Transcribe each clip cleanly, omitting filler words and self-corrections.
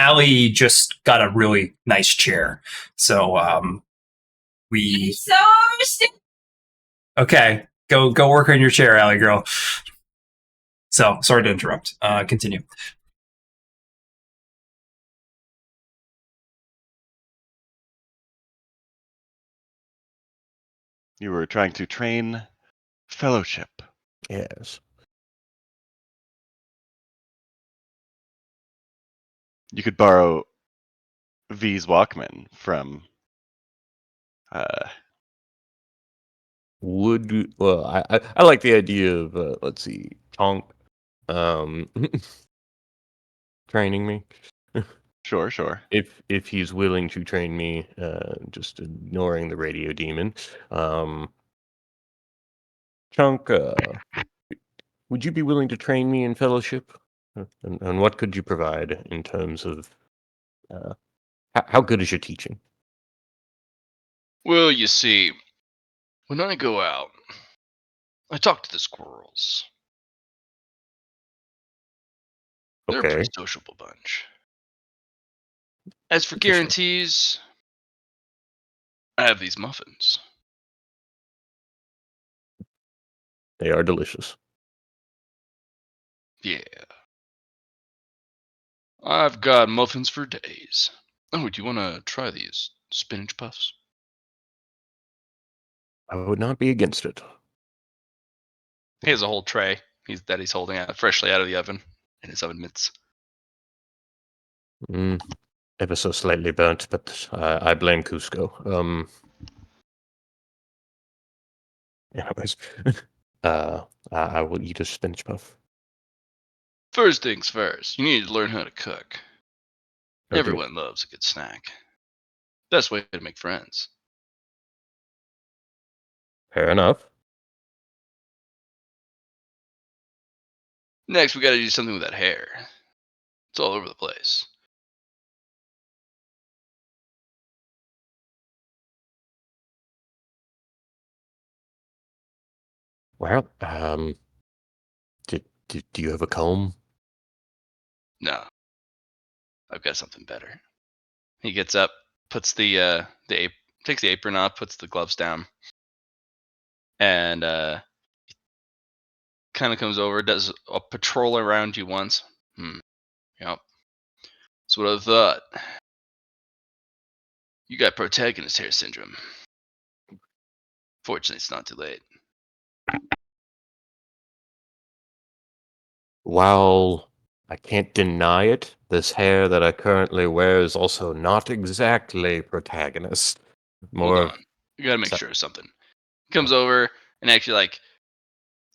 Allie just got a really nice chair. So we So stupid. okay. Go work on your chair, Allie girl. So sorry to interrupt. Continue. You were trying to train fellowship. Yes. You could borrow V's Walkman from Well, I like the idea of let's see, Tonk um training me. Sure. If he's willing to train me, just ignoring the radio demon. Chunk, would you be willing to train me in fellowship? And what could you provide in terms of how good is your teaching? Well, you see, when I go out, I talk to the squirrels. They're a Okay, pretty sociable bunch. As for interesting. guarantees, I have these muffins. They are delicious. Yeah. I've got muffins for days. Oh, do you want to try these spinach puffs? I would not be against it. He has a whole tray that he's holding out freshly out of the oven in his oven mitts. Ever so slightly burnt, but I blame Cusco. Anyways, I will eat a spinach puff. First things first, you need to learn how to cook. Okay. Everyone loves a good snack. Best way to make friends. Fair enough. Next, we gotta do something with that hair. It's all over the place. Well, do you have a comb? No, I've got something better. He gets up, puts takes the apron off, puts the gloves down, and kind of comes over, does a patrol around you once. Yep. That's what I thought. You got protagonist hair syndrome. Fortunately, it's not too late. While I can't deny it, this hair that I currently wear is also not exactly protagonist. Hold More of on. You gotta make so- sure of something. He comes over and actually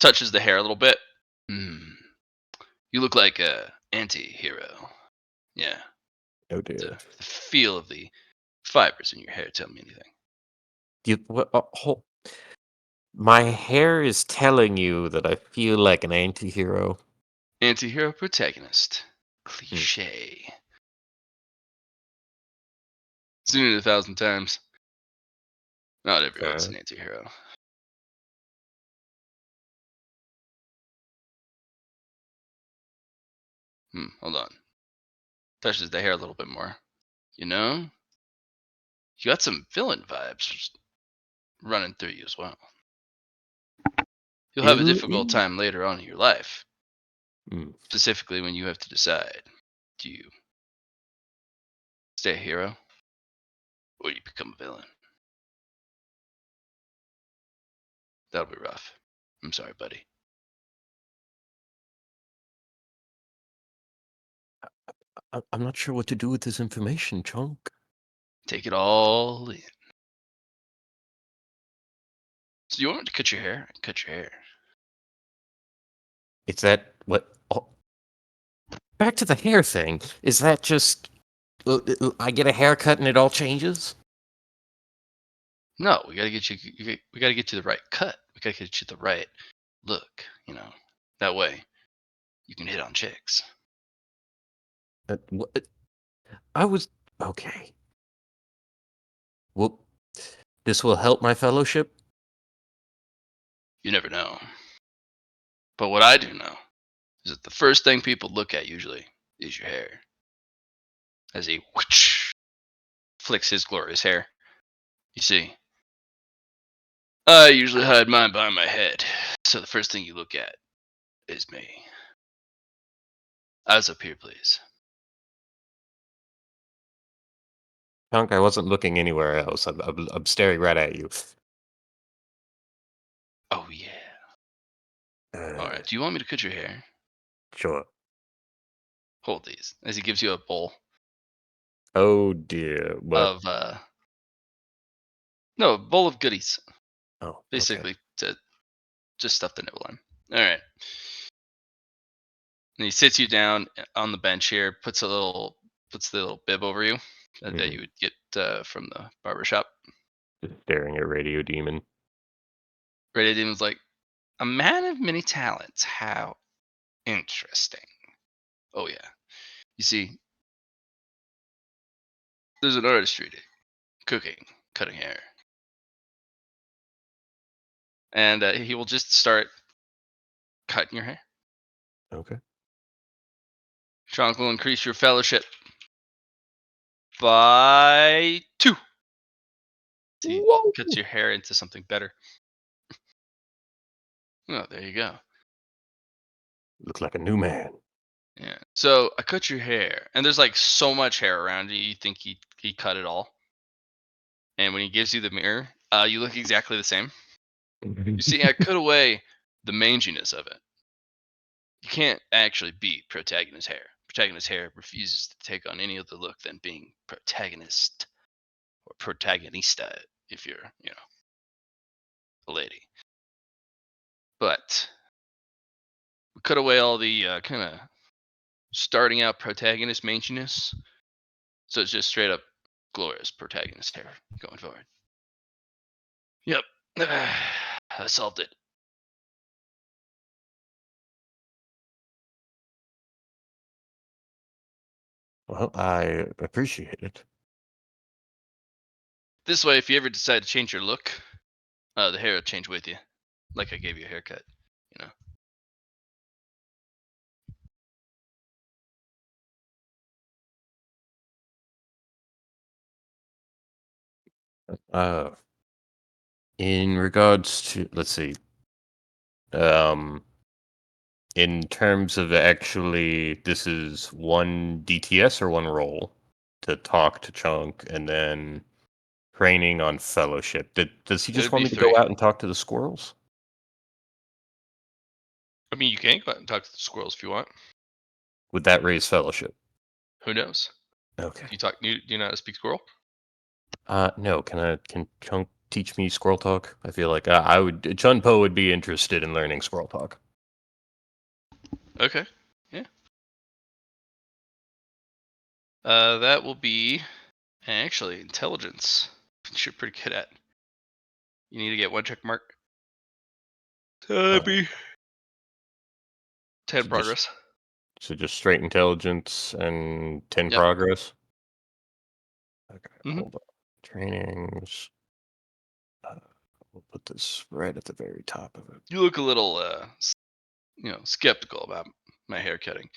touches the hair a little bit. You look like a anti-hero. Yeah. oh dear. The feel of the fibers in your hair tell me anything. My hair is telling you that I feel like an anti-hero. Anti-hero protagonist. Cliche. Seen it 1,000 times. Not everyone's an anti-hero. Hold on. Touches the hair a little bit more. You know, you got some villain vibes running through you as well. You'll have a difficult time later on in your life. Specifically when you have to decide, do you stay a hero or do you become a villain? That'll be rough. I'm sorry, buddy. I'm not sure what to do with this information, Chunk. Take it all in. So you want me to cut your hair? I can cut your hair. Is that what? Oh, back to the hair thing. Is that just I get a haircut and it all changes? No, we gotta get you. We gotta get you the right cut. We gotta get you the right look. That way you can hit on chicks. What? I was okay. Well, this will help my fellowship. You never know. But what I do know is that the first thing people look at usually is your hair. as he flicks his glorious hair. You see, I usually hide mine behind my head, so the first thing you look at is me. Eyes up here, please. Chunk, I wasn't looking anywhere else. I'm staring right at you. Oh, yeah. All right. Do you want me to cut your hair? Sure. Hold these. As he gives you a bowl Oh dear. What? of, no, a bowl of goodies. Oh, okay. Basically, to just stuff to nibble on. All right. And he sits you down on the bench here, puts the little bib over you that you would get from the barbershop. Just staring at Radio Demon. Radio Demon's like, a man of many talents. How interesting. Oh, yeah. You see, there's an artistry to cooking, cutting hair. And he will just start cutting your hair. Okay. Chonk will increase your fellowship by 2. So he Whoa. cuts your hair into something better. Oh, there you go. Look like a new man. Yeah. So I cut your hair, and there's like so much hair around you. You think he cut it all, and when he gives you the mirror, you look exactly the same. You see, I cut away the manginess of it. You can't actually beat protagonist hair. Protagonist hair refuses to take on any other look than being protagonist or protagonista if you're, a lady. But we cut away all the kind of starting out protagonist manginess, so it's just straight up glorious protagonist hair going forward. Yep, I solved it. Well, I appreciate it. This way, if you ever decide to change your look, the hair will change with you, like I gave you a haircut. In regards to, let's see, um, in terms of actually, this is one DTS or one role to talk to Chunk, and then training on Fellowship. Does he just It'd want be me to 3. go out and talk to the squirrels? I mean, you can go out and talk to the squirrels if you want. Would that raise Fellowship? Who knows? Okay. Do you know how to speak squirrel? No. Can Chunk teach me squirrel talk? I feel like I would. Chun Po would be interested in learning squirrel talk. Okay. Yeah. That will be actually intelligence, which you're pretty good at. You need to get 1 check mark. So that'd be 10 So progress. just straight intelligence and 10 Yep. progress. Okay, Mhm. hold on. Trainings. We'll put this right at the very top of it. You look a little, skeptical about my hair cutting.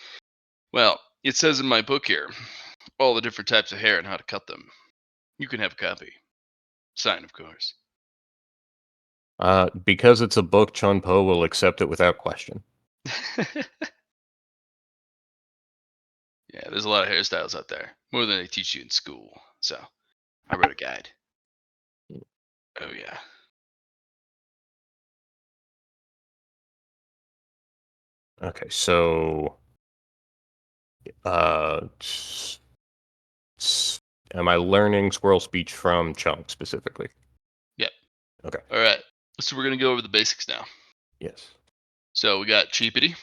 Well, it says in my book here all the different types of hair and how to cut them. You can have a copy. Signed, of course. Because it's a book, Chun Po will accept it without question. Yeah, there's a lot of hairstyles out there, more than they teach you in school. So, I wrote a guide. Oh yeah. Okay, so am I learning squirrel speech from Chunk specifically? Yep. Okay. All right. So we're gonna go over the basics now. Yes. So we got cheapity,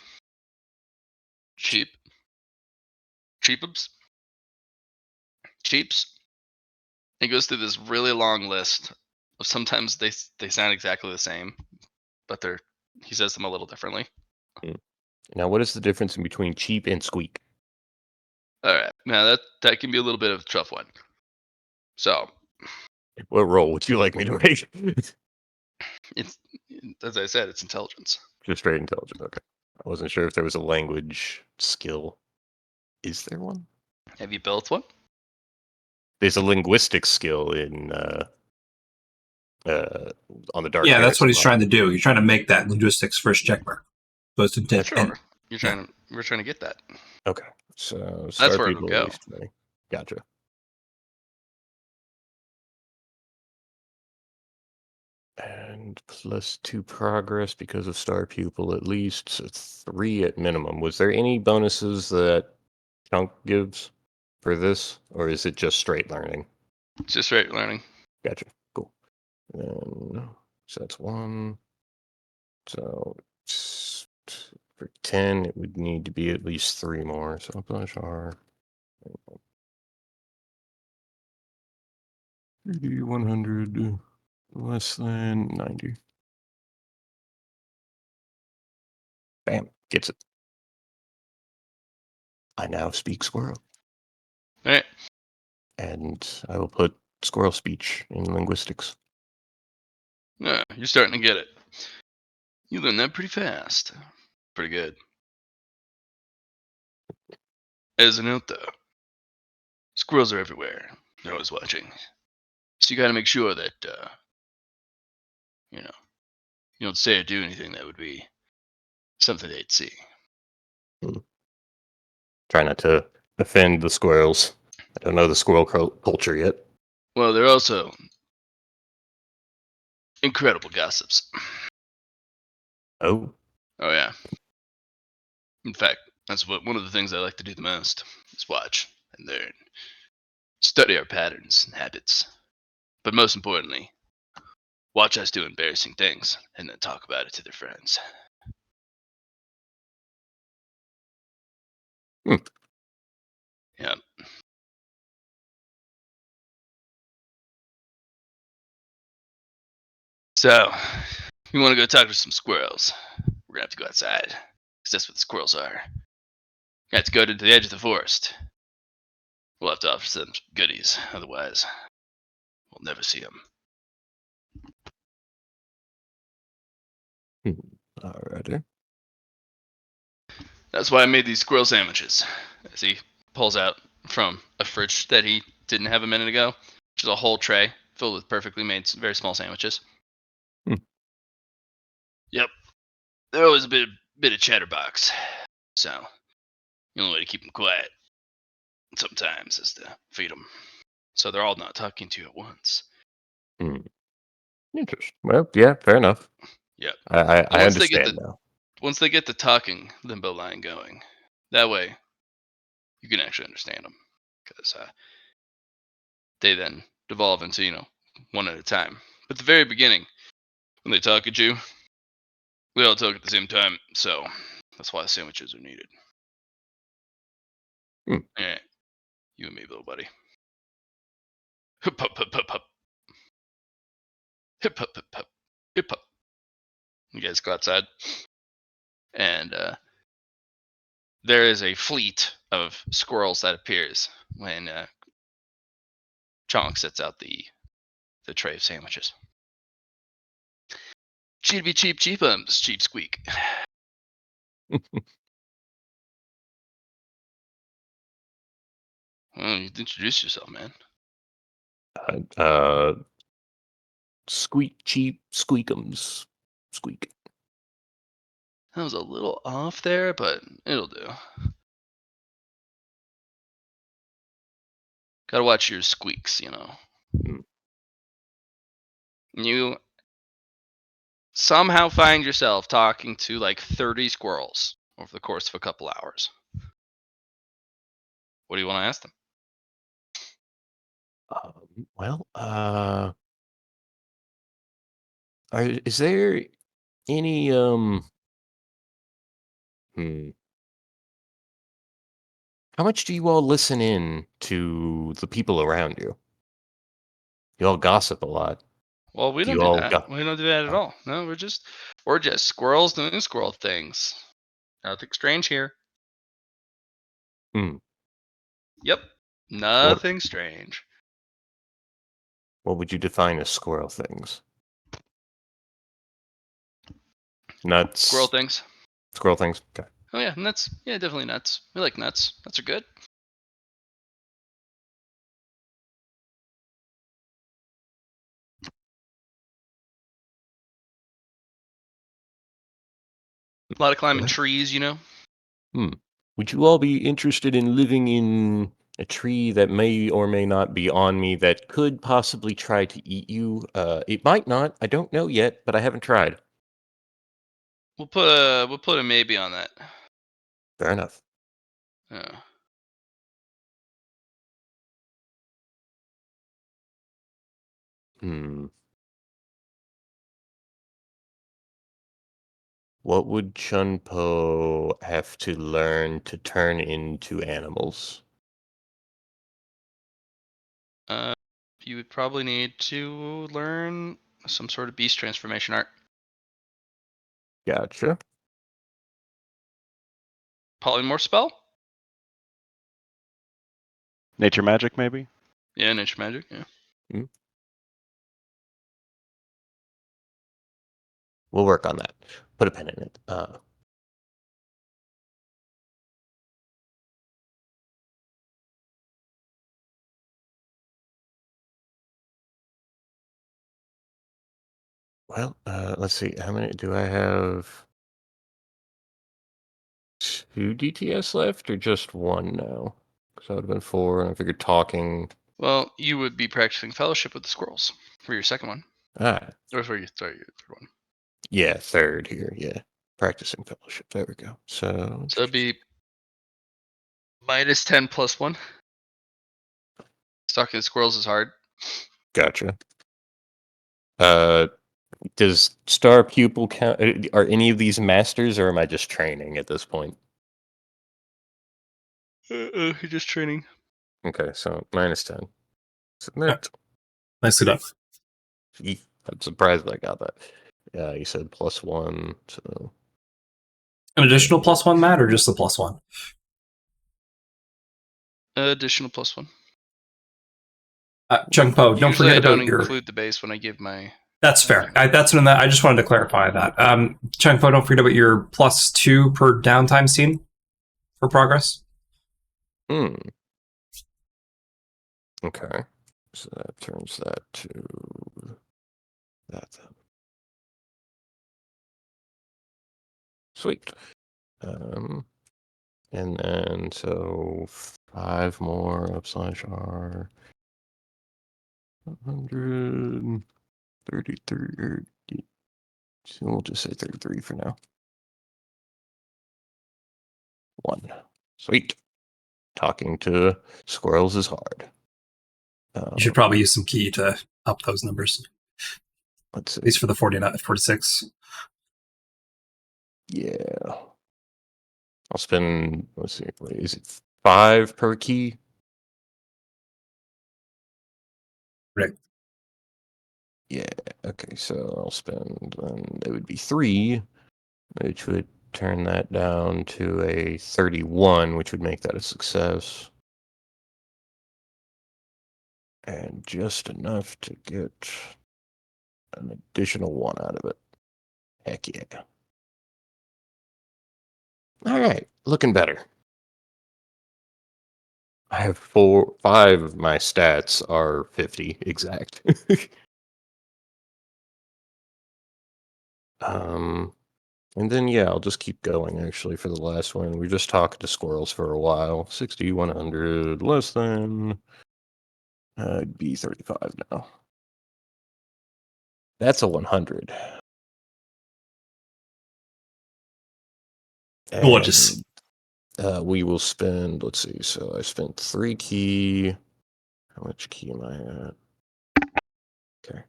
cheap, cheapums, cheaps. It goes through this really long list of sometimes they sound exactly the same, but he says them a little differently. Now, what is the difference in between cheap and squeak? All right. Now that can be a little bit of a tough one. So What role would you like me to make? it's as I said, it's intelligence. Just straight intelligent. Okay. I wasn't sure if there was a language skill. Is there one? Have you built one? there's a linguistic skill in on the dark. Yeah, that's what he's Heresy trying to do. He's trying to make that linguistics first check mark. Supposed to dip. Sure. We're trying to get that. Okay, so That's star where it'll people go. at least 20. Gotcha. And +2 progress because of star pupil at least, so 3 at minimum. Was there any bonuses that Chunk gives for this, or is it just straight learning? It's just straight learning. Gotcha. Cool. Then, so that's 1. So for 10, it would need to be at least 3 more. So push R. 100 less than 90. Bam, gets it. I now speak squirrel. All right. And I will put squirrel speech in linguistics. Yeah, you're starting to get it. You learned that pretty fast. Pretty good. As a note, though, squirrels are everywhere. They're always watching. So you got to make sure that, you don't say or do anything that would be something they'd see. Try not to offend the squirrels. I don't know the squirrel culture yet. Well, they're also incredible gossips. Oh, Oh, yeah. In fact, that's one of the things I like to do the most is watch and learn. Study our patterns and habits. But most importantly, watch us do embarrassing things and then talk about it to their friends. Hmm. Yeah. So, you want to go talk to some squirrels? We're gonna have to go outside, because that's what the squirrels are. We have to go to the edge of the forest. We'll have to offer them some goodies, otherwise, we'll never see them. Alrighty. That's why I made these squirrel sandwiches. As he pulls out from a fridge that he didn't have a minute ago, which is a whole tray filled with perfectly made, very small sandwiches. Hmm. Yep, they're always a bit of chatterbox. So the only way to keep them quiet sometimes is to feed them, so they're all not talking to you at once. Interesting. Well, yeah, fair enough. Yep. I Once they get understand now. Once they get the talking limbo line going, that way you can actually understand them, because they then devolve into one at a time. But the very beginning, when they talk at you, we all talk at the same time, so that's why the sandwiches are needed. Hmm. Yeah, you and me, little buddy. Hip hop, hip hop, hop. Hip hop, hip hop, hip hop. You guys go outside, and there is a fleet of squirrels that appears when Chonk sets out the tray of sandwiches. Cheap be cheap, cheapums, cheap squeak. Well, you introduce yourself, man. Squeak cheap squeakums. Squeak. That was a little off there, but it'll do. Gotta watch your squeaks. Hmm. You somehow find yourself talking to like 30 squirrels over the course of a couple hours. What do you want to ask them? Well, is there any hmm, how much do you all listen in to the people around you? You all gossip a lot. Well, we Do don't you do all that. We don't do that at all. No, we're just squirrels doing squirrel things. Nothing strange here. Hmm. Yep. What Nothing strange. what would you define as squirrel things? Nuts. Squirrel things. Squirrel things. Okay. Oh yeah, nuts. Yeah, definitely nuts. We like nuts. Nuts are good. A lot of climbing What? trees, you know. Would you all be interested in living in a tree that may or may not be on me that could possibly try to eat you? It might not. I don't know yet, but I haven't tried. We'll put a maybe on that. Fair enough. Yeah. What would Chunpo have to learn to turn into animals? You would probably need to learn some sort of beast transformation art. Gotcha. Polymorph spell? Nature magic, maybe? Yeah, nature magic. Yeah. We'll work on that. Put a pin in it. Well, let's see. How many do I have? 2 DTS left or just one now? Because that would have been 4, and I figured talking. Well, you would be practicing fellowship with the squirrels for your second one, Ah, or for your third one. yeah, 3rd here. Yeah, practicing fellowship. There we go. So So it'd be -10 +1. Stalking the squirrels is hard. gotcha. Does star pupil count? Are any of these masters, or am I just training at this point? You're just training. Okay, so -10. Submit. Nicely done. I'm surprised I got that. Yeah, you said +1, so An additional +1, Matt, or just the +1? Additional +1. Chungpo, don't Usually I forget don't about your. include the base when I give my. That's fair. That's what I just wanted to clarify that. Chungpo, don't forget about your +2 per downtime scene for progress. Okay. So that turns that to that then. Sweet. And then so 5 more /R. 133. So we'll just say 33 for now. 1. Sweet. Talking to squirrels is hard. You should probably use some key to up those numbers, Let's see. at least for the 46. Yeah. I'll spend, let's see, wait, is it 5 per key? Right. Yeah, okay, so I'll spend, it would be 3, which would turn that down to a 31, which would make that a success. And just enough to get an additional 1 out of it. Heck yeah. All right, looking better. I have 5 of my stats are 50 exact. And then yeah, I'll just keep going actually for the last one. We just talked to squirrels for a while. 60, 100, less than. I'd be 35 now. That's a 100. We'll just. We will spend, let's see, so I spent 3 key. How much key am I at? Okay.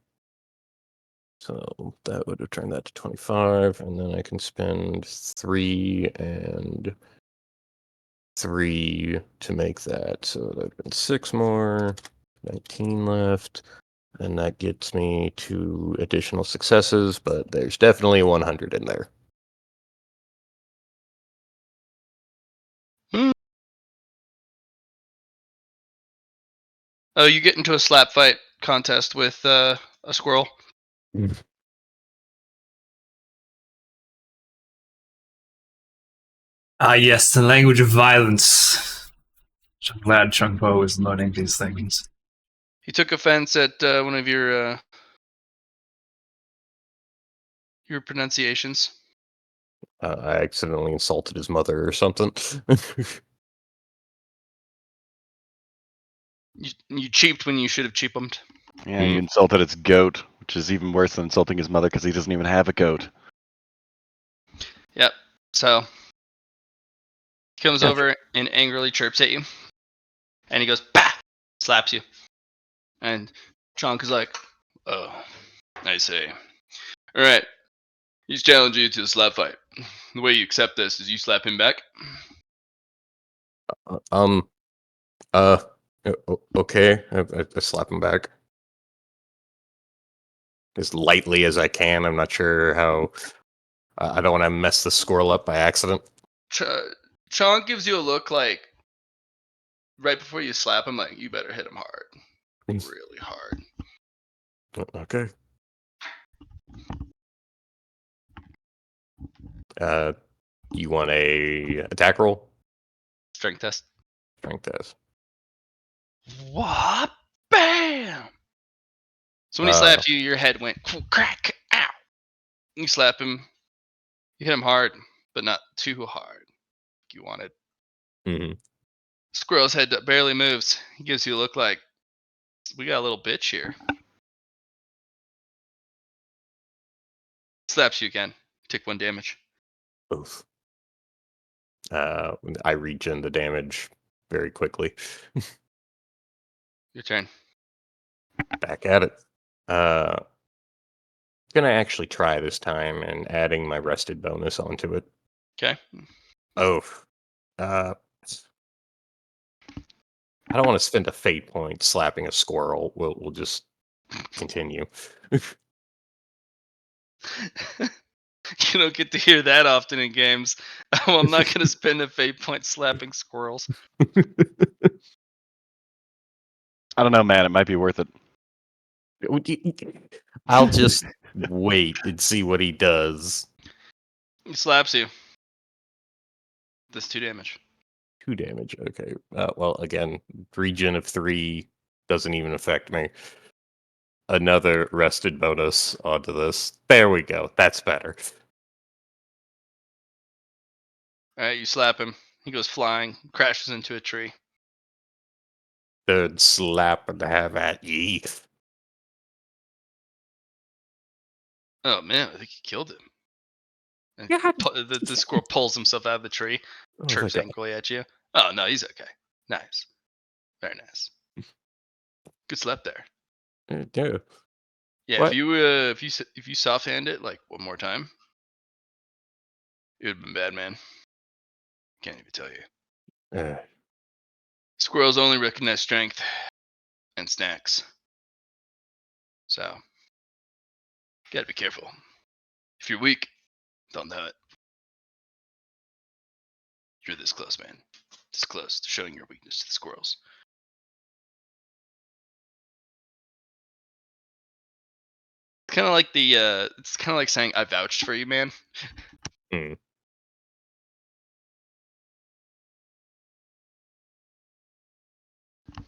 So that would have turned that to 25, and then I can spend 3 and 3 to make that. So that would have been 6 more, 19 left, and that gets me 2 additional successes, but there's definitely 100 in there. Oh, you get into a slap fight contest with a squirrel. Yes, the language of violence. I'm glad Chungpo is learning these things. He took offense at one of your pronunciations. I accidentally insulted his mother or something. You cheaped when you should have cheapened. Yeah, you insulted its goat, which is even worse than insulting his mother because he doesn't even have a goat. Yep. So he comes Gotcha. over and angrily chirps at you, and he goes, "Bah!" slaps you, and Chonk is like, "Oh, I see. All right, he's challenging you to a slap fight. The way you accept this is you slap him back." Um. Uh. Okay. I slap him back as lightly as I can. I'm not sure how. I don't want to mess the squirrel up by accident. Chonk gives you a look like right before you slap him, like you better hit him hard, really hard. Okay. You want a attack roll? Strength test. Strength test. What? Bam! So when he slapped you, your head went crack, ow. You slap him, you hit him hard, but not too hard. You wanted. Mm-hmm. Squirrel's head barely moves. He gives you a look like, we got a little bitch here. Slaps you again. Take 1 damage. Oof. I regen the damage very quickly. Your turn. Back at it. Gonna actually try this time and adding my rested bonus onto it. Okay. Oh. Uh. I don't want to spend a fate point slapping a squirrel. We'll just continue. You don't get to hear that often in games. I'm not going to spend a fate point slapping squirrels. I don't know, man. It might be worth it. I'll just wait and see what he does. He slaps you. That's 2 damage. 2 damage. Okay. Well, again, regen of 3 doesn't even affect me. Another rested bonus onto this. There we go. That's better. Alright, you slap him. He goes flying, crashes into a tree. Third slap and have at ye. Oh man, I think he killed him. And Yeah. the squirrel pulls himself out of the tree, Oh, chirps thank God. angrily at you. Oh no, he's okay. Nice. Very nice. Good slap there. Yeah. Yeah, What? if you soft hand it like 1 more time, it would have been bad, man. Can't even tell you. Uh, Squirrels only recognize strength and snacks. So, gotta be careful. If you're weak, don't know it. You're this close, man. This close to showing your weakness to the squirrels. It's kind of like it's kind of like saying I vouched for you, man. hmm.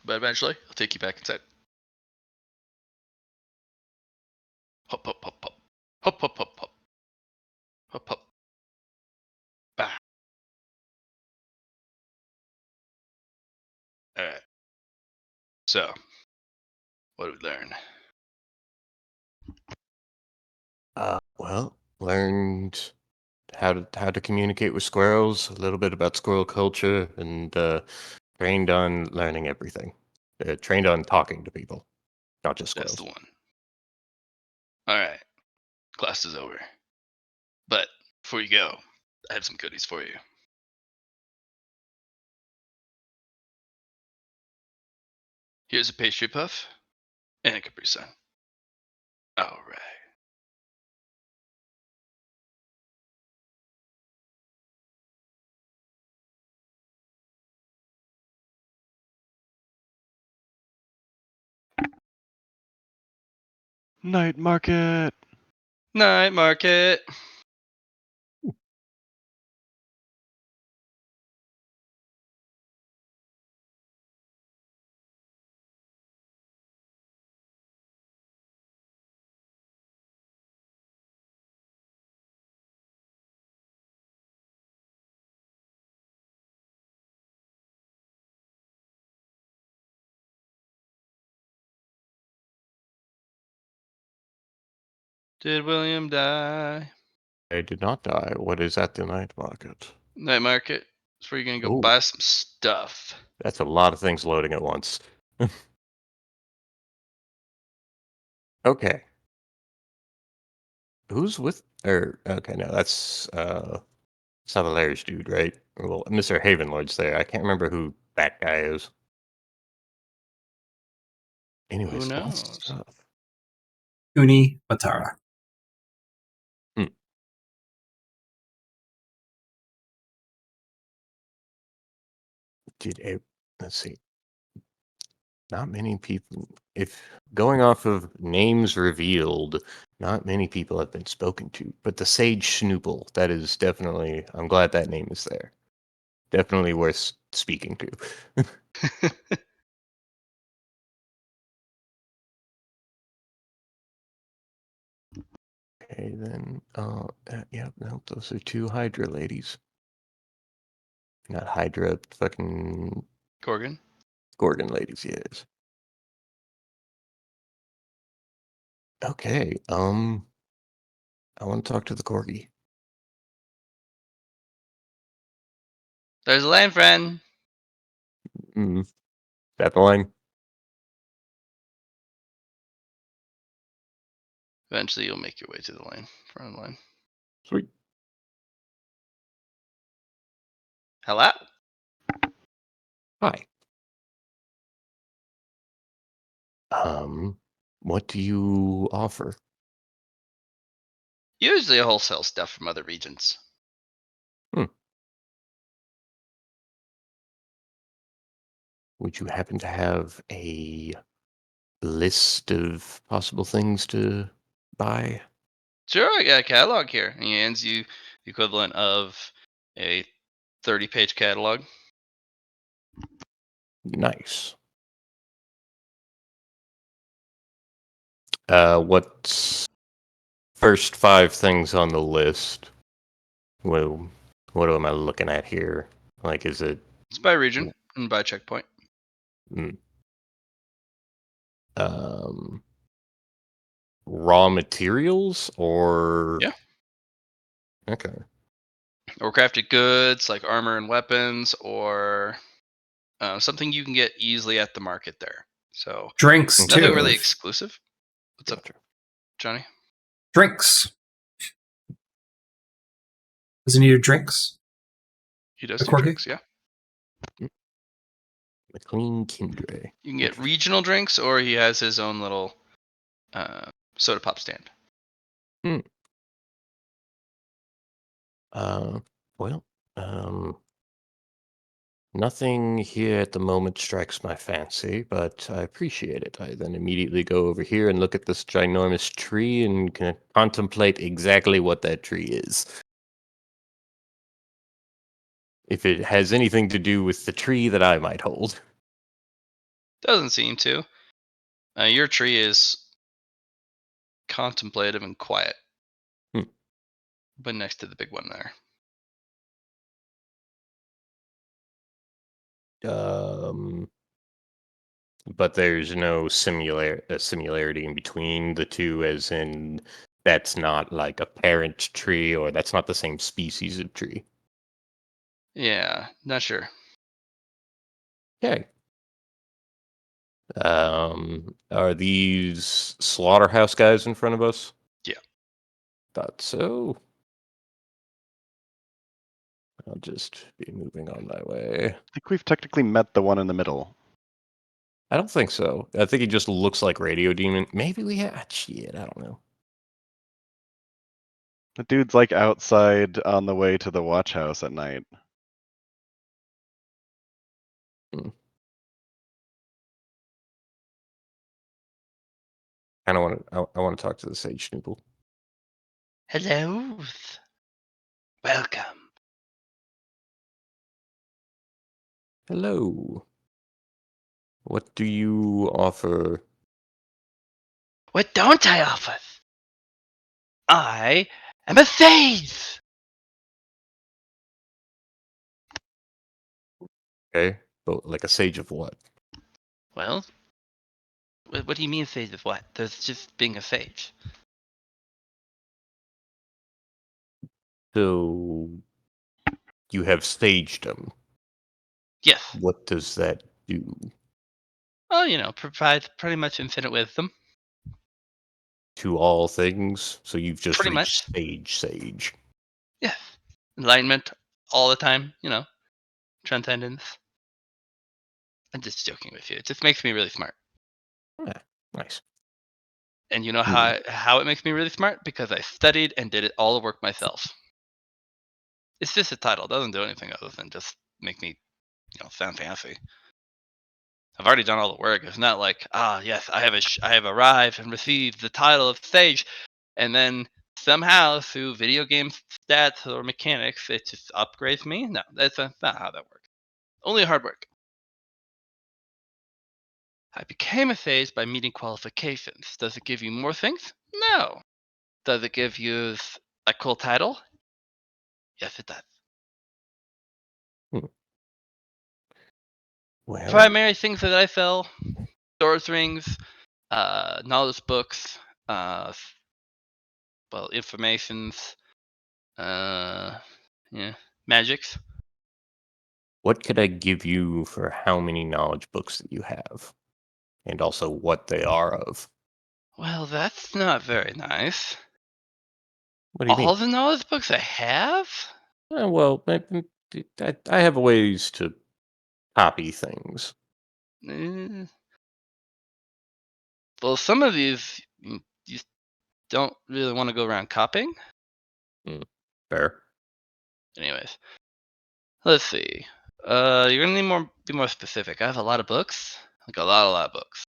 But eventually, I'll take you back inside. Hop, hop, hop, hop. Hop, hop, hop, hop. Hop, hop. Bah. Alright. So, what did we learn? Well, learned how to communicate with squirrels, a little bit about squirrel culture, and trained on learning everything. Trained on talking to people, not just That's the squirrels. one. Alright. Class is over. But before you go, I have some goodies for you. Here's a pastry puff and a Capri Sun. Alright. Night market. Night market. Did William die? I did not die. What is at the night market? Night market. That's where you're gonna go Ooh. buy some stuff. That's a lot of things loading at once. Okay. Who's with okay, no, that's Savalaire's dude, right? Well, Mr. Havenlord's there. I can't remember who that guy is. Anyways, Who lots of knows? stuff. Uni Matara. Let's see. Not many people. If going off of names revealed, not many people have been spoken to. But the Sage Schnoople, that is definitely. I'm glad that name is there. Definitely worth speaking to. Okay, then. Yeah, no, those are two Hydra ladies. Not Hydra, fucking Gorgon. Gorgon ladies, yes. Okay, I want to talk to the corgi. There's a lane, friend. That the line? Eventually, you'll make your way to the lane. Front of the lane. Sweet. Hello. Hi. What do you offer? Usually, wholesale stuff from other regions. Would you happen to have a list of possible things to buy? Sure, I got a catalog here. And he hands you the equivalent of a 30-page catalog. Nice. What's first 5 things on the list? Well, what am I looking at here? Like, is it It's by region and by checkpoint. raw materials or? Yeah. Okay. Or crafted goods like armor and weapons, or something you can get easily at the market there. So Drinks, Okay. nothing too. really exclusive. What's Gotcha. up, Johnny? Drinks. Does he need drinks? He does The do corgi? drinks, yeah. McLean Kindre. You can get regional drinks, or he has his own little soda pop stand. Well, nothing here at the moment strikes my fancy, but I appreciate it. I then immediately go over here and look at this ginormous tree and can contemplate exactly what that tree is. If it has anything to do with the tree that I might hold. Doesn't seem to. Your tree is contemplative and quiet, but next to the big one there. But there's no similarity in between the two, as in that's not like a parent tree or that's not the same species of tree. Yeah, not sure. Okay. Are these slaughterhouse guys in front of us? Yeah. Thought so. I'll just be moving on my way. I think we've technically met the one in the middle. I don't think so. I think he just looks like Radio Demon. Maybe we have. Shit, I don't know. The dude's like outside on the way to the watch house at night. I want to talk to the Sage Snoople. Hello. Welcome. Hello. What do you offer? What don't I offer? I am a thief. Okay, but like a sage of what? Well, what do you mean sage of what? There's just being a sage. So you have staged them. Yes. What does that do? Well, provides pretty much infinite wisdom. To all things? So you've just Pretty reached much. sage. Yes. Enlightenment all the time. Transcendence. I'm just joking with you. It just makes me really smart. Yeah, nice. And you know Hmm. how it makes me really smart? Because I studied and did all the work myself. It's just a title. It doesn't do anything other than just make me, sound fancy. I've already done all the work. It's not like, yes, I have arrived and received the title of sage, and then somehow through video game stats or mechanics, it just upgrades me. No, that's not how that works. Only hard work. I became a sage by meeting qualifications. Does it give you more things? No. Does it give you a cool title? Yes, it does. Hmm. Well, Primary things that I sell: Doors rings, knowledge books, informations, yeah, magics. what could I give you for how many knowledge books that you have? And also what they are of? Well, that's not very nice. What do you mean? All the knowledge books I have? Well, I have ways to copy things. Eh, Well, some of these you don't really want to go around copying. Hmm. Fair. Anyways, let's see. You're gonna be more specific. I have a lot of books, like a lot of books,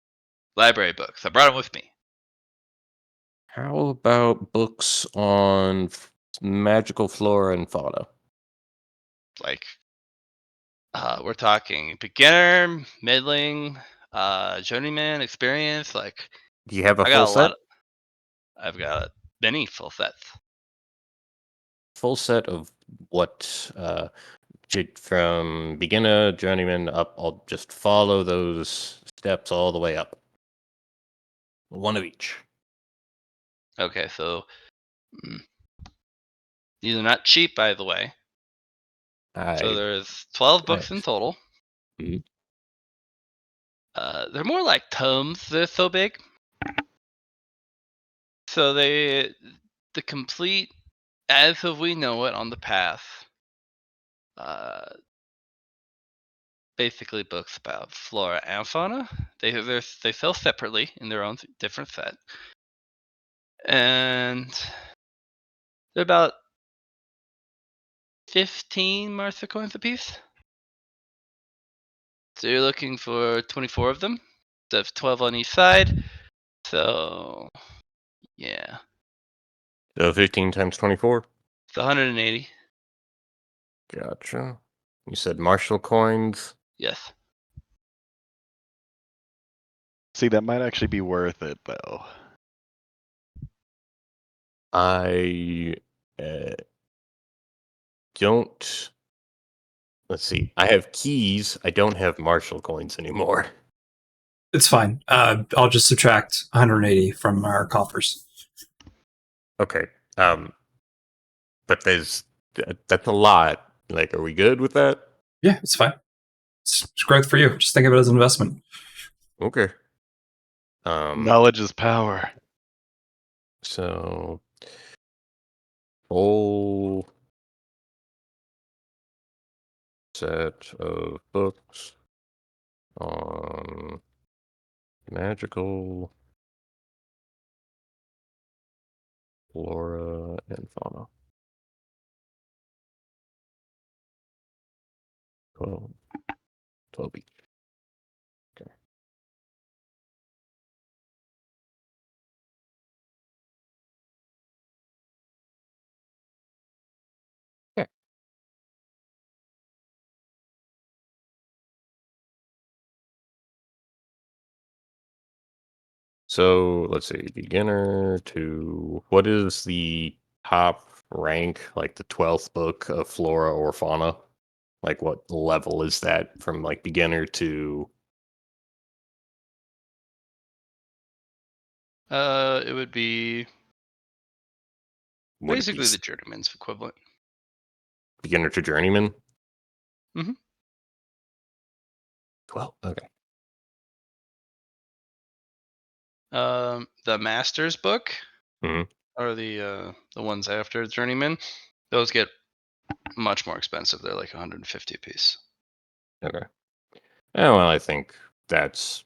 library books. I brought them with me. How about books on magical flora and fauna? Like, we're talking beginner, middling, journeyman, experience. Like, Do you have a I full got a set? lot. I've got many full sets. Full set of what? From beginner, journeyman up. I'll just follow those steps all the way up. One of each. Okay, so mm, these are not cheap, by the way. So I, there's 12 I books in total. Mhm. They're more like tomes. They're so big. So the complete as of we know it on the path. Uh, Basically books about flora and fauna. They sell separately in their own different set, and they're about 15 Martha coins a piece. So you're looking for 24 of them. So 12 on each side. So yeah, So 15 times 24? it's 180. Gotcha. You said Marshall coins. Yes. See, that might actually be worth it, though. I uh, don't. Let's see. I have keys. I don't have Marshall coins anymore. It's fine. I'll just subtract 180 from our coffers. Okay. But that's a lot. Like, are we good with that? Yeah, it's fine. It's growth for you. Just think of it as an investment. Okay. Knowledge is power. So whole set of books on magical flora and fauna. 12, 12 each. Okay. Yeah. So let's see, beginner to what is the top rank, like the 12th book of flora or fauna? Like what level is that from like beginner to It would be would it be basically the journeyman's equivalent. Beginner to journeyman. Mhm. 12. Okay. The master's book Mhm. or the ones after journeyman, those get much more expensive. They're like 150 a piece. Okay. Yeah, well, I think that's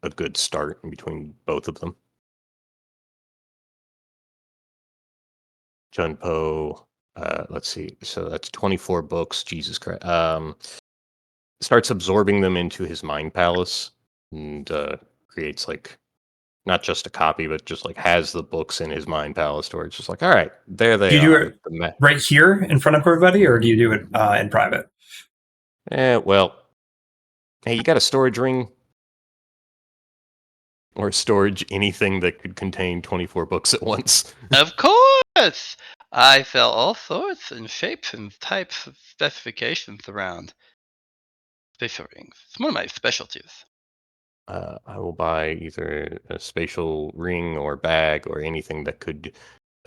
a good start in between both of them. Junpo, let's see. So that's 24 books. Jesus Christ. Starts absorbing them into his mind palace and creates like not just a copy, but just like has the books in his mind palace where it's just like, all right, there Do they you do are. it right here in front of everybody, or do you do it in private? Well, hey, you got a storage ring or storage anything that could contain 24 books at once? Of course! I fell all sorts and shapes and types of specifications around spatial rings. It's one of my specialties. I will buy either a spatial ring or bag or anything that could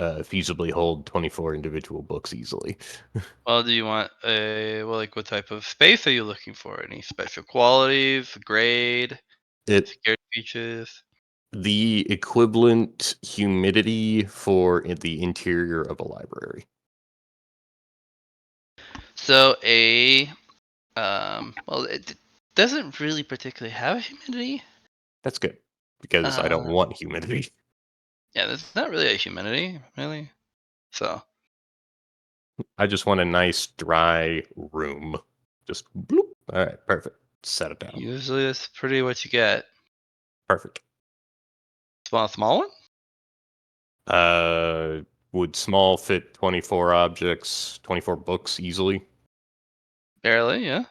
feasibly hold 24 individual books easily. Well, do you want like what type of space are you looking for? Any special qualities, grade, It security features? the equivalent humidity for the interior of a library. So well, it doesn't really particularly have humidity. That's good because I don't Uh, want humidity. yeah, there's not really a humidity, really. So I just want a nice dry room. Just bloop. All right, perfect. Set it down. usually that's pretty what you get. Perfect. Small one? Uh, would small fit 24 objects, 24 books easily? Barely, yeah.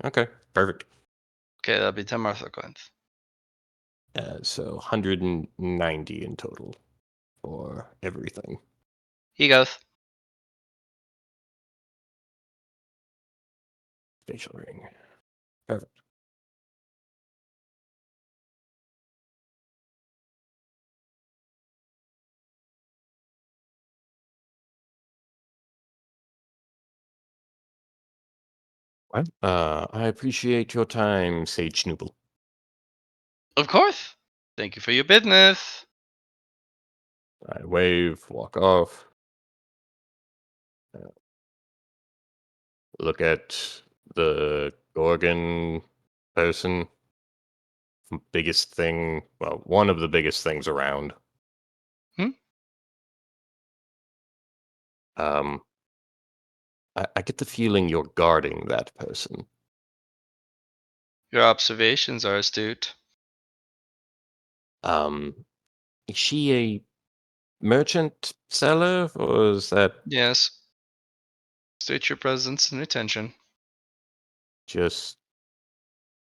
Okay, perfect. Okay, that'll be 10 Martha coins. So 190 in total for everything. He goes. Facial ring. Perfect. Well, I appreciate your time, Sage Snooble. Of course. Thank you for your business. I wave, walk off, look at the Gorgon person. Biggest thing, well, one of the biggest things around. Hmm? Um, I get the feeling you're guarding that person. Your observations are astute. Um, is she a merchant seller, or is that Yes. State your presence and attention. just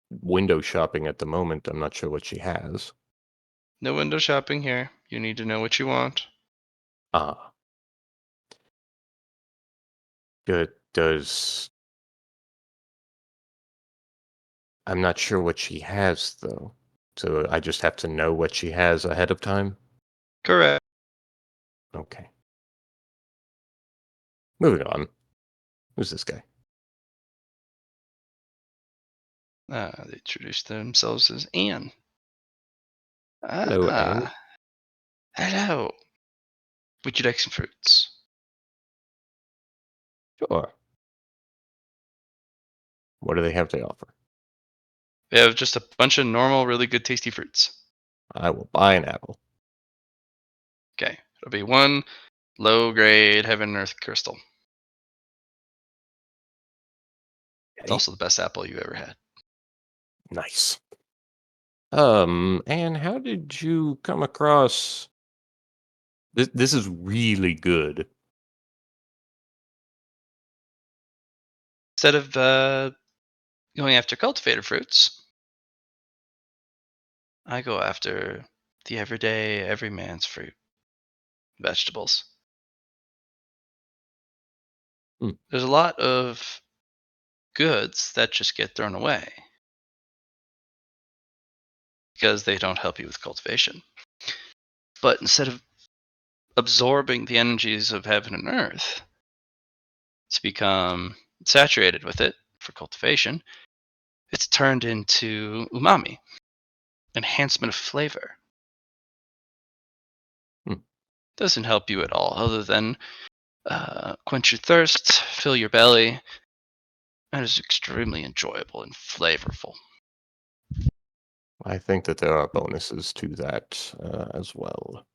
window shopping at the moment? I'm not sure what she has. No window shopping here. You need to know what you want. Ah, good. Does I'm not sure what she has though, so I just have to know what she has ahead of time. Correct. Okay. Moving on. Who's this guy? They introduced themselves as Anne. Hello, Anne. Ah, hello. Would you like some fruits? Sure. What do they have to offer? We have just a bunch of normal, really good, tasty fruits. I will buy an apple. Okay. It'll be one low grade heaven and earth crystal. It's Okay. also the best apple you ever had. Nice. And how did you come across this? This is really good. Instead of going after cultivated fruits, I go after the everyday, everyman's fruit, vegetables. Hmm. There's a lot of goods that just get thrown away because they don't help you with cultivation. But instead of absorbing the energies of heaven and earth, it's become saturated with it for cultivation. It's turned into umami, enhancement of flavor. Doesn't help you at all, other than quench your thirst, fill your belly, and is extremely enjoyable and flavorful. I think that there are bonuses to that as well.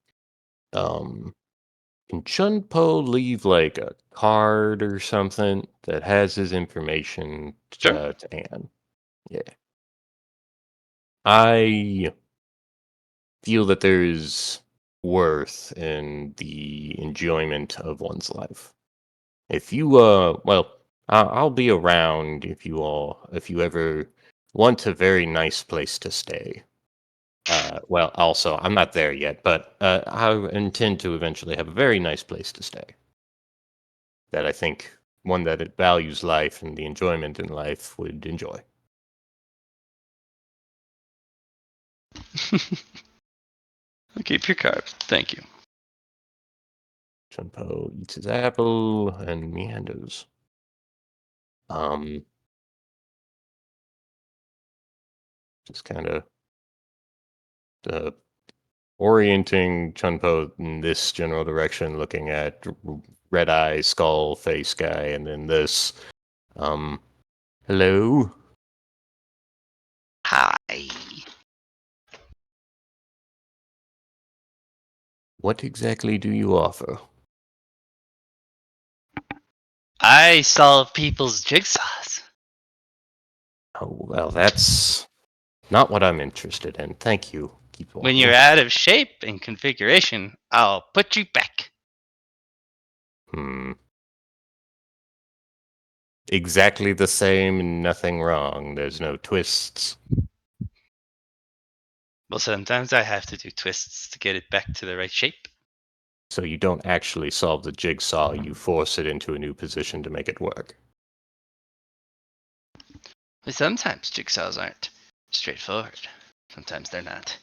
Can Chunpo leave like a card or something that has his information Sure. to Anne? Yeah. I feel that there is worth in the enjoyment of one's life. If you, well, I'll be around if you ever want a very nice place to stay. Well, also, I'm not there yet, but I intend to eventually have a very nice place to stay. That I think one that it values life and the enjoyment in life would enjoy. I'll keep your card. Thank you. Chunpo eats his apple and meanders. Just kind of orienting Chunpo in this general direction, looking at red eye, skull, face guy, and then this. Hello? Hi. What exactly do you offer? I solve people's jigsaws. Oh, well, that's not what I'm interested in. Thank you. Keep When walking. you're out of shape and configuration, I'll put you back. Exactly the same, nothing wrong. There's no twists. Well, sometimes I have to do twists to get it back to the right shape. So you don't actually solve the jigsaw, you force it into a new position to make it work. But sometimes jigsaws aren't straightforward. Sometimes they're not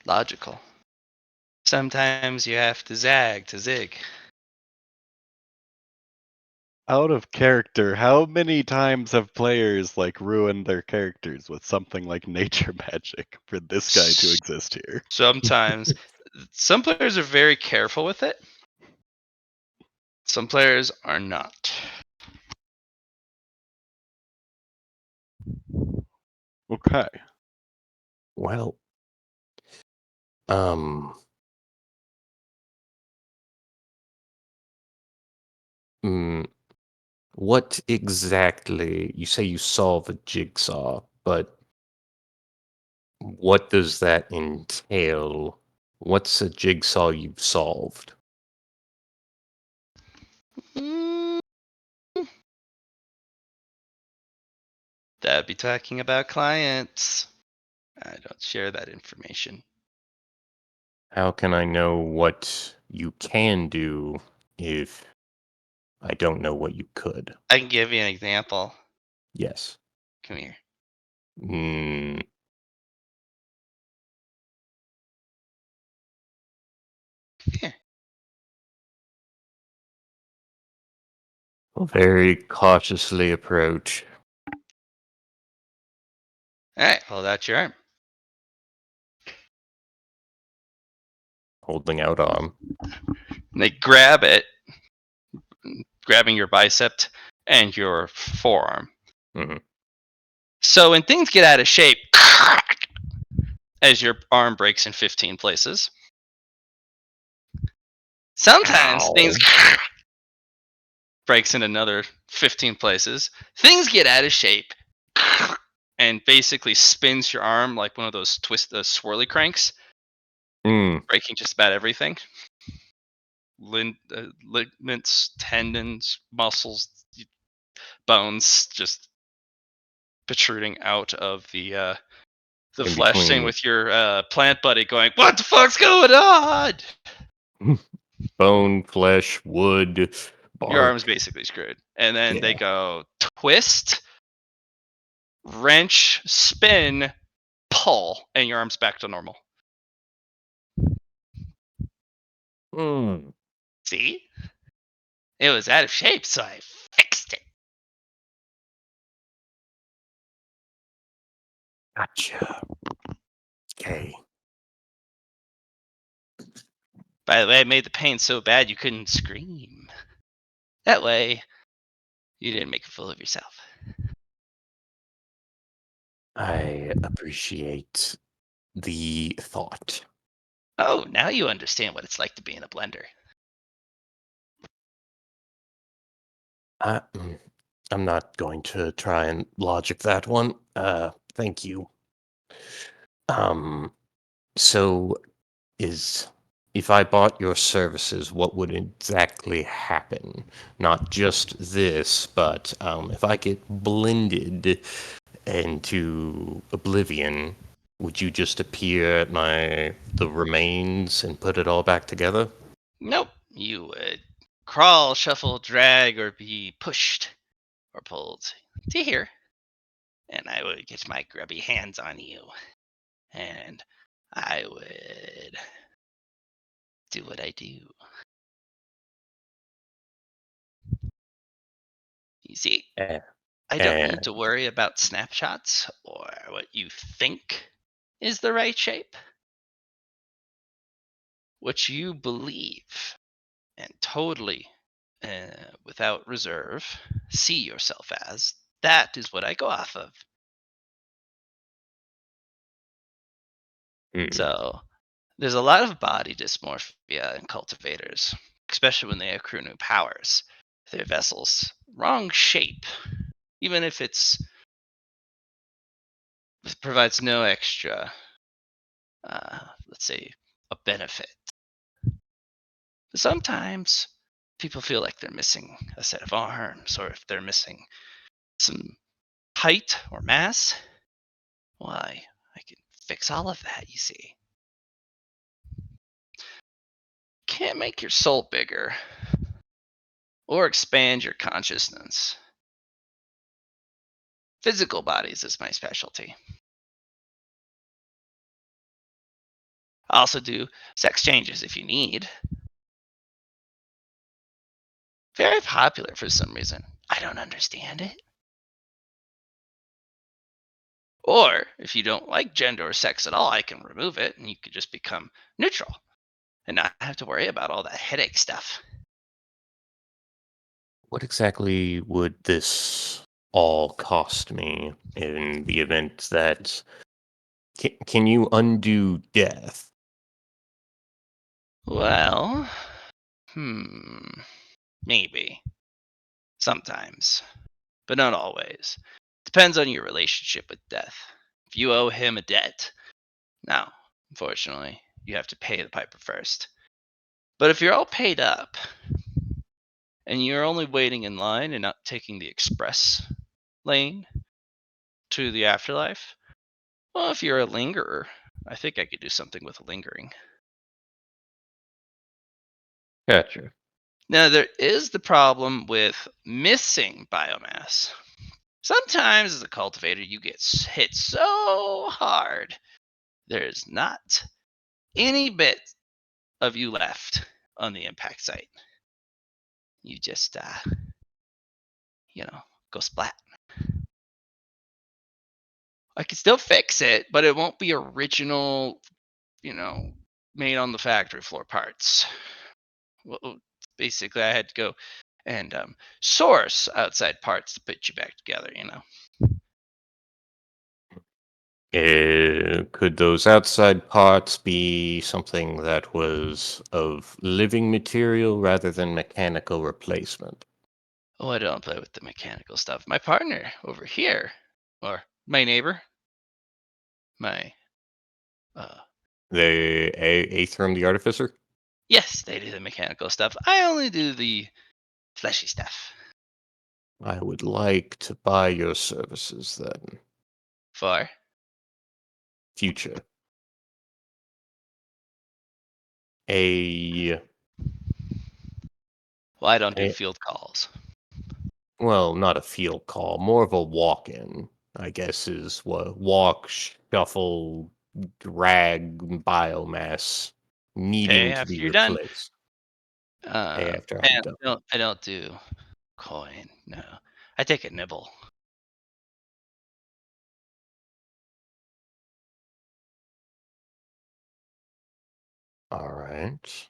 logical. Sometimes you have to zag to zig. Out of character, how many times have players like ruined their characters with something like nature magic for this guy to exist here? Sometimes some players are very careful with it. Some players are not. Okay. Well, mm, what exactly? You say you solve a jigsaw, but what does that entail? What's a jigsaw you've solved? Mm, That'd be talking about clients. I don't share that information. How can I know what you can do if I don't know what you could? I can give you an example. Yes. Come here. Mm, Here. very cautiously approach. All right, hold out your arm. Holding out arm. And they grab it, grabbing your bicep and your forearm. Mhm. So when things get out of shape, as your arm breaks in 15 places, sometimes Ow. things breaks in another 15 places. Things get out of shape and basically spins your arm like one of those swirly cranks, Mm. breaking just about everything. Ligaments, tendons, muscles, bones just protruding out of the In flesh. Same between with your plant buddy going, "What the fuck's going on?" bone, flesh, wood, Your arm's bark. basically screwed. And then they Yeah. go twist, wrench, spin, pull, and your arm's back to normal. Mm. See? It was out of shape, so I fixed it. Gotcha. Okay. By the way, I made the pain so bad you couldn't scream. That way, you didn't make a fool of yourself. I appreciate the thought. Oh, now you understand what it's like to be in a blender. I, mm, I'm not going to try and logic that one. Thank you. Um, so is if I bought your services, what would exactly happen? Not just this, but if I get blended into oblivion, would you just appear at the remains and put it all back together? Nope. You would crawl, shuffle, drag, or be pushed or pulled to here. And I would get my grubby hands on you. And I would do what I do. You see, Eh, I don't eh, need to worry about snapshots or what you think is the right shape. What you believe and totally, without reserve, see yourself as, that is what I go off of. hmm, So there's a lot of body dysmorphia in cultivators, especially when they accrue new powers. Their vessels wrong shape, even if it provides no extra, let's say, a benefit. But sometimes people feel like they're missing a set of arms, or if they're missing some height or mass. Why, I can fix all of that, you see. Can't make your soul bigger or expand your consciousness. Physical bodies is my specialty. I also do sex changes if you need. Very popular for some reason. I don't understand it. Or if you don't like gender or sex at all, I can remove it and you could just become neutral and not have to worry about all that headache stuff. what exactly would this all cost me in the event that can you undo death? Well, maybe. Sometimes. But not always. Depends on your relationship with death. If you owe him a debt, now, unfortunately, you have to pay the piper first. But if you're all paid up and you're only waiting in line and not taking the express lane to the afterlife, well, if you're a lingerer, I think I could do something with lingering. Gotcha. Now, there is the problem with missing biomass. Sometimes, as a cultivator, you get hit so hard, there's not any bit of you left on the impact site. You just, go splat. I can still fix it, but it won't be original, you know, made on the factory floor parts. Well, basically, I had to go and source outside parts to put you back together. Could those outside parts be something that was of living material rather than mechanical replacement? Oh, I don't play with the mechanical stuff. My partner over here, or my neighbor, my, uh, Aethrum the Artificer? yes, they do the mechanical stuff. I only do the fleshy stuff. I would like to buy your services then. For Future. A, well, I don't do a field calls. well, not a field call, more of a walk-in, I guess is what walk, shuffle, drag biomass Pay needing to be after you're done. replaced. after I'm done. I don't do coin. No, I take a nibble. All right.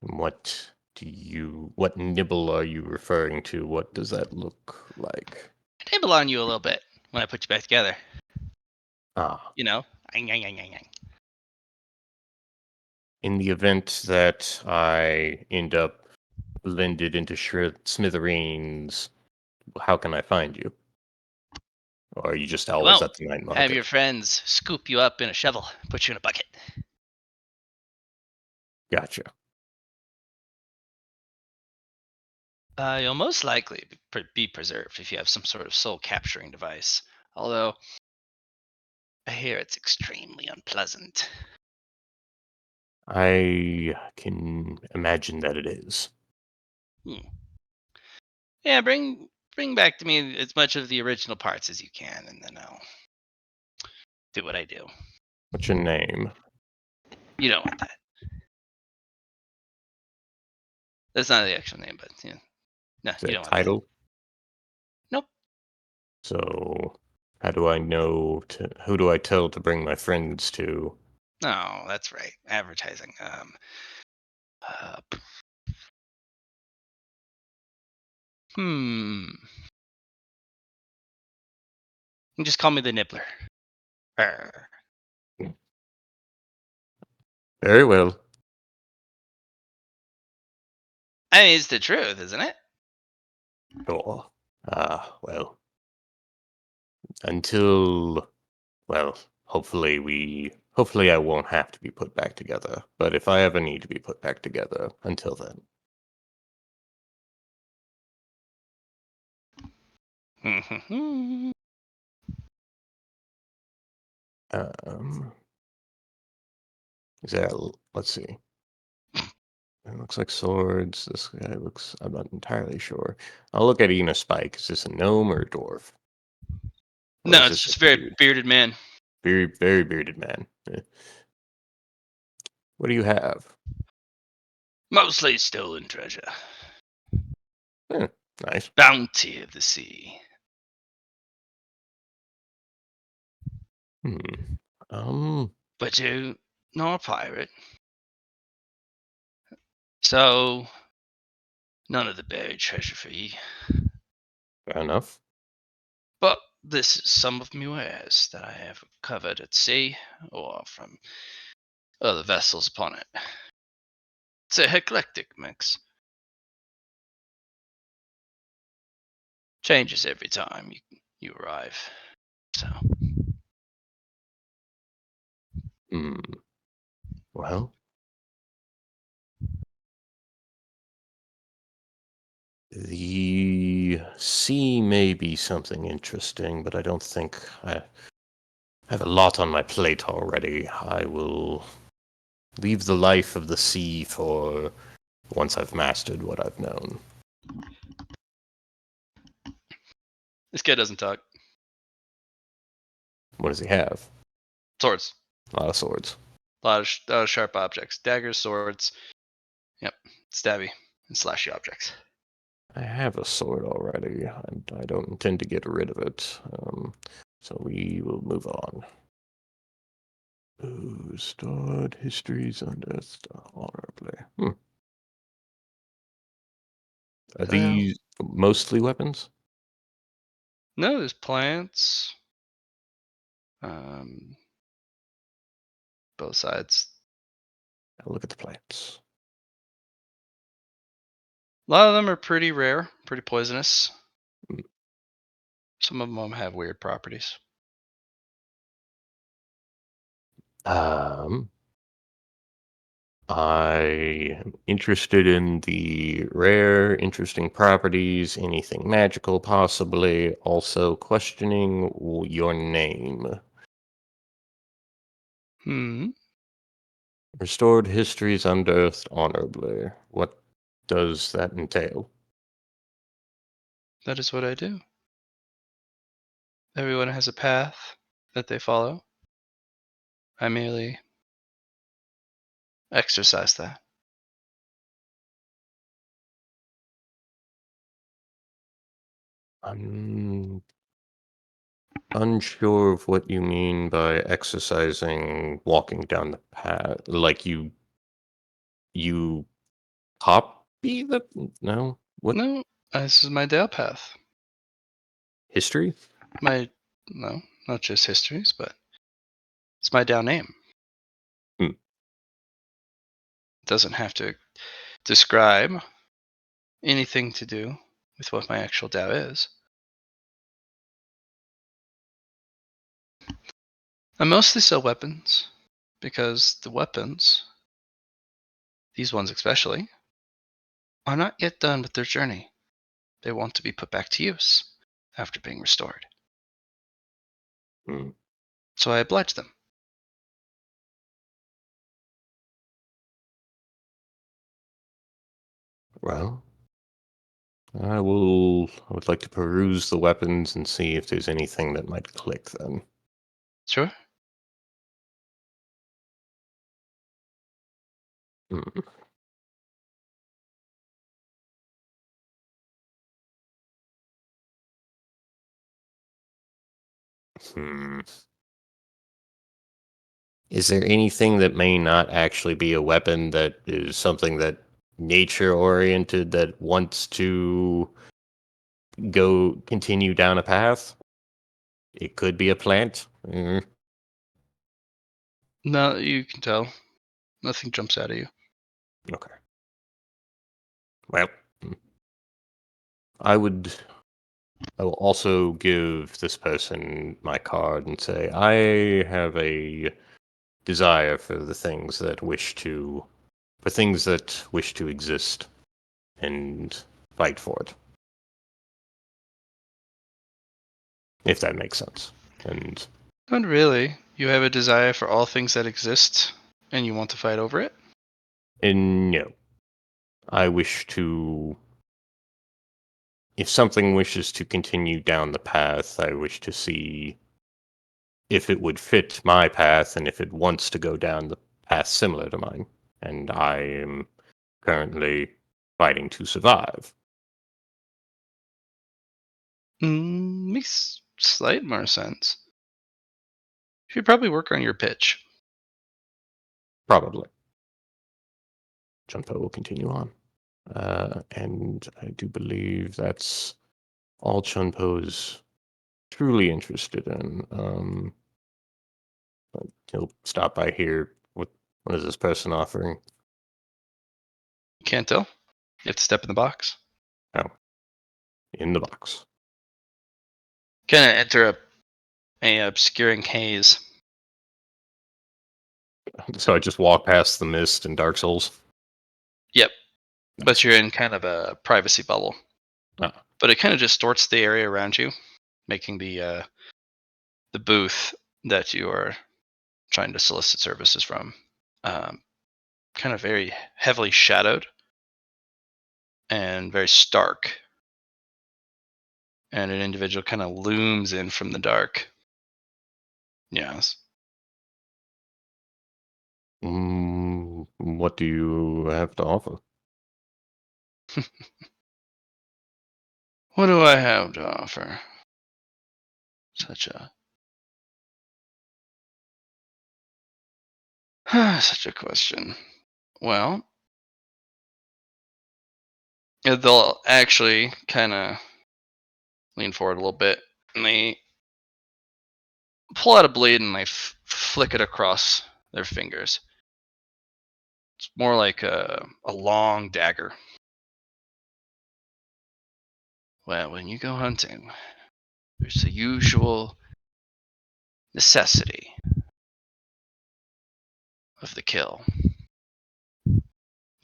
What nibble are you referring to? What does that look like? I nibble on you a little bit when I put you back together. Ah, You know. Ang, ang, ang, ang, ang. in the event that I end up blended into smithereens, how can I find you? Or are you just You always won't at the night have your market? friends scoop you up in a shovel, put you in a bucket. Gotcha. You'll most likely be preserved if you have some sort of soul capturing device. Although I hear it's extremely unpleasant. I can imagine that it is. Hmm. Yeah, bring back to me as much of the original parts as you can, and then I'll do what I do. What's your name? You don't want that. That's not the actual name, but yeah. No, Is you that don't want that. title? Nope. So, how do I know who do I tell to bring my friends to? No, that's right. Advertising. Uh, p- hmm. You just call me the Nibbler. Arr. Very well. I mean, it's the truth, isn't it? Sure. Well, until, well, hopefully I won't have to be put back together. But if I ever need to be put back together, until then. Um, is that, let's see. It looks like swords. This guy looks, I'm not entirely sure. I'll look at Ina Spike. Is this a gnome or a dwarf? Or No, is it's this a just a very dude? bearded man. Very, very bearded man. What do you have? Mostly stolen treasure. Eh, nice. Bounty of the sea. Hmm. Um, But you know a pirate. So none of the buried treasure for ye. fair enough. But this is some of me wares that I have covered at sea or from other vessels upon it. It's a eclectic mix. Changes every time you arrive. So Hmm. Well, the sea may be something interesting, but I don't think I have a lot on my plate already. I will leave the life of the sea for once I've mastered what I've known. this guy doesn't talk. What does he have? Swords. A lot of swords. A lot of sharp objects. Daggers, swords. Yep. Stabby and slashy objects. I have a sword already, and I don't intend to get rid of it. So we will move on. Ooh, stored histories unearthed honorably. Are Well, these mostly weapons? no, there's plants. Um, both sides. I'll look at the plants. A lot of them are pretty rare, pretty poisonous. Hmm. Some of them have weird properties. Um, I am interested in the rare, interesting properties, anything magical possibly. Also questioning your name. Hmm. Restored histories unearthed honorably. What does that entail? That is what I do. Everyone has a path that they follow. I merely exercise that. I'm unsure of what you mean by exercising walking down the path. Like you copy the no? What No, this is my Dale path. history? No, not just histories, but it's my Dale name. Hmm. It doesn't have to describe anything to do with what my actual Dao is. I mostly sell weapons because the weapons, these ones especially, are not yet done with their journey. They want to be put back to use after being restored. Hmm. So I oblige them. Well, I would like to peruse the weapons and see if there's anything that might click then. Sure. Hmm. Hmm. Is there anything that may not actually be a weapon that is something that nature oriented that wants to go continue down a path? It could be a plant. No, you can tell. Nothing jumps out at you. Okay. Well, I would. I will also give this person my card and say I have a desire for things that wish to exist and fight for it. If that makes sense. And Not really. You have a desire for all things that exist, and you want to fight over it? no, I wish to. If something wishes to continue down the path, I wish to see if it would fit my path and if it wants to go down the path similar to mine. And I am currently fighting to survive. Makes slight more sense. You should probably work on your pitch. Probably. Junpo will continue on. And I do believe that's all Chunpo is truly interested in. But he'll stop by here. What is this person offering? Can't tell. You have to step in the box. Oh, in the box. Kind of enter a obscuring haze. So I just walk past the mist and Dark Souls. Yep, but you're in kind of a privacy bubble. Ah. But it kind of distorts the area around you, making the booth that you are trying to solicit services from kind of very heavily shadowed and very stark. And an individual kind of looms in from the dark. Yes. What do you have to offer? What do I have to offer? Such a question. Well, they'll actually kind of lean forward a little bit, and they pull out a blade and they flick it across their fingers. It's more like a long dagger. Well, when you go hunting, there's the usual necessity of the kill. You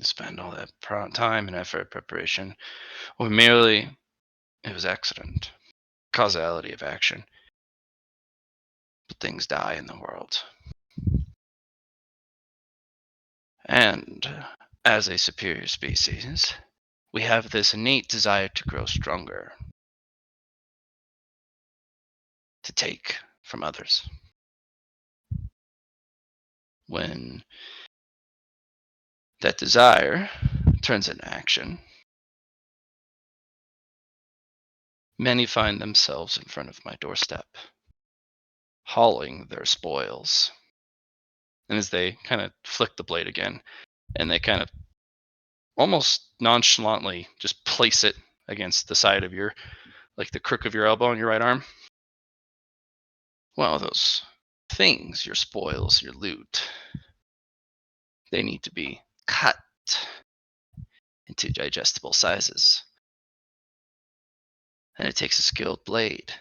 spend all that time and effort preparation, or merely it was accident, causality of action. But things die in the world. And as a superior species, we have this innate desire to grow stronger, to take from others. When that desire turns into action, Many find themselves in front of my doorstep, hauling their spoils. And as they kind of flick the blade again, and they kind of almost nonchalantly just place it against the side of your, like the crook of your elbow on your right arm. Well, those things, your spoils, your loot, they need to be cut into digestible sizes. And it takes a skilled blade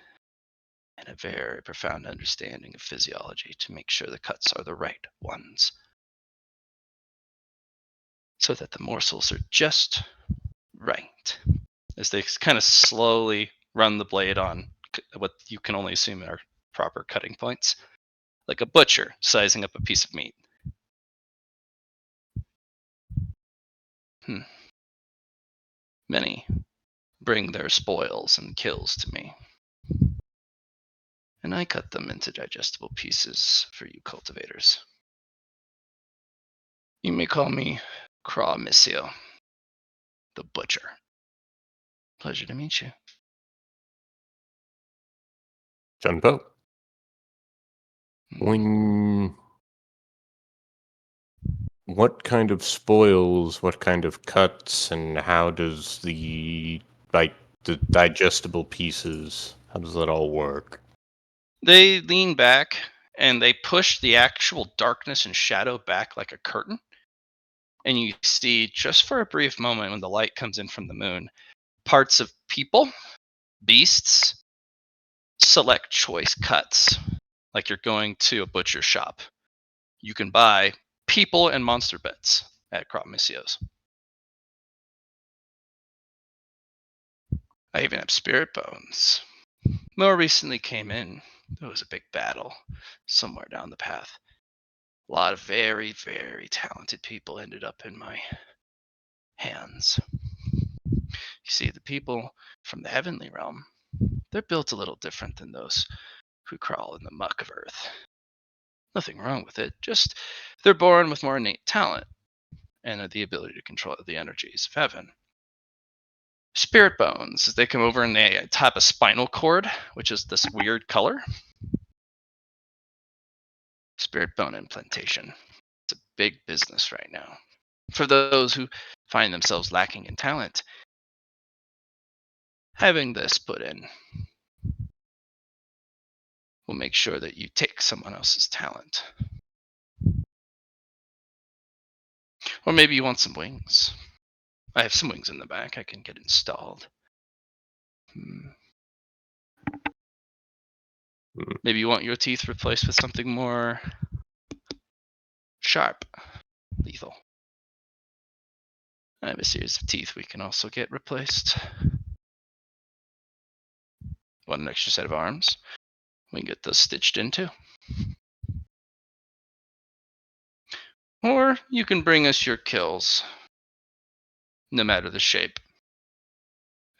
and a very profound understanding of physiology to make sure the cuts are the right ones, so that the morsels are just right. As they kind of slowly run the blade on what you can only assume are proper cutting points, like a butcher sizing up a piece of meat. Many bring their spoils and kills to me, and I cut them into digestible pieces for you cultivators. You may call me Craw Missio, the butcher. Pleasure to meet you. Junpo, Mm. what kind of spoils, what kind of cuts, and how does the digestible pieces, how does that all work? They lean back and they push the actual darkness and shadow back like a curtain. And you see, just for a brief moment when the light comes in from the moon, parts of people, beasts, select choice cuts. Like you're going to a butcher shop. You can buy people and monster bits at Crop Missio's. I even have spirit bones. More recently came in. There was a big battle somewhere down the path. A lot of very, very talented people ended up in my hands. You see, the people from the heavenly realm, they're built a little different than those who crawl in the muck of earth. Nothing wrong with it, just they're born with more innate talent and the ability to control the energies of heaven. Spirit bones, they come over and they tap a spinal cord, which is this weird color. Spirit bone implantation. It's a big business right now. For those who find themselves lacking in talent, having this put in will make sure that you take someone else's talent. Or maybe you want some wings. I have some wings in the back I can get installed. Maybe you want your teeth replaced with something more sharp, lethal. I have a series of teeth we can also get replaced. Want an extra set of arms? We can get those stitched into. Or you can bring us your kills, no matter the shape.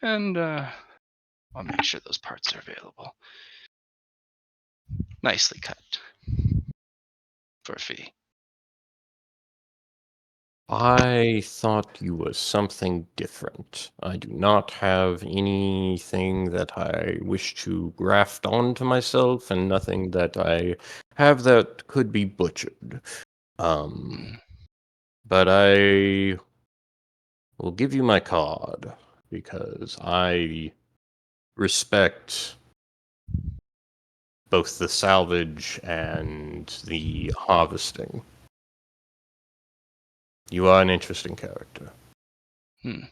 And I'll make sure those parts are available. Nicely cut. For a fee. I thought you were something different. I do not have anything that I wish to graft onto myself, and nothing that I have that could be butchered. But I will give you my card because I respect both the salvage and the harvesting. You are an interesting character. Hmm.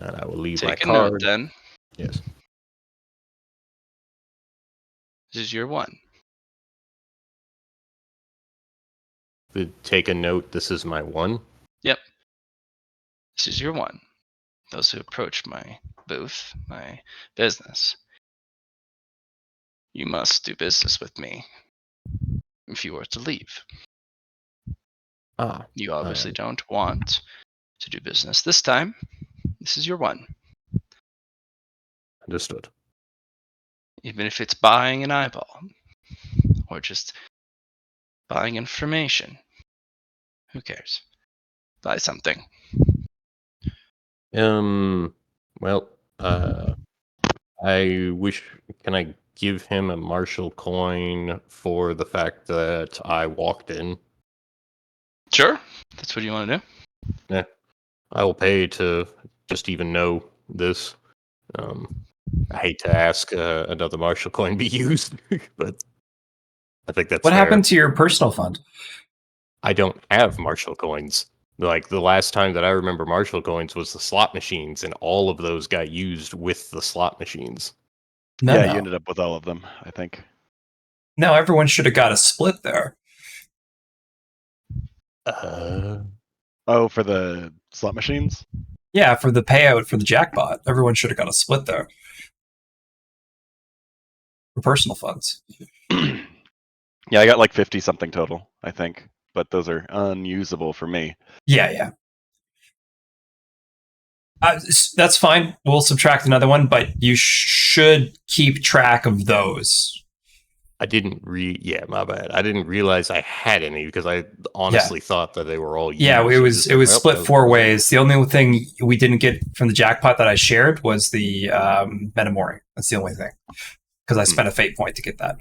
And I will leave my Take a note card. then. Yes. This is your one. Take a note, this is my one. Yep. This is your one. Those who approach my booth, my business, you must do business with me if you were to leave. You obviously don't want to do business this time. This is your one. Understood. Even if it's buying an eyeball or just buying information, who cares? Buy something. Well, I wish. Can I give him a martial coin for the fact that I walked in? Sure. That's what you want to do. Yeah, I will pay to just even know this. I hate to ask another martial coin be used, but I think that's What fair. happened to your personal fund? I don't have martial coins. Like the last time that I remember martial coins was the slot machines, and all of those got used with the slot machines. No, yeah, no. you ended up with all of them, I think. No, everyone should have got a split there. Oh, for the slot machines? Yeah, for the payout for the jackpot, everyone should have got a split there. For personal funds. Yeah, I got like 50 something total, I think. But those are unusable for me. Yeah. That's fine. We'll subtract another one, but you should keep track of those. I didn't yeah, my bad. I didn't realize I had any because I honestly thought that they were all used. Yeah, it I was just it was well, split those- 4 ways. The only thing we didn't get from the jackpot that I shared was the Metamori. That's the only thing. Because I spent a fate point to get that.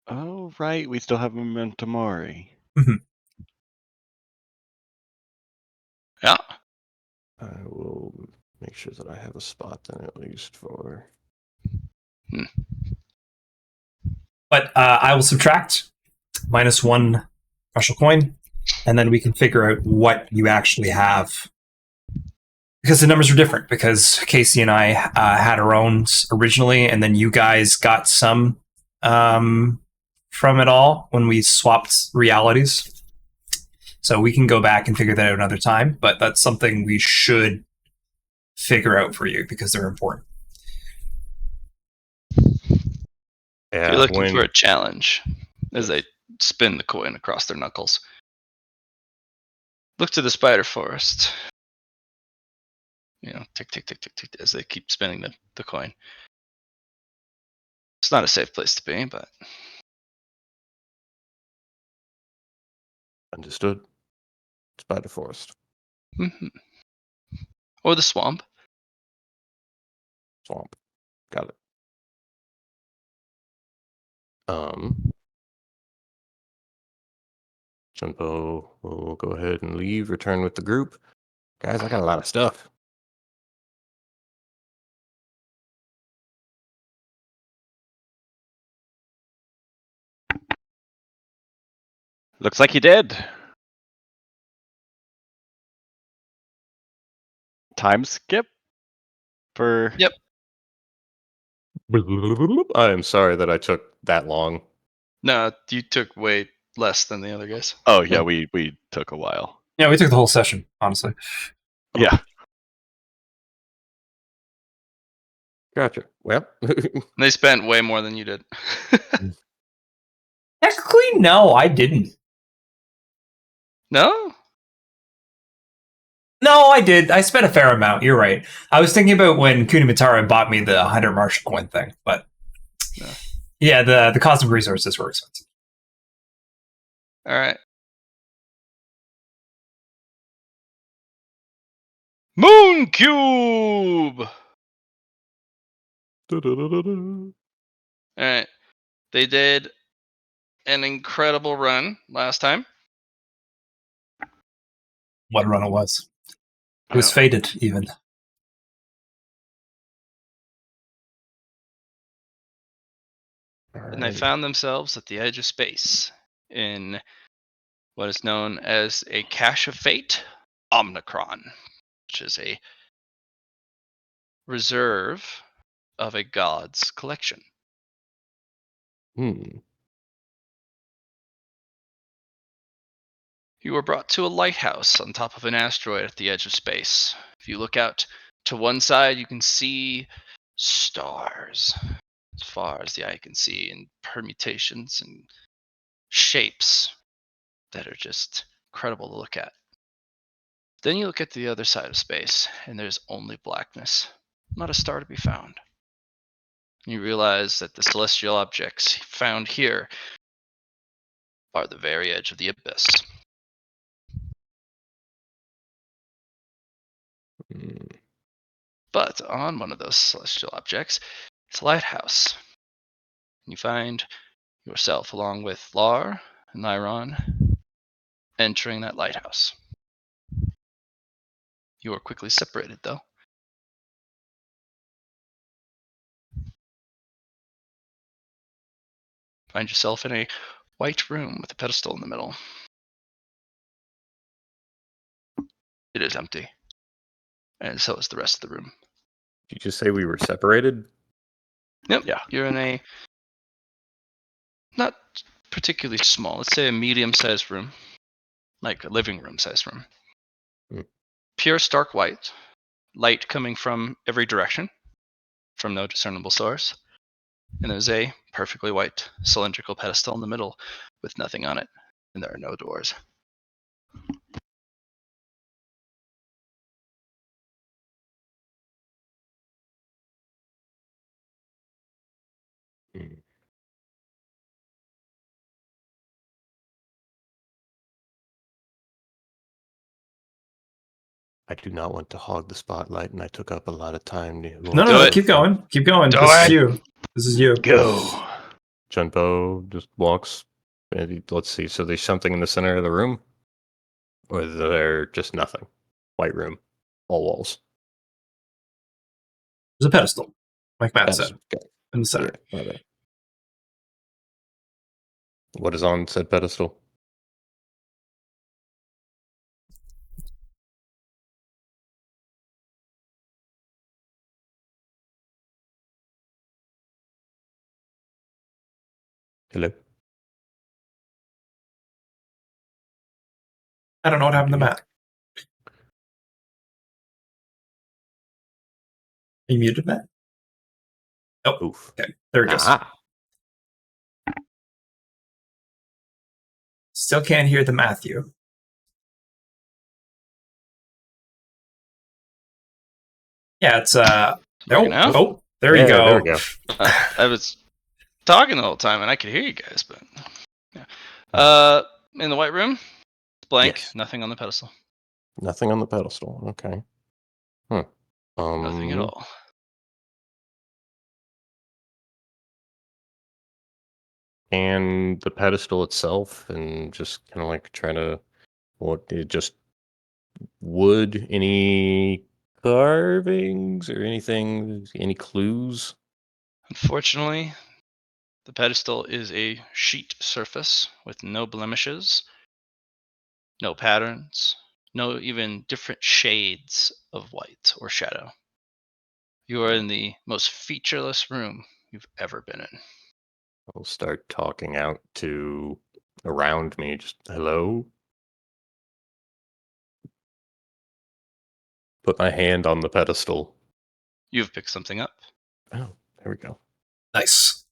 Oh, right. We still have Memento Mori. Yeah. I will make sure that I have a spot then at least for. But I will subtract -1 martial coin, and then we can figure out what you actually have. Because the numbers are different, because Casey and I had our own originally, and then you guys got some from it all when we swapped realities. So we can go back and figure that out another time, but that's something we should figure out for you because they're important. Yeah, If you're looking for a challenge, as they spin the coin across their knuckles, look to the spider forest. You know, tick, tick, tick, tick, tick, as they keep spinning the coin. It's not a safe place to be, but understood. Spider Forest. Or the swamp. Swamp. Got it. Junpo will go ahead and leave, return with the group. Guys, I got a lot of stuff. Looks like you did. Time skip for. Yep. I am sorry that I took that long. No, you took way less than the other guys. Oh yeah, we took a while. Yeah, we took the whole session, honestly. Yeah. Gotcha. Well, They spent way more than you did. Technically, no, I didn't. No? No, I did. I spent a fair amount. You're right. I was thinking about when Kunimitara bought me the 100 martial coin thing, but yeah, the cosmic resources were expensive. All right. Moon Cube! All right. They did an incredible run last time. What a run it was. It I was know. fated, even. And they found themselves at the edge of space in what is known as a cache of fate, Omnicron, which is a reserve of a god's collection. You were brought to a lighthouse on top of an asteroid at the edge of space. If you look out to one side, you can see stars as far as the eye can see, in permutations and shapes that are just incredible to look at. Then you look at the other side of space, and there's only blackness, not a star to be found. You realize that the celestial objects found here are the very edge of the abyss. But on one of those celestial objects, it's a lighthouse. You find yourself, along with Lar and Lyron, entering that lighthouse. You are quickly separated, though. Find yourself in a white room with a pedestal in the middle. It is empty, and so is the rest of the room. Did you just say we were separated? Yep. Yeah. You're in a not particularly small, let's say a medium-sized room, like a living room-sized room. Hmm. Pure stark white, light coming from every direction, from no discernible source. And there's a perfectly white cylindrical pedestal in the middle with nothing on it, and there are no doors. Hmm. I do not want to hog the spotlight, and I took up a lot of time. No. Keep going. Keep going. Do This is it. you. This is you. Go. Junpo just walks. And let's see. So there's something in the center of the room, or is there just nothing? White room, all walls. There's a pedestal, like Matt That's said, okay. in the center. Yeah, my bad. What is on said pedestal? Hello. I don't know what happened to Matt. Are you muted, Matt? Oh, Oof. okay. There he goes. Ah. Still can't hear the Matthew. Yeah, it's Working out? There you go. There we go. I was talking the whole time, and I could hear you guys, but yeah. In the white room, it's blank. Yes. Nothing on the pedestal. Nothing on the pedestal. Okay. Nothing at all. And the pedestal itself, and just kind of like trying to, just wood, any carvings or anything, any clues? Unfortunately, the pedestal is a sheet surface with no blemishes, no patterns, no even different shades of white or shadow. You are in the most featureless room you've ever been in. I'll start talking out to around me. Just hello. Put my hand on the pedestal. You've picked something up. Oh, there we go. Nice.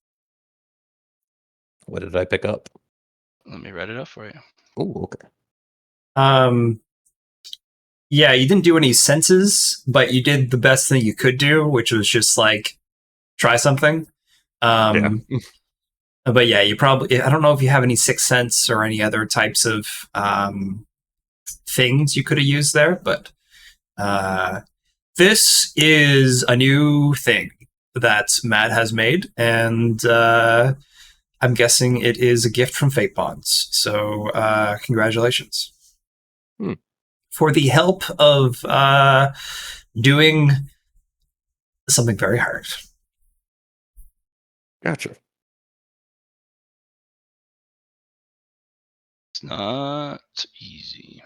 What did I pick up? Let me write it up for you. Oh, okay. Yeah, you didn't do any senses, but you did the best thing you could do, which was just like try something. Yeah. But yeah, you probably, I don't know if you have any sixth sense or any other types of things you could have used there, but this is a new thing that Matt has made, and I'm guessing it is a gift from Fate Bonds. So congratulations. For the help of doing something very hard. Gotcha. It's not easy.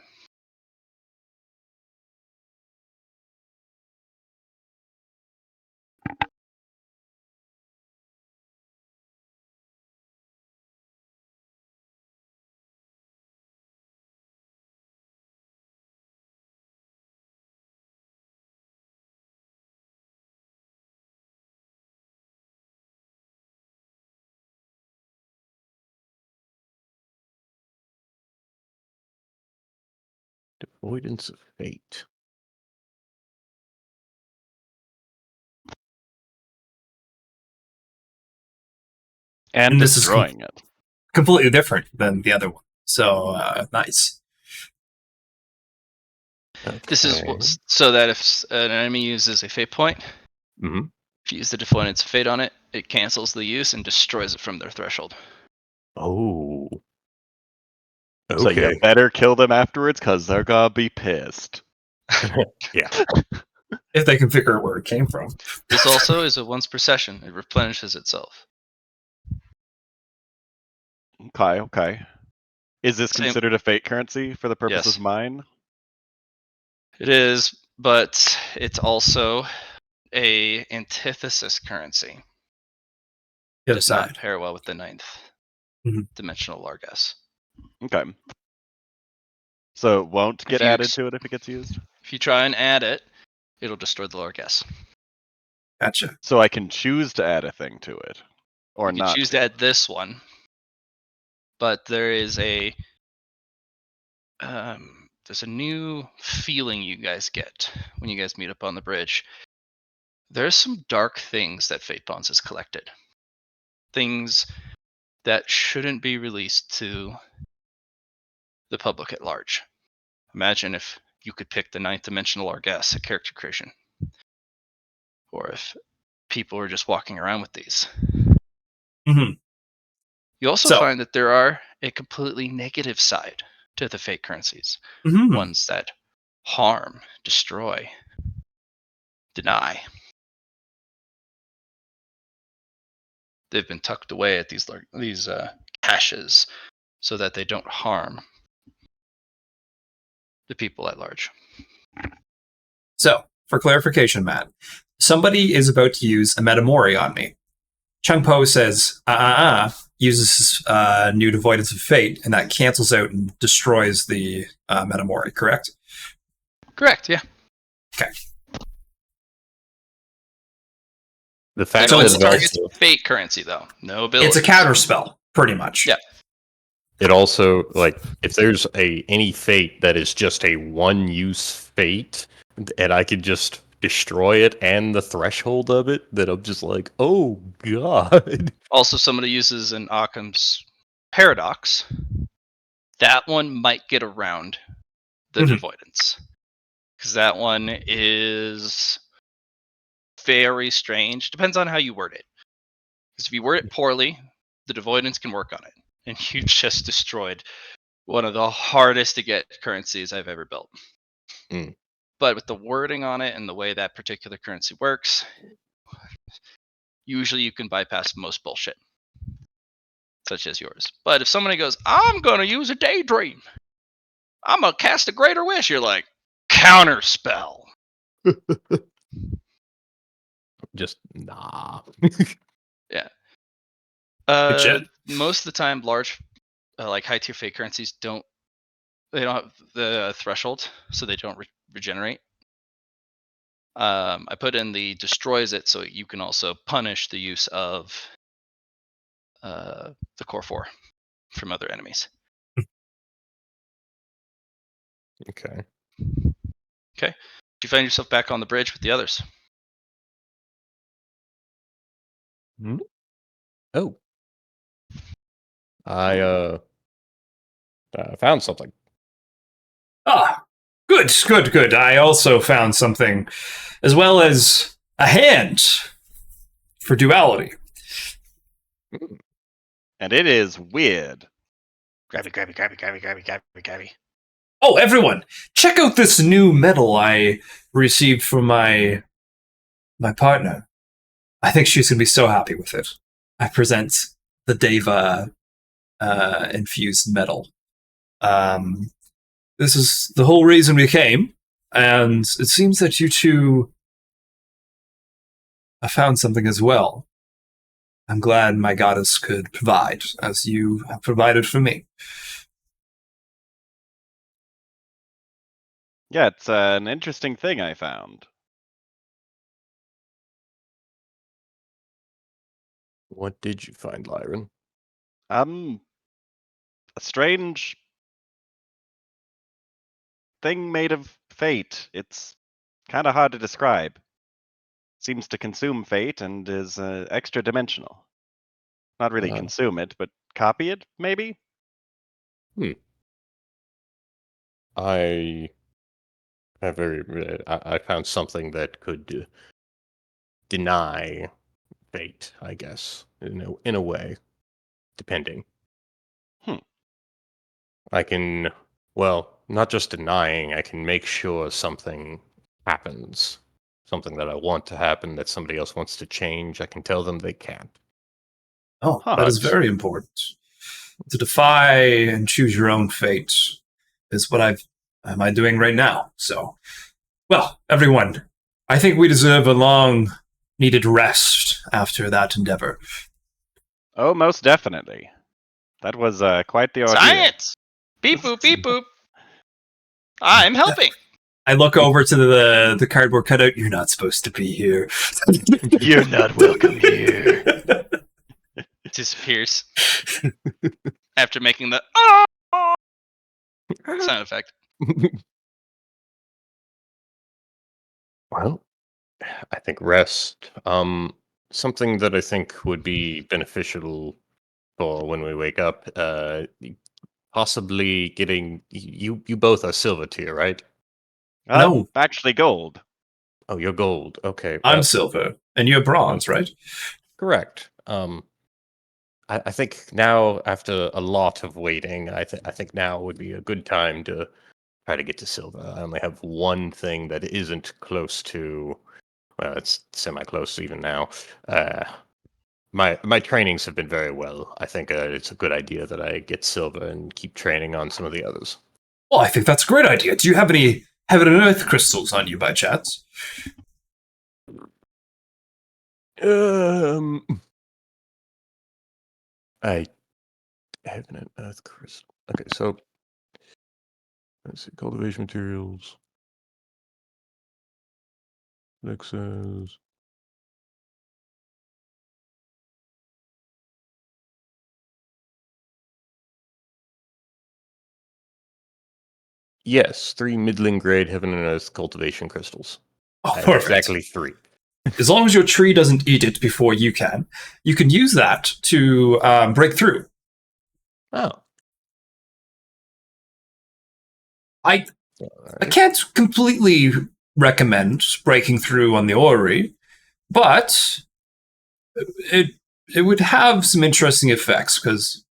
Avoidance of fate. And this is destroying it. completely different than the other one. So nice. This is Okay. so that if an enemy uses a fate point, Mhm. if you use the Defiance of Fate on it, it cancels the use and destroys it from their threshold. Oh. So you Okay. better kill them afterwards, because they're gonna be pissed. Yeah. If they can figure out where it came from. This also is a once per session. It replenishes itself. Okay. Is this Same. considered a fate currency for the purpose Yes. of mine? It is, but it's also a antithesis currency. Get Does not aside. pair well with the ninth Mhm. dimensional Largas. Okay. So it won't get you added ex- to it if it gets used? If you try and add it, it'll destroy the Largas. Gotcha. So I can choose to add a thing to it. Or You can not choose to add this one, but there's a new feeling you guys get when you guys meet up on the bridge. There's some dark things that Fate Bonds has collected. Things that shouldn't be released to the public at large. Imagine if you could pick the ninth dimensional Largas at character creation. Or if people are just walking around with these. Mhm. You also So- find that there are a completely negative side to the fate currencies. Mhm. Ones that harm, destroy, deny. They've been tucked away at these caches so that they don't harm the people at large. So, for clarification, Matt, somebody is about to use a Metamori on me. Chung Po says, uses new Devoidance of Fate, and that cancels out and destroys the Metamori, correct? Correct, yeah. Okay. The fact So It that only it's- it targets also, fate currency, though. No ability. It's a counter spell, pretty much. Yeah. it also, like, if there's any fate that is just a one-use fate, and I could just destroy it and the threshold of it, then I'm just like, oh god. Also, somebody uses an Occam's paradox. That one might get around the Mhm. Devoidance. Because that one is very strange. Depends on how you word it. Because if you word it poorly, the Devoidance can work on it. And you just destroyed one of the hardest to get currencies I've ever built. Mm. But with the wording on it and the way that particular currency works, usually you can bypass most bullshit, such as yours. But if somebody goes, I'm going to use a daydream, I'm going to cast a greater wish, you're like, counterspell. Just, nah. Yeah. Good shit. Most of the time, large, like high tier fate currencies don't have the threshold, so they don't regenerate. I put in the destroys it so you can also punish the use of the core 4 from other enemies. Okay. Okay. Do you find yourself back on the bridge with the others? Oh. I found something. Ah, good. I also found something, as well as a hand for duality. And it is weird. Grabby. Oh, everyone, check out this new medal I received from my partner. I think she's going to be so happy with it. I present the Deva infused medal. This is the whole reason we came, and it seems that you two have found something as well. I'm glad my goddess could provide, as you have provided for me. Yeah, it's an interesting thing I found. What did you find, Lyron? A strange thing made of fate. It's kind of hard to describe. Seems to consume fate and is extra dimensional. Not really consume it, but copy it, maybe? I I found something that could deny fate, I guess, in a way, depending. I can, well, not just denying, I can make sure something happens. Something that I want to happen that somebody else wants to change. I can tell them they can't. Oh, Huh, that is that's- very important. To defy and choose your own fate is what am I doing right now. So, well, everyone, I think we deserve a long needed rest after that endeavor. Oh, most definitely. That was quite the ordeal. Science! Beep boop, beep boop. I'm helping. I look over to the cardboard cutout. You're not supposed to be here. You're not welcome here. Disappears after making the sound effect. Well, I think rest. Something that I think would be beneficial for when we wake up. Possibly getting you. You both are silver tier, right? No. Actually gold. Oh, you're gold. Okay, I'm silver, and you're bronze, right? correct. I think now, after a lot of waiting, I think now would be a good time to try to get to silver. I only have one thing that isn't close to. Well, it's semi-close even now. My trainings have been very well. I think it's a good idea that I get silver and keep training on some of the others. Well, I think that's a great idea. Do you have any heaven and earth crystals on you by chance? I heaven and earth crystal. Okay, so let's see, cultivation materials. Elixirs. Yes, 3 middling grade heaven and earth cultivation crystals. Oh, I have perfect. exactly 3. As long as your tree doesn't eat it before you can use that to break through. Oh. I Alright. can't completely recommend breaking through on the orrery, but it would have some interesting effects because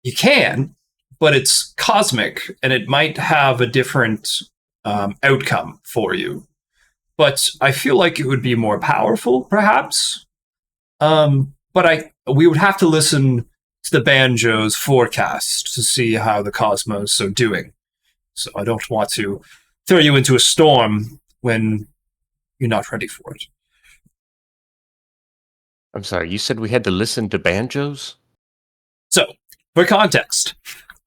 you can, but it's cosmic and it might have a different outcome for you. But I feel like it would be more powerful, perhaps. But we would have to listen to the banjo's forecast to see how the cosmos are doing. So I don't want to throw you into a storm when you're not ready for it. I'm sorry, you said we had to listen to banjos? So, for context,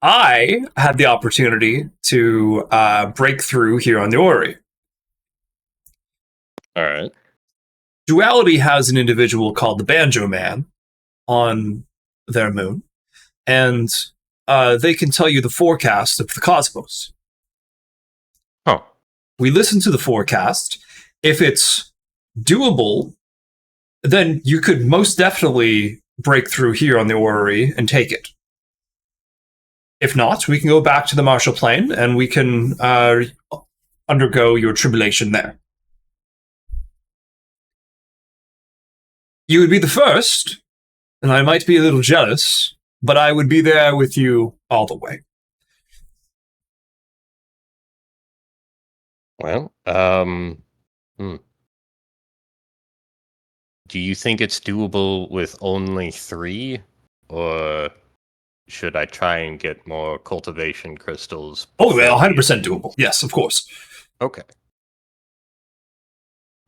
I had the opportunity to break through here on the orrery. Alright. Duality has an individual called the Banjo Man on their moon, and they can tell you the forecast of the cosmos. Huh. We listen to the forecast. If it's doable, then you could most definitely break through here on the orrery and take it. If not, we can go back to the Martial Plane and we can undergo your tribulation there. You would be the first, and I might be a little jealous, but I would be there with you all the way. Well, do you think it's doable with only 3? Or should I try and get more cultivation crystals? Oh, well, before 100% doable. Yes, of course. Okay.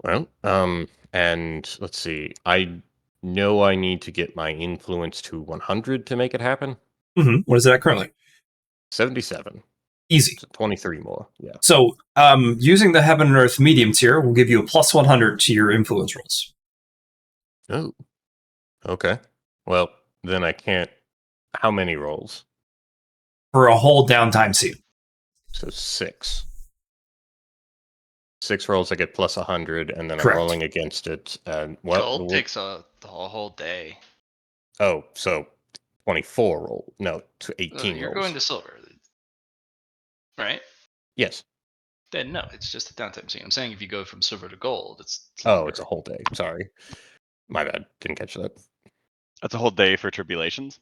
Well, and let's see. I know I need to get my influence to 100 to make it happen. What is that currently? 77. Easy. So 23 more. Yeah. So, using the Heaven and Earth medium tier will give you a plus 100 to your influence rolls. Oh. Okay. Well, then I can't. How many rolls? For a whole downtime scene. So 6. 6 rolls, I get plus 100, and then Correct. I'm rolling against it. And Gold takes the whole day. Oh, so 24 roll. No, 18 You're rolls. going to silver, right? Yes. Then no, it's just a downtime scene. I'm saying if you go from silver to gold, it's Oh, longer. it's a whole day. Sorry. My bad. Didn't catch that. That's a whole day for tribulations.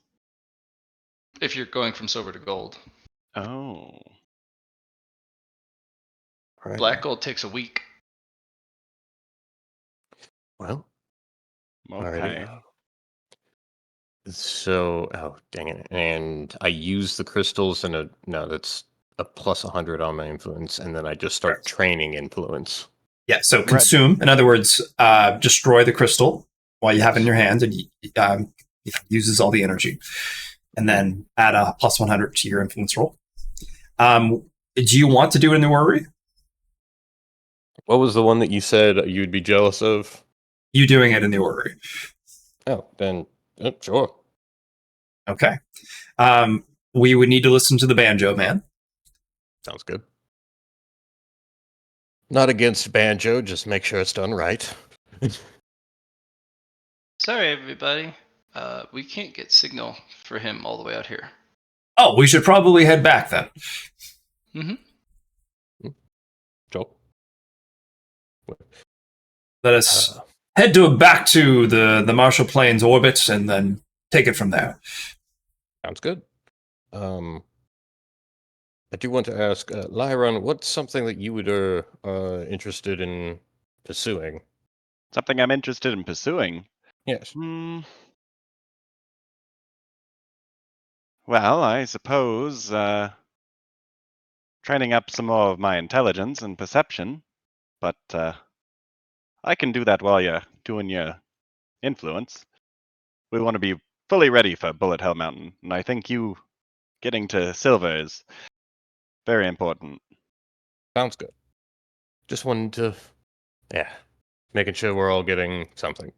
If you're going from silver to gold. Oh. All right. Black gold takes a week. Well, Okay. alrighty. So, oh, dang it. And I use the crystals and no, that's a plus 100 on my influence. And then I just start Correct. training influence. Yeah, so Right. consume. In other words, destroy the crystal while you have it in your hand, and it uses all the energy. And then add a plus 100 to your influence roll. Do you want to do it in the orrery? What was the one that you said you'd be jealous of? You doing it in the orrery. Oh, then, sure. Okay. We would need to listen to the banjo man. Sounds good. Not against banjo, just make sure it's done right. Sorry, everybody. We can't get signal for him all the way out here. Oh, we should probably head back then. Mm-hmm. Sure. Let us head back to the Marshall Plains orbit and then take it from there. Sounds good. I do want to ask, Lyron, what's something that you would interested in pursuing? Something I'm interested in pursuing. Yes. Well, I suppose training up some more of my intelligence and perception, but I can do that while you're doing your influence. We want to be fully ready for Bullet Hell Mountain, and I think you getting to silver is very important. Sounds good. Just wanted to, making sure we're all getting something.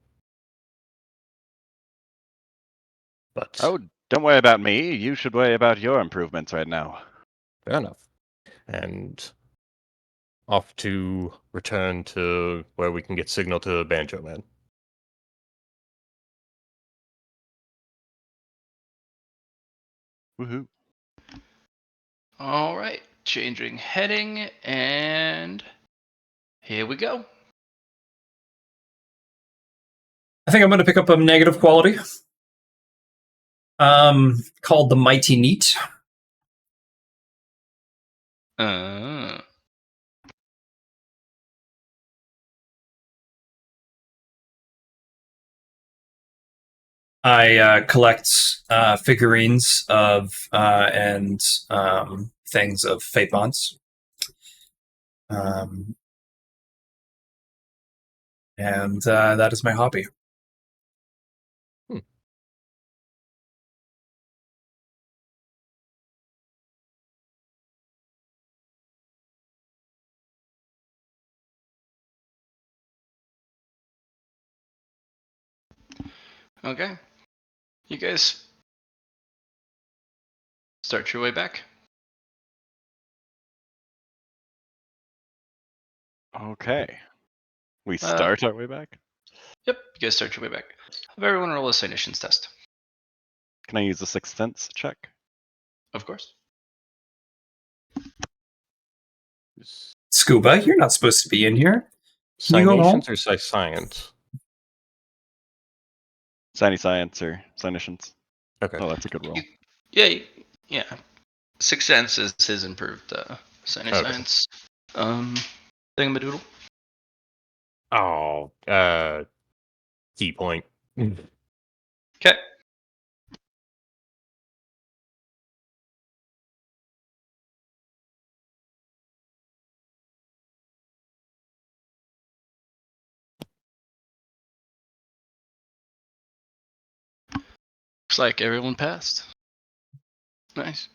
But Oh, don't worry about me. You should worry about your improvements right now. fair enough. And off to return to where we can get signal to Banjo Man. Woohoo. All right, changing heading, and here we go. I think I'm going to pick up a negative quality called the Mighty Neat. I collect figurines of and things of fate bonds. And that is my hobby. Okay. You guys start your way back. Okay. We start our way back? Yep, you guys start your way back. Have everyone roll a Citations test. Can I use a Sixth Sense check? Of course. Scuba, you're not supposed to be in here. Can you go home? Science or science? Science or Science. Okay. Oh, that's a good roll. Yeah. Sixth Sense is his improved Science. Thingamadoodle. Oh, key point. Okay. Looks like everyone passed. Nice.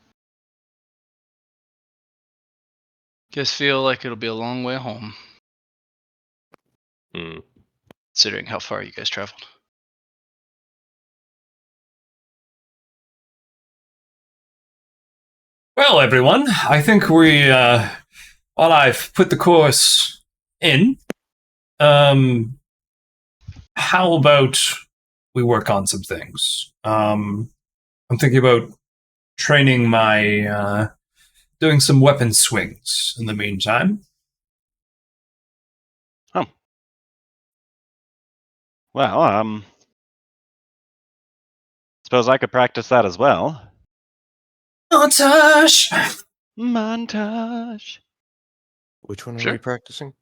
Guess feel like it'll be a long way home, considering how far you guys traveled. Well, everyone, I think we, while I've put the course in, how about we work on some things? I'm thinking about training my doing some weapon swings in the meantime. Well, suppose I could practice that as well. Montage! Montage. Which one are Sure. we practicing?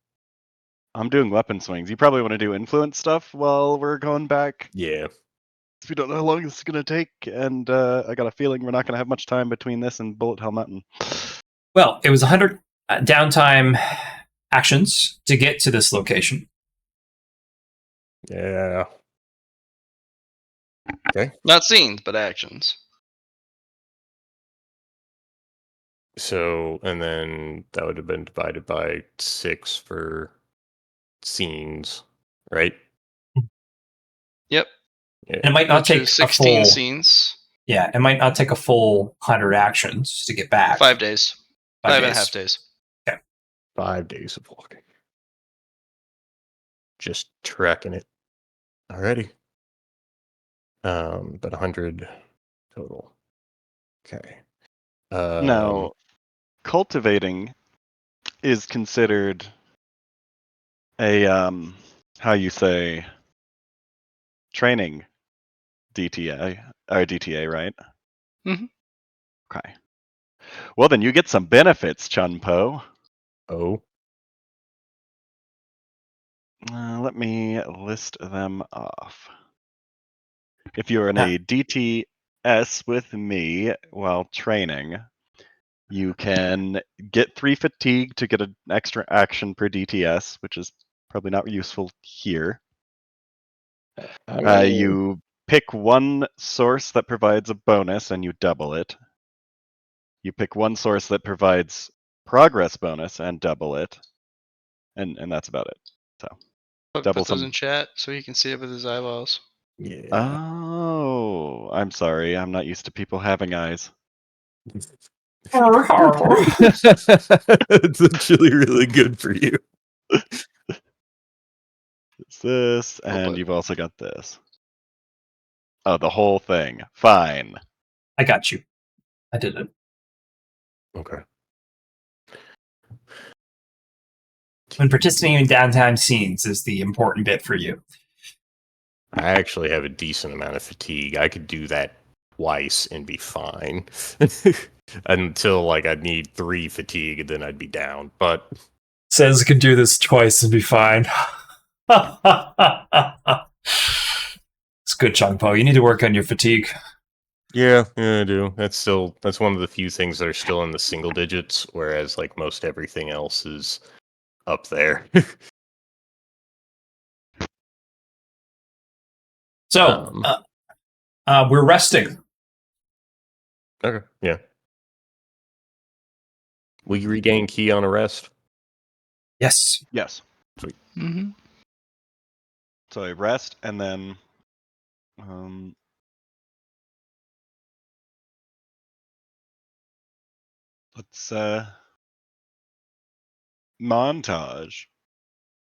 I'm doing weapon swings. You probably want to do influence stuff while we're going back. Yeah. We don't know how long this is going to take, and I got a feeling we're not going to have much time between this and Bullet Hell Mountain. Well, it was 100 downtime actions to get to this location. Yeah. Okay. Not scenes, but actions. So, and then that would have been divided by 6 for scenes, right? Yep. Yeah. And it might not Which take is a 16 full. scenes. Yeah, it might not take a full 100 actions to get back. 5 days. 5 5 and a days. half days. 5 days of walking. Just tracking it. Alrighty. But 100 total. Okay. Now, cultivating is considered a how you say training DTA or DTA, right? Mhm. Okay. Well, then you get some benefits, Chunpo. Oh. Let me list them off. If you're in Yeah. a DTS with me while training, you can get 3 fatigue to get an extra action per DTS, which is probably not useful here. You pick one source that provides a bonus and you double it. You pick one source that provides progress bonus and double it. And that's about it. Put Double those some- in chat so he can see it with his eyeballs. Yeah. Oh, I'm sorry. I'm not used to people having eyes. It's actually really good for you. It's this, and boy. you've also got this. Oh, the whole thing. Fine. I got you. I did it. Okay. When participating in downtime scenes is the important bit for you. I actually have a decent amount of fatigue. I could do that twice and be fine. Until like I'd need 3 fatigue and then I'd be down. But Says I can do this twice and be fine. It's good, Changpo. You need to work on your fatigue. yeah, I do. That's one of the few things that are still in the single digits, whereas like most everything else is up there. So, we're resting. Okay. Yeah. Will you regain key on a rest? Yes. Yes. Mm-hmm. So I rest, and then let's montage.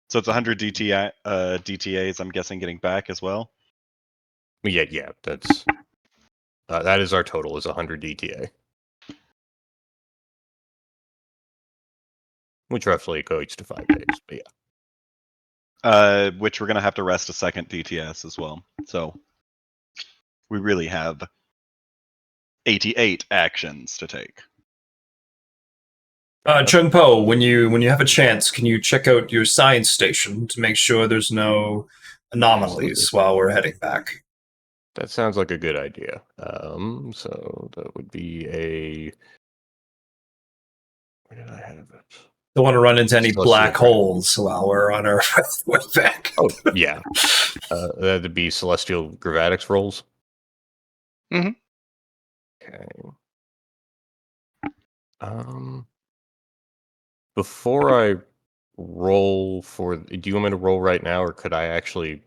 So it's 100 DTAs. I'm guessing getting back as well. Yeah. That's that is our total. Is 100 DTA, which roughly equates to 5 days. But yeah. Which we're gonna have to rest a second DTS as well. So we really have 88 actions to take. Chung Po, when you have a chance, can you check out your science station to make sure there's no anomalies Absolutely. while we're heading back? That sounds like a good idea. So that would be a. Where did I have it? Don't want to run into any Celestial black Gravity. holes while we're on our way back. Oh yeah, that'd be celestial gravatics rolls. Mhm. Okay. Before I roll for, do you want me to roll right now, or could I actually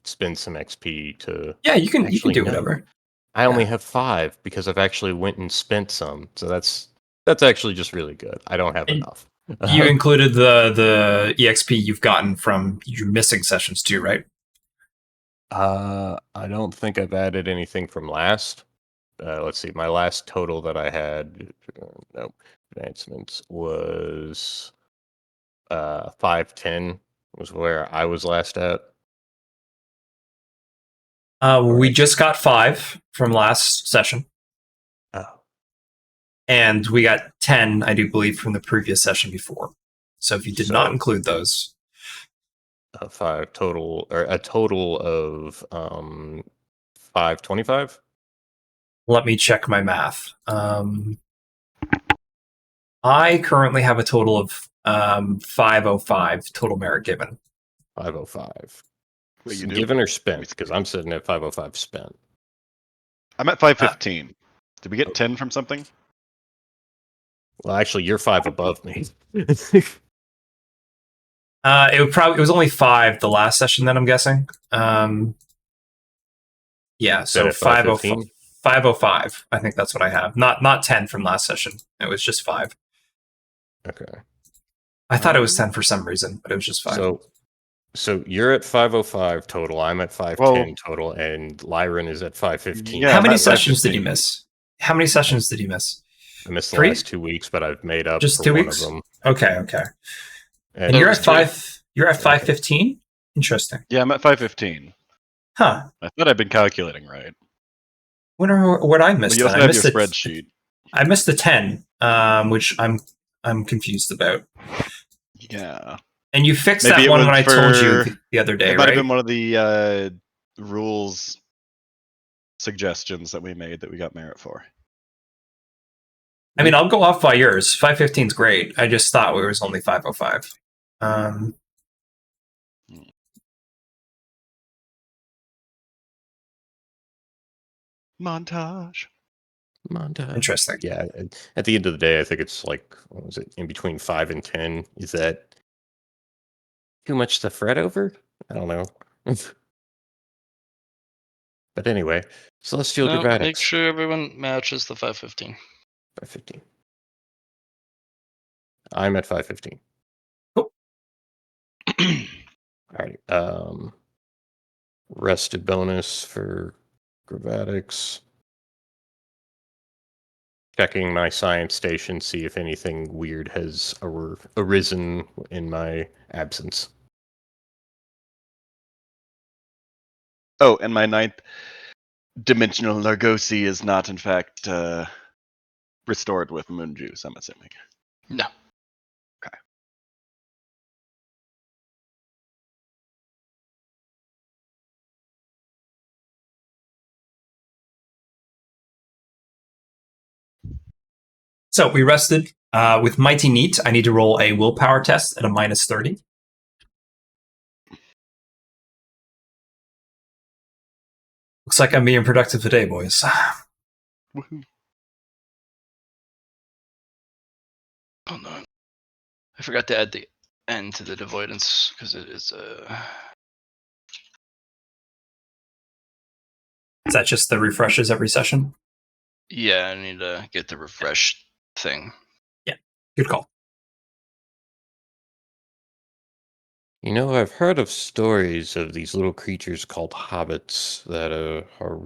spend some XP to? Yeah, you can Actually, do no. whatever. I only have 5 because I've actually went and spent some, so that's actually just really good. I don't have And enough. You included the EXP you've gotten from your missing sessions too, right? I don't think I've added anything from last, let's see. My last total that I had, no advancements, was 510 was where I was last at. We just got 5 from last session, Oh, and we got 10, I do believe, from the previous session before. So if you did not So- include those, 5 total, or a total of 525. let me check my math. I currently have a total of 505 total merit given. 505. What you do? Given or spent? Because I'm sitting at 505 spent. I'm at 515. Did we get 10 from something? Well, actually, you're 5 above me. It was only 5 the last session. Then I'm guessing. Yeah, so at 515? 505. I think that's what I have. Not 10 from last session. It was just 5. Okay. I thought it was 10 for some reason, but it was just 5. So you're at 505 total. I'm at 510 total, and Lyron is at 515. Yeah, How I'm many at sessions did you 515. miss? How many sessions did you miss? I missed the 3? last 2 weeks, but I've made up Just for 2 one weeks? of them. Okay. And it you're was at 3. 5. You're at 515. Interesting. Yeah, I'm at 515. Huh. I thought I'd been calculating right. Wonder what I missed. But you also Then. I have your missed spreadsheet. I missed the 10, which I'm confused about. Yeah. And you fixed Maybe that it one was when I told you for- the other day, It might right? have been one of the rules suggestions that we made that we got merit for. I mean, I'll go off by yours. 515 is great. I just thought it was only 505. Montage. Interesting. Yeah. At the end of the day, I think it's like, what was it, in between 5 and 10? Is that too much to fret over? I don't know. But anyway, Celestial No, Dramatics. make sure everyone matches the 515. 515. I'm at 515. Alright. Rested bonus for Gravatics. Checking my science station, see if anything weird has arisen in my absence. Oh, and my 9th dimensional Largosi is not, in fact, restored with moon juice, I'm assuming. No. Okay. So we rested. With Mighty Neat, I need to roll a willpower test at a minus 30. Looks like I'm being productive today, boys. Woohoo. Oh no. I forgot to add the end to the avoidance because it is Is that just the refreshes every session? yeah, I need to get the refresh thing. Good call. You know, I've heard of stories of these little creatures called hobbits that are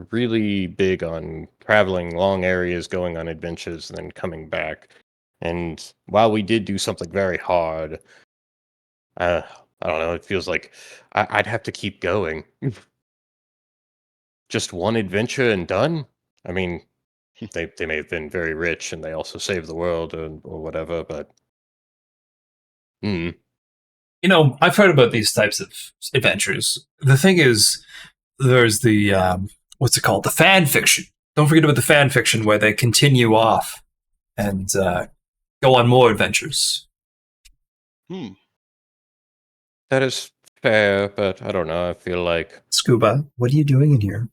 really big on traveling long areas, going on adventures, and then coming back. And while we did do something very hard, I don't know, it feels like I'd have to keep going. Just one adventure and done? I mean, they may have been very rich and they also saved the world or whatever, but... You know, I've heard about these types of adventures. The thing is, there's the, what's it called? The fan fiction. Don't forget about the fan fiction where they continue off and go on more adventures. That is fair, but I don't know, I feel like... Scuba, what are you doing in here?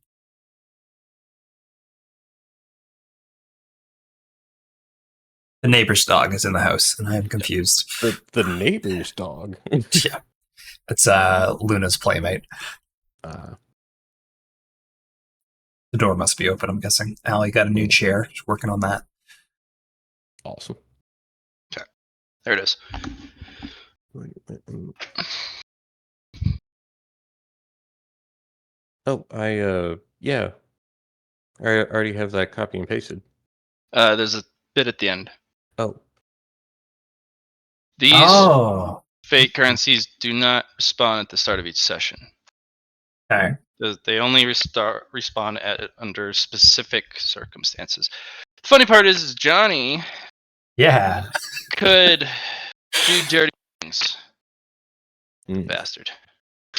The neighbor's dog is in the house, and I am confused. The neighbor's dog? Yeah. It's Luna's playmate. The door must be open, I'm guessing. Allie got a new chair. She's working on that. Awesome. There it is. Oh, yeah. I already have that copy and pasted. There's a bit at the end. Oh. These Oh, fate currencies do not respawn at the start of each session. okay. They only respawn under specific circumstances. The funny part is Johnny Yeah. could do dirty things. Mm. Bastard.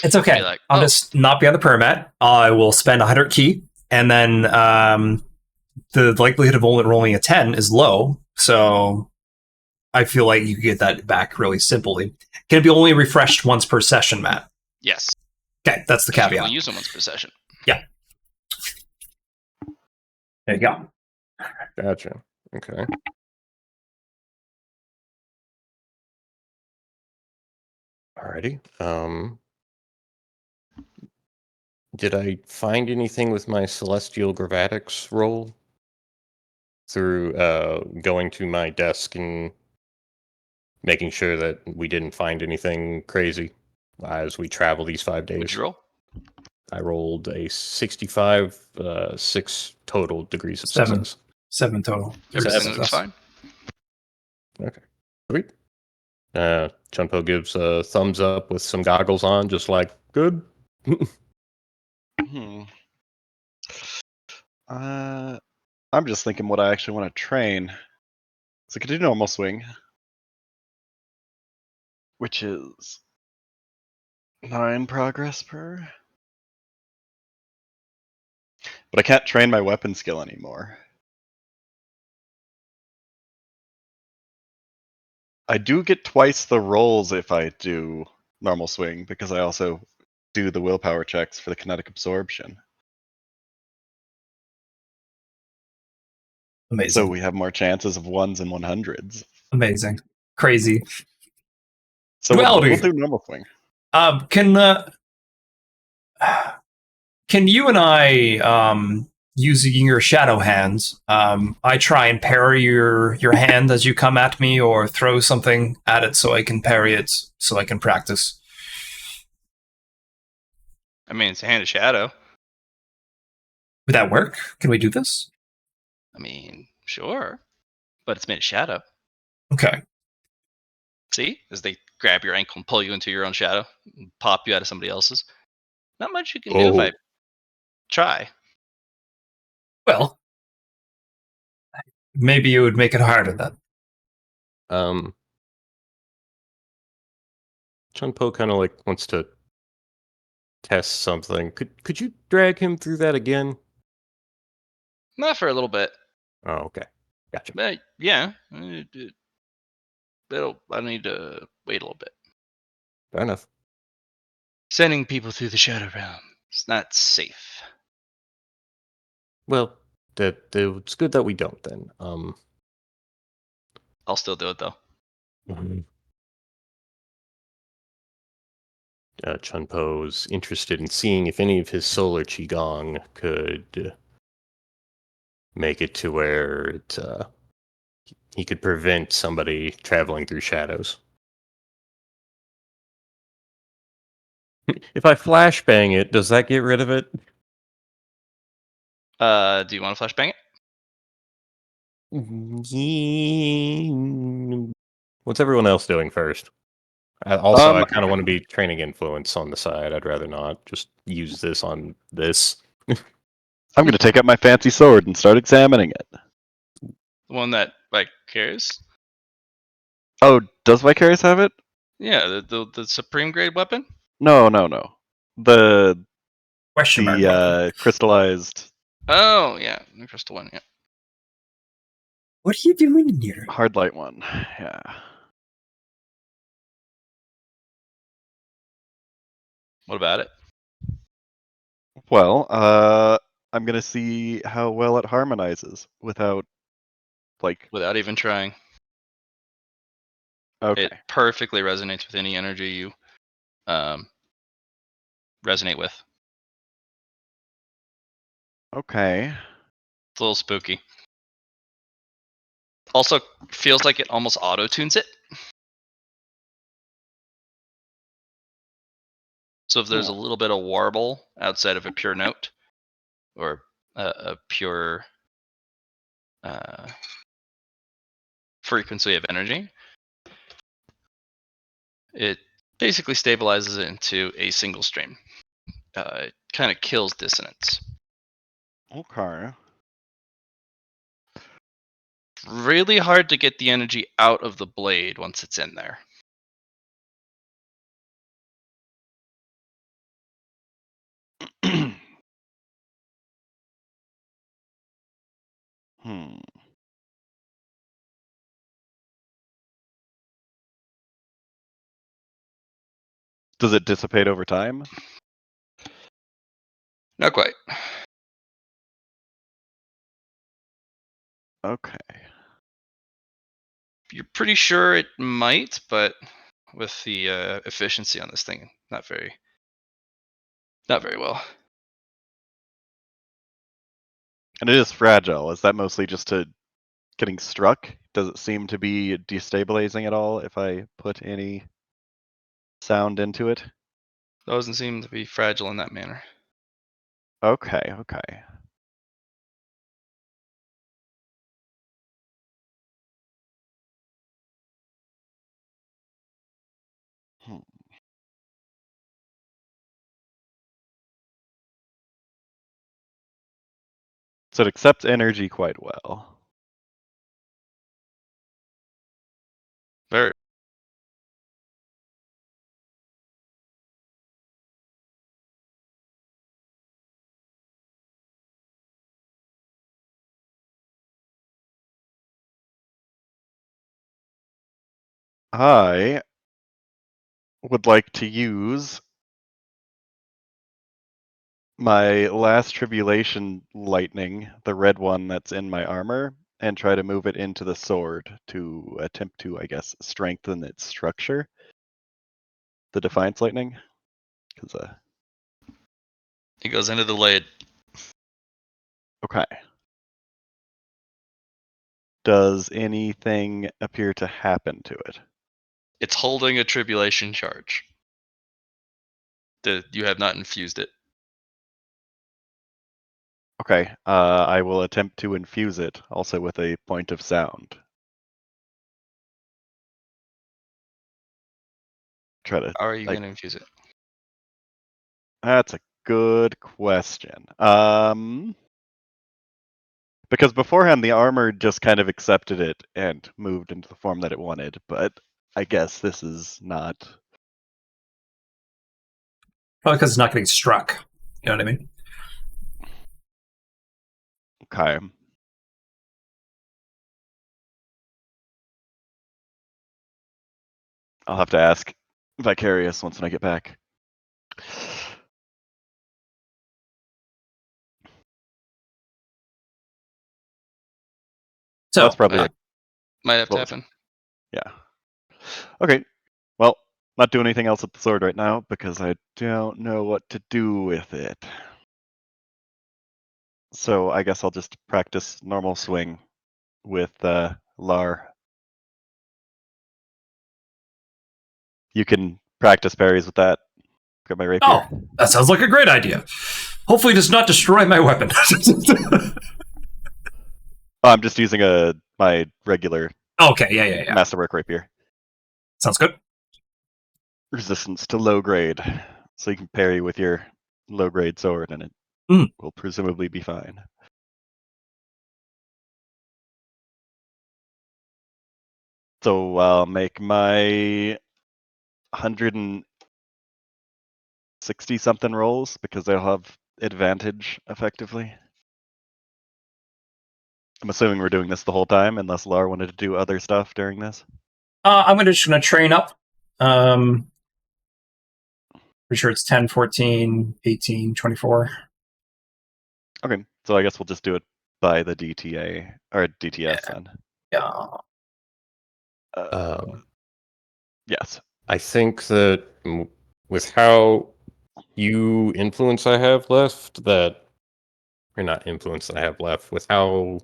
It's okay. Be like, I'll oh. just not be on the permit. I will spend 100 key, and then the likelihood of only rolling a 10 is low. So I feel like you can get that back really simply. Can it be only refreshed once per session, Matt? Yes. Okay, that's the You can caveat. only use them once per session. There you go. Gotcha. Okay. Alrighty. Did I find anything with my Celestial Gravatics roll through going to my desk and making sure that we didn't find anything crazy as we travel these 5 days? Would you roll? I rolled a 65, 6 total degrees of 7. success. 7 total. Everything looks fine. Okay. Sweet. Chunpo gives a thumbs up with some goggles on, just like, good. I'm just thinking what I actually want to train. So I could do normal swing, which is 9 progress per. But I can't train my weapon skill anymore. I do get twice the rolls if I do normal swing because I also do the willpower checks for the kinetic absorption. Amazing. So we have more chances of 1s and 100s. Amazing. Crazy. So Duality. we'll do normal swing. Can you and I using your shadow hands, I try and parry your hand as you come at me, or throw something at it so I can parry it, so I can practice. I mean, it's a hand of shadow. Would that work? Can we do this? I mean, sure. But it's made of shadow. Okay. See? As they grab your ankle and pull you into your own shadow and pop you out of somebody else's. Not much you can do if I try. Well, maybe it would make it harder then. Chunpo kind of like wants to test something. Could you drag him through that again? Not for a little bit. Oh, okay. Gotcha. But yeah. I need to wait a little bit. Fair enough. Sending people through the shadow realm is not safe. Well, it's good that we don't then. I'll still do it though. Chunpo's interested in seeing if any of his solar qigong could make it to where he could prevent somebody traveling through shadows. If I flashbang it, does that get rid of it? Do you want to flashbang it? What's everyone else doing first? I kind of want to be training influence on the side. I'd rather not just use this on this. I'm going to take out my fancy sword and start examining it. The one that carries? Oh, does Vicarious have it? Yeah, the supreme grade weapon? No. The Question mark. Crystallized. Oh, yeah. The crystal one, yeah. What are you doing in here? Hard light one. Yeah. What about it? Well, I'm going to see how well it harmonizes without Without even trying. Okay. It perfectly resonates with any energy you resonate with. Okay. It's a little spooky. Also, feels like it almost auto-tunes it. So if there's a little bit of warble outside of a pure note, or a pure frequency of energy, it basically stabilizes it into a single stream. It kind of kills dissonance. Okay. Really hard to get the energy out of the blade once it's in there. Does it dissipate over time? Not quite. Okay. You're pretty sure it might, but with the efficiency on this thing, not very well. And it is fragile. Is that mostly just to getting struck? Does it seem to be destabilizing at all if I put any sound into it? Doesn't seem to be fragile in that manner. Okay. So it accepts energy quite well. Very. I would like to use my last tribulation lightning, the red one that's in my armor, and try to move it into the sword to attempt to, I guess, strengthen its structure. The Defiance lightning, because It goes into the blade. okay. Does anything appear to happen to it? It's holding a tribulation charge. You have not infused it. Okay, I will attempt to infuse it, also with a point of sound. Try to. How are you going to infuse it? That's a good question. Because beforehand the armor just kind of accepted it and moved into the form that it wanted, but I guess this is not. Probably because it's not getting struck. You know what I mean? Okay. I'll have to ask Vicarious once when I get back. So That's probably it. Might have to What was happen. Yeah. Okay. Well, not doing anything else with the sword right now because I don't know what to do with it. So I guess I'll just practice normal swing with Lar. You can practice parries with that. Got my rapier. Oh, that sounds like a great idea. Hopefully it does not destroy my weapon. I'm just using my regular Okay, yeah. masterwork rapier. Sounds good. Resistance to low grade. So you can parry with your low grade sword and it will presumably be fine. So I'll make my 160 something rolls because they'll have advantage effectively. I'm assuming we're doing this the whole time unless Lar wanted to do other stuff during this. I'm just going to train up. Pretty sure it's 10, 14, 18, 24. Okay, so I guess we'll just do it by the DTA or DTS then. Yeah. Yes. I think that with how few influence I have left, or not influence that I have left, with how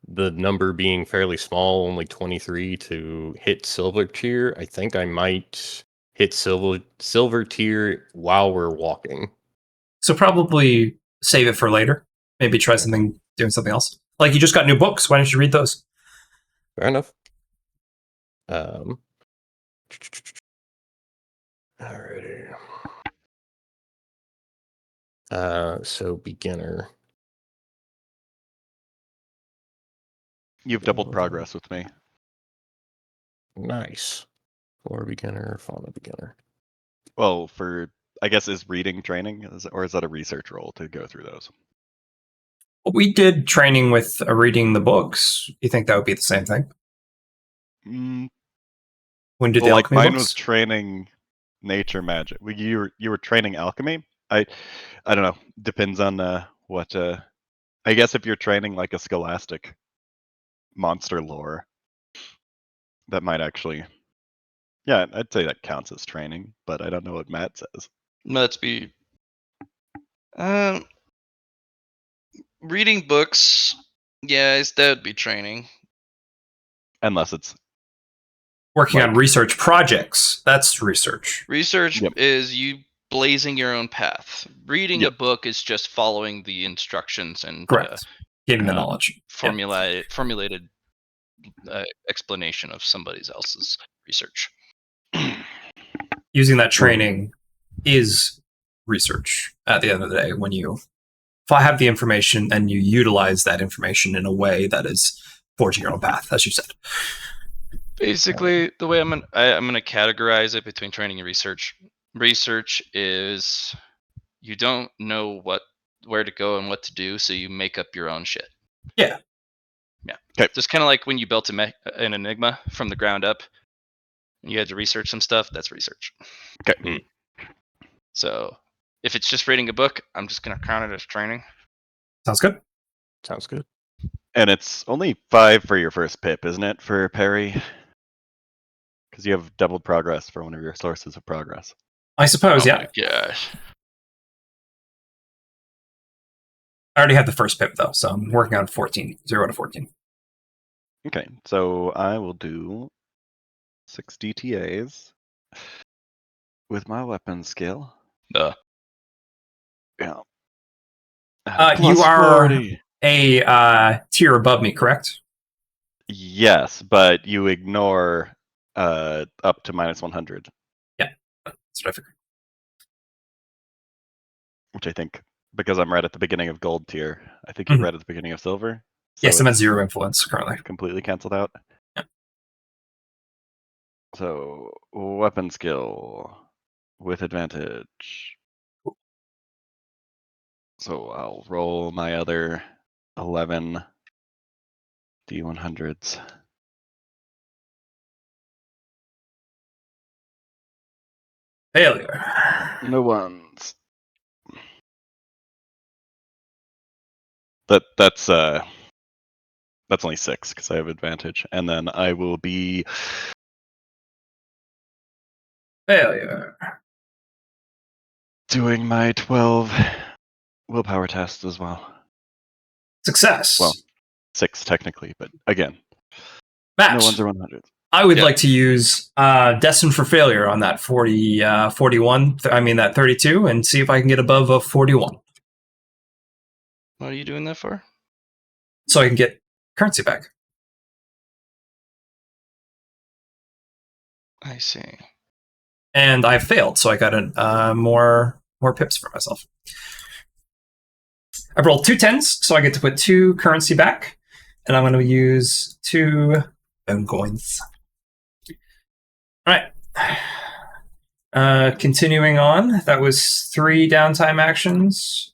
the number being fairly small, only 23 to hit silver tier, I think I might hit silver tier while we're walking. So probably save it for later. maybe try doing something else. Like you just got new books. Why don't you read those? Fair enough. Alrighty. So beginner. You've doubled progress with me. Nice. For beginner, fauna beginner. Well, I guess is reading training, or is that a research role to go through those? We did training with reading the books. You think that would be the same thing? When did the Like alchemy mine books? was training nature magic. You were training alchemy. I don't know. Depends on what. I guess if you're training like a scholastic monster lore, that might actually. Yeah, I'd say that counts as training, but I don't know what Matt says. Let's be. Reading books, yeah, that would be training. Unless it's Working on like- research projects. That's research. Research Yep. is you blazing your own path. Reading Yep. a book is just following the instructions and Correct. Gaining the um, knowledge. Yep. formulated explanation of somebody else's research. Using that training is research at the end of the day. If I have the information and you utilize that information in a way that is forging your own path, as you said. Basically, the way I'm gonna categorize it between training and research. Research is you don't know where to go and what to do, so you make up your own shit. Yeah. Yeah. Okay. Just kind of like when you built an enigma from the ground up, and you had to research some stuff. That's research. Okay. So if it's just reading a book, I'm just gonna count it as training. Sounds good. Sounds good. And it's only 5 for your first pip, isn't it, for parry? Because you have doubled progress for one of your sources of progress. I suppose, Oh yeah. my gosh. I already have the first pip, though, so I'm working on 14. 0 to 14. Okay, so I will do 6 DTAs with my weapon skill. Duh. Yeah. You Plus are 40. a tier above me, correct? Yes, but you ignore up to minus 100, That's what I figured. which I think, because I'm right at the beginning of gold tier, I think you're right at the beginning of silver. So Yes, I'm at it's 0 influence currently. completely canceled out. Yeah. So, weapon skill with advantage. So I'll roll my other 11 D100s. Failure. No ones. That's only 6 because I have advantage, and then I will be Failure. doing my 12 willpower tests as well. Success. Well, 6 technically, but again, Matt, no ones are 100s. I would Yeah. like to use Destined for Failure on that 41. I mean, that 32, and see if I can get above a 41. What are you doing that for? So I can get currency back. I see. And I failed, so I got more pips for myself. I've rolled 2 10s, so I get to put 2 currency back, and I'm going to use 2 bone coins. All right. Continuing on, that was 3 downtime actions,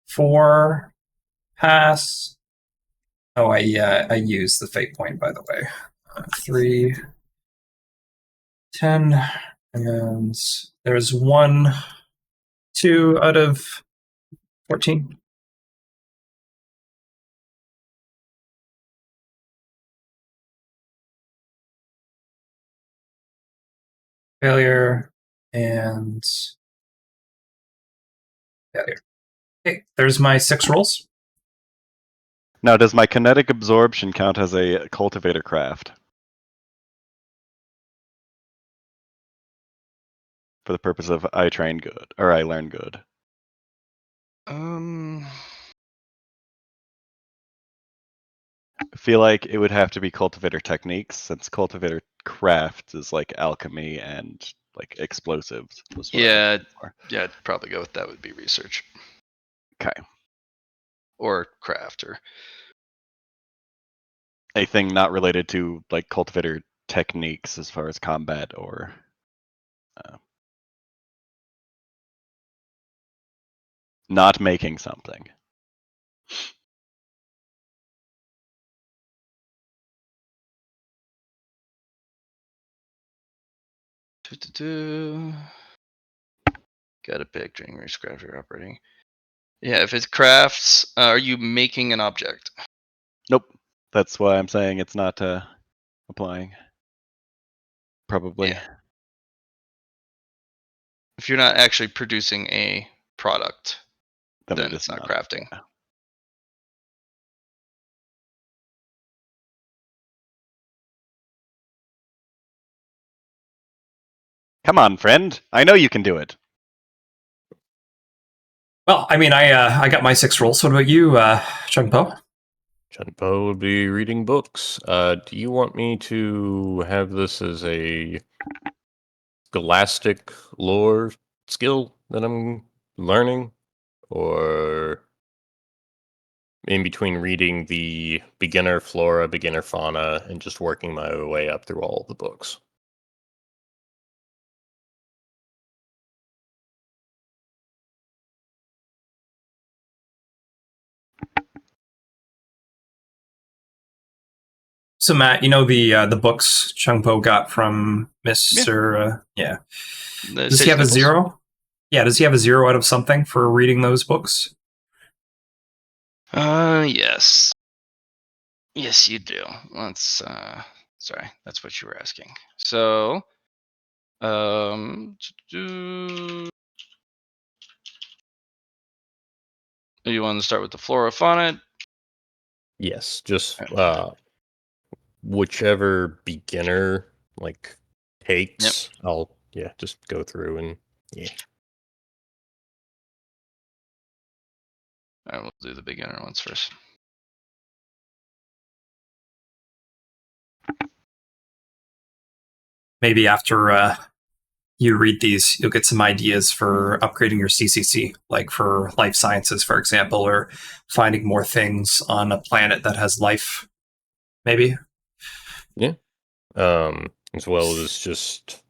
4 pass. Oh, I used the fate point, by the way. 3, 10, and there's 1, 2 out of 14. Failure and failure. Okay, there's my 6 rolls. Now, does my kinetic absorption count as a cultivator craft? For the purpose of I train good, or I learn good. I feel like it would have to be cultivator techniques, since cultivator craft is like alchemy and like explosives. Was what I was Yeah, looking for. yeah, I'd probably go with that. Would be research Okay. or craft or Anything not related to like cultivator techniques as far as combat or not making something. Got to pick during race craft you're operating. Yeah, if it's crafts, are you making an object? Nope. That's why I'm saying it's not applying. Probably. Yeah. If you're not actually producing a product, Then then it it's is not not. crafting. Come on, friend. I know you can do it. Well, I mean, I got my 6 rolls. What about you, Chung Po? Chunpo would be reading books. Do you want me to have this as a scholastic lore skill that I'm learning? Or in between reading the beginner flora, beginner fauna, and just working my way up through all the books? So Matt, you know the books Chung Po got from Mr. Yeah. Does he have a 0? Yeah, does he have a 0 out of something for reading those books? Yes. Yes, you do. Let's sorry, that's what you were asking. So do you want to start with the flora fauna? Yes, just whichever beginner like takes, I'll just go through and All right, we'll do the beginner ones first. Maybe after you read these, you'll get some ideas for upgrading your CCC, like for life sciences, for example, or finding more things on a planet that has life. Maybe. as well as just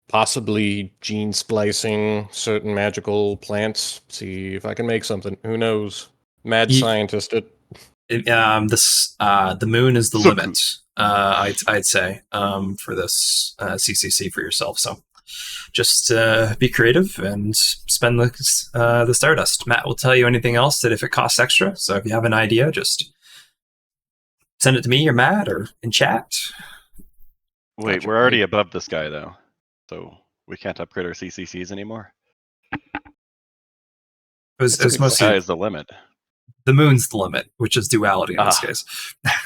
possibly gene splicing certain magical plants. See if I can make something. Who knows? Mad Ye- scientist it. The moon is the So limit. I'd say for this CCC for yourself. So just be creative and spend the Stardust. Matt will tell you anything else that if it costs extra. So if you have an idea, just send it to me or Matt or in chat. Wait, Gotcha. we're already above this guy though, so we can't upgrade our CCCs anymore. It was That's a good mostly Sky is the limit. the moon's the limit, which is duality in this case.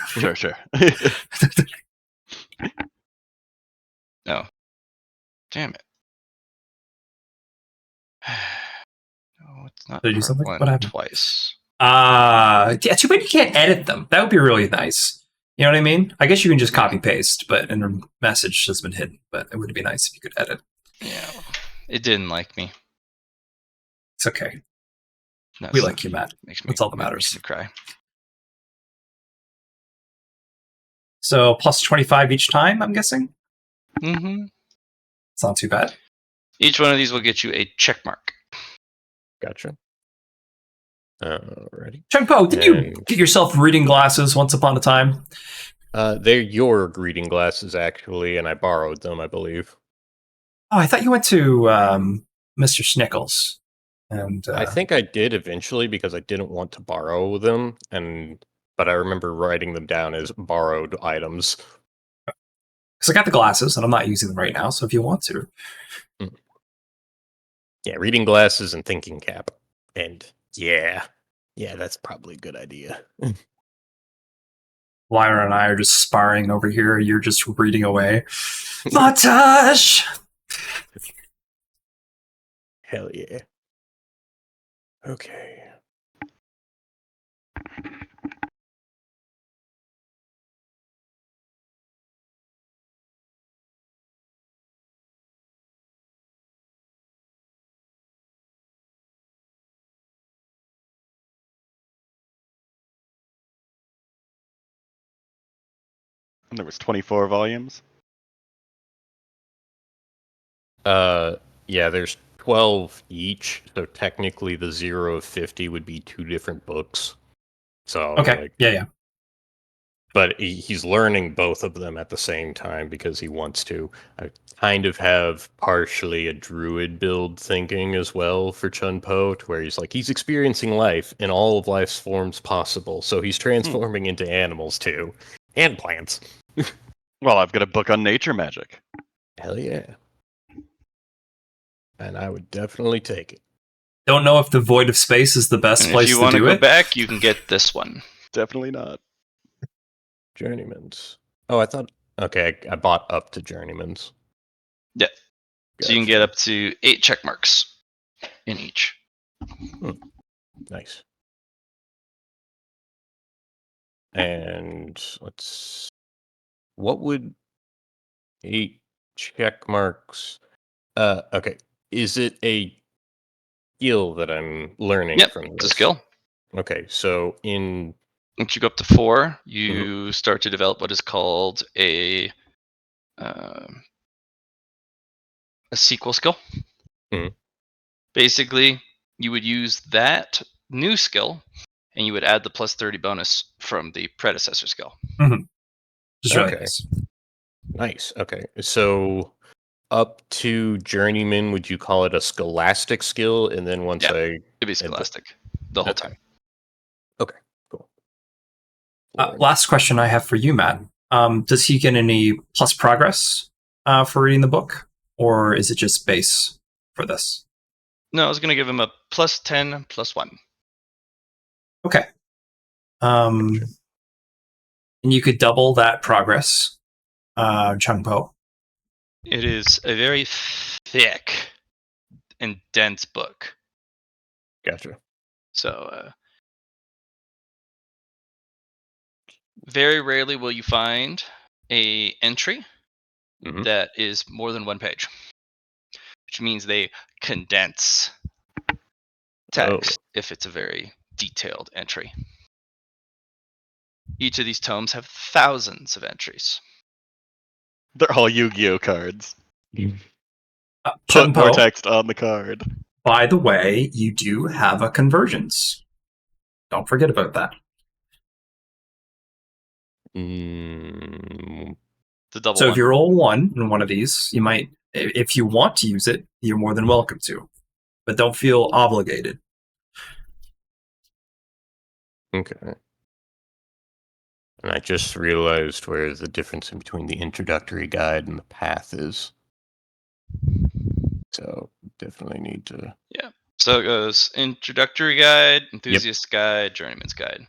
Sure, sure. No. Damn it. No, it's not Did I do part something? one What happened? twice. Yeah, too bad you can't edit them. That would be really nice. You know what I mean? I guess you can just copy paste, but and a message has been hidden. But it would be nice if you could edit. Yeah, it didn't like me. It's okay. No, We it's like not. you, Matt. Makes me, That's all that makes matters. me cry. So plus 25 each time, I'm guessing. Mm-hmm. It's not too bad. Each one of these will get you a check mark. Gotcha. Alrighty. Chung Po, didn't you And get yourself reading glasses once upon a time? they're your reading glasses actually, and I borrowed them, I believe. Oh, I thought you went to Mr. Snickles. And I think I did eventually because I didn't want to borrow them, but I remember writing them down as borrowed items. because I got the glasses and I'm not using them right now. So if you want to, Yeah, reading glasses and thinking cap. And yeah, that's probably a good idea. Lyra and I are just sparring over here. You're just reading away. Montage! Hell yeah. Okay. And there was 24 volumes. Yeah, there's 12 each, so technically the 0 of 50 would be 2 different books. So, Okay. Yeah. But he's learning both of them at the same time because he wants to. I kind of have partially a druid build thinking as well for Chun Po, to where he's experiencing life in all of life's forms possible. So he's transforming into animals too, and plants. Well, I've got a book on nature magic. Hell yeah. And I would definitely take it. Don't know if the Void of Space is the best And place if you to want to do go it. back, you can get this one. Definitely not. Journeyman's. Oh, I thought. Okay, I bought up to Journeyman's. Yeah. Gotcha. So you can get up to 8 check marks in each. Nice. And what would 8 check marks? Okay. Is it a skill that I'm learning Yep, from it's a this? skill. Okay, so Once you go up to 4, you start to develop what is called a sequel skill. Mhm. Basically, you would use that new skill, and you would add the plus 30 bonus from the predecessor skill. Just really Okay. nice. Nice. Okay, so up to Journeyman, would you call it a scholastic skill? And then once Yeah, I It'd be scholastic the whole Okay. time. Okay, cool. Last question I have for you, Matt. Does he get any plus progress for reading the book, or is it just base for this? No, I was going to give him a plus 10 plus 1. Okay. And you could double that progress, Chung Po. It is a very thick and dense book. Gotcha. So, very rarely will you find a entry Mhm. that is more than 1 page, which means they condense text if it's a very detailed entry. Each of these tomes have thousands of entries. They're all Yu-Gi-Oh cards. Chung Put more Po, text on the card. by the way, you do have a convergence. Don't forget about that. Mm, The double So one. if you roll 1 in one of these, you might, if you want to use it, you're more than welcome to. But don't feel obligated. okay. And I just realized where the difference in between the introductory guide and the path is. So definitely need to. Yeah. So it goes introductory guide, enthusiast guide, journeyman's guide.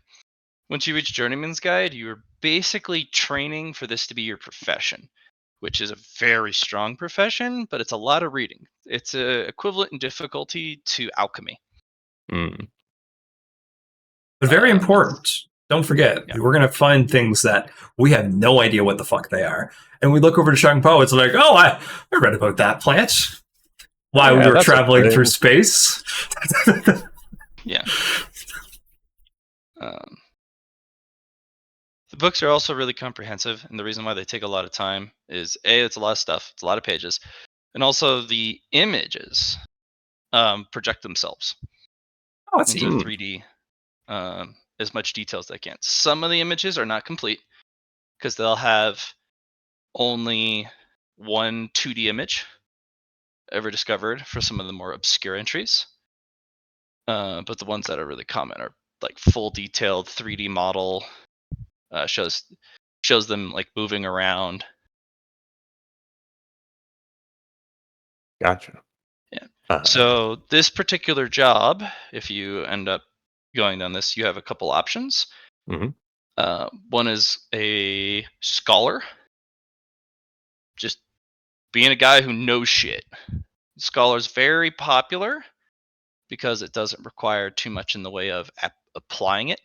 Once you reach journeyman's guide, you're basically training for this to be your profession, which is a very strong profession, but it's a lot of reading. It's equivalent in difficulty to alchemy. Mm, But very important. Don't forget, Yeah. we're going to find things that we have no idea what the fuck they are. And we look over to Chung Po, it's like, oh, I read about that plant. While we Yeah, were that's a traveling thing. through space. Yeah. The books are also really comprehensive, and the reason why they take a lot of time is it's a lot of stuff, it's a lot of pages, and also the images project themselves Oh, it's into easy. 3D as much detail as they can. Some of the images are not complete because they'll have only one 2D image ever discovered for some of the more obscure entries. But the ones that are really common are like full detailed 3D model, shows them like moving around. gotcha. Yeah. So this particular job, if you end up going down this, you have a couple options. Mhm. One is a scholar, just being a guy who knows shit. Scholar's very popular because it doesn't require too much in the way of applying it.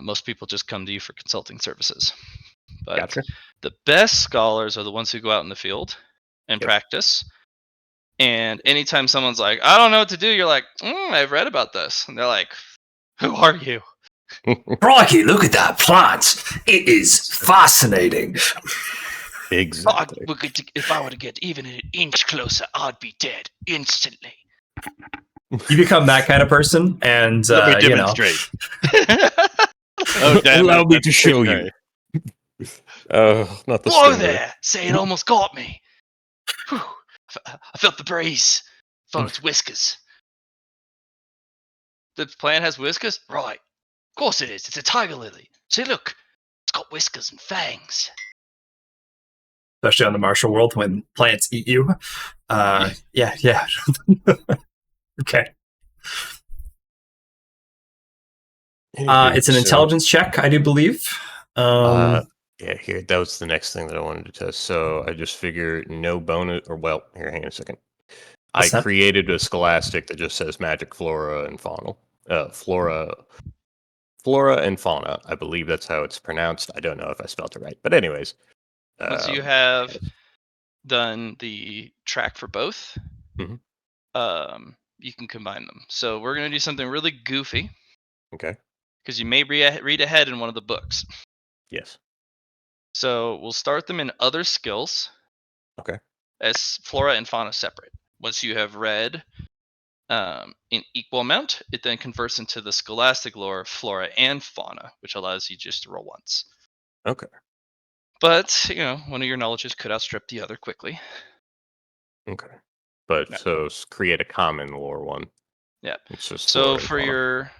Most people just come to you for consulting services. But Gotcha. the best scholars are the ones who go out in the field and Yep. practice. And anytime someone's like, I don't know what to do, you're like, I've read about this. And they're like, who are you? Crikey, look at that plant. It is fascinating. Exactly. If I were to get even an inch closer, I'd be dead instantly. You become that kind of person, and Let me you know, demonstrate. Oh, damn Allow it. me that's to show you. okay. Oh, not the Whoa stinger. there! Say, it almost got me. Whew. I felt the breeze. Thought it's whiskers. The plant has whiskers? Right. Of course it is. It's a tiger lily. See, look. It's got whiskers and fangs. especially on the Martial world when plants eat you. Yeah. Okay. It's an intelligence check, I do believe. Yeah, here, that was the next thing that I wanted to test. So I just figured no bonus, or well, here, hang on a second. I What's that? created a scholastic that just says magic flora and fauna. Flora and fauna. I believe that's how it's pronounced. I don't know if I spelled it right. But anyways. Once you have done the track for both, Mhm. You can combine them. So we're going to do something really goofy. Okay. Because you may read ahead in one of the books. Yes. So we'll start them in other skills. Okay. As flora and fauna separate. Once you have read in equal amount, it then converts into the scholastic lore, flora and fauna, which allows you just to roll once. Okay. But, one of your knowledges could outstrip the other quickly. Okay. But No. so create a common lore one. Yeah. It's just So flora and for fauna. your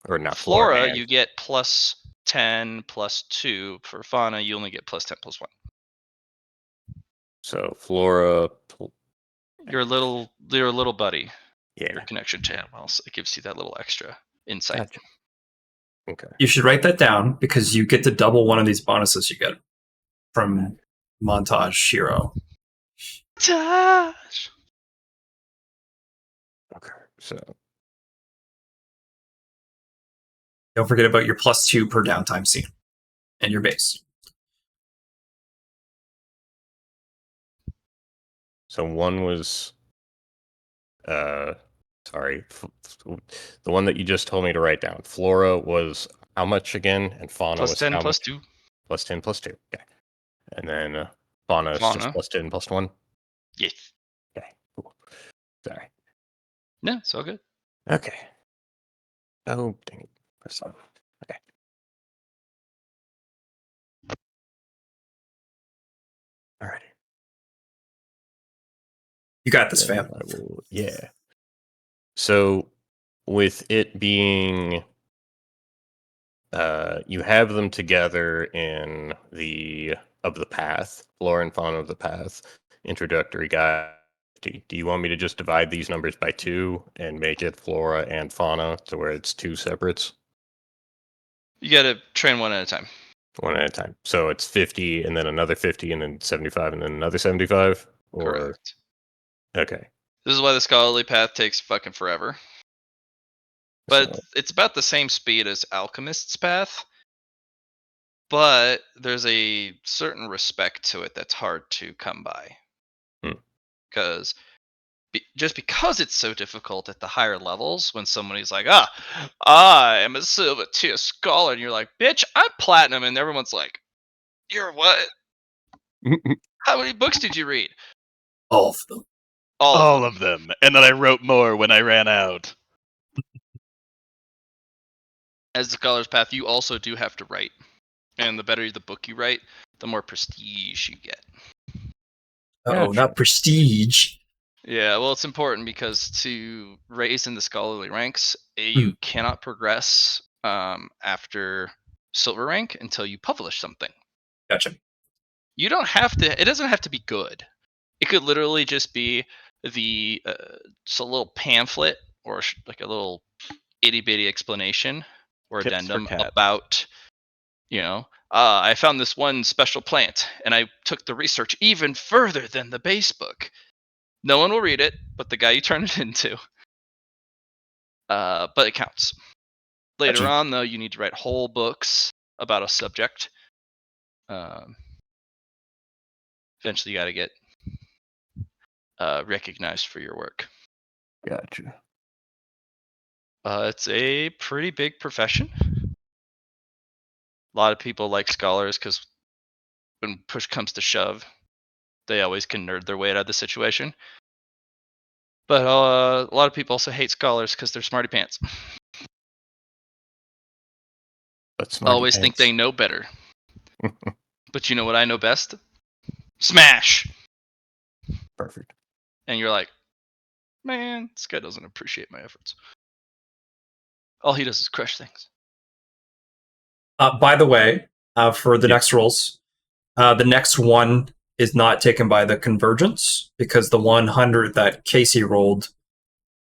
Or not flora, and. you get plus 10 plus 2. For fauna, you only get plus 10 plus 1. So flora. Your little buddy. Yeah. Your connection to animals. It gives you that little extra insight. Gotcha. Okay. You should write that down because you get to double one of these bonuses you get from Montage Hero. Montage! Okay. So Don't forget about your +2 per downtime scene and your base. So one was, sorry, the one that you just told me to write down. Flora was how much again, and fauna Plus was 10 how plus much? 2. Plus 10 plus 2. Okay. And then fauna is just Fauna. plus 10 plus 1. Yes. Okay. Cool. Sorry. No, it's all good. Okay. Oh, dang it. Press on. Okay. All right. You got this, Then fam. I will, yeah. So with it being, you have them together in the of the path, flora and fauna of the path, introductory guide. Do you want me to just divide these numbers by 2 and make it flora and fauna to where it's 2 separates? You gotta train one at a time. One at a time. So it's 50 and then another 50 and then 75 and then another 75? Or Correct. okay. This is why the scholarly path takes fucking forever. But So, it's about the same speed as Alchemist's path. But there's a certain respect to it that's hard to come by. Because just because it's so difficult at the higher levels, when somebody's like, I am a silver tier scholar, and you're like, bitch, I'm platinum, and everyone's like, you're what? How many books did you read? All of them. All of them. And then I wrote more when I ran out. As the scholar's path, you also do have to write. And the better the book you write, the more prestige you get. Oh, Gotcha. not prestige. Yeah, well, it's important because to raise in the scholarly ranks, you cannot progress after silver rank until you publish something. Gotcha. You don't have to. It doesn't have to be good. It could literally just be just a little pamphlet or like a little itty bitty explanation or Tips for addendum cats. about, I found this one special plant and I took the research even further than the base book. No one will read it, but the guy you turn it into. But it counts. Later on, though, you need to write whole books about a subject. Eventually, you got to get recognized for your work. Gotcha. It's a pretty big profession. A lot of people like scholars because when push comes to shove, they always can nerd their way out of the situation. But a lot of people also hate scholars because they're smarty pants. But smarty Always think pants. they know better. But you know what I know best? Smash! Perfect. And you're like, man, this guy doesn't appreciate my efforts. All he does is crush things. By the way, for the Yeah. next rolls, the next one is not taken by the convergence because the 100 that Casey rolled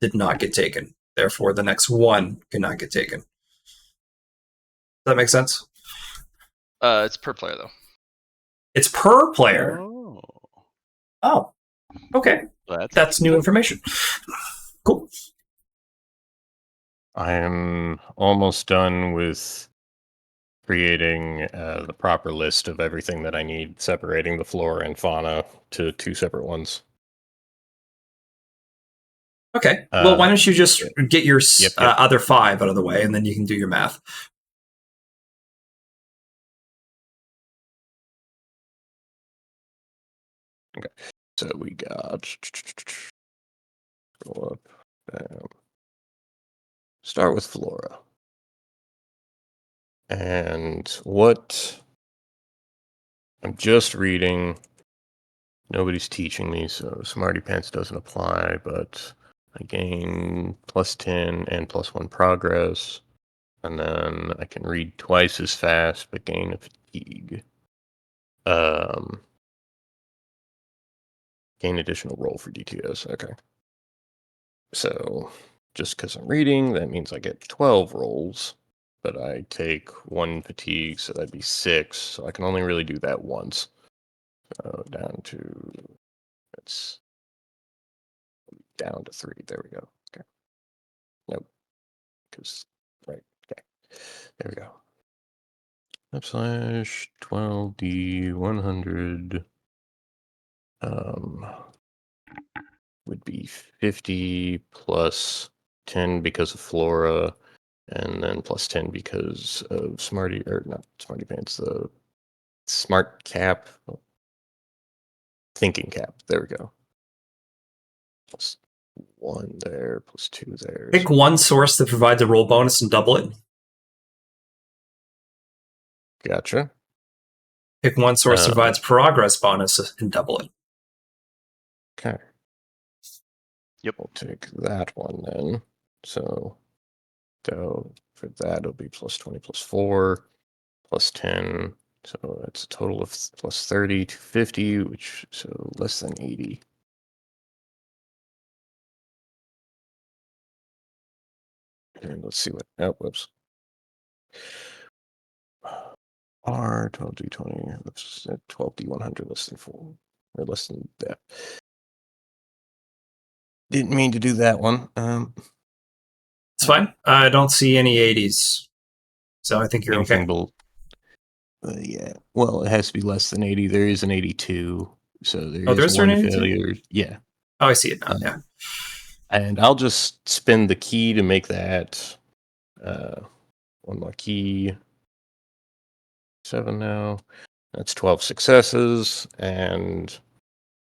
did not get taken. Therefore, the next one cannot get taken. Does that make sense? It's per player though. It's per player. Oh, Oh, okay. That's new information. Cool. I am almost done with creating the proper list of everything that I need, separating the flora and fauna to 2 separate ones. Okay. Well, why don't you just get your Yep. other 5 out of the way, and then you can do your math. Okay. So we got scroll up, down. Start with flora. And what I'm just reading, nobody's teaching me, so Smarty Pants doesn't apply, but I gain +10 and +1 progress. And then I can read twice as fast, but gain a fatigue. Gain additional roll for DTS. Okay. So just because I'm reading, that means I get 12 rolls, but I take 1 fatigue, so that'd be 6. So I can only really do that once. So it's down to 3. There we go. Okay. Nope. Right. Okay. There we go. /12D100 would be 50 plus 10 because of flora, and then plus 10 because of not Smarty Pants, the smart cap, thinking cap. There we go. Plus 1 there, plus 2 there. Pick one source that provides a roll bonus and double it. Gotcha. Pick one source that provides progress bonus and double it. Okay. Yep. I'll take that one then. So for that, it'll be plus 20 plus 4 plus 10. So that's a total of plus 30 to 50, which so less than 80. And let's see what. Oh, whoops. R 12D20. That's 12D100 less than 4 or less than that. Didn't mean to do that one. It's fine. I don't see any 80s, so I think you're okay. Yeah. Well, it has to be less than 80. There is an 82, so there is there's one an 82? failure. Yeah. Oh, I see it now. Yeah. And I'll just spend the key to make that one more key. 7 now. That's 12 successes, and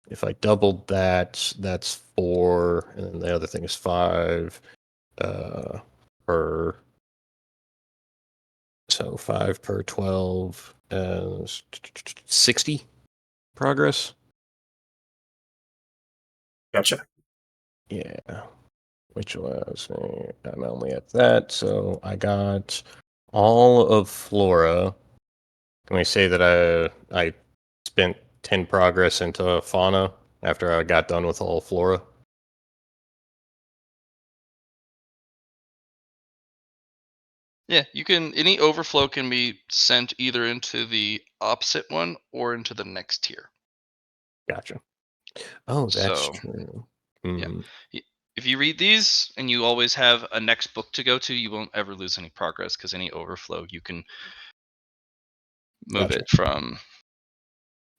if I doubled that, that's 4, and then the other thing is 5 per. So 5 per 12 is 60 progress. Gotcha. Yeah, which allows me. I'm only at that, so I got all of flora. Can we say that I spent 10 progress into fauna after I got done with all flora? Yeah, you can. Any overflow can be sent either into the opposite one or into the next tier. Gotcha. Oh, that's So, true. yeah. If you read these and you always have a next book to go to, you won't ever lose any progress because any overflow you can move Gotcha. it from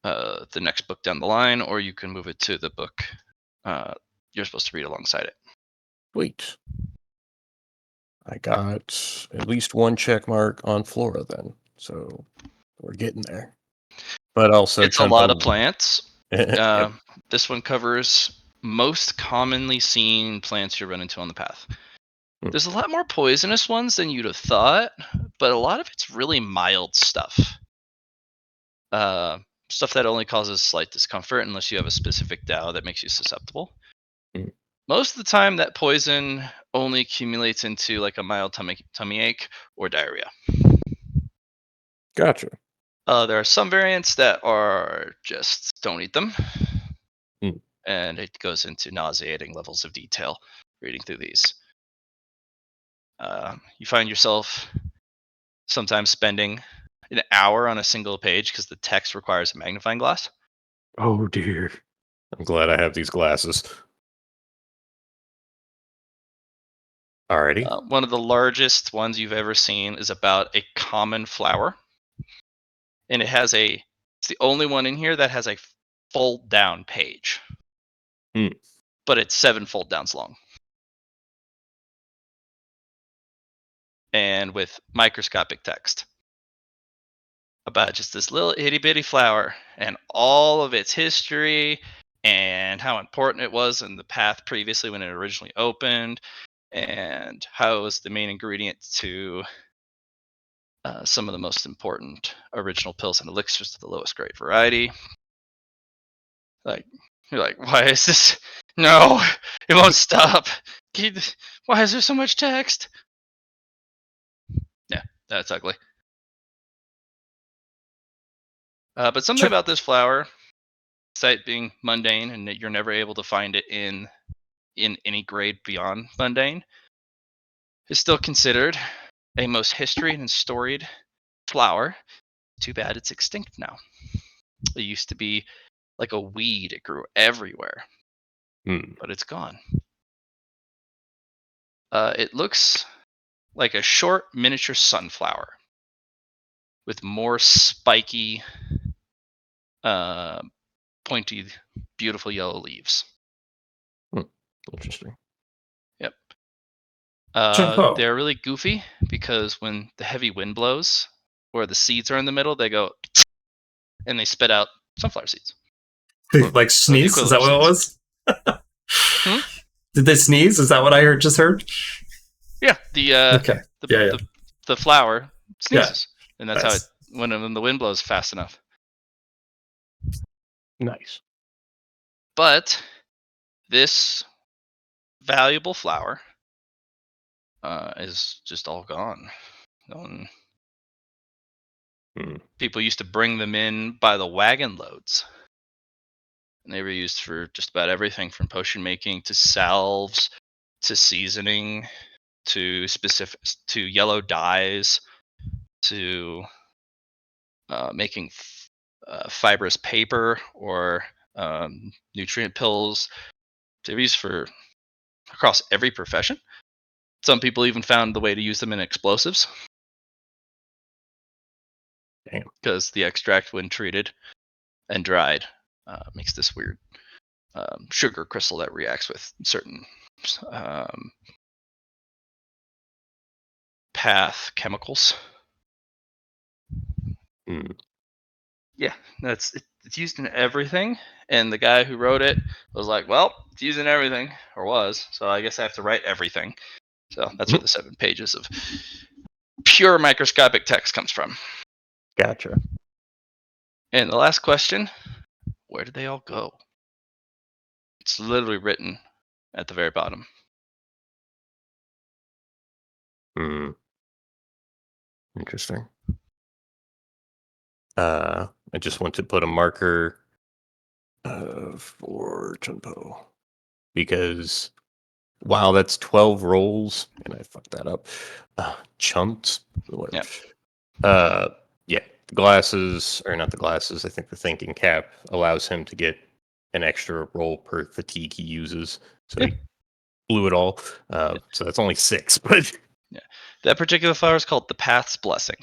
the next book down the line, or you can move it to the book you're supposed to read alongside it. Sweet. I got at least 1 check mark on flora then. so we're getting there. But also, It's a lot of Chunpo- plants. Yep. This one covers most commonly seen plants you run into on the path. There's a lot more poisonous ones than you'd have thought, but a lot of it's really mild stuff. Stuff that only causes slight discomfort unless you have a specific Tao that makes you susceptible. Mm. Most of the time, that poison only accumulates into like a mild tummy ache or diarrhea. Gotcha. There are some variants that are just don't eat them. Mm. And it goes into nauseating levels of detail reading through these. You find yourself sometimes spending an hour on a single page because the text requires a magnifying glass. Oh dear. I'm glad I have these glasses. Alrighty. One of the largest ones you've ever seen is about a common flower. And it's the only one in here that has a fold down page. Hmm. But it's 7 fold downs long. And with microscopic text about just this little itty bitty flower and all of its history and how important it was in the path previously when it originally opened, and how it was the main ingredient to some of the most important original pills and elixirs of the lowest grade variety. Like, you're like, why is this? No, it won't stop. Why is there so much text? Yeah, that's ugly. But something about this flower, despite being mundane and that you're never able to find it in any grade beyond mundane, is still considered a most history and storied flower. Too bad it's extinct now. It used to be like a weed. It grew everywhere, but it's gone. It looks like a short miniature sunflower with more spiky, pointy, beautiful yellow leaves. Interesting. Yep. Chunpo. They're really goofy because when the heavy wind blows, or the seeds are in the middle, they go and they spit out sunflower seeds. Like sneeze? Is that what it was? Did they sneeze? Is that what I just heard? Yeah. Okay. The flower sneezes, and that's Nice. how when the wind blows fast enough. Nice. But this valuable flower is just all gone. People used to bring them in by the wagon loads. And they were used for just about everything from potion making to salves to seasoning to yellow dyes to making fibrous paper or nutrient pills. They were used for across every profession. Some people even found the way to use them in explosives. Damn. Because the extract, when treated and dried, makes this weird sugar crystal that reacts with certain path chemicals. Yeah, it's used in everything. And the guy who wrote it was like, well, it's used in everything, or was, so I guess I have to write everything. So that's where the 7 pages of pure microscopic text comes from. Gotcha. And the last question, where did they all go? It's literally written at the very bottom. Interesting. I just want to put a marker for Chunpo because wow, that's 12 rolls, and I fucked that up. Chunks. Yep. Yeah. The glasses, or not the glasses. I think the thinking cap allows him to get an extra roll per fatigue he uses. So he blew it all. So that's only 6, but that particular flower is called the Path's Blessing.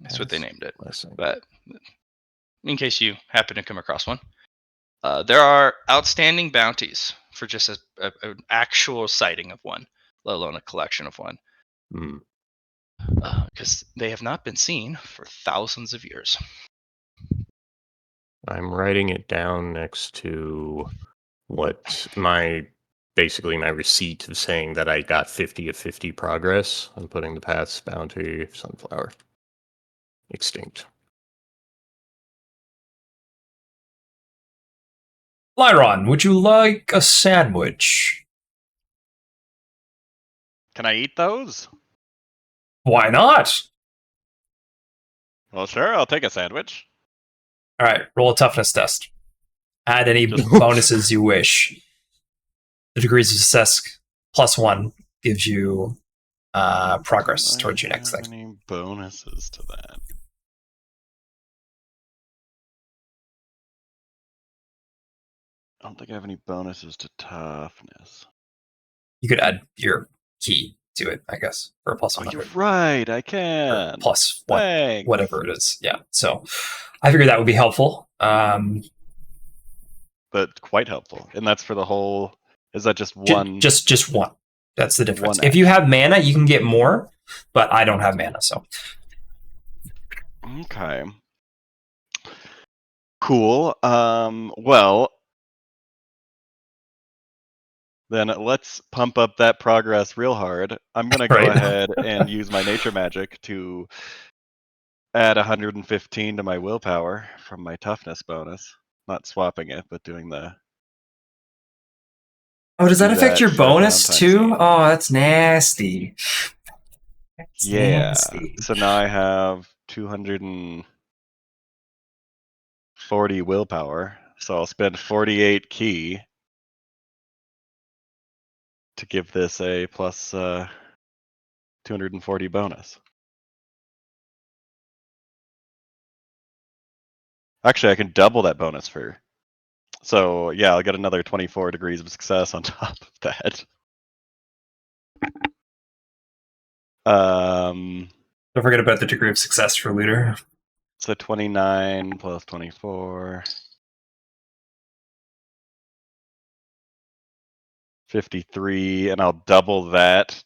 That's what they named it. Blessing. But in case you happen to come across one, there are outstanding bounties for just an actual sighting of one, let alone a collection of one. Because they have not been seen for thousands of years. I'm writing it down next to what basically my receipt of saying that I got 50 of 50 progress. I'm putting the paths bounty sunflower extinct. Lyron, would you like a sandwich? Can I eat those? Why not? Well, sure. I'll take a sandwich. All right, roll a toughness test. Add any Just- bonuses you wish. The degrees of success +1 gives you progress Do I towards your next have thing. any bonuses to that? I don't think I have any bonuses to toughness. You could add your key to it, I guess, for a Oh, you're +100. right. I Or can. +1, Thanks. whatever it is. Yeah. So I figured that would be helpful. But quite helpful. And that's for the whole. Is that just Ju- one? just one. That's the difference. One If you action. have mana, you can get more, but I don't have mana, so Okay. Cool. Well, then let's pump up that progress real hard. I'm gonna go Right. ahead and use my nature magic to add 115 to my willpower from my toughness bonus. Not swapping it, but doing the. Oh, does that Do affect that your for a bonus downtime too? scene. Oh, that's nasty. That's Yeah. nasty. So now I have 240 willpower. So I'll spend 48 key to give this a plus 240 bonus. Actually, I can double that bonus for. So yeah, I'll get another 24 degrees of success on top of that. Don't forget about the degree of success for looter. So 29 plus 24. 53, and I'll double that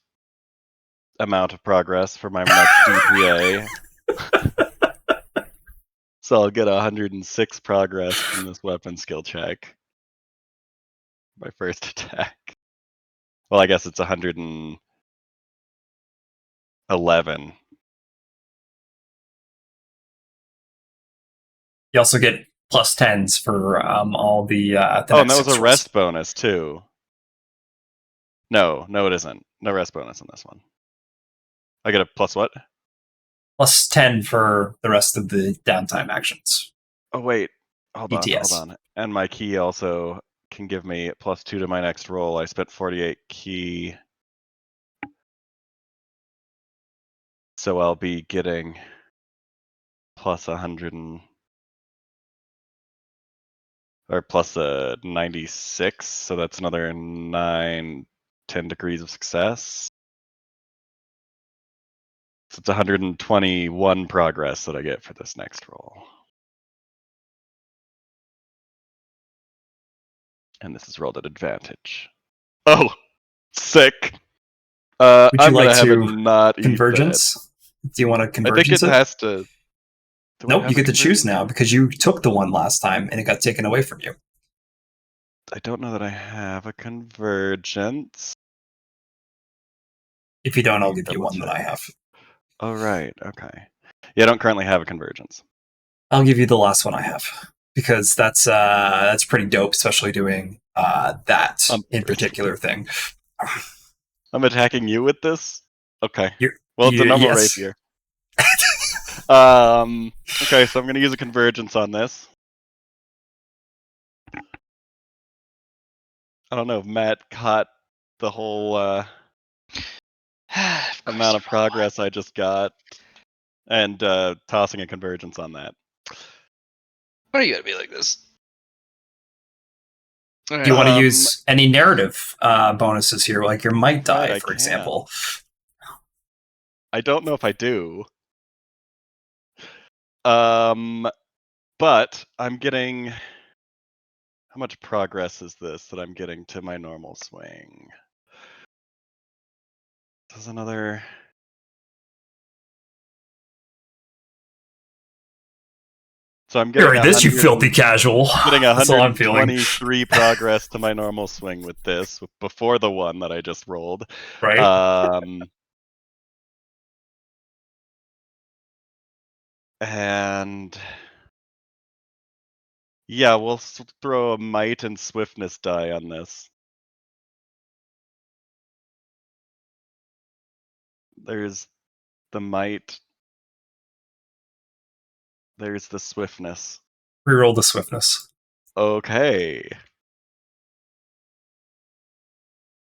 amount of progress for my next DPA. So I'll get 106 progress from this weapon skill check. My first attack. Well, I guess it's 111. You also get +10s for all the Oh, next and that was 6 a rolls. rest bonus too. No, it isn't. No rest bonus on this one. I get a plus what? +10 for the rest of the downtime actions. Oh wait, hold ETS. on. And my key also can give me +2 to my next roll. I spent 48 key. So I'll be getting plus 100 or plus 96. So that's another 10 degrees of success. So it's 121 progress that I get for this next roll. And this is rolled at advantage. Oh, sick. Would I'm you gonna like have it to not eat that. convergence? Do you want to I think convergence it it? has to. Do I Nope, have you a get to choose convergence? now because you took the one last time and it got taken away from you. I don't know that I have a convergence. If you don't, I'll Let me give you double one that I check. have. Oh, right. Okay. Yeah, I don't currently have a convergence. I'll give you the last one I have because that's pretty dope, especially doing that in particular thing. I'm attacking you with this? Okay. You're, Well, it's a normal yes. rapier. Okay, so I'm going to use a convergence on this. I don't know if Matt caught the whole amount of progress I just got and tossing a convergence on that. Why are you gotta be like this? All Do you right. want to use any narrative bonuses here, like your might die, I for can. example? I don't know if I do. But I'm getting. How much progress is this that I'm getting to my normal swing? This is another So I'm getting Hearing this, you filthy casual. getting That's all I'm feeling. 123 progress to my normal swing with this before the one that I just rolled. Right? And yeah, we'll throw a might and swiftness die on this. There's the might. There's the swiftness. Reroll the swiftness. Okay.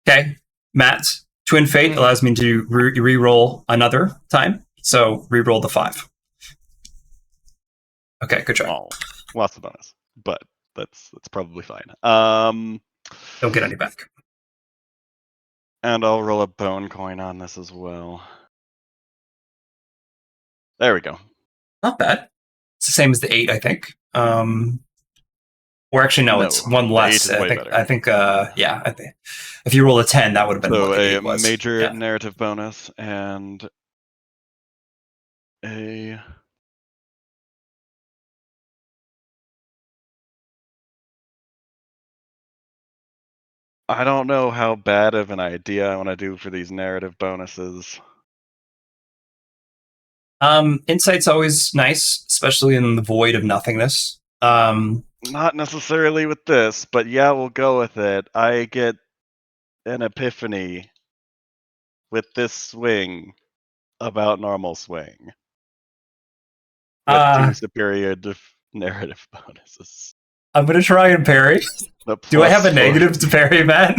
Okay. Matt, Twin Fate allows me to re-roll another time. So re-roll the 5. Okay, good try. Oh, lost the bonus, but that's probably fine. Don't get any back. And I'll roll a bone coin on this as well. There we go. Not bad. It's the same as the 8, I think. Or actually, no, it's one the less. 8 is way better. I think, yeah. I think if you roll a 10, that would have been So what the a 8 was. major Yeah. narrative bonus and a I don't know how bad of an idea I want to do for these narrative bonuses. Insight's always nice, especially in the void of nothingness. Not necessarily with this, but yeah, we'll go with it. I get an epiphany with this swing about normal swing with 2 superior narrative bonuses. I'm going to try and parry. Do I have a negative to parry, Matt?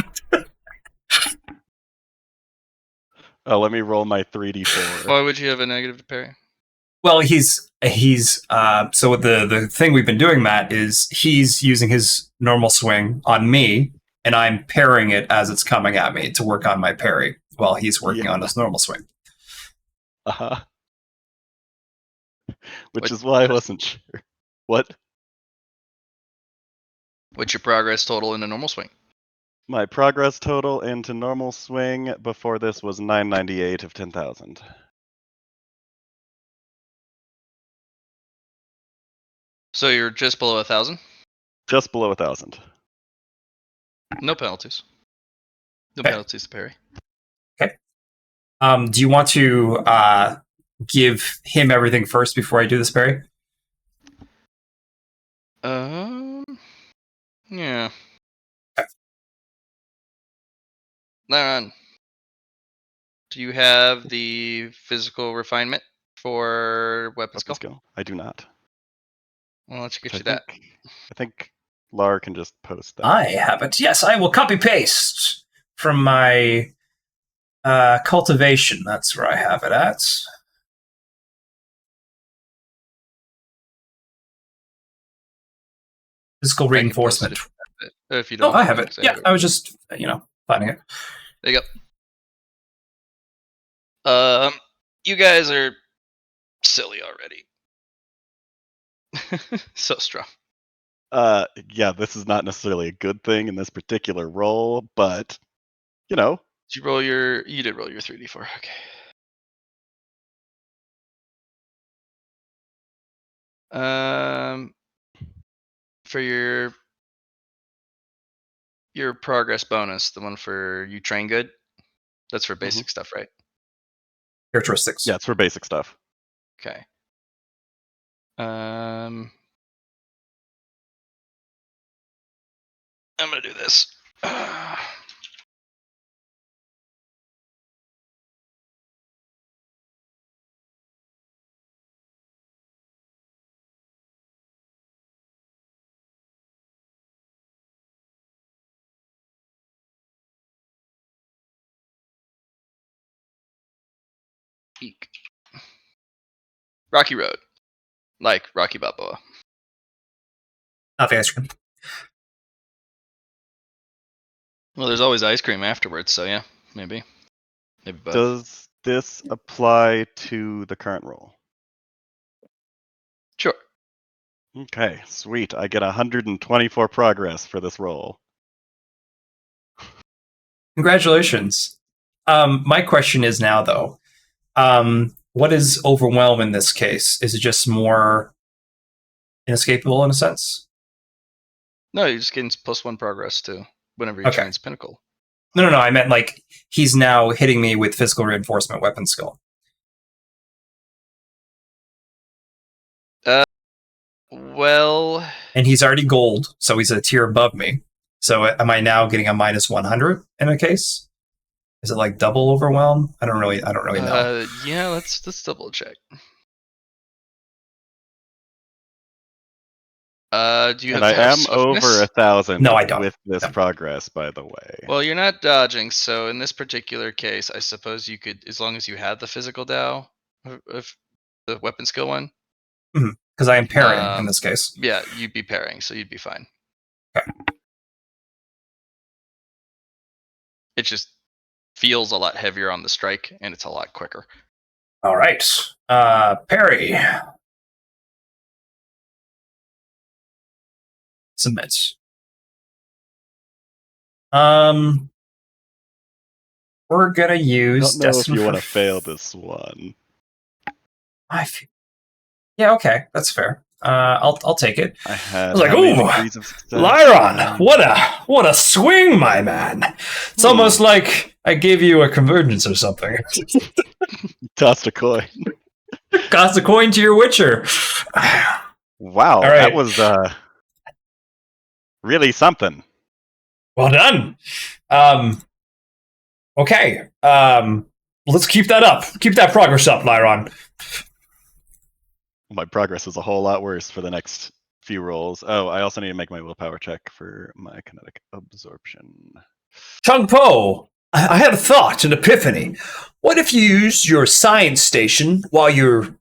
Oh, let me roll my 3d4. Why would you have a negative to parry? Well, he's so the thing we've been doing, Matt, is he's using his normal swing on me, and I'm parrying it as it's coming at me to work on my parry while he's working on his normal swing. Uh-huh. Which is why I wasn't sure. What? What's your progress total in a normal swing? My progress total into normal swing before this was 998 of 10,000. So you're just below 1,000? Just below 1,000. No penalties. No Okay. penalties to parry. Okay. Do you want to give him everything first before I do this parry? Yeah. Laron, do you have the physical refinement for weapon skill? I do not. Well, let's get you that. I think Lar can just post that. I have it. Yes, I will copy paste from my cultivation. That's where I have it at. Physical reinforcement. If you don't I have it. Yeah, I was just, finding it. There you go. You guys are silly already. So strong. Yeah, this is not necessarily a good thing in this particular roll, but you know. You did roll your 3d4. Okay. For your progress bonus, the one for you train good, that's for basic stuff, right? Characteristics. Yeah, it's for basic stuff. Okay. I'm gonna do this. Eek. Rocky Road, like Rocky Balboa. Not the ice cream. Well, there's always ice cream afterwards, so yeah, maybe both. Does this apply to the current roll? Sure. Okay, sweet. I get 124 progress for this roll. Congratulations. My question is now, though, what is overwhelm in this case? Is it just more inescapable in a sense? No, you're just getting +1 progress too whenever you Okay. train Pinnacle. No. I meant like he's now hitting me with physical reinforcement weapon skill. Well, And he's already gold, so he's a tier above me. So am I now getting a -100 in a case? Is it like double overwhelm? I don't really know. yeah, let's double check. Do you And have I to have am swiftness? over 1,000 No, I don't. with this No. progress, by the way. Well, you're not dodging, so in this particular case, I suppose you could, as long as you had the physical Dow of the weapon skill one. Because I am parrying in this case. Yeah, you'd be parrying, so you'd be fine. Okay. It just feels a lot heavier on the strike, and it's a lot quicker. All right. Parry. Submit. We're gonna I use don't know if Destined you for want to fail this one. Yeah, okay, that's fair. I'll take it. I had was like, how many "Ooh, degrees of success? Lyron, what a swing, my man! It's almost like I gave you a convergence or something. Tossed a coin. Cost a coin to your Witcher. Wow, All right. that was really something. Well done. Okay. Let's keep that up. Keep that progress up, Lyron. My progress is a whole lot worse for the next few rolls. Oh, I also need to make my willpower check for my kinetic absorption. Chung Po, I had a thought, an epiphany. What if you used your science station while you're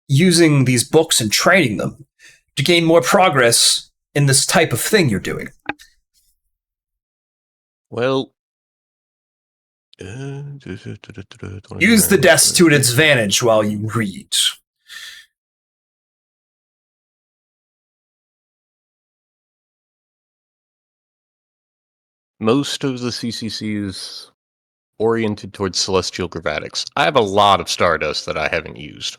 using these books and training them to gain more progress in this type of thing you're doing? Well, Use the desk to its advantage while you read. most of the CCC is oriented towards celestial gravatics. I have a lot of Stardust that I haven't used.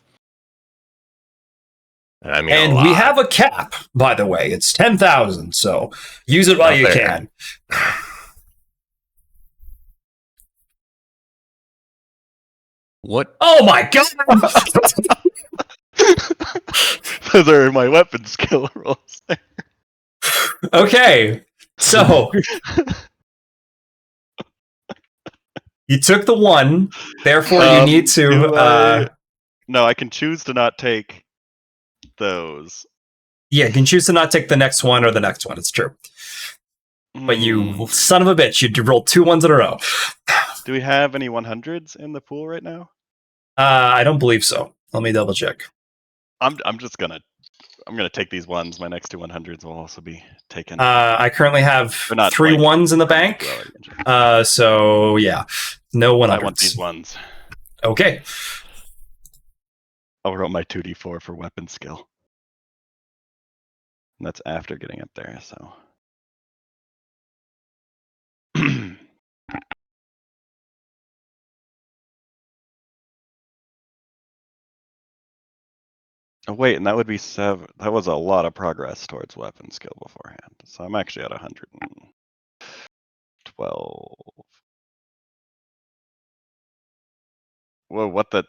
And I mean, And we have a cap, by the way. It's 10,000, so use it while you can. What? Oh my god! Those are my weapon skill rolls. Okay, so you took the one, therefore you need to. No, I can choose to not take those. Yeah, you can choose to not take the next one or the next one. It's true. But you son of a bitch, you rolled 2 ones in a row. Do we have any 100s in the pool right now? I don't believe so. Let me double check. I'm gonna take these ones. My next 2 100s will also be taken. I currently have not 3 like- ones in the bank. So yeah, no 100s. I want these ones. Okay. I'll roll my 2d4 for weapon skill. And that's after getting up there, so. Oh wait, and that would be 7. That was a lot of progress towards weapon skill beforehand. So I'm actually at 112. Whoa, what the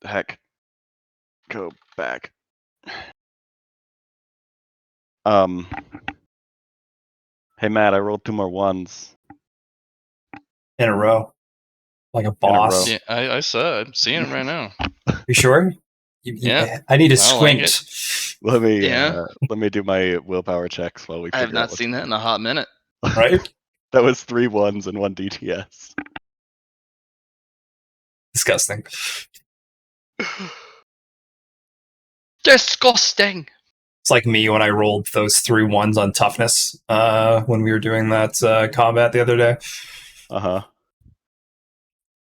heck? Go back. Hey Matt, I rolled 2 more ones. In a row. Like a boss. Yeah, I saw it. I'm seeing it right now. You sure? Yeah. I need to I like squint. Let me Yeah. let me do my willpower checks while we I figure have out not what's seen that in a hot minute. Right? That was 3 1s and 1 DTS. Disgusting. Disgusting. It's like me when I rolled those 3 ones on toughness when we were doing that combat the other day. Uh-huh.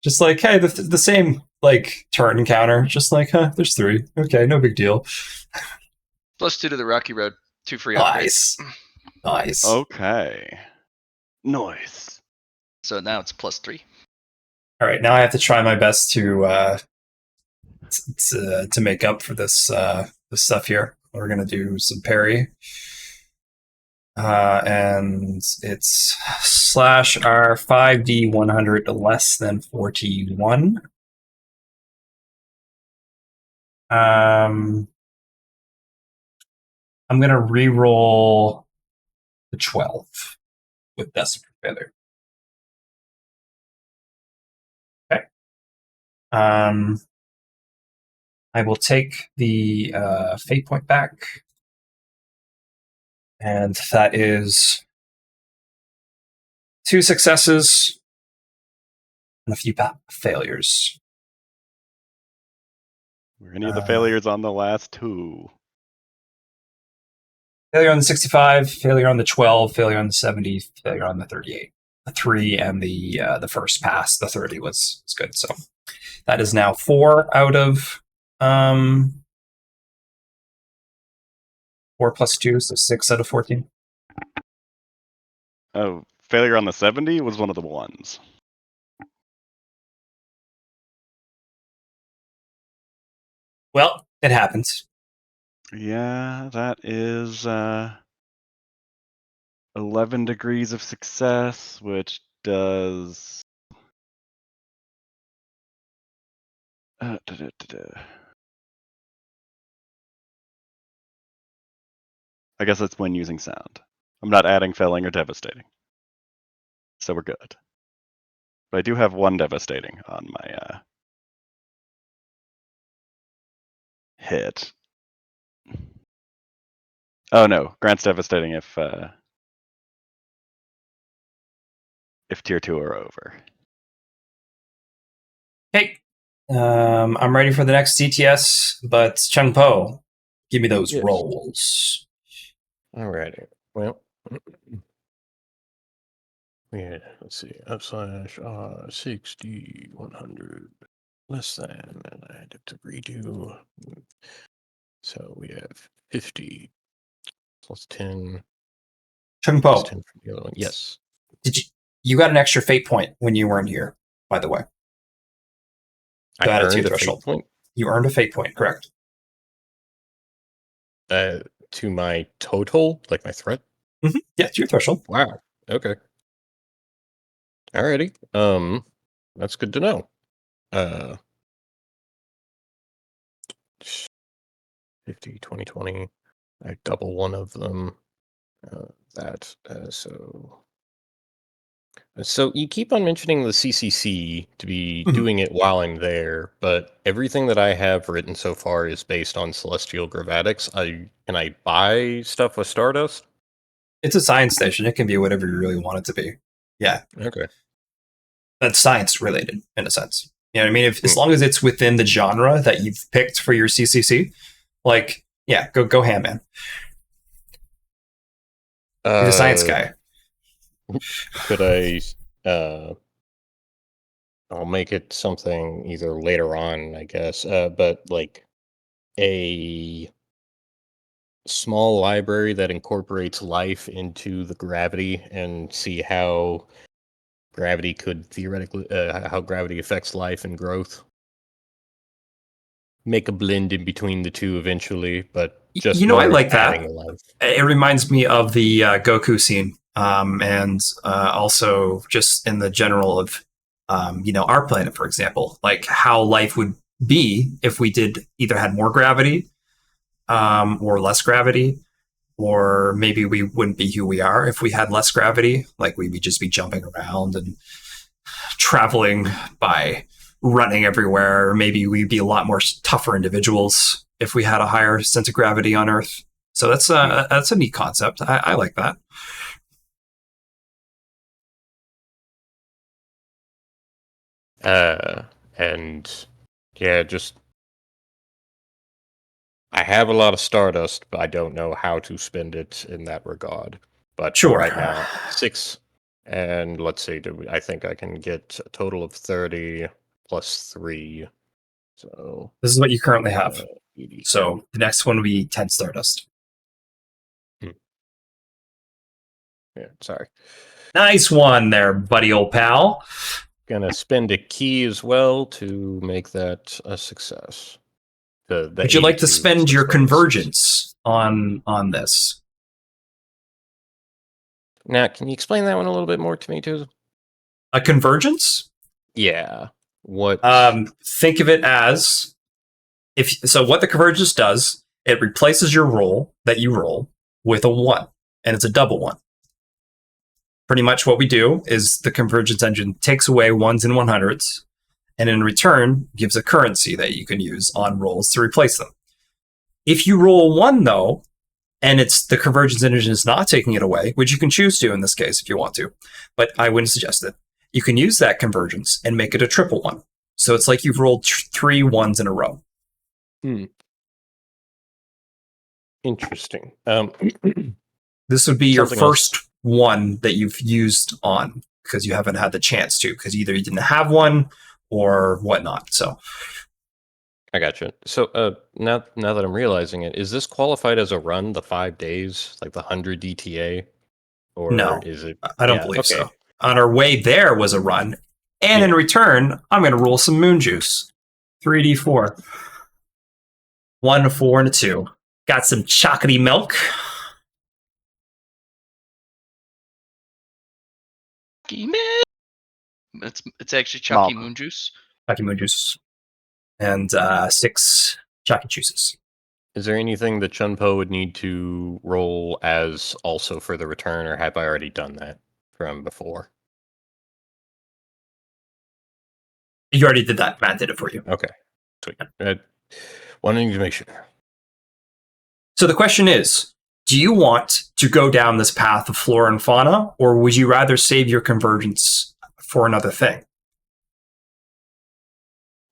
Just like, hey, the same like turn encounter. Just like, there's 3. Okay, no big deal. +2 to the Rocky Road. 2 free upgrades. Nice. Okay. Nice. So now it's +3. All right, now I have to try my best to make up for this this stuff here. we're gonna do some parry. And it's slash R 5D 100 less than 41. I'm gonna re-roll the 12 with Desperate Failure. Okay. I will take the fate point back, and that is 2 successes and a few failures. Were any of the failures on the last 2? Failure on the 65, failure on the 12, failure on the 70, failure on the 38. The 3 and the first pass, the 30 was good. So that is now 4 out of 4 plus 2, so 6 out of 14. Oh, failure on the 70 was one of the ones. Well, it happens. Yeah, that is 11 degrees of success, which does... I guess that's when using sound. I'm not adding felling or devastating. So we're good. But I do have 1 devastating on my hit. Oh no, grants devastating if tier 2 are over. Okay. I'm ready for the next CTS, but Chung Po, give me those Yes. rolls. Alrighty. Well, yeah, let's see. Upslash 60, 100, less than, and I had to redo. So we have 50 plus 10 Chung plus Po, 10 from the other one. Yes. did you got an extra fate point when you weren't here, by the way. I Add it to earned your a threshold. fate point You earned a fate point, correct? to my total, like my threat. Mm-hmm. Yeah, to your threshold. Wow. Okay. Alrighty. That's good to know. 50, 20, 20. I double one of them. So you keep on mentioning the CCC to be Mhm. doing it while I'm there, but everything that I have written so far is based on Celestial Gravatics. Can I buy stuff with Stardust? It's a science station. It can be whatever you really want it to be. Yeah, Okay. that's science related in a sense. You know what I mean? As long as it's within the genre that you've picked for your CCC, like, yeah, go ham, man. You're the science guy. Could I? I'll make it something either later on, I guess. But like a small library that incorporates life into the gravity and see how gravity could theoretically how gravity affects life and growth. Make a blend in between the two eventually, but just You know, I more like that. adding life. It reminds me of the Goku scene, and also just in the general of, our planet, for example, like how life would be if we did either had more gravity, or less gravity, or maybe we wouldn't be who we are if we had less gravity. Like we'd just be jumping around and traveling by running everywhere. Or maybe we'd be a lot more tougher individuals if we had a higher sense of gravity on Earth. So that's a neat concept. I like that. And yeah, just I have a lot of Stardust, but I don't know how to spend it in that regard. But for Sure. right now, 6, and let's see, I think I can get a total of 30 plus 3. So This is what you currently have. 80. So the next one will be 10 Stardust. Yeah, sorry. Nice one there, buddy old pal. Gonna spend a key as well to make that a success. The Would you like to 82 spend your successes. convergence on this? Now, can you explain that one a little bit more to me, too? A convergence? Yeah. What? Think of it as what the convergence does, it replaces your roll that you roll with a 1, and it's a double 1. Pretty much what we do is the convergence engine takes away 1s and 100s, and in return gives a currency that you can use on rolls to replace them. If you roll a 1, though, and it's the convergence engine is not taking it away, which you can choose to in this case if you want to, but I wouldn't suggest it. You can use that convergence and make it a triple 1. So it's like you've rolled 3 1s in a row. Interesting. This would be your Something first one that you've used on because you haven't had the chance to, because either you didn't have one or whatnot. So I gotcha. So now that I'm realizing it, is this qualified as a run, the 5 days, like the 100 DTA? Or no, is it? I don't believe so. On our way there was a run, and in return, I'm going to roll some moon juice. 3d4. 1, a 4, and a 2. Got some chocolatey milk. It's actually chalky Mom. moon juice. Chocolatey moon juice. And 6 chocolate juices. Is there anything that Chunpo would need to roll as also for the return, or have I already done that from before? You already did that. Matt did it for you. Okay, sweet. Wanting to make sure. So the question is, do you want to go down this path of flora and fauna, or would you rather save your convergence for another thing?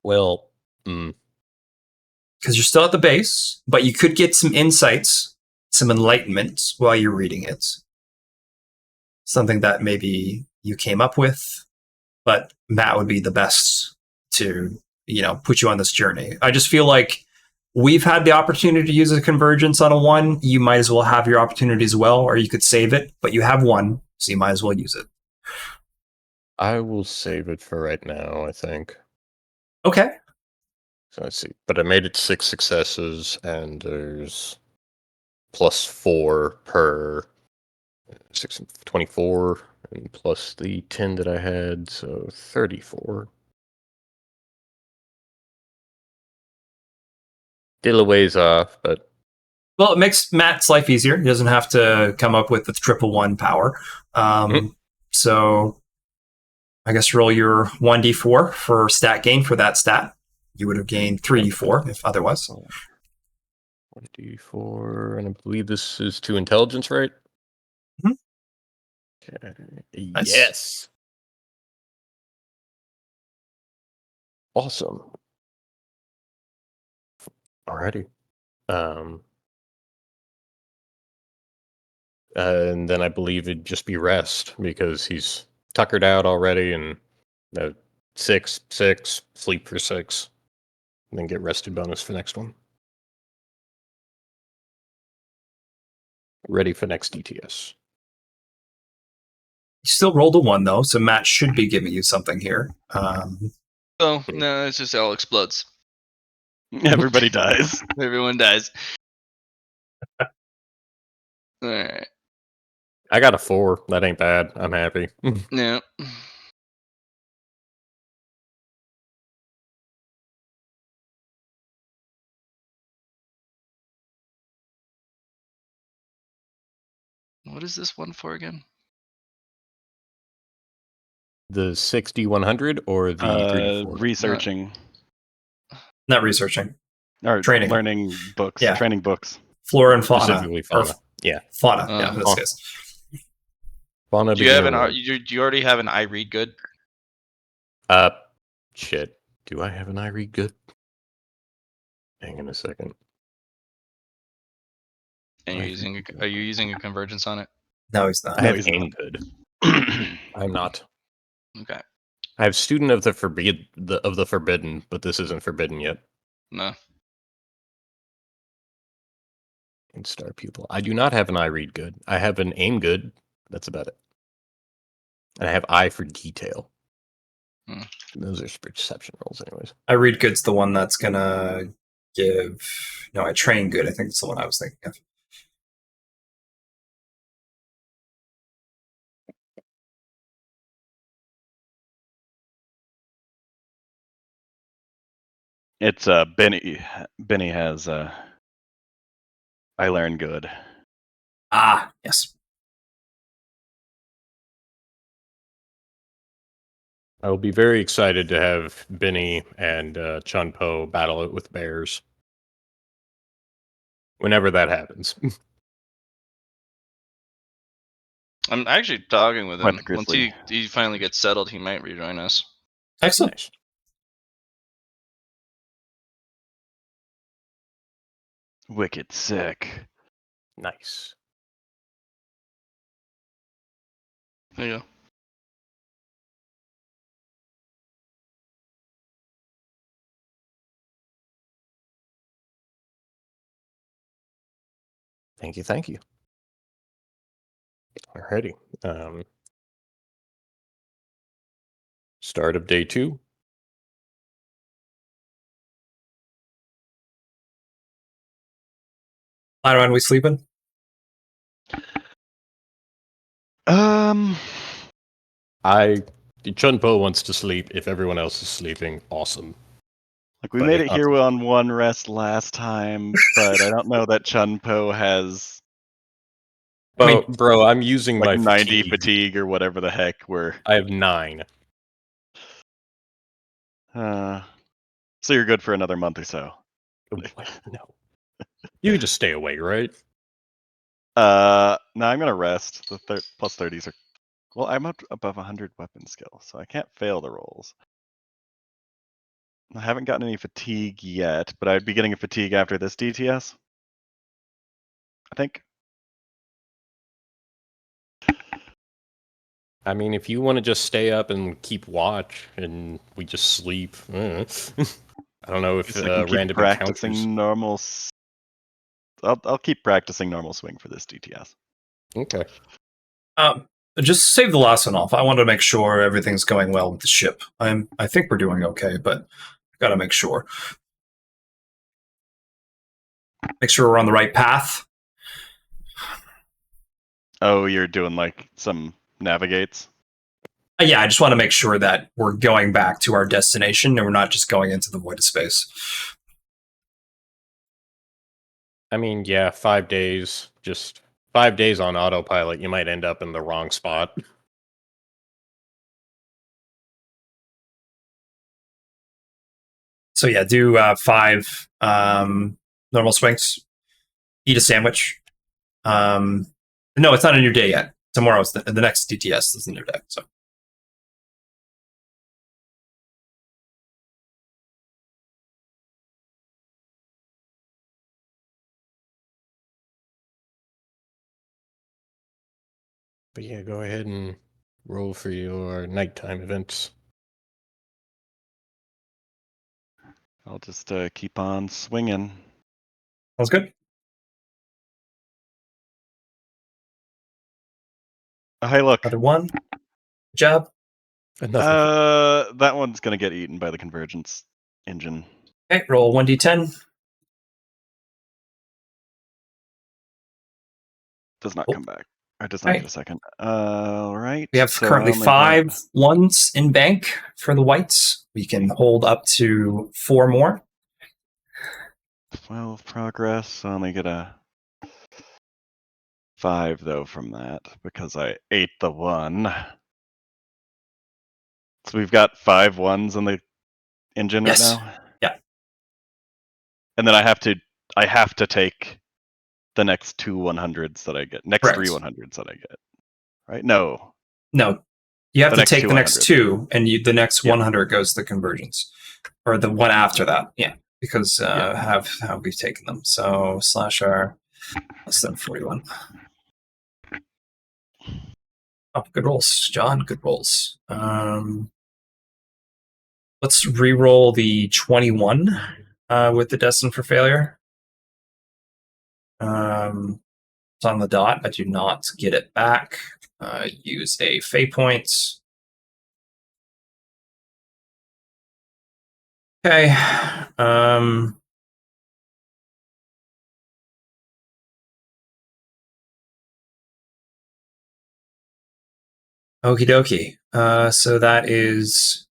Well, because you're still at the base, but you could get some insights, some enlightenment while you're reading it. Something that maybe you came up with, but Matt would be the best to, put you on this journey. I just feel like we've had the opportunity to use a convergence on a 1. You might as well have your opportunity as well, or you could save it, but you have 1, so you might as well use it. I will save it for right now, I think. Okay. So let's see. But I made it 6 successes, and there's +4 per 6, 24, and plus the 10 that I had, so 34. Still a ways off, but... Well, it makes Matt's life easier. He doesn't have to come up with the triple 1 power. So I guess roll your 1d4 for stat gain for that stat. You would have gained 3d4 if otherwise. 1d4, and I believe this is to intelligence, right? Mm-hmm. Okay. Nice. Yes. Awesome. Alrighty. And then I believe it'd just be rest because he's tuckered out already, and 6, sleep for 6, and then get rested bonus for next one. Ready for next DTS. You still rolled a 1 though, so Matt should be giving you something here. Oh no, it's just all explodes. Everybody dies. Everyone dies. All right. I got a 4. That ain't bad. I'm happy. No. What is this one for again? The 60-100 or the 3-4? Researching. Not researching. Or Training. learning books. Yeah. Training books. Flora and fauna. Specifically fauna. Yeah. Fauna, in this case. Fauna. Do you have do you already have an I read good? Shit. Do I have an I read good? Hang on a second. And are you using a convergence on it? No, he's not. I have he's aim not. good. I'm not. Okay. I have student of the forbidden, but this isn't forbidden yet. No. And star pupil. I do not have an I read good. I have an aim good. That's about it. And I have eye for detail. Those are perception rolls, anyways. I read good's the one that's gonna No, I train good. I think that's the one I was thinking of. It's Benny. Benny has I learn good. Ah, yes. I will be very excited to have Benny and Chun Po battle it with bears. Whenever that happens. I'm actually talking with Quite him. the Once grizzly. he finally gets settled, he might rejoin us. Excellent. Nice. Wicked sick. Nice. There you go. Thank you, thank you. Alrighty. Start of day 2. Why are we sleeping? Chun Po wants to sleep. If everyone else is sleeping, awesome. Like we But made if it not- here on one rest last time, but I don't know that Chun Po has I mean, bro, I'm using like my 90 fatigue. fatigue or whatever the heck we're. I have 9. So you're good for another month or so. What? No. You can just stay away, right? No, I'm gonna rest. The plus 30s are. Well, I'm up above 100 weapon skill, so I can't fail the rolls. I haven't gotten any fatigue yet, but I'd be getting a fatigue after this DTS. I think. I mean, if you want to just stay up and keep watch and we just sleep. I don't know if Guess I can keep random encounters. practicing normal. I'll keep practicing normal swing for this DTS. Okay. Just save the last one off. I want to make sure everything's going well with the ship. I think we're doing okay, but got to make sure. Make sure we're on the right path. Oh, you're doing like some navigates? Yeah, I just want to make sure that we're going back to our destination and we're not just going into the void of space. I mean, yeah, 5 days. Just 5 days on autopilot, you might end up in the wrong spot. So yeah, do 5 normal swings. Eat a sandwich. No, it's not a new day yet. Tomorrow's the next DTS is the new day. So But yeah, go ahead and roll for your nighttime events. I'll just keep on swinging. sounds good. Oh, hey, look. Another one. Good job. Another. That one's gonna get eaten by the convergence engine. Okay, roll 1d10. Does not Oh. come back. Or does not Right. get a second. All right. We have so I currently only 5 got ones in bank for the whites. We can hold up to 4 more. 12 progress. I only get a 5 though from that because I ate the 1. So we've got 5 ones in the engine Yes. right now. Yeah. And then I have to take the next 2 100s that I get. Next Correct. 3 100s that I get. Right? No. No, you have The to next take the next 200. 2, and the next Yeah. 100 goes to convergence, or the one after that. Yeah, because have how we've taken them. So /r less than 41. Oh, good rolls, John. Good rolls. Let's re-roll the 21 with the destined for failure. It's on the dot. I do not get it back. Use a fate point. Okay. Okie dokie. So that is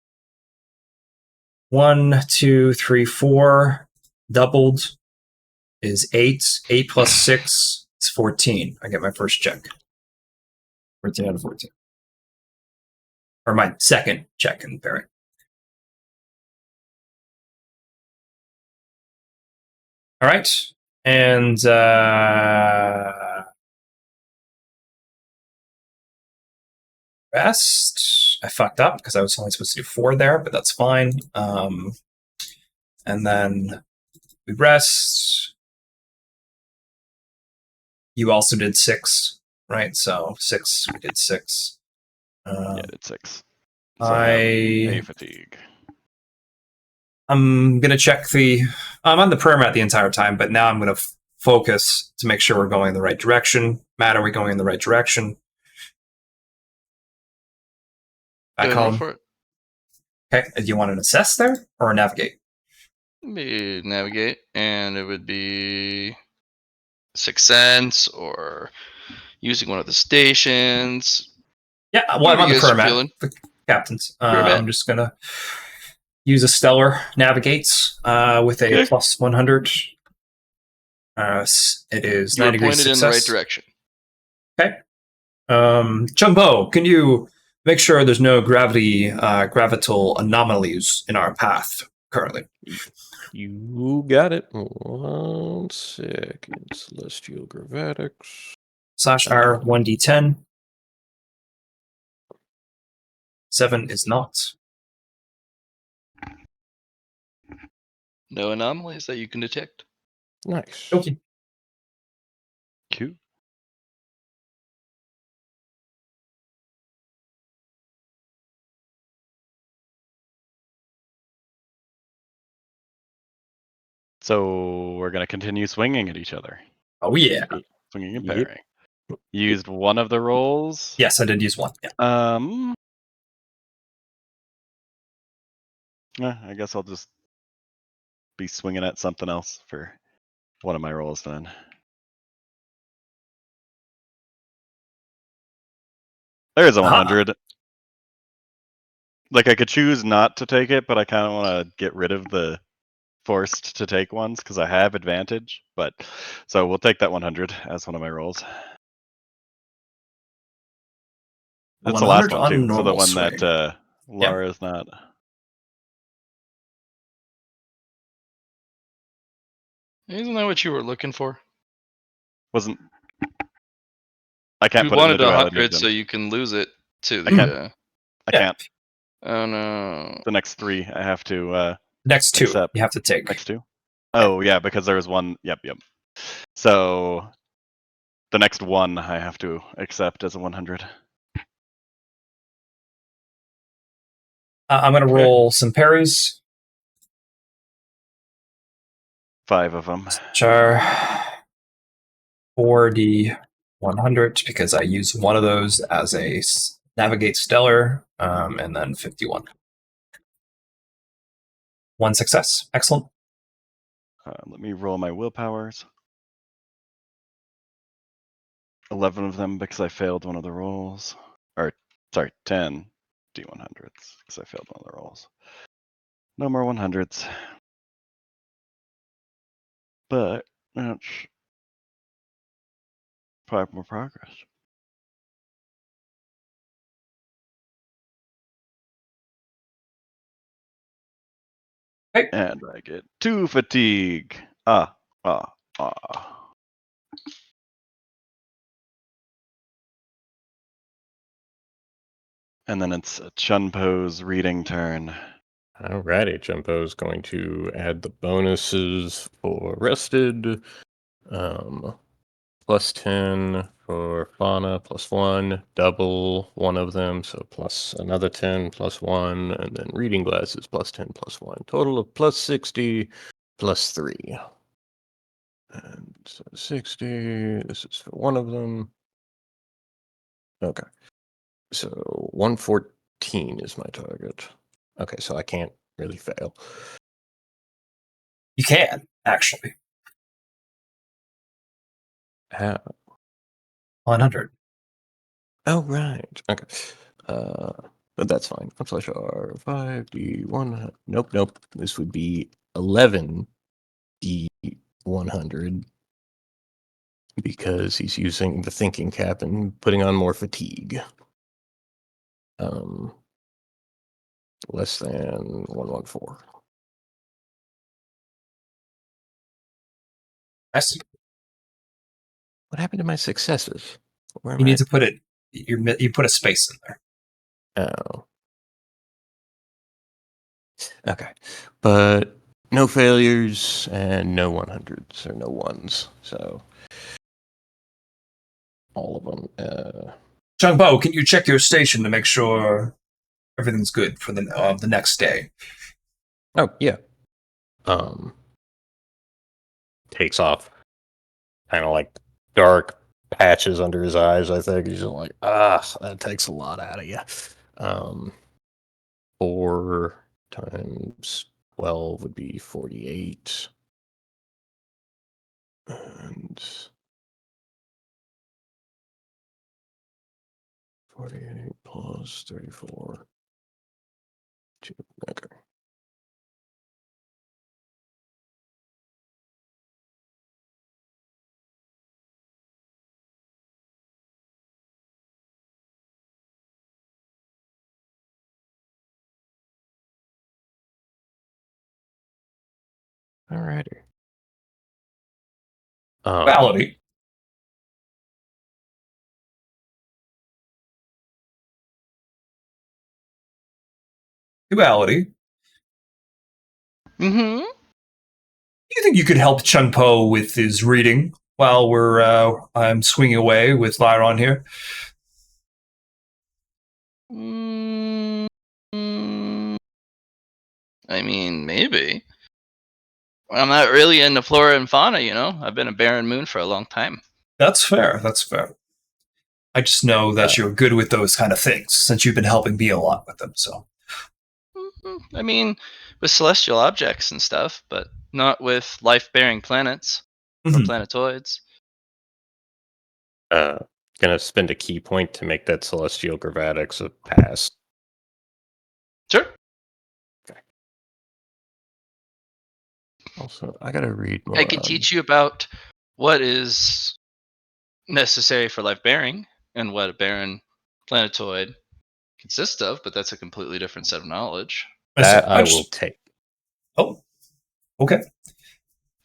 1, 2, 3, 4. Doubled is 8. 8 plus 6 is 14. I get my first check. 14 out of 14. Or my second check in pairing. All right. And rest. I fucked up because I was only supposed to do 4 there, but that's fine. And then we rest. You also did 6, right? So 6, we did 6. Yeah, I did 6. So I have A fatigue. I'm going to check I'm on the prayer mat the entire time, but now I'm going to focus to make sure we're going in the right direction. Matt, are we going in the right direction? Go ahead, roll for it. Okay. Do you want to assess there or navigate? Maybe navigate, and it would be 6 Sense or using one of the stations. Yeah, well, I'm on the prayer mat. Feeling? The captains. Prayer mat. I'm just going to use a stellar navigates with a plus 100. It is 9 degrees pointed success. in the right direction. Okay. Jumbo, can you make sure there's no gravital anomalies in our path currently? You got it. 1 second. Celestial gravatics. /R 1d10. 7 is not. No anomalies that you can detect. Nice. Okay. Cute. So we're going to continue swinging at each other. Oh, yeah. Swinging and Yep. pairing. Used one of the rolls. Yes, I did use 1. Yeah. I guess I'll just be swinging at something else for one of my rolls then. There's a 100. Like, I could choose not to take it, but I kind of want to get rid of the forced to take ones because I have advantage. But so we'll take that 100 as one of my rolls. That's the last one too. So the one swing. that Laura's not. Isn't that what you were looking for? Wasn't. I can't You put it in the wanted a duality. 100 so you can lose it to the. I can't. I can't. Oh no. The next 3 I have to. Next 2 accept. you have to take. Next 2. Oh yeah, because there was one. Yep. So the next 1 I have to accept as a 100. I'm going to roll some parries. 5 of them. Char 4d100 because I use one of those as a navigate stellar, and then 51. 1 success. Excellent. Let me roll my willpowers. 11 of them because I failed one of the rolls. Or, sorry, 10 D100s because I failed one of the rolls. No more 100s. But that's 5 more progress. Okay. And I get 2 fatigue. Ah. And then it's Chunpo's reading turn. Alrighty, Jumbo's going to add the bonuses for rested. Plus 10 for fauna, plus 1, double one of them, so plus another 10, plus 1, and then reading glasses, plus 10, plus 1. Total of plus 60, plus 3. And so 60, this is for one of them. Okay. So 114 is my target. Okay, so I can't really fail. You can, actually. How? 100. Oh, right. Okay. But that's fine. Slash R 5D1. Nope. This would be 11D100 because he's using the thinking cap and putting on more fatigue. Less than 114. I see. What happened to my successes? Where am You I? need to put it. You put a space in there. Oh. Okay. But no failures and no 100s or no ones. So all of them. Chungbo, can you check your station to make sure everything's good for the next day? Oh, yeah. Takes off. Kind of like dark patches under his eyes, I think. He's just like, that takes a lot out of you. 4 times 12 would be 48. And 48 plus 34. Okay. Alrighty. Quality. Duality. Mm-hmm. Do you think you could help Chungpo with his reading while I'm swinging away with Lyron here? I mean, maybe. I'm not really into flora and fauna, you know? I've been a barren moon for a long time. That's fair. That's fair. I just know that you're good with those kind of things since you've been helping me a lot with them. So, I mean, with celestial objects and stuff, but not with life-bearing planets or Mhm. planetoids. Gonna spend a key point to make that celestial gravatics a pass. Sure. Okay. Also, I gotta read more. I could teach you about what is necessary for life bearing and what a barren planetoid consists of, but that's a completely different set of knowledge. That I will take. Oh, okay.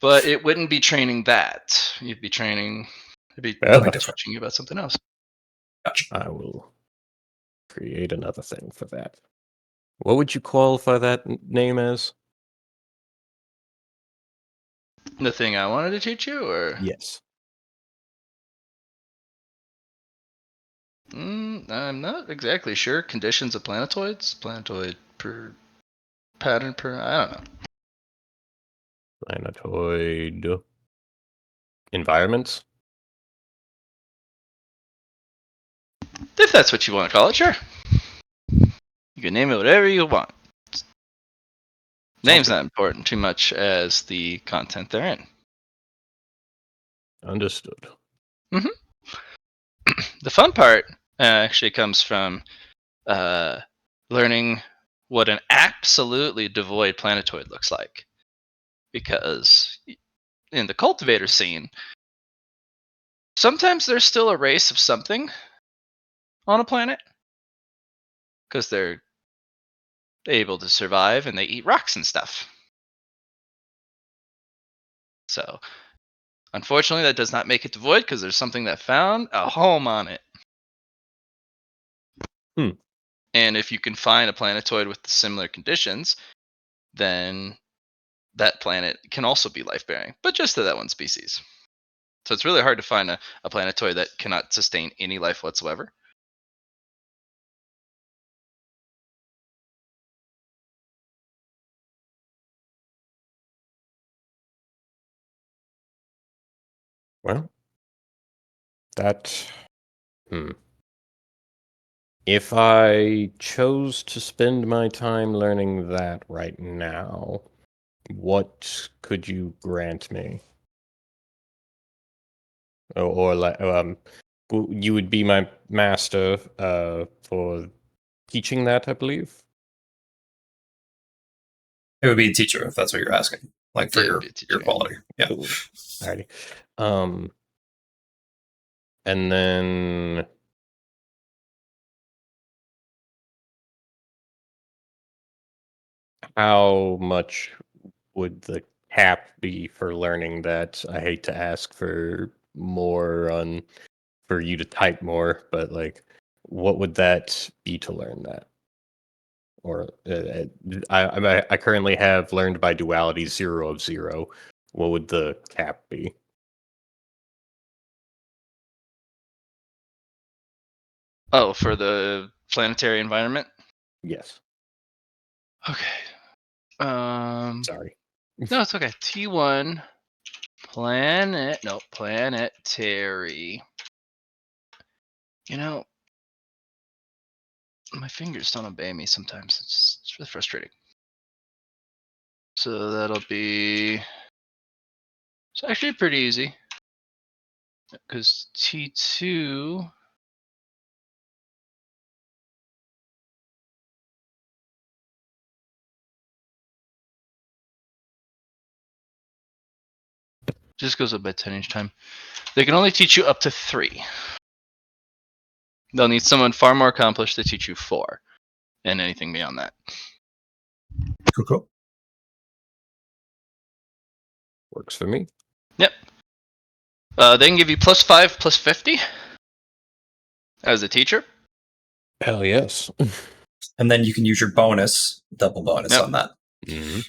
But it wouldn't be training that. You'd be training. It'd be teaching you about something else. Gotcha. I will create another thing for that. What would you qualify that name as? The thing I wanted to teach you, or Yes. I'm not exactly sure. Conditions of planetoids, planetoid per pattern per. I don't know. Planetoid environments. If that's what you want to call it, sure. You can name it whatever you want. Name's not important too much as the content they're in. Understood. The fun part actually comes from learning what an absolutely devoid planetoid looks like. Because in the cultivator scene, sometimes there's still a race of something on a planet because they're able to survive and they eat rocks and stuff. So, unfortunately, that does not make it devoid because there's something that found a home on it. And if you can find a planetoid with similar conditions, then that planet can also be life bearing, but just to that one species. So it's really hard to find a planetoid that cannot sustain any life whatsoever. Well, that. If I chose to spend my time learning that right now, what could you grant me? Or like, you would be my master for teaching that, I believe. It would be a teacher if that's what you're asking. Like for Yeah, it'd be a teacher, your yeah. quality. Yeah. Cool. Alrighty. And then how much would the cap be for learning that? I hate to ask for more on for you to type more, but like, what would that be to learn that? Or I currently have learned by duality 0 of 0. What would the cap be? Oh, for the planetary environment? Yes. Okay. Sorry. No, it's okay. T1 planetary. You know, my fingers don't obey me sometimes. It's really frustrating. So that'll be. It's actually pretty easy. Because T2. Just goes up by 10 each time. They can only teach you up to 3. They'll need someone far more accomplished to teach you 4. And anything beyond that. Cool. Works for me. Yep. They can give you +5, +50 as a teacher. Hell yes. And then you can use your double bonus Yep. on that. Mm-hmm.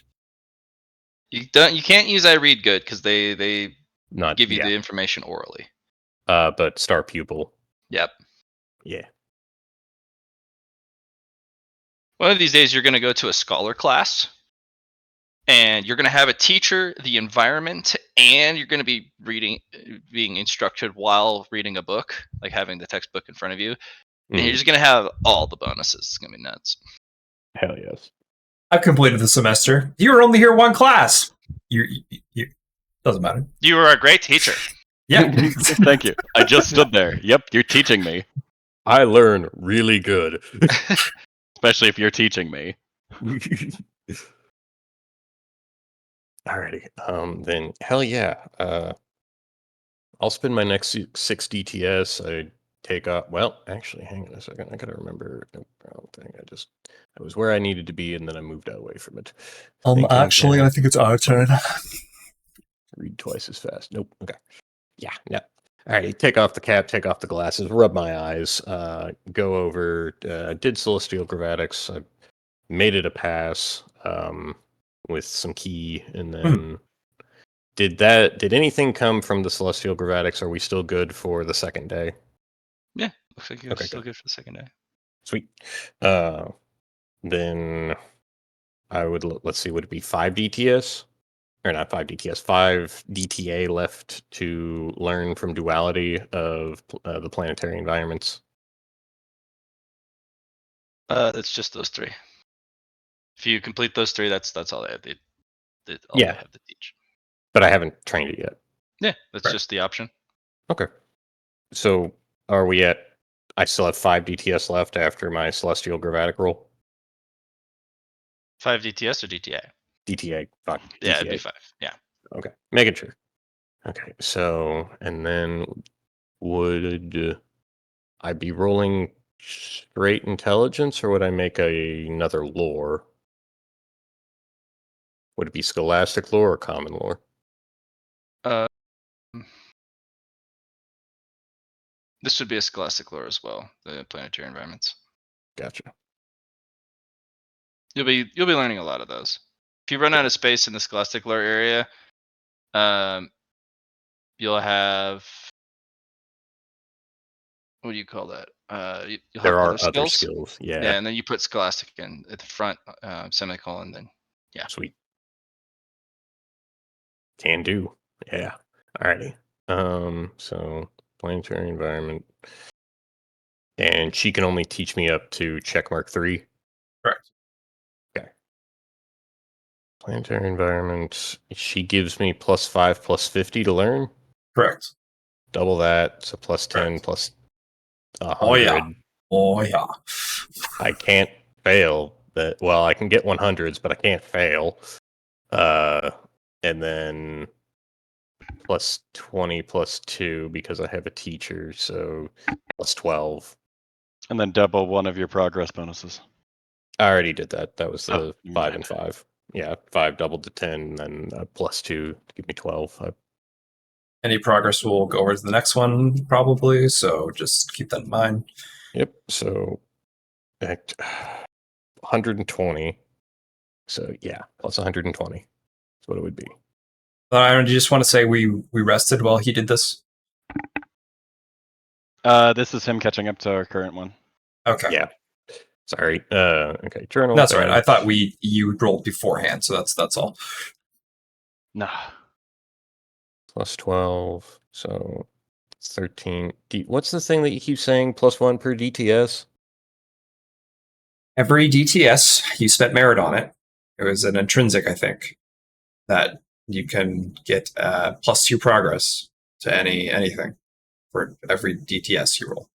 You can't use I read good because they Not give you yeah. the information orally. But star pupil. Yep. Yeah. One of these days you're going to go to a scholar class and you're going to have a teacher, the environment, and you're going to be being instructed while reading a book, like having the textbook in front of you. And you're just going to have all the bonuses. It's going to be nuts. Hell yes. I've completed the semester. You were only here one class. You doesn't matter. You were a great teacher. Yeah. Thank you. I just stood there. Yep, you're teaching me. I learn really good. Especially if you're teaching me. Alrighty. Then hell yeah. I'll spend my next 6 DTS. I take off. Well, actually, hang on a second. I gotta remember. Wrong thing. I was where I needed to be, and then I moved away from it. Actually, I think it's our turn. Read twice as fast. Nope. Okay. Yeah. Yeah. All right. Take off the cap. Take off the glasses. Rub my eyes. Go over. Did celestial gravatics. I made it a pass. With some key, and then did anything come from the celestial gravatics? Are we still good for the second day? Yeah, looks like you're Okay, still good for the second day. Sweet. Then I would let's see. Would it be 5 DTS or not 5 DTS? 5 DTA left to learn from duality of the planetary environments. That's just those 3. If you complete those 3, that's all they have. They have to teach. But I haven't trained it yet. Yeah, that's Right. just the option. Okay. So are we at? I still have 5 DTS left after my celestial gravatic roll. 5 DTS or DTA? DTA. Fuck. Yeah, DTA. it'd be 5. Yeah. Okay. Making sure. Okay. So, and then would I be rolling straight intelligence, or would I make another lore? Would it be scholastic lore or common lore? This would be a scholastic lore as well. The planetary environments. Gotcha. You'll be learning a lot of those. If you run out of space in the scholastic lore area, you'll have, what do you call that? You'll There have are other skills. Yeah. Yeah, and then you put scholastic in at the front, semicolon. Then yeah. Sweet. Can do. Yeah. Alrighty. So planetary environment, and she can only teach me up to checkmark 3. Correct. Okay. Planetary environment. She gives me +5 +50 to learn. Correct. Double that, so +10 Correct. plus 100. Oh yeah. Oh yeah. I can't fail. Well, I can get 100s, but I can't fail. And then plus 20 plus 2 because I have a teacher, so plus 12. And then double one of your progress bonuses. I already did that. That was the Oh, 5 right. and 5. Yeah, 5 doubled to 10, and then plus 2 to give me 12. Any progress will go over to the next one, probably, so just keep that in mind. Yep, so 120. So yeah, plus 120. That's what it would be. Aaron, do you just want to say we rested while he did this? This is him catching up to our current one. Okay. Yeah. Sorry. Okay, journal. That's all right. I thought you rolled beforehand, so that's all. Nah. Plus 12, so 13. What's the thing that you keep saying? Plus 1 per DTS? Every DTS, you spent merit on it. It was an intrinsic, I think, that you can get plus 2 progress to anything for every DTS you roll.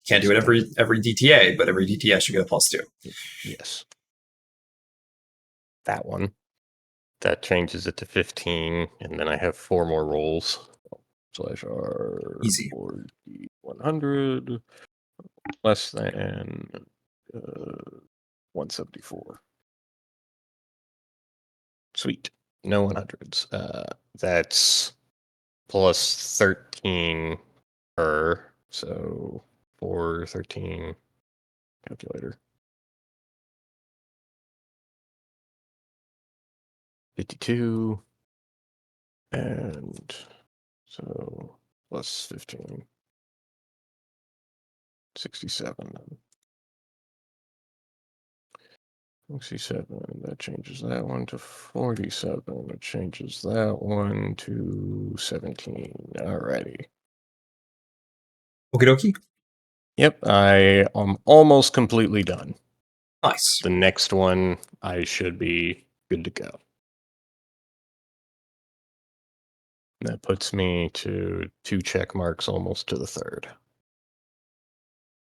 You can't do it every DTA, but every DTS you get a plus 2. Yes. That one. That changes it to 15, and then I have 4 more rolls. /R Easy. 100 less than 174. Sweet. No 100s. That's plus 13 per. So 4, 13. Calculator. 52. And so plus 15. 67. 67. That changes that one to 47. That changes that one to 17. Alrighty. Okie dokie. Yep, I am almost completely done. Nice. The next one, I should be good to go. That puts me to 2 check marks almost to the 3rd.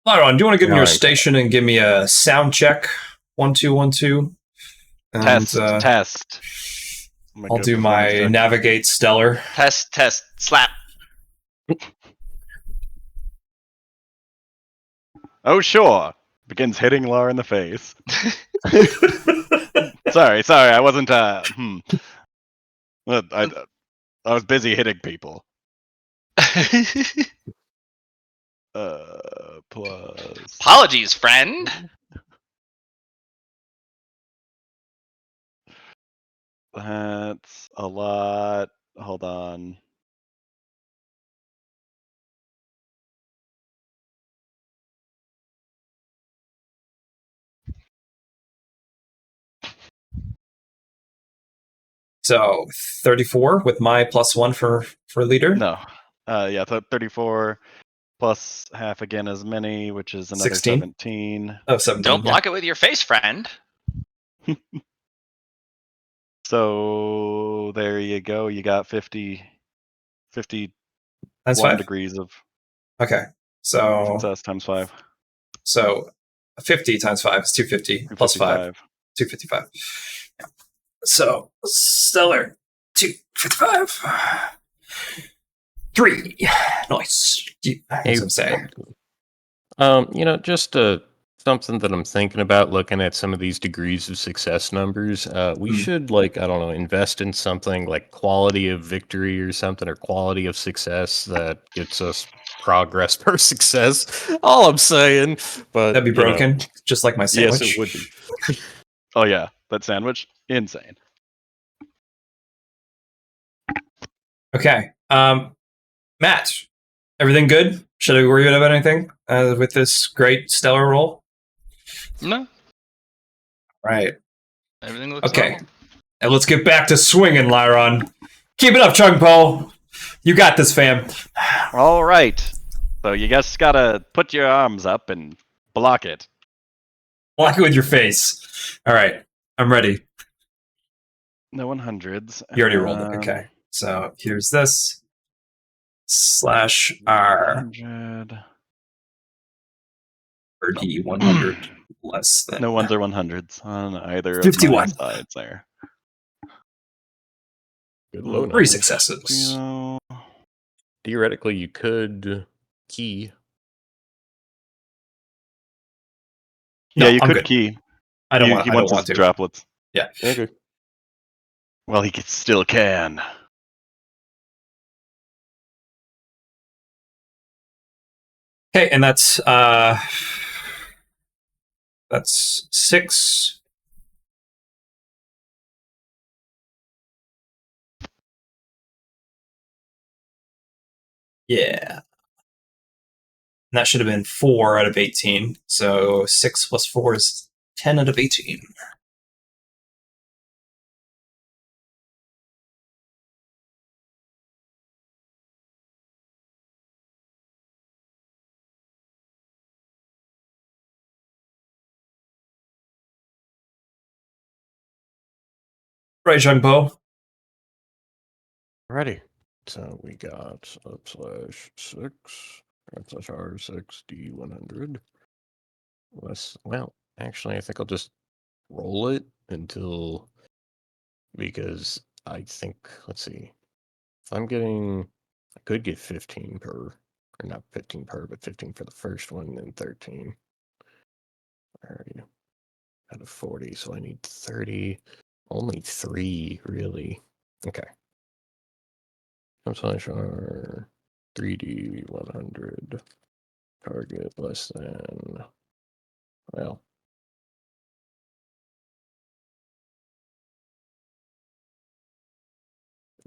Lyron, do you want to get in your Nine. station and give me a sound check? 1 2 1 2. And, Test. I'll do my navigate stellar. Test, slap. Oh, sure. Begins hitting Lar in the face. sorry, I wasn't. I was busy hitting people. Plus. Apologies, friend. That's a lot. Hold on. So 34 with my plus 1 for leader. No. Yeah, 34 plus half again as many, which is another 16? 17. Oh, 17. Don't block it with your face, friend. So there you go. You got 51 That's 5 degrees of Okay. So success times 5. So 50 times 5 is 250 plus 5. 255. Yeah. So stellar 255. 3. Nice. As I'm saying. Just something that I'm thinking about looking at some of these degrees of success numbers. We should, invest in something like quality of victory or something, or quality of success that gets us progress per success. All I'm saying, but That'd be broken, just like my sandwich. Yes, it would be. Oh yeah, that sandwich, insane. Okay. Matt, everything good? Should I worry about anything with this great stellar roll? No. Right. Everything looks okay. normal. And let's get back to swinging, Lyron. Keep it up, Chung Po. You got this, fam. All right. So you just gotta put your arms up and block it. Block it with your face. All right. I'm ready. No 100s. You already rolled it. Okay. So here's this. /R. 100. or D100 less than No ones are 100s on either of my 51. sides there. Good low Three numbers. successes. So, Theoretically, you could key. No, yeah, you I'm could good. key. I don't He want. I wants don't his want to. droplets. Yeah. Okay. Well, he still can. Okay, and that's 6. Yeah. And that should have been 4 out of 18. So 6 plus 4 is 10 out of 18. Right, Jungbo. Alrighty. So we got /6, /R6, D100. Less, well, actually, I think I'll just roll it until, because I think, let's see, if I'm getting, I could get 15 per, or not 15 per, but 15 for the first one, and 13. Alrighty. Out of 40, so I need 30. Only 3, really. Okay. /R 3D100. Target less than, well,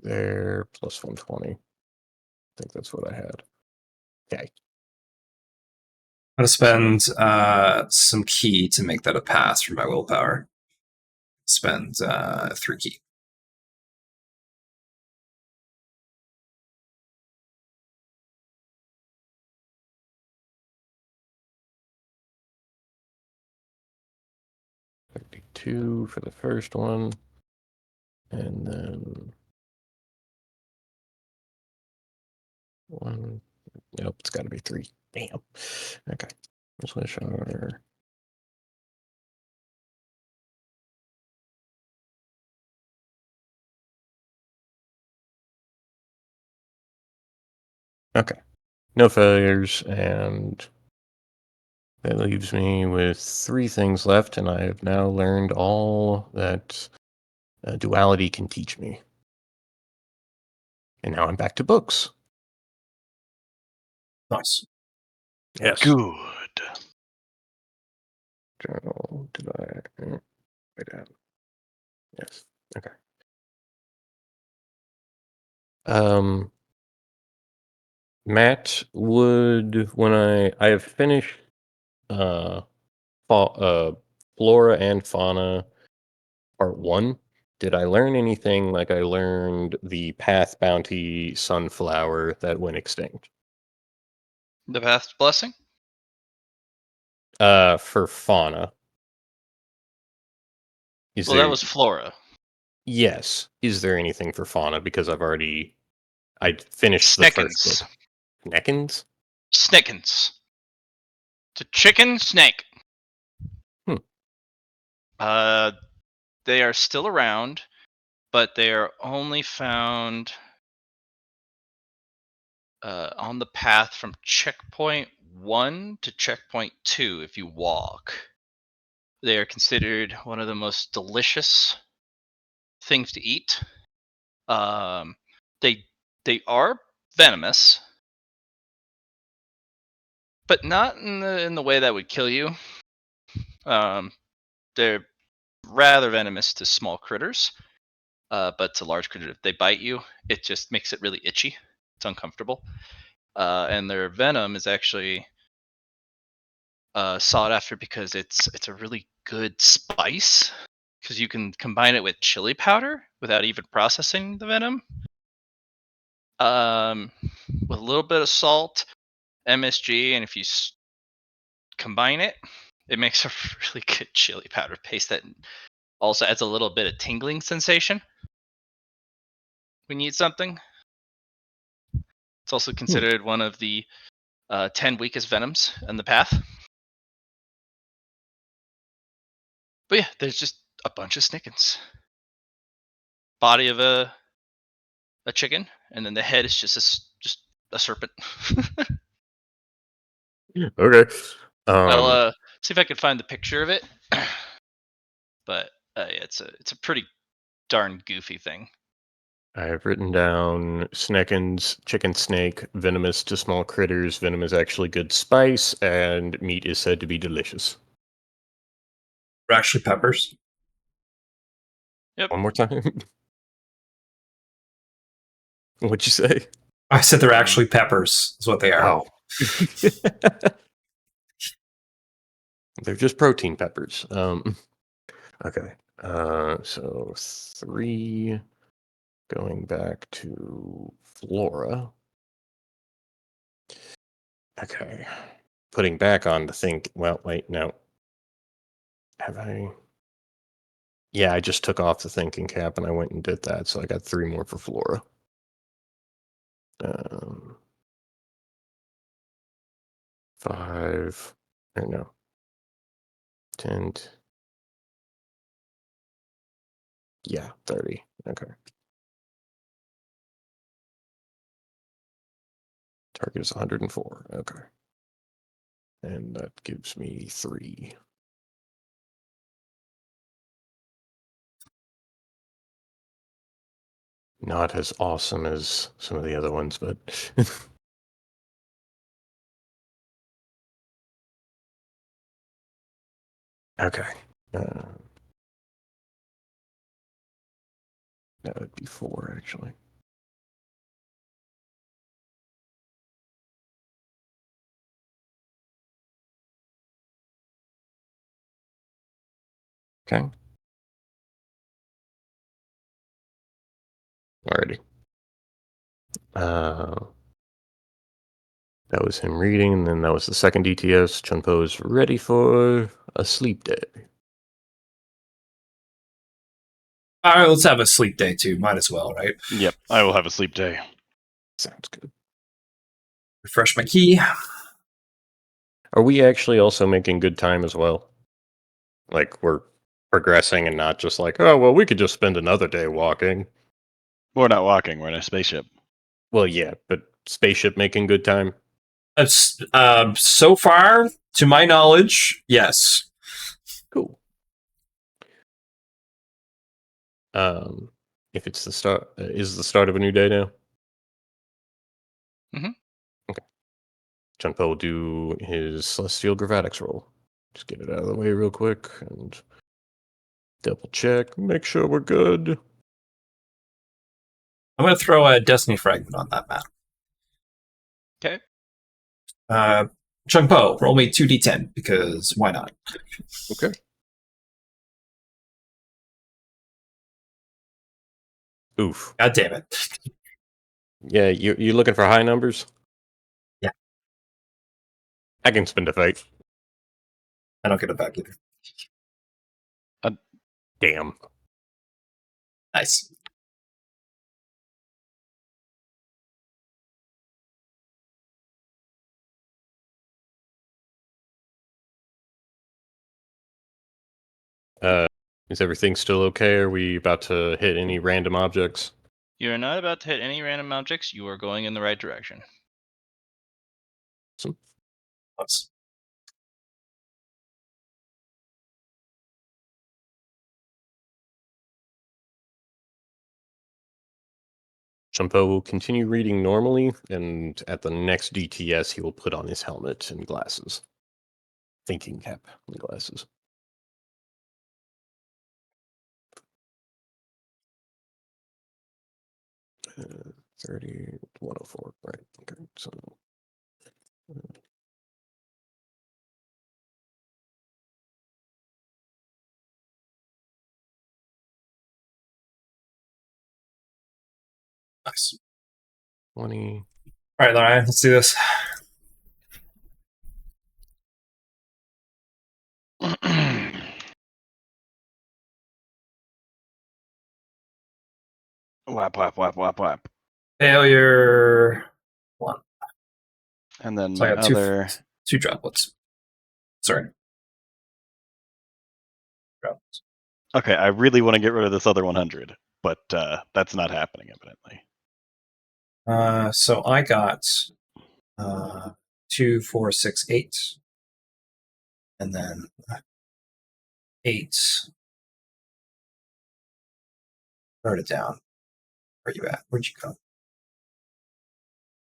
there, plus 120. I think that's what I had. Okay. I'm going to spend some key to make that a pass for my willpower. Spend 3 key. $32 for the first one. And then one. Nope, it's got to be 3. Damn. Okay. /R. Okay. No failures, and that leaves me with 3 things left, and I have now learned all that duality can teach me. And now I'm back to books. Nice. Yes. Good. Journal. Did I? Wait down. Yes. Okay. Matt would, when I have finished Flora and Fauna Part 1, did I learn anything like I learned the Path Bounty Sunflower that went extinct? The Path's Blessing? For Fauna. Is Well, there, that was Flora. yes. Is there anything for Fauna? Because I finished the first Snickens. book. Neckens? Snickens. To chicken snake. Hmm. They are still around, but they are only found on the path from checkpoint 1 to checkpoint 2 if you walk. They are considered one of the most delicious things to eat. They are venomous, but not in the way that would kill you. They're rather venomous to small critters, but to large critters, if they bite you, it just makes it really itchy. It's uncomfortable. And their venom is actually sought after because it's a really good spice, because you can combine it with chili powder without even processing the venom. With a little bit of salt, MSG, and if you combine it, it makes a really good chili powder paste that also adds a little bit of tingling sensation when you eat something. It's also considered one of the 10 weakest venoms in the path. But yeah, there's just a bunch of Snickens. Body of a chicken, and then the head is just a serpent. Okay. I'll see if I can find the picture of it. But yeah, it's a pretty darn goofy thing. I have written down Sneckens, chicken snake, venomous to small critters. Venom is actually good spice, and meat is said to be delicious. They're actually peppers. Yep. One more time. What'd you say? I said they're actually peppers. Is what they are. Oh. They're just protein peppers. Okay. So 3 going back to Flora. Okay. Putting back on to think. Well, wait, no. Have I? Yeah, I just took off the thinking cap and I went and did that, so I got 3 more for Flora. 5. Or no. 10. Yeah, 30. Okay. Target is 104. Okay. And that gives me 3. Not as awesome as some of the other ones, but okay. That would be 4 actually. Okay. Alrighty. That was him reading, and then that was the second DTS. Chunpo's ready for a sleep day. All right, let's have a sleep day too. Might as well, right? Yep, I will have a sleep day. Sounds good. Refresh my key. Are we actually also making good time as well? Like we're progressing and not just like, oh well, we could just spend another day walking. We're not walking. We're in a spaceship. Well, yeah, but spaceship making good time. So far, to my knowledge, yes. Cool. If it's the start, is the start of a new day now? Mhm. Okay. Chunpo will do his Celestial Gravatics roll. Just get it out of the way real quick and double check, make sure we're good. I'm going to throw a Destiny Fragment on that map. Okay. Chungpo, roll me 2d10 because why not? Okay. Oof. God damn it. Yeah, you looking for high numbers? Yeah. I can spend a fate. I don't get it back either. Damn. Nice. Is everything still okay? Are we about to hit any random objects? You are not about to hit any random objects. You are going in the right direction. Awesome. Nice. Chumpo will continue reading normally, and at the next DTS, he will put on his helmet and glasses. Thinking cap and glasses. Uh, 30, 104, right. Okay, so. Nice. 20. All right, Lauren, let's do this. Whap, whap, whap, whap, whap. Failure 1. And then So I my got other. two droplets. Sorry. Okay, I really want to get rid of this other 100, but that's not happening, evidently. So I got 2, 4, 6, 8, and then 8. Wrote it down. Where you at? Where'd you go?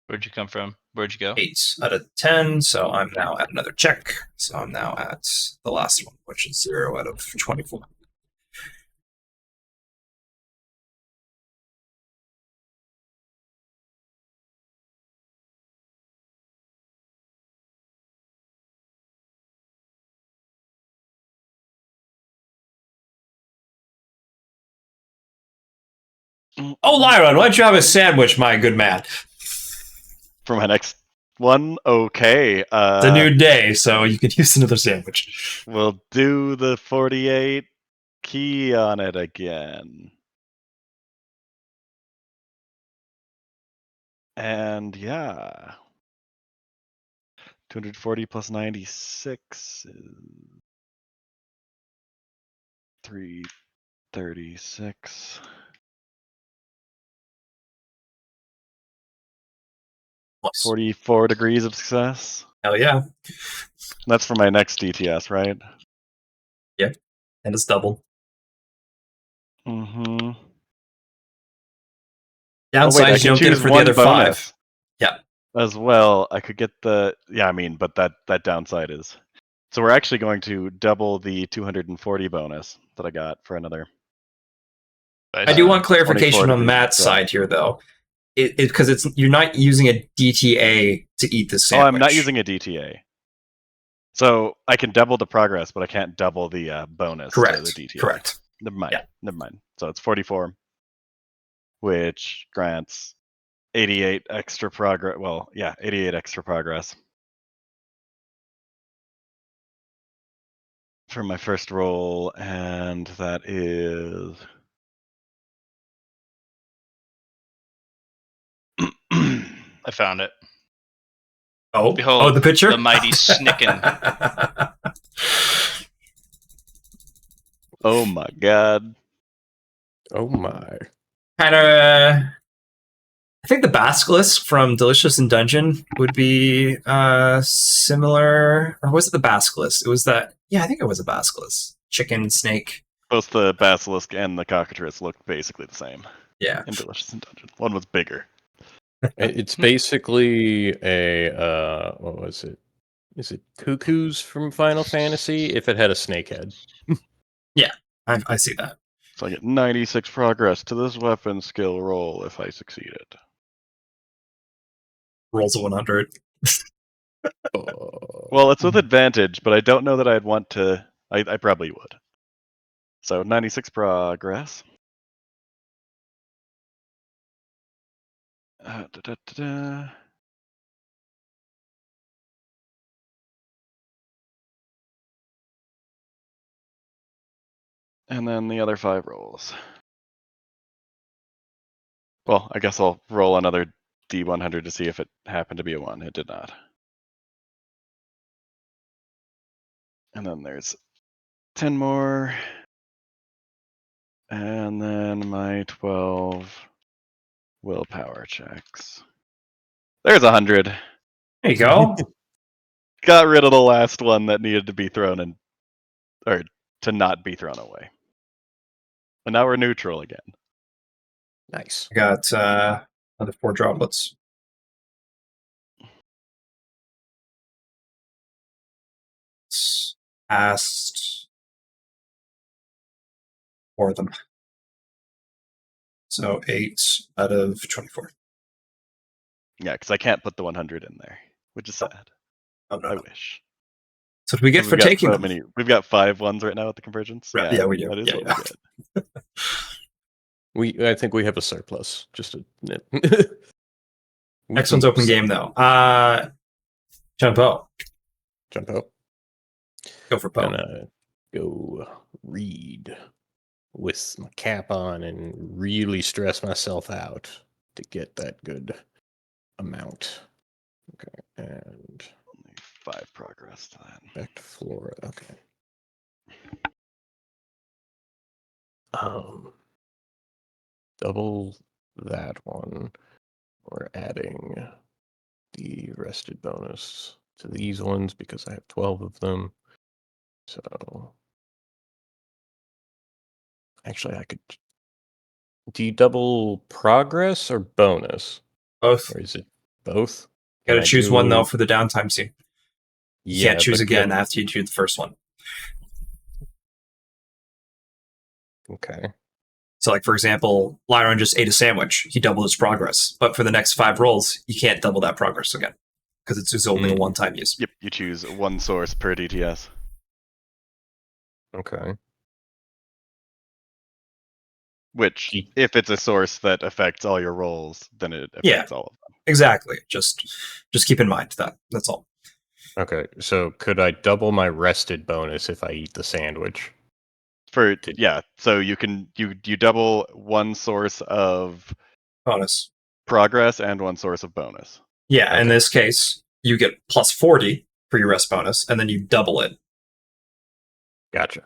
Where'd you come from? Where'd you go? 8 out of 10. So I'm now at another check. So I'm now at the last one, which is 0 out of 24. Oh, Lyron, why don't you have a sandwich, my good man? For my next one, okay. It's a new day, so you could use another sandwich. We'll do the 48 key on it again. And yeah. 240 plus 96 is 336. Nice. 44 degrees of success. Hell yeah. That's for my next DTS, right? And it's double. Mm-hmm. Downside is you don't get it for the other 5. Yeah. As well, I could get the but that downside is. So we're actually going to double the 240 bonus that I got for another. I do want 24 clarification on degrees Matt's of side here, though. Because you're not using a DTA to eat the sandwich. Oh, I'm not using a DTA. So I can double the progress, but I can't double the bonus Correct. to the DTA. Correct. Never mind. Yeah. Never mind. So it's 44, which grants 88 extra progress. Well, yeah, 88 extra progress for my first roll, and that is. I found it. Oh, Behold, the picture? the mighty Snicken. Oh my god. Oh my. Kind of. I think the Basilisk from Delicious in Dungeon would be similar. Or was it the Basilisk? It was that. Yeah, I think it was a Basilisk. Chicken, snake. Both the basilisk and the cockatrice looked basically the same Yeah. in Delicious in Dungeon. One was bigger. It's basically a what was it? Is it Cuckoos from Final Fantasy if it had a snake head? Yeah, I see that. So I get 96 progress to this weapon skill roll if I succeed it. Rolls a 100. Well, it's with advantage, but I don't know that I'd want to. I probably would. So 96 progress. Da-da-da-da. And then the other 5 rolls. Well, I guess I'll roll another D100 to see if it happened to be a 1. It did not. And then there's 10 more. And then my 12 willpower checks. There's 100. There you go. Got rid of the last one that needed to be thrown in, or to not be thrown away. And now we're neutral again. Nice. I got another 4 droplets. Asked for them. So 8 out of 24. Yeah, because I can't put the 100 in there, which is sad. Oh, no, I no. wish. So what do we get We've for got taking so them? many. We've got 5 ones right now at the convergence. Right, yeah, we do. That is Yeah, what yeah. we get. I think we have a surplus. Just a Next one's open game though. Jump out. Jump out. Go for Poe. Gonna go read with my cap on and really stress myself out to get that good amount. Okay, and Only 5 progress to that. back to Flora. Okay. Double that one. We're adding the rested bonus to these ones because I have 12 of them. So actually, I could. Do you double progress or bonus, Both. or is it both? Got Can to I choose one though do- for the downtime scene. You Yeah, can't choose but again after you do the first one. Okay. So, like for example, Lyron just ate a sandwich. He doubled his progress, but for the next 5 rolls, you can't double that progress again because it's only a one-time use. Yep, you choose one source per DTS. Okay. Which, Ye- if it's a source that affects all your rolls, then it affects all of them. Exactly. Just keep in mind that. That's all. Okay. So could I double my rested bonus if I eat the sandwich? So you can you double one source of Bonus. progress and one source of bonus. Yeah. In Okay. this case, you get plus 40 for your rest bonus, and then you double it. Gotcha.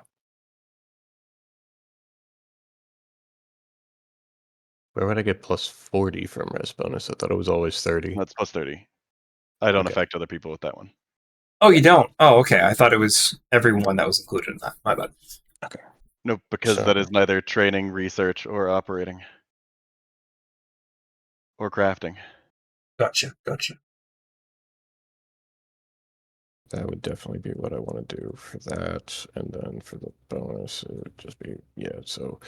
Where would I get plus 40 from rest bonus? I thought it was always 30. That's plus 30. I don't Okay. affect other people with that one. Oh, you don't? Oh, okay. I thought it was everyone that was included in that. My bad. No, because So- that is neither training, research, or operating. Or crafting. Gotcha. That would definitely be what I want to do for that. And then for the bonus, it would just be, yeah, so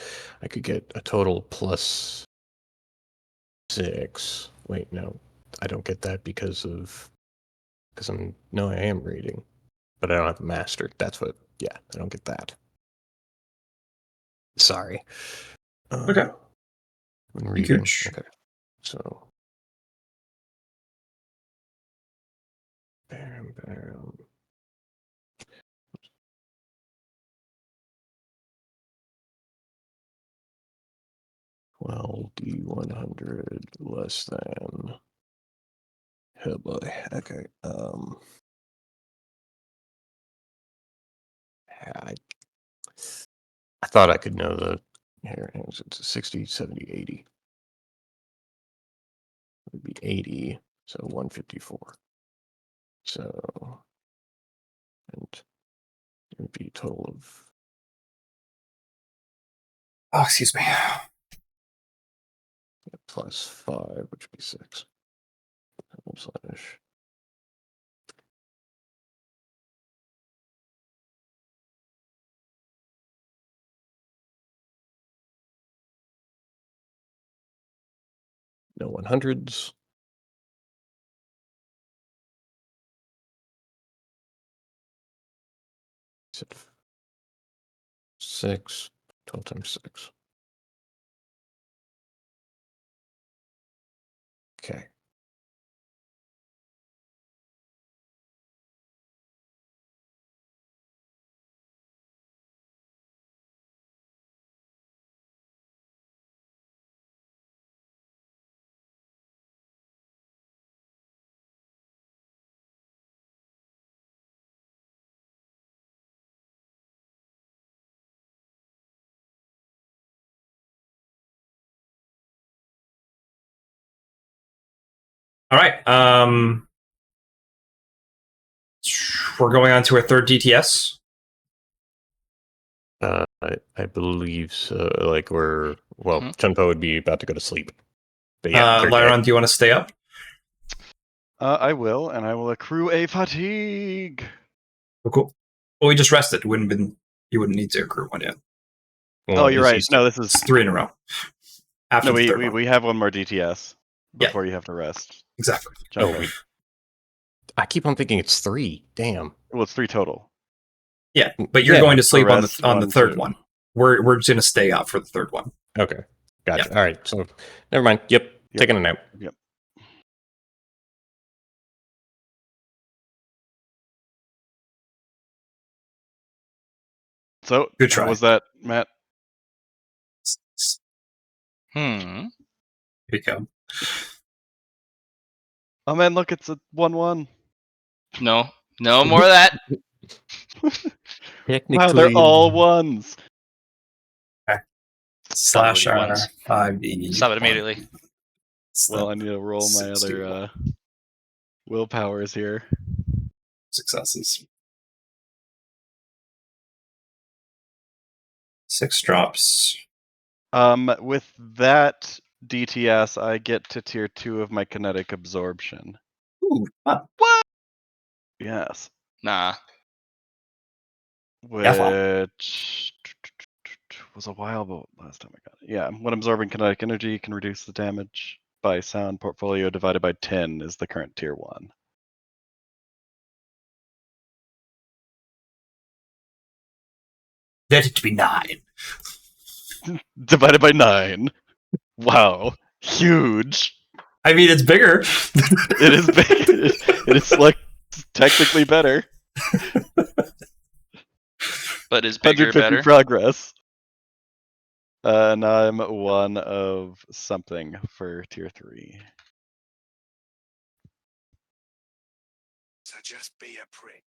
I could get a total plus 6. Wait, no, I don't get that because I am reading, but I don't have mastered. That's what, yeah, I don't get that. Sorry. Okay. When reading, Gooch. okay, so. Bam, bam. Well, D100 less than. Oh boy. Okay. I thought I could know the. Here, it's 60, 70, 80. It would be 80, so 154. So. And it would be a total of. Oh, excuse me. Plus 5, which would be 6. Slash. No 100s. Said 6, 12 times 6. Okay. All right. We're going on to our third DTS. I believe so. Like well, Mhm. Chunpo would be about to go to sleep. But yeah, they're Lyron, dead. do you want to stay up? I will, and I will accrue a fatigue. Oh, cool. Well, we just rested. You wouldn't need to accrue one yet. Well, Oh, you're is right. he No, this It's is 3 in a row. After no. the third one. We have one more DTS Yeah. before you have to rest. Exactly. Jump Oh, in. I keep on thinking it's 3. Damn. Well, it's 3 total. Yeah, but you're Yeah, going to sleep on rest, the 1, third 2. one. We're just going to stay up for the third one. Okay. Gotcha. All right. So never mind. Yep. Taking a nap. Yep. So, Good how try. was that, Matt? Hmm. Become. Oh man, look, it's a 1-1. No. No more of that. Technically, Wow, they're all ones. Slash Probability R ones. 5D. Stop it immediately. Well, I need to roll my other willpowers here. Successes. 6 drops. With that DTS, I get to tier 2 of my kinetic absorption. Ooh, fun. Yes. Nah. Yeah, fun. Which was a while but last time I got it. Yeah, when absorbing kinetic energy, can reduce the damage by sound portfolio divided by 10 is the current tier 1. Let it be 9. Divided by 9. Wow. Huge. I mean, it's bigger. It is big. It is like technically better. But is bigger 150 better? progress. And I'm 1 of something for tier 3. So just be a prick.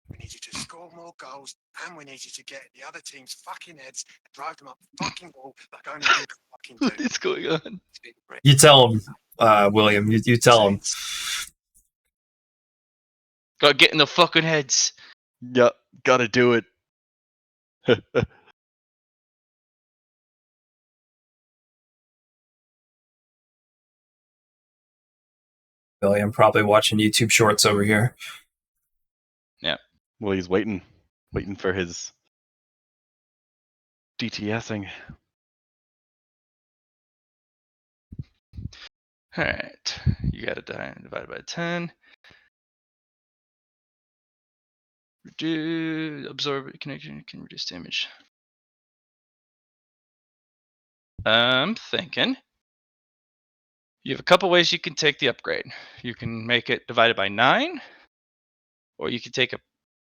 We need you to score more goals, and we need you to get the other team's fucking heads and drive them up the fucking wall like only you can fucking What do. is going on? Just be a prick. You tell him, William. You tell him. Gotta get in the fucking heads. Yep, gotta do it. William probably watching YouTube shorts over here. Well, he's waiting for his DTSing. Alright. You gotta die divided by 10. Absorb connection can reduce damage. I'm thinking you have a couple ways you can take the upgrade. You can make it divided by 9, or you can take a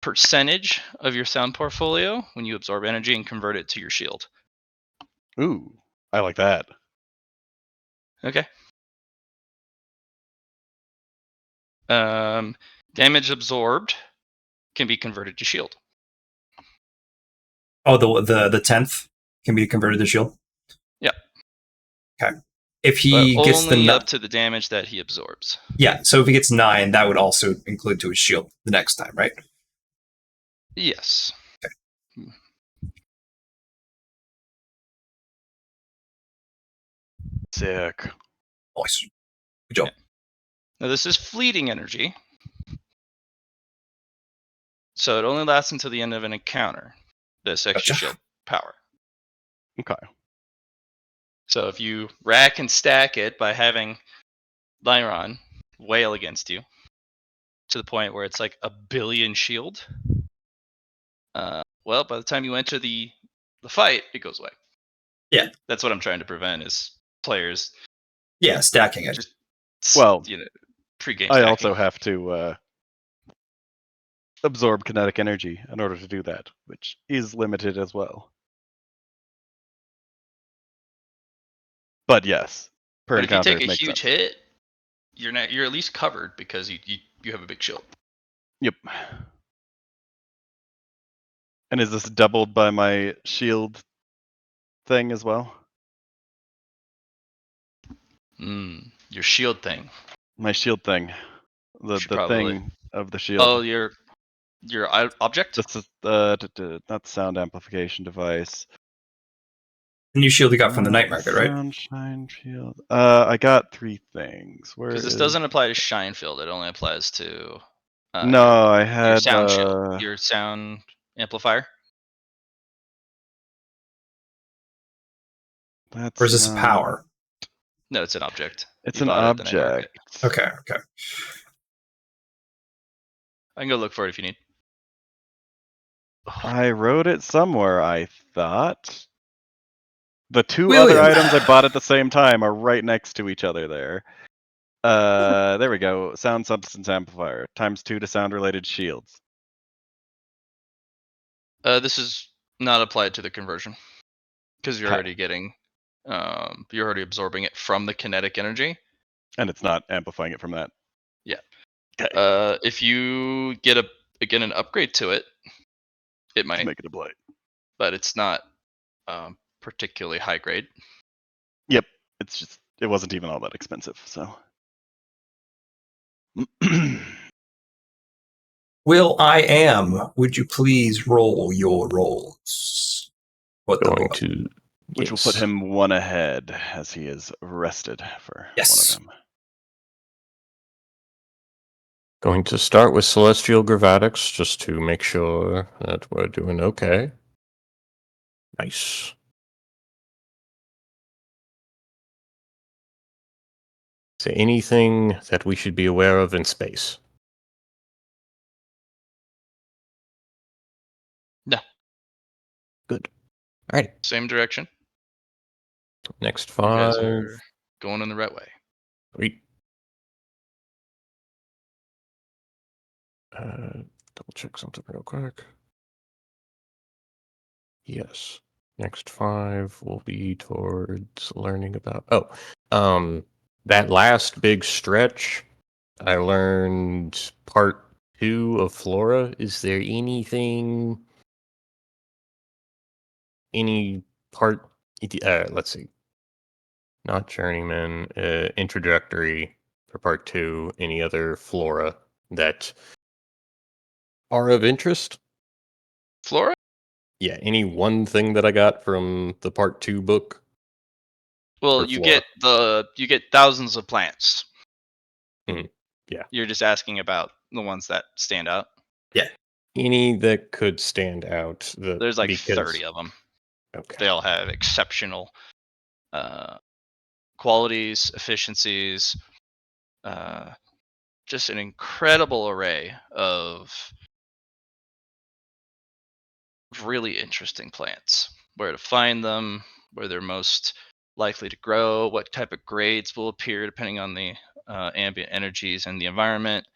percentage of your sound portfolio when you absorb energy and convert it to your shield. Ooh, I like that. Okay. Damage absorbed can be converted to shield. Oh, the 10th can be converted to shield? Yep. Okay. If he but gets only the up to the damage that he absorbs. Yeah, so if he gets 9, that would also include to his shield the next time, right? Yes. Sick. Nice. Good job. Yeah. Now this is fleeting energy. So it only lasts until the end of an encounter. This extra Gotcha. shield power. Okay. So if you rack and stack it by having Lyron wail against you to the point where it's like a billion shield, well, by the time you enter the fight, it goes away. Yeah. That's what I'm trying to prevent is players Yeah, stacking it. just Well, pre-game I stacking. also have to absorb kinetic energy in order to do that, which is limited as well. But yes, per But if you encounter, take it a makes huge sense. hit, you're at least covered because you have a big shield. Yep. And is this doubled by my shield thing as well? Your shield thing. My shield thing. The Should probably. thing of the shield. Oh, your object? This is not sound amplification device. The new shield you got from the night market, right? Soundshine shield. I got 3 things. Where Because this is... doesn't apply to Shine Field. It only applies to No, I your had sound shield, your sound amplifier. That's Or is this a not- power? No, it's an object. It's You an bought it at the night market. object. Okay. I can go look for it if you need. I wrote it somewhere, I thought. The 2 William. other items I bought at the same time are right next to each other there. There we go. Sound substance amplifier. ×2 to sound related shields. This is not applied to the conversion because you're Okay. already getting, you're already absorbing it from the kinetic energy. And it's not amplifying it from that. Yeah. Okay. If you get an upgrade to it, it Let's might, make it a blight. but it's not particularly high grade. Yep. It's just it wasn't even all that expensive, so. Will I am? Would you please roll your rolls? What the Going boy? to Which will put him one ahead as he is rested for Yes. one of them. Going to start with Celestial Gravatics just to make sure that we're doing okay. Nice. Is there anything that we should be aware of in space? No. Good. All right. Same direction. Next You 5. guys are going in the right way. Sweet. Double check something real quick. Yes. Next 5 will be towards learning about. That last big stretch, I learned part 2 of Flora. Is there anything, any part? Let's see. Not Journeyman. Introductory for part 2. Any other Flora that are of interest? Flora? Yeah, any one thing that I got from the part 2 book? Well, For you flora. get thousands of plants. Yeah. You're just asking about the ones that stand out. Any that could stand out. There's like because, 30 of them. Okay. They all have exceptional qualities, efficiencies, just an incredible array of really interesting plants. Where to find them, where they're most likely to grow, what type of grades will appear depending on the ambient energies and the environment,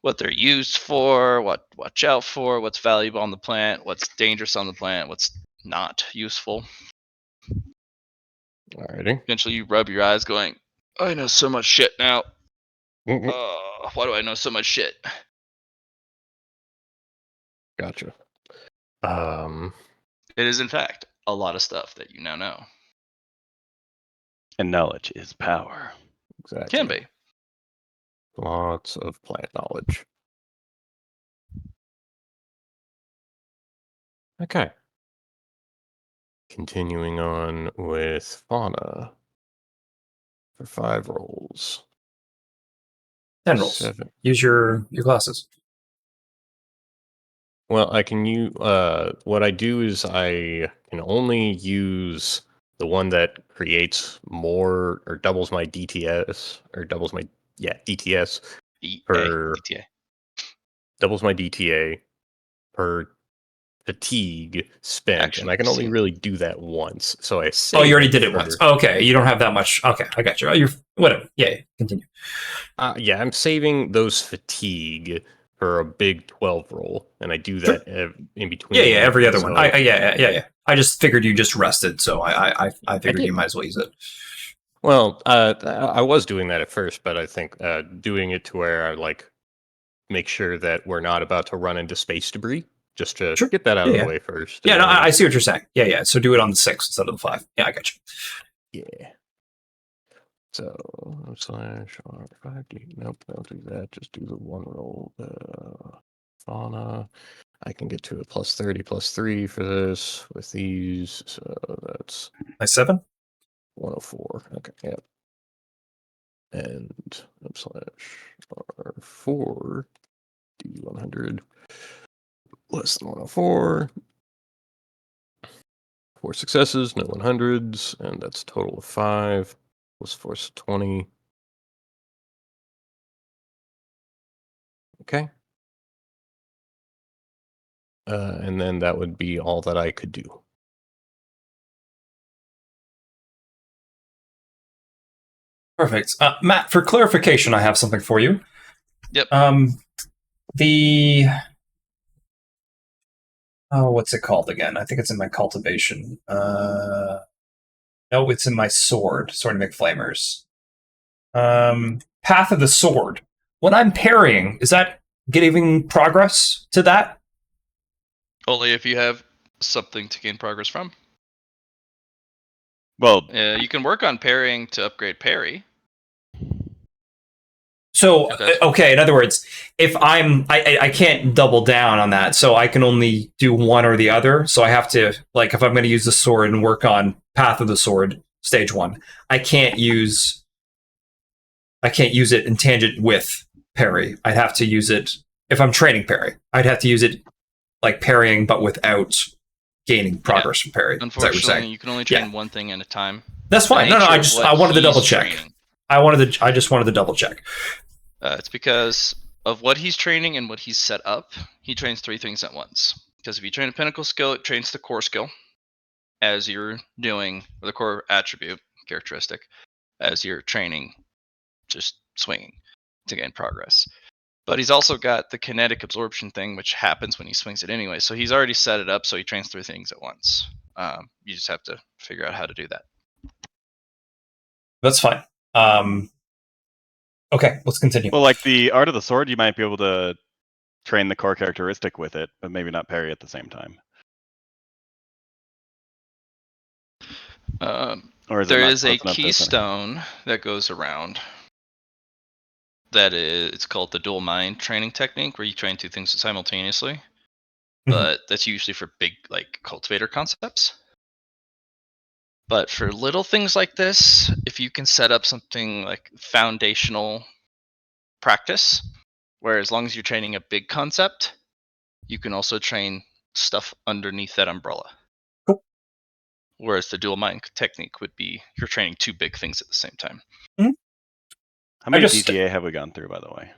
what they're used for, what watch out for, what's valuable on the plant, what's dangerous on the plant, what's not useful. Alrighty. Eventually you rub your eyes going, I know so much shit now. Mm-mm. Why do I know so much shit? Gotcha. It is, in fact, a lot of stuff that you now know. And knowledge is power. Exactly. Can be. Lots of plant knowledge. Okay. Continuing on with fauna for 5 rolls. 10 rolls. 7. Use your glasses. Well, I can use. What I do is I can only use the one that creates more or doubles my DTS or doubles my DTS per DTA. doubles my DTA per fatigue spent, Actually, and I can only seen. really do that once. So I save. Oh, you already did it for- once. Okay, you don't have that much. Okay, I got you. Oh, you're whatever. Yeah, continue. Yeah, I'm saving those fatigue for a big 12 roll, and I do that in between. Yeah, every other one. So Yeah. I just figured you just rested, so I figured did. you might as well use it. Well, I was doing that at first, but I think doing it to where I like make sure that we're not about to run into space debris, just to Sure. get that out of Yeah. the way first. Yeah, and no, then- I see what you're saying. Yeah. So do it on the 6 instead of the 5. Yeah, I got you. Yeah. So /R5D. Nope, don't do that. Just do the one roll. Fauna. I can get to a +30, +3 for this with these. So that's My 7. 104. Okay, yeah. And /R4 D100 less than 104. 4 successes, no 100s, and that's a total of 5 plus force 20. Okay. And then that would be all that I could do. Perfect. Matt, for clarification, I have something for you. Yep. What's it called again? I think it's in my cultivation. No, it's in my sword to make flamers. Path of the Sword. When I'm parrying, is that giving progress to that? Only if you have something to gain progress from. Well, You can work on parrying to upgrade parry. So Okay. okay, in other words, if I can't double down on that, so I can only do one or the other. So I have to, like, if I'm going to use the sword and work on Path of the Sword stage 1, I can't use it in tangent with parry. I'd have to use it if I'm training parry. I'd have to use it like parrying, but without gaining progress from parry. Is that what you're Unfortunately, saying? you can only train one thing at a time. That's The fine. No, nature I of just what I wanted to double he's check. training. I just wanted to double check. It's because of what he's training and what he's set up. He trains 3 things at once. Because if you train a pinnacle skill, it trains the core skill as you're doing, or the core attribute characteristic as you're training, just swinging to gain progress. But he's also got the kinetic absorption thing, which happens when he swings it anyway. So he's already set it up so he trains 3 things at once. You just have to figure out how to do that. That's fine. Okay, let's continue. well, like the Art of the Sword, you might be able to train the core characteristic with it, but maybe not parry at the same time. Or is it There not is a close enough to finish? keystone that goes around. It's called the dual mind training technique, where you train 2 things simultaneously. But that's usually for big, like, cultivator concepts. But for little things like this, if you can set up something like foundational practice, where as long as you're training a big concept, you can also train stuff underneath that umbrella. Cool. Whereas the dual mind technique would be you're training 2 big things at the same time. How many just- DTA have we gone through, by the way?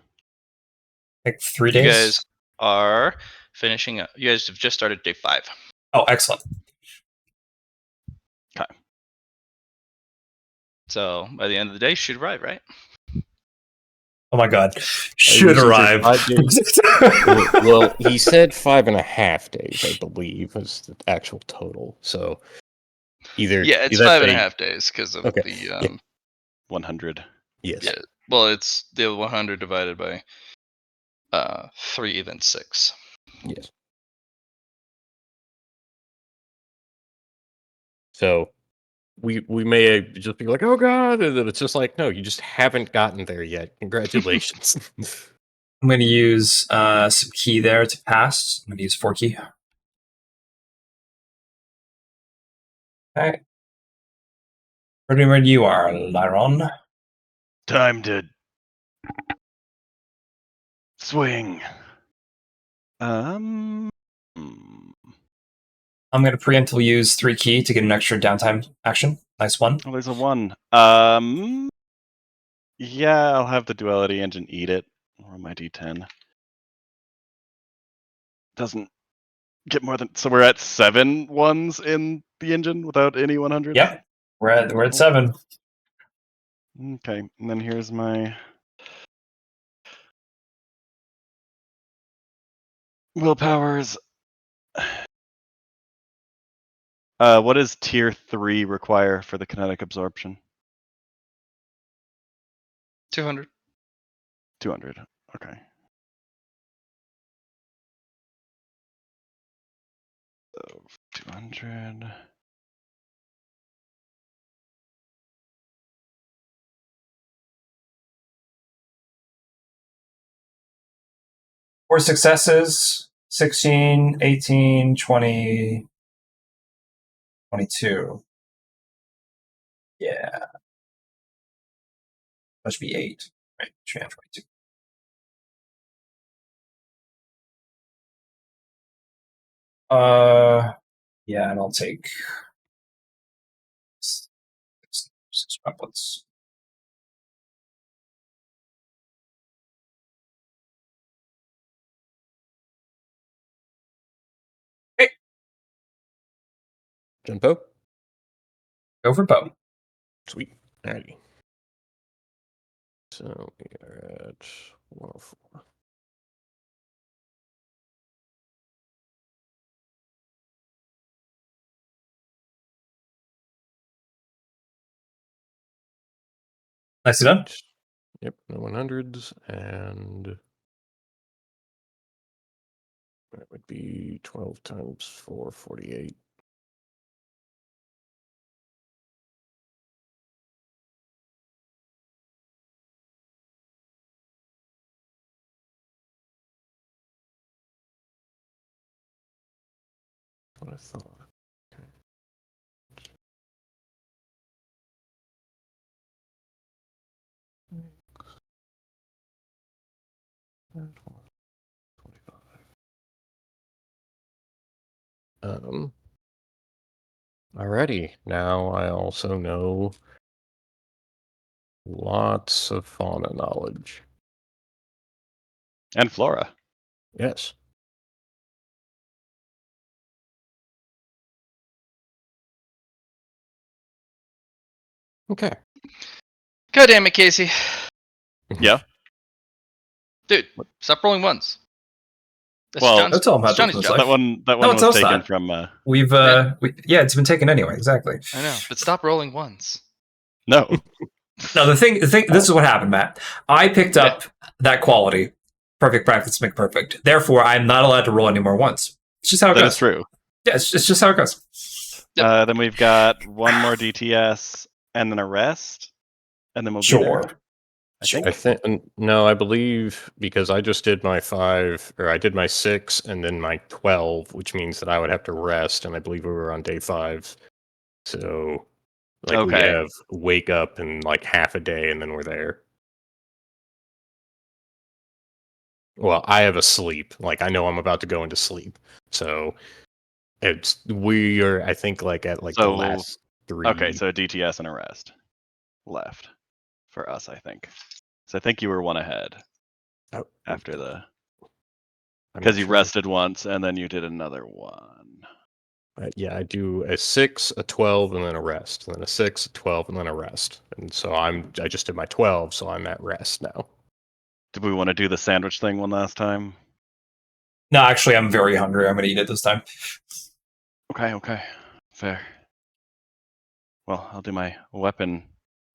Like 3 You days. guys are finishing up. You guys have just started day 5. Oh, excellent. Okay. So by the end of the day, should arrive, right? Oh my god. It Should was either arrive. 5 days- well, he said 5.5 days, I believe, was the actual total. So either Yeah, it's that's 5.5 days because of Okay, the 100. yes. yeah. Well, it's the 100 divided by 3, then 6. Yes. So we may just be like, oh god, and then it's just like, no, you just haven't gotten there yet. Congratulations. I'm going to use some key there to pass. I'm going to use 4 key. Okay. Ready when you are, Lyron. Time to swing. Hmm. I'm going to preemptively use 3 key to get an extra downtime action. Nice one. Oh, there's a 1. Yeah, I'll have the duality engine eat it. Or my D10. Doesn't get more than, so we're at 7 ones in the engine without any 100s? Yep. We're at 7. Okay, and then here's my willpowers. What does tier 3 require for the kinetic absorption? 200. 200. Okay. So 200. Four successes, 16, 18, 20, 22. Yeah. That should be 8. Right. Should have 22. Yeah, and I'll take 6 weapons. Okay, Junpo? go for bow. Sweet. Alrighty. So we are at 104. Nicely done. Yep, no 100s, and that would be 12 times 4, 48. what I thought. Alrighty. Now I also know lots of fauna knowledge. And flora. Yes. Okay. God damn it, Casey. Yeah. Dude, stop rolling ones. That's Well, John's, That's all it's about Johnny's Business job. Life. That No, one it's was also taken not. from We've Yeah. yeah, it's been taken anyway. Exactly. I know, but stop rolling ones. no. No, the thing. This is what happened, Matt. I picked Yeah. up that quality. Perfect practice make perfect. Therefore, I'm not allowed to roll anymore once. It's just how it That goes. is true. Yeah, it's just how it goes. Then we've got one more DTS and then a rest, and then we'll be there. Sure. I think no, I believe because I just did my 5, or I did my 6 and then my 12, which means that I would have to rest, and I believe we were on day 5. So like we Okay. have wake up in like half a day and then we're there. Well, I have a sleep. Like I know I'm about to go into sleep. So we are I think like at like the So, last 3. Okay, so a DTS and a rest left for us, I think. So I think you were one ahead Oh, after the I'm because not you sure. rested once and then you did another one. Yeah, I do a 6, a 12, and then a rest, and then a 6, a 12, and then a rest. And so I just did my 12, so I'm at rest now. Did we want to do the sandwich thing one last time? No, actually, I'm very hungry. I'm going to eat it this time. Okay. Fair. Well, I'll do my weapon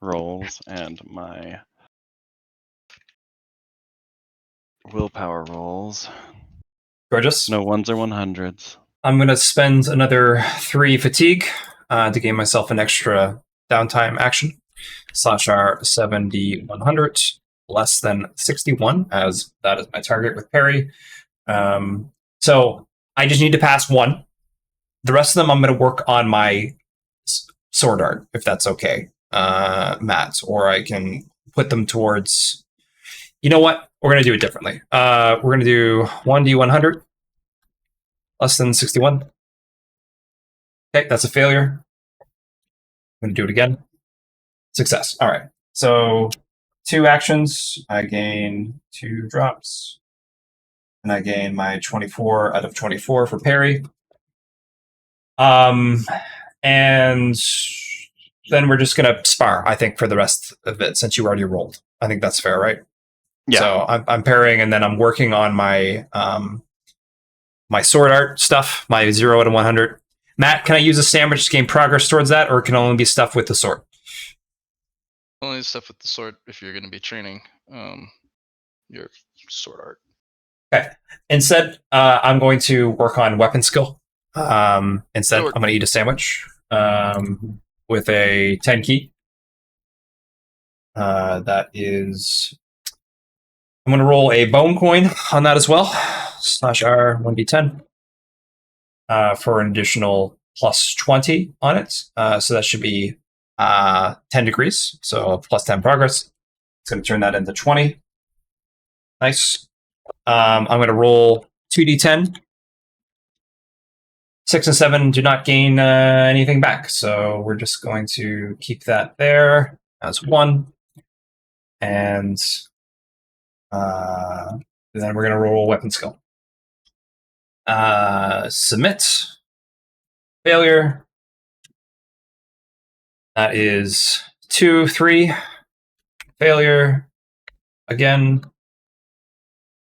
rolls and my willpower rolls. Gorgeous. No ones or 100s. I'm going to spend another 3 fatigue to gain myself an extra downtime action. /R 70/100 less than 61, as that is my target with parry. So I just need to pass 1. The rest of them, I'm going to work on my sword art, if that's okay, Matt. Or I can put them towards. You know what? We're going to do it differently. We're going to do 1d100 less than 61. Okay, that's a failure. I'm going to do it again. Success. All right. So 2 actions. I gain 2 drops. And I gain my 24 out of 24 for parry. And then we're just going to spar, I think, for the rest of it, since you already rolled. I think that's fair, right? Yeah. So I'm parrying, and then I'm working on my my sword art stuff, my 0 out of 100. Matt, can I use a sandwich to gain progress towards that, or can it only be stuff with the sword? Only stuff with the sword if you're going to be training your sword art. Okay. Instead, I'm going to work on weapon skill. Instead, Sure. I'm going to eat a sandwich with a 10 key. That is. I'm going to roll a bone coin on that as well. /R 1d10 for an additional plus 20 on it. So that should be 10 degrees. So plus 10 progress. It's going to turn that into 20. Nice. I'm going to roll 2d10. 6 and 7 do not gain anything back. So we're just going to keep that there as 1. And then we're going to roll weapon skill. Submit. Failure. That is 2, 3. Failure. Again.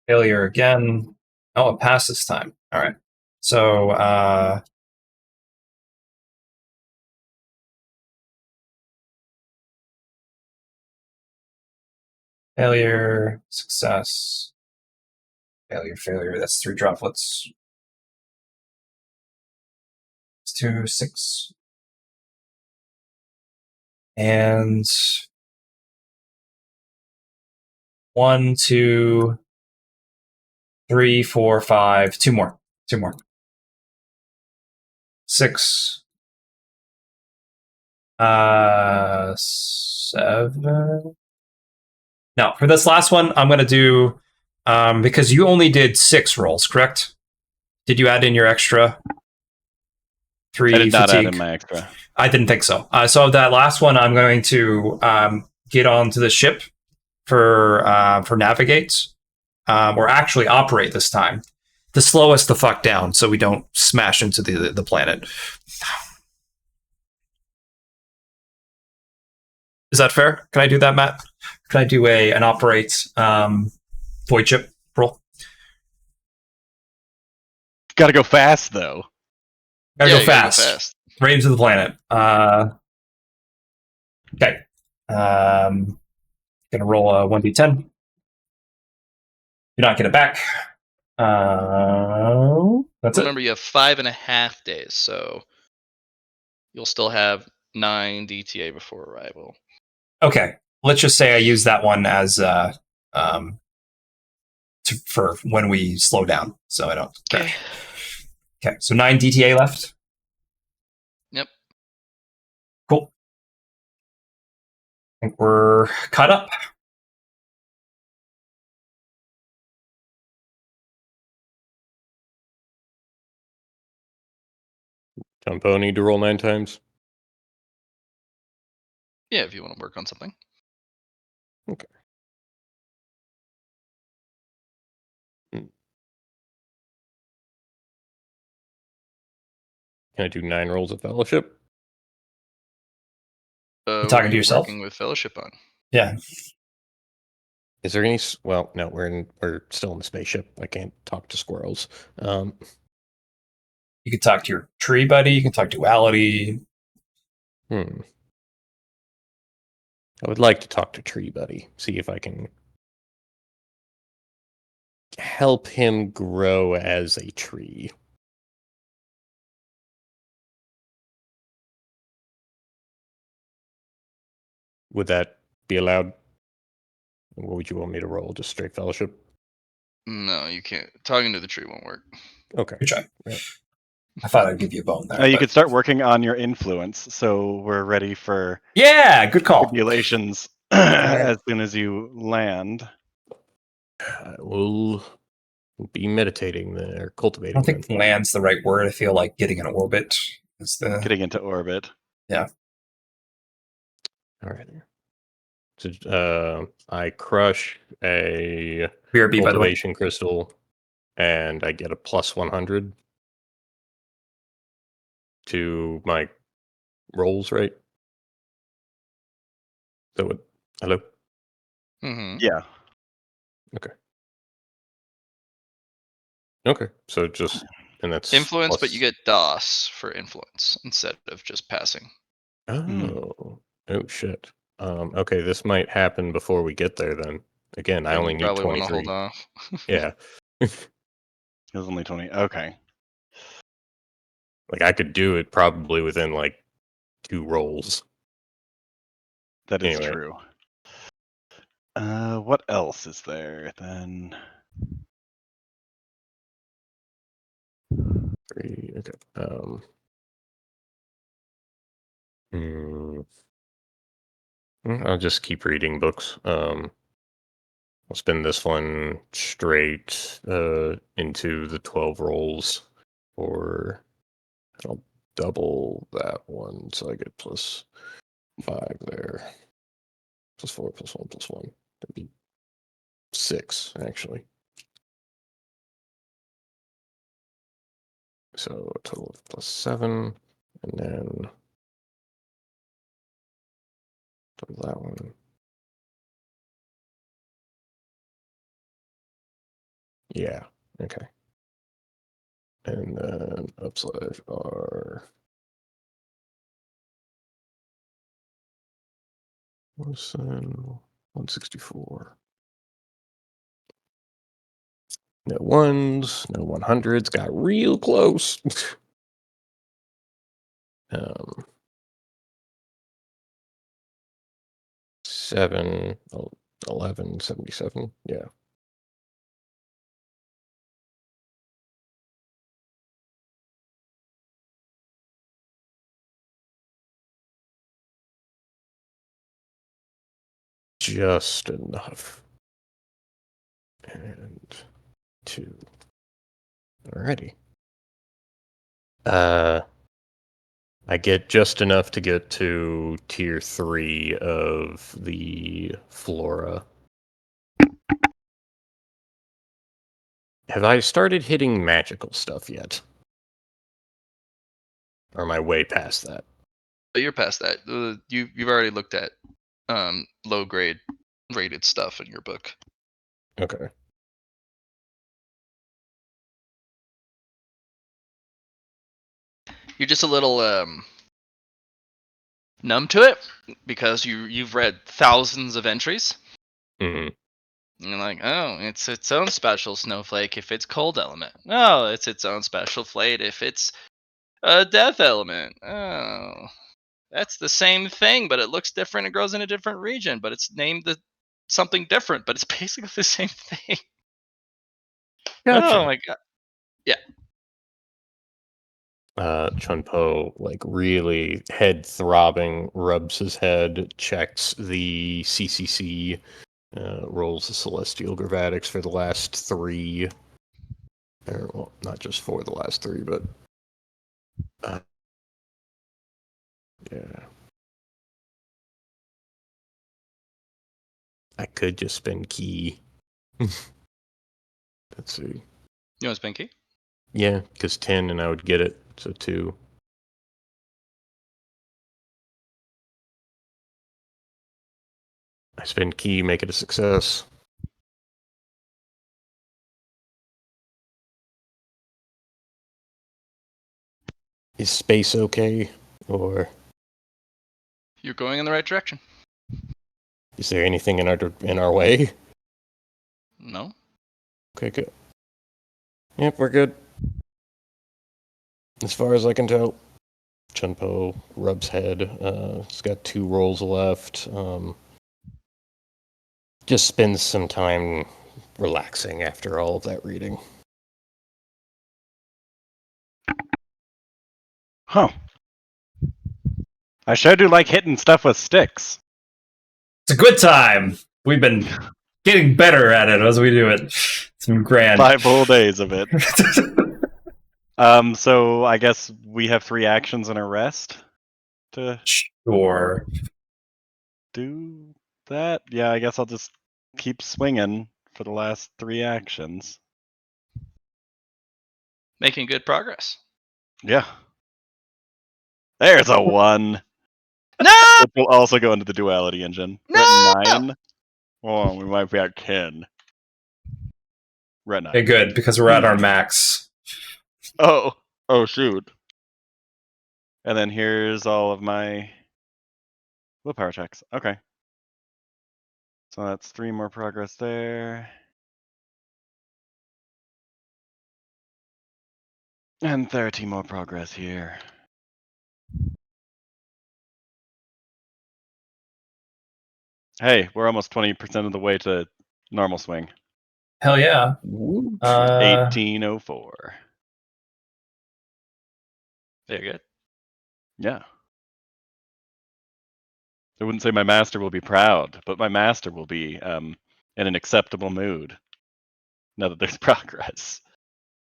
Failure again. Oh, it passed this time. All right. So failure, success, failure. That's 3 droplets. It's 2, 6. And 1, 2, 3, 4, 5. 2 more. 6, 7. No, for this last one, I'm going to do because you only did 6 rolls, correct? Did you add in your extra 3 I did not fatigue? add in my extra. I didn't think so. So that last one, I'm going to get onto the ship for navigate, or actually operate this time, to slow us the fuck down so we don't smash into the planet. Is that fair? Can I do that, Matt? Can I do an operate void ship roll? Got to go fast though. Gotta Yeah, go you gotta fast. Right into the planet. Okay. Gonna roll a 1d10. You're not getting it back. That's Remember, you have 5.5 days, so you'll still have 9 DTA before arrival. it. Okay. Let's just say I use that one as for when we slow down, so I don't crash. Okay. So 9 DTA left. Yep. Cool. I think we're caught up. Jumbo need to roll 9 times. Yeah, if you want to work on something. Okay. Can I do 9 rolls of fellowship? You What talking are to yourself? Working with fellowship on. Yeah. Is there any? Well, no, we're still in the spaceship. I can't talk to squirrels. You can talk to your tree buddy. You can talk duality. I would like to talk to Tree Buddy. See if I can help him grow as a tree. Would that be allowed? What would you want me to roll? Just straight fellowship? No, you can't. Talking to the tree won't work. Okay. Good try. Yeah. I thought I'd give you a bone there. You but- could start working on your influence, so we're ready for Yeah, good call. tribulations as soon as you land. We'll be meditating there, I cultivating. don't think land's the right word. I feel like getting in orbit is the. Getting into orbit. All right. So I crush a BRB, by the way. cultivation crystal, and I get a plus 100 to my rolls, right? So what? Hello? Mm-hmm. Yeah. Okay. So just, and that's Influence, plus... but you get DOS for influence instead of just passing. Oh. Oh, shit. Okay, this might happen before we get there then. Again, I Then only you need probably want to 23. hold off. Yeah. It was only 20. Okay. Like, I could do it probably within, like, 2 rolls. That is Anyway. true. What else is there then? 3, okay. I'll just keep reading books. I'll spin this one straight into the 12 rolls, or I'll double that one, so I get plus 5 there. Plus 4, plus 1, plus 1. That'd be 6, actually. So a total of plus 7, and then double that one. Yeah, okay. And then /R. 164. No ones, no 100s. Got real close. 7, 11, 77. Yeah. just enough. And 2. Alrighty. I get just enough to get to tier 3 of the flora. Have I started hitting magical stuff yet? Or am I way past that? But you're past that. You've already looked at low grade rated stuff in your book. Okay. You're just a little numb to it because you've read thousands of entries. hmm And you're like, oh, it's its own special snowflake if it's cold element. No, it's its own special flake if it's a death element. Oh, that's the same thing, but it looks different. It grows in a different region, but it's named something different, but it's basically the same thing. Gotcha. Oh my god. Chunpo, like, really head throbbing, rubs his head, checks the CCC, rolls the Celestial Gravatics for the last 3. Or, well, not just for the last 3, but... yeah. I could just spend key. Let's see. You want to spend key? Yeah, because 10 and I would get it, so 2. I spend key, make it a success. Is space okay? Or You're going in the right direction. is there anything in our way? No? Okay, good. Yep, we're good. As far as I can tell. Chunpo rubs head. It's got 2 rolls left. Just spends some time relaxing after all of that reading. Huh. I sure do like hitting stuff with sticks. It's a good time. We've been getting better at it as we do it. Some grand. 5 whole days of it. So I guess we have 3 actions and a rest to Sure. do that. Yeah, I guess I'll just keep swinging for the last 3 actions. Making good progress. Yeah. There's a 1. No! Which will also go into the duality engine. We're at 9. Oh, we might be at 10. We're at 9. Okay, good, because we're at our max. Oh shoot. And then here's all of my willpower checks. Okay. So that's 3 more progress there. And 30 more progress here. Hey, we're almost 20% of the way to normal swing. Hell yeah. 1804. Very good. Yeah. I wouldn't say my master will be proud, but my master will be in an acceptable mood now that there's progress.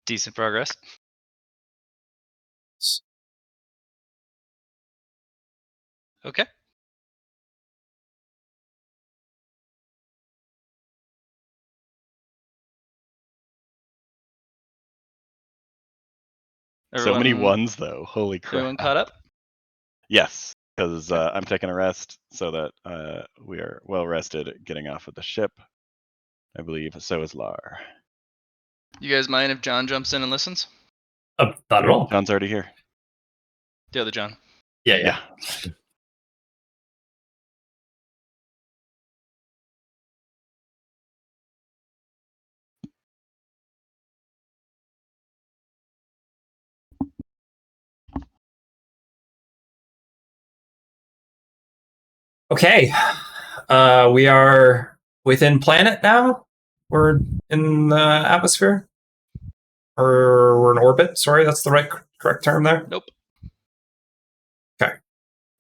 Decent progress. Okay. So many Everyone- ones, though. Holy crap. Everyone caught up? Yes, because I'm taking a rest so that we are well rested getting off of the ship. I believe so is Lar. You guys mind if John jumps in and listens? Not at all. John's already here. The other John. Yeah. Okay. We are within planet now? We're in the atmosphere? Or we're in orbit? Sorry, that's the correct term there? Nope.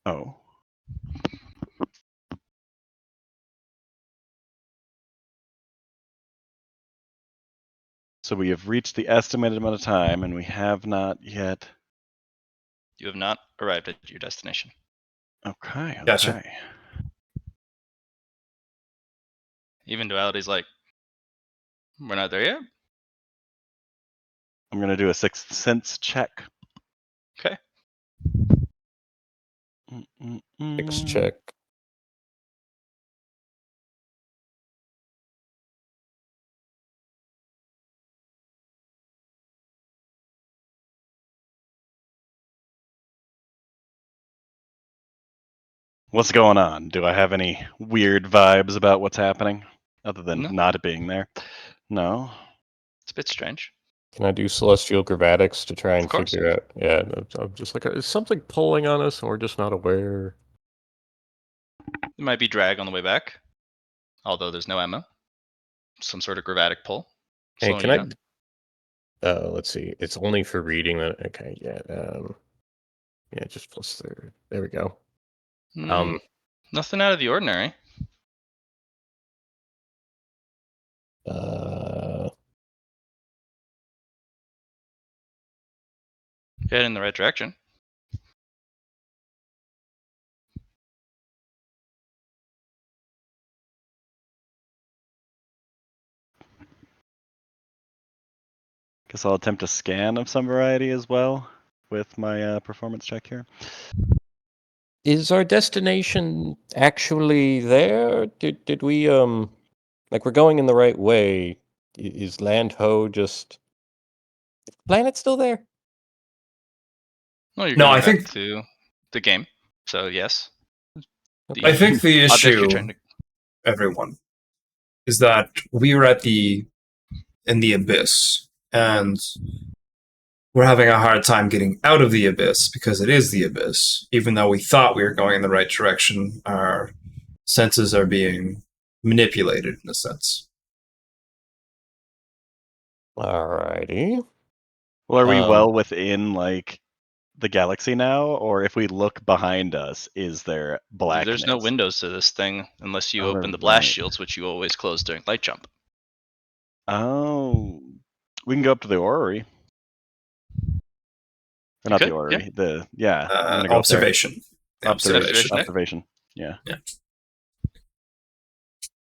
Oh. So we have reached the estimated amount of time, and we have not yet. You have not arrived at your destination. Okay. Gotcha. Okay. Even Duality's like, we're not there yet. I'm gonna do a sixth sense check. Okay. Next check. What's going on? Do I have any weird vibes about what's happening, other than No. not being there? No. It's a bit strange. Can I do celestial gravatics to try and Of course. figure out? Yeah, no, I'm just like, is something pulling on us, and we're just not aware? There might be drag on the way back, although there's no ammo. Some sort of gravatic pull. Hey, Slowing can you I? down. Let's see. It's only for reading. That okay? Yeah. Yeah, just plus third. There we go. Nothing out of the ordinary. Head in the right direction. Guess I'll attempt a scan of some variety as well with my performance check here. Is our destination actually there? Did we like we're going in the right way? Is Land Ho just planet still there? No, you're No, going I back think- to the game. So yes. I think the object you're issue, trying to everyone, is that we were in the abyss, and we're having a hard time getting out of the abyss because it is the abyss. Even though we thought we were going in the right direction, our senses are being manipulated in a sense. Alrighty. Well, are we Um, well within like the galaxy now, or if we look behind us, is there blackness? There's no windows to this thing unless you Oh, open the blast right. shields, which you always close during light jump. Oh, we can go up to the orrery. Or not could, the orrery. I'm gonna go Observation. The Observation deck? Observation. Yeah.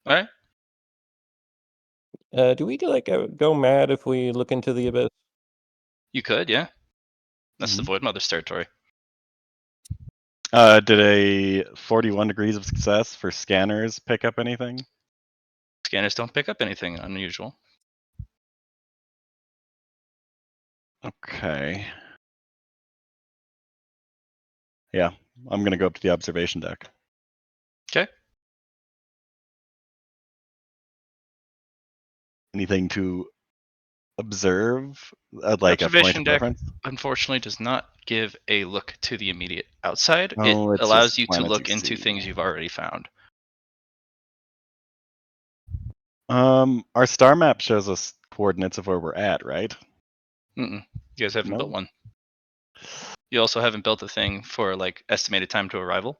All right. do we go mad if we look into the abyss? You could, yeah. That's the Mhm. Void Mother's territory. Did a 41 degrees of success for scanners pick up anything? Scanners don't pick up anything unusual. Okay. Yeah, I'm gonna go up to the observation deck. Okay. Anything to observe? Like a point Observation of deck, reference? unfortunately, does not give a look to the immediate outside. Oh, it it's allows just you to planets look you into see. things you've already found. Our star map shows us coordinates of where we're at, right? You guys haven't No. built one. You also haven't built a thing for like estimated time to arrival.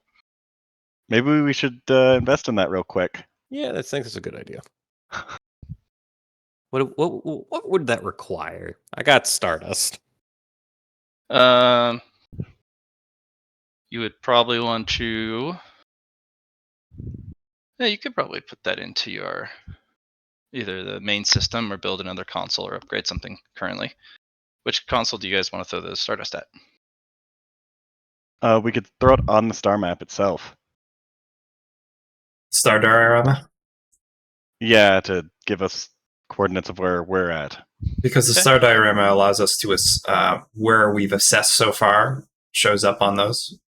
Maybe we should invest in that real quick. Yeah, I think that's a good idea. What would that require? I got Stardust. You would probably want to. Yeah, you could probably put that into your either the main system or build another console or upgrade something currently. Which console do you guys want to throw the Stardust at? We could throw it on the star map itself. Star diorama, Yeah, to give us coordinates of where we're at. because the Okay. star diorama allows us to where we've assessed so far shows up on those.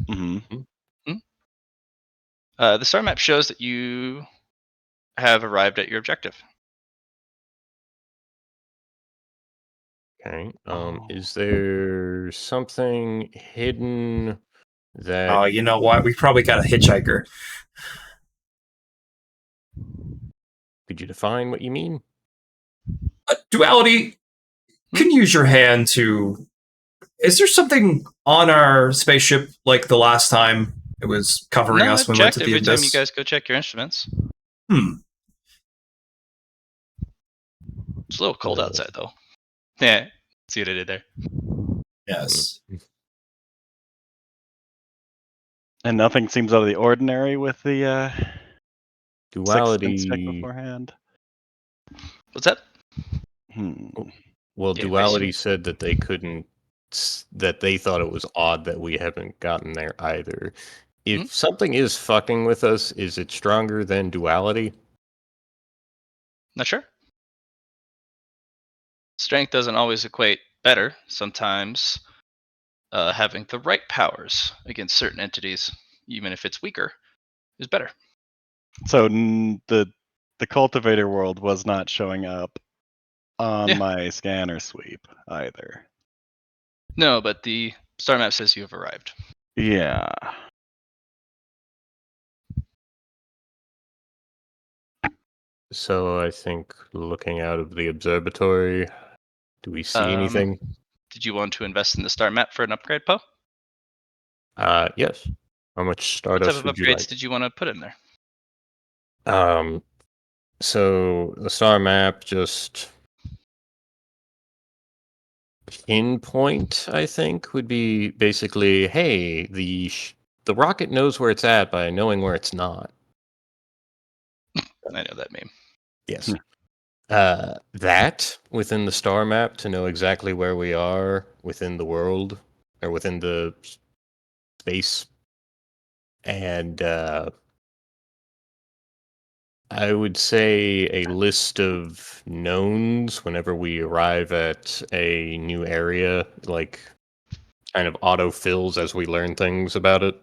Mm-hmm. The star map shows that you have arrived at your objective. Okay. Oh. Is there something hidden that Oh, you know what? We probably got a hitchhiker. could you define what you mean? Duality, can you use your hand to. Is there something on our spaceship like the last time it was covering No, us I've when we went checked to the every time you abyss? guys go check your instruments. It's a little cold outside, though. Yeah, see what I did there? Yes. And nothing seems out of the ordinary with the 6 Duality. check beforehand. What's that? Well, Yeah, Duality said that they couldn't. That they thought it was odd that we haven't gotten there either. If something is fucking with us, is it stronger than Duality? Not sure. Strength doesn't always equate better. Sometimes having the right powers against certain entities, even if it's weaker, is better. So the cultivator world was not showing up on my scanner sweep either. No, but the star map says you have arrived. Yeah. So I think looking out of the observatory, do we see anything? Did you want to invest in the star map for an upgrade, Poe? Yes. How much What type Stardust of would you upgrades like? did you want to put in there? So the star map just pinpoint, I think, would be basically, hey, the rocket knows where it's at by knowing where it's not. I know that meme. Yes. That within the star map to know exactly where we are within the world or within the space. And I would say a list of knowns whenever we arrive at a new area, like kind of auto fills as we learn things about it.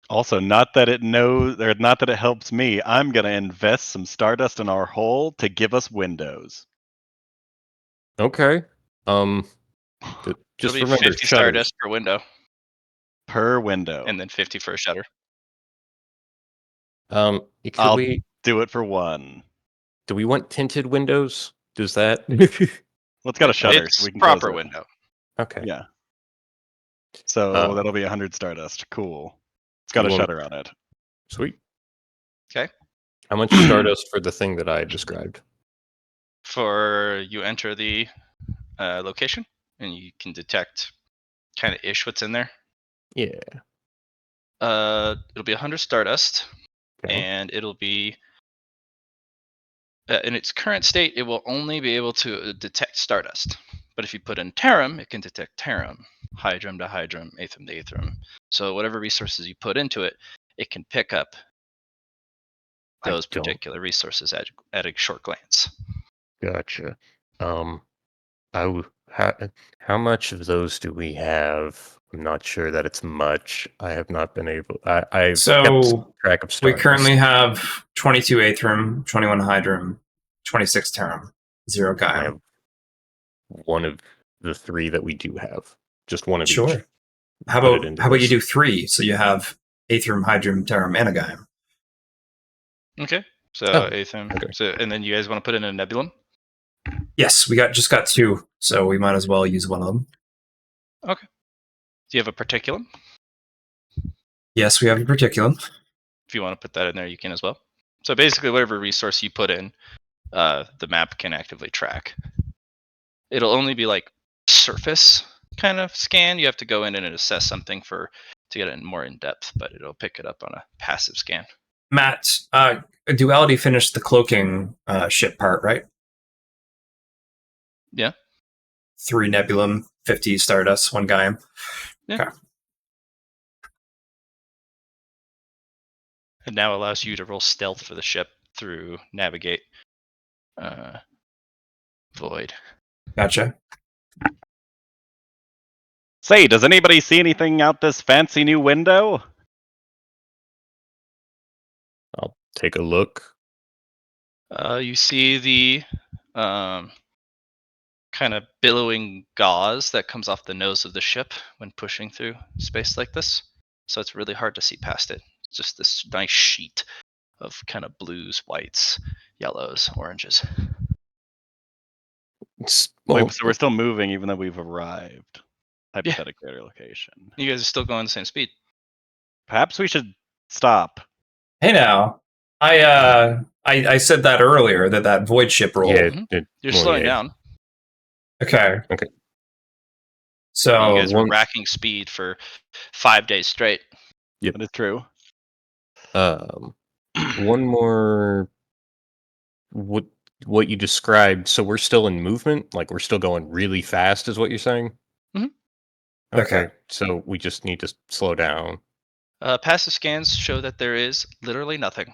Also, not that it knows, or not that it helps me. I'm gonna invest some Stardust in our hole to give us windows. Okay. Just It'll be remember 50 shutters. Stardust per window, Per window. and then 50 for a shutter. Could I'll we do it for 1. do we want tinted windows? Does that Well, it's got a shutter, It's so we can proper close it. window. Okay. Yeah. So that'll be 100 Stardust. Cool. It's got a shutter on it. Sweet. Okay. How much Stardust for the thing that I described? For you enter the location, and you can detect kind of ish what's in there. Yeah. It'll be 100 Stardust, Okay. and it'll be in its current state, it will only be able to detect Stardust. But if you put in Tarum, it can detect Tarum, Hydrum to Hydrum, Aethrum to Aethrum. So whatever resources you put into it, it can pick up those particular resources at a short glance. Gotcha. How much of those do we have? I'm not sure that it's much. I have not been able. I've kept So track of we Stardust. currently have 22 Aethrum, 21 Hydrum, 26 Tarum, 0 I Gaia. have one of the 3 that we do have. Just one of each. Sure. How Put it about into you this. do 3? So you have Aethrum, Hydrum, Tarum, and a Gaia. Okay. So Aethrum. okay. So and then you guys want to put in a Nebulum? Yes, we just got 2, so we might as well use one of them. Okay. Do you have a Particulum? Yes, we have a Particulum. If you want to put that in there, you can as well. So basically, whatever resource you put in, the map can actively track. It'll only be like surface kind of scan. You have to go in and assess something to get it more in depth, but it'll pick it up on a passive scan. Matt, Duality finished the cloaking ship part, right? Yeah. 3 Nebulum, 50 Stardust, 1 Gaia. Yeah. Okay. It now allows you to roll stealth for the ship through navigate void. Gotcha. Say, does anybody see anything out this fancy new window? I'll take a look. You see the kind of billowing gauze that comes off the nose of the ship when pushing through space like this. So it's really hard to see past it. It's just this nice sheet of kind of blues, whites, yellows, oranges. Wait, so we're still moving even though we've arrived. Hypothetically at our location. You guys are still going the same speed. Perhaps we should stop. Hey now, I I said that earlier, that void ship roll. Yeah, You're well, slowing yeah. down. Okay. Okay. So You guys were one- racking speed for 5 days straight. That is true. One more. What you described? So we're still in movement. Like we're still going really fast, is what you're saying? Mhm. Okay. So we just need to slow down. Passive scans show that there is literally nothing.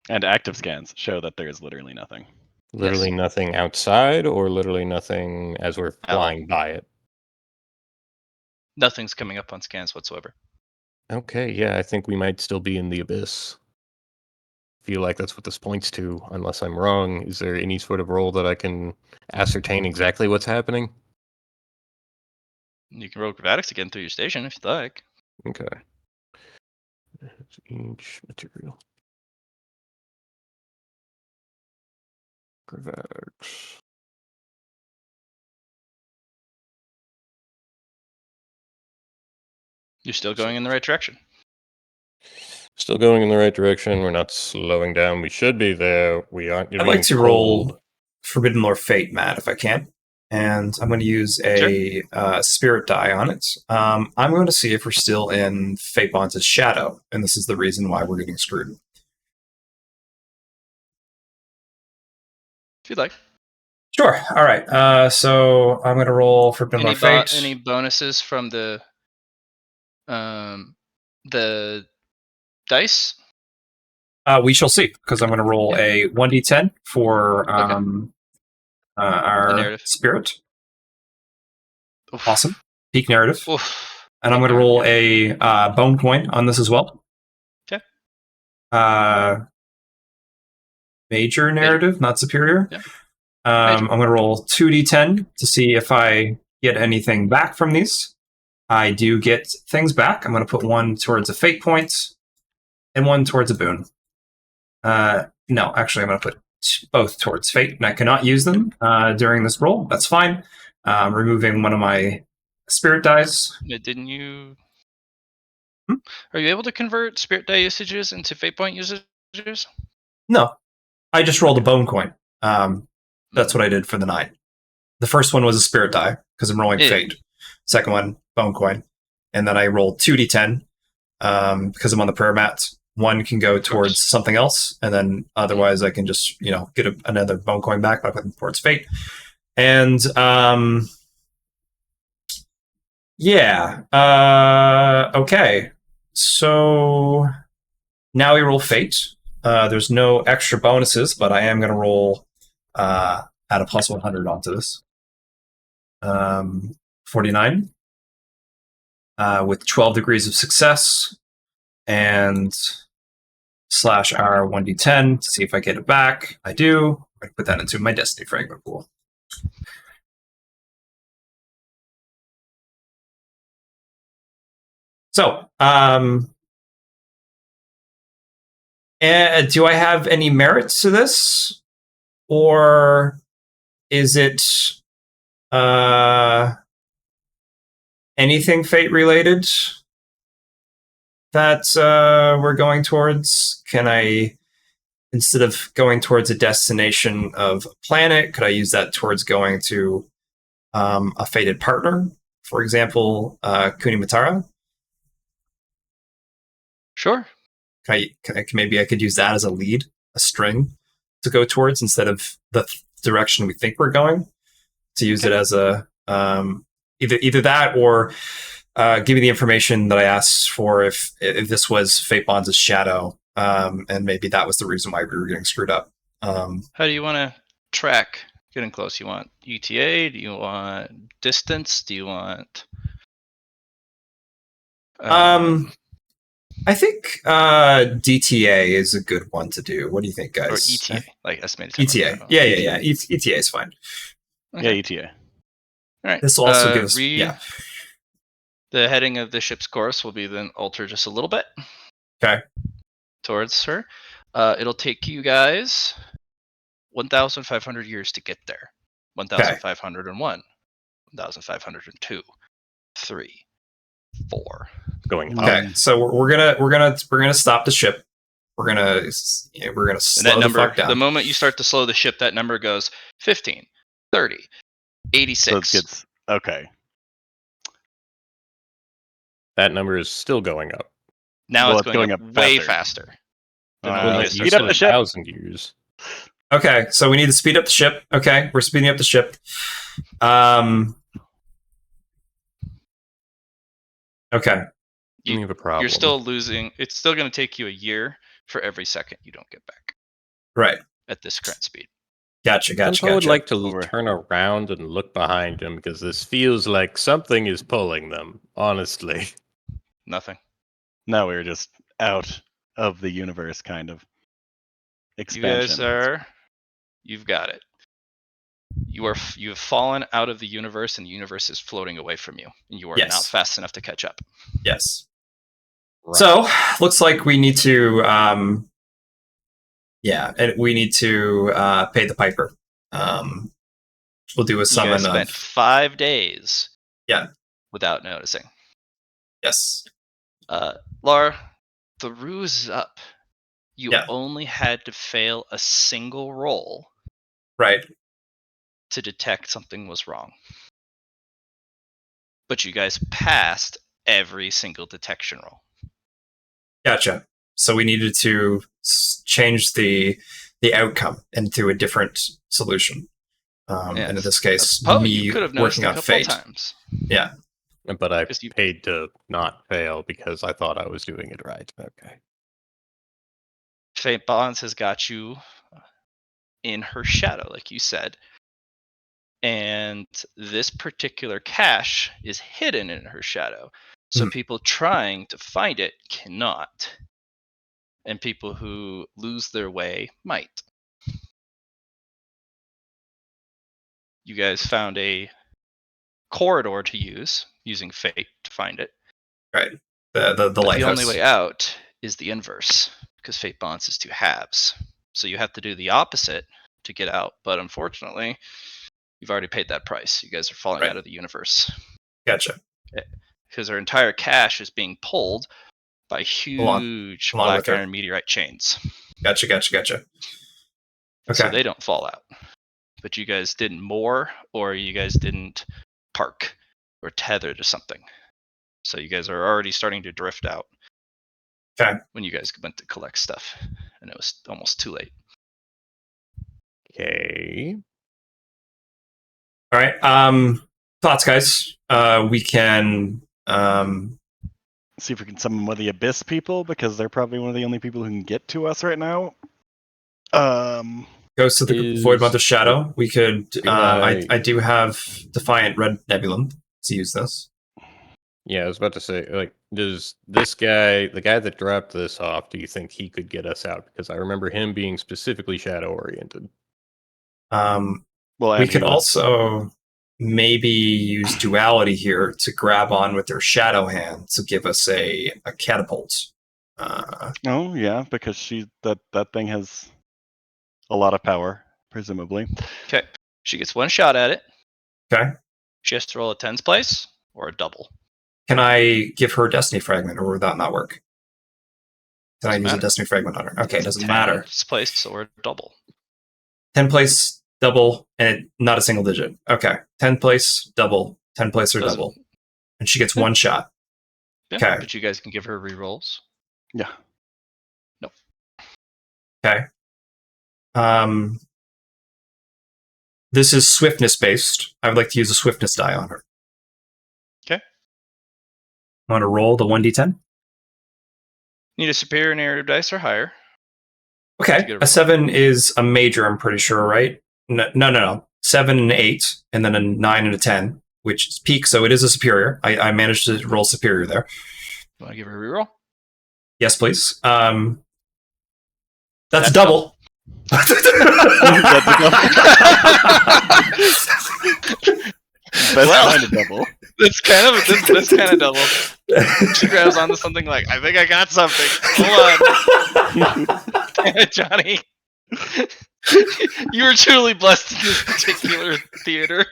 And active scans show that there is literally nothing. Literally nothing outside, or literally nothing as we're flying by it. Nothing's coming up on scans whatsoever. Okay, yeah, I think we might still be in the abyss. Feel like that's what this points to, unless I'm wrong. Is there any sort of roll that I can ascertain exactly what's happening? You can roll acrobatics again through your station if you'd like. Okay. Each material. Acrobatics. You're still going in the right direction. Still going in the right direction. We're not slowing down. We should be there. We aren't I'd getting like to cold. roll Forbidden Lore Fate, Matt, if I can. And I'm going to use a spirit die on it. I'm going to see if we're still in Fate Bonds' shadow, and this is the reason why we're getting screwed. If you'd like. Sure. All right. So I'm going to roll Forbidden Lore Fate. Any bonuses from the dice? We shall see, because I'm going to roll a 1d10 for our narrative. spirit. Oof. Awesome. Peak narrative. Oof. And I'm going to roll a bone coin on this as well. Okay. Major narrative, not superior. Yeah. I'm going to roll 2d10 to see if I get anything back from these. I do get things back. I'm going to put one towards a fate point and one towards a boon. No, actually, I'm going to put both towards fate, and I cannot use them during this roll. That's fine. Removing one of my spirit dies. Didn't you? Are you able to convert spirit die usages into fate point usages? No, I just rolled a bone coin. That's what I did for the 9. The first one was a spirit die because I'm rolling fate. Second one, bone coin, and then I rolled 2d10 because I'm on the prayer mat. One can go towards something else, and then otherwise I can just get another bone coin back by putting towards fate. And okay. So now we roll fate. There's no extra bonuses, but I am going to roll add a plus 100 onto this. 49 with 12 degrees of success, and slash our 1d10 to see if I get it back. I do. I put that into my Destiny Fragment pool. So, do I have any merits to this? Or is it anything fate related that we're going towards? Can I, instead of going towards a destination of a planet, could I use that towards going to a fated partner? For example, Kunimatara? Sure. Maybe I could use that as a lead, a string to go towards instead of the direction we think we're going. To use it as a either that or give me the information that I asked for if this was Fate Bonds' shadow, and maybe that was the reason why we were getting screwed up. How do you want to track getting close? You want ETA? Do you want distance? Do you want? I think DTA is a good one to do. What do you think, guys? Or ETA, like estimated time. ETA. Yeah. ETA is fine. Okay. Yeah, ETA. All right. This will also give us The heading of the ship's course will be then altered just a little bit. Okay. Towards her. It'll take you guys 1,500 years to get there. 1,501. 1,502. 3. 4. Going up. Okay, so we're gonna stop the ship we're gonna And slow that the number, fuck down. the moment you start to slow the ship, that number goes 15, 30, 86. So it gets okay. That number is still going up. Now Well, it's it's going going up up way faster. faster. The moment you Well, guys you start speed up said the ship. 1,000 years. Okay, so we need to speed up the ship. Okay, we're speeding up the ship. Okay. You- We have a problem. You're still losing. It's still going to take you a year for every second you don't get back Right. at this current speed. Gotcha. I would like to Over. turn around and look behind him because this feels like something is pulling them. Honestly, Nothing. No, we were just out of the universe, kind of. You Expansion. guys are. You've got it. You've fallen out of the universe, and the universe is floating away from you, and you are Yes. not fast enough to catch up. Yes. Right. So looks like we need to and we need to pay the piper. We'll do a You guys summon spent of 5 days. Yeah. Without noticing. yes. Laura, the ruse is up. You Yeah. only had to fail a single roll Right. to detect something was wrong. But you guys passed every single detection roll. Gotcha. So we needed to change the outcome into a different solution. And in Yes. this case, Oh, me you could have noticed working a on couple fate. times. Yeah. But I Because you- paid to not fail because I thought I was doing it right. Okay. Fate Bonds has got you in her shadow, like you said. And this particular cache is hidden in her shadow. So people trying to find it cannot. And people who lose their way might. You guys found a corridor to use, using fate to find it. Right. The But lighthouse. the only way out is the inverse, because fate bonds is 2 halves. So you have to do the opposite to get out. But unfortunately, you've already paid that price. You guys are falling Right. out of the universe. Gotcha. Because our entire cache is being pulled by huge along with black her. iron meteorite chains. Gotcha. Okay. So they don't fall out. But you guys didn't moor, or you guys didn't park or tether to something. So you guys are already starting to drift out. Okay. When you guys went to collect stuff. And it was almost too late. Okay. All right. Thoughts, guys. We can See if we can summon one of the Abyss people, because they're probably one of the only people who can get to us right now. Ghost of the Void Mother Shadow. We could. I do have Defiant Red Nebulum to use this. Yeah, I was about to say, like, does this guy, the guy that dropped this off, do you think he could get us out? Because I remember him being specifically shadow oriented. Well, We could also maybe use duality here to grab on with their shadow hand to give us a catapult. Oh yeah, because that thing has a lot of power, presumably. Okay. She gets 1 shot at it. Okay. She has to roll a tens place or a double. Can I give her a Destiny Fragment, or would that not work? Can I Doesn't use a matter. Destiny Fragment on her? Okay, It's doesn't 10 matter. place or a double. 10 place, double, and not a single digit. Okay. 10 place, double, 10 place or Doesn't- double. And she gets Yeah. 1 shot. Yeah, Okay. but you guys can give her rerolls. Yeah. Okay. This is swiftness based. I would like to use a swiftness die on her. Okay. I want to roll the 1d10. Need a superior narrative dice or higher. Okay. A 7 is a major, I'm pretty sure, right? No. 7 and 8, and then a 9 and a 10, which is peak, so it is a superior. I managed to roll superior there. You want to give her a reroll? Yes, please. That's double. Best kind of double. That's kind of double. She grabs onto something like, I think I got something. Hold on. Damn it, Johnny. You were truly blessed in this particular theater.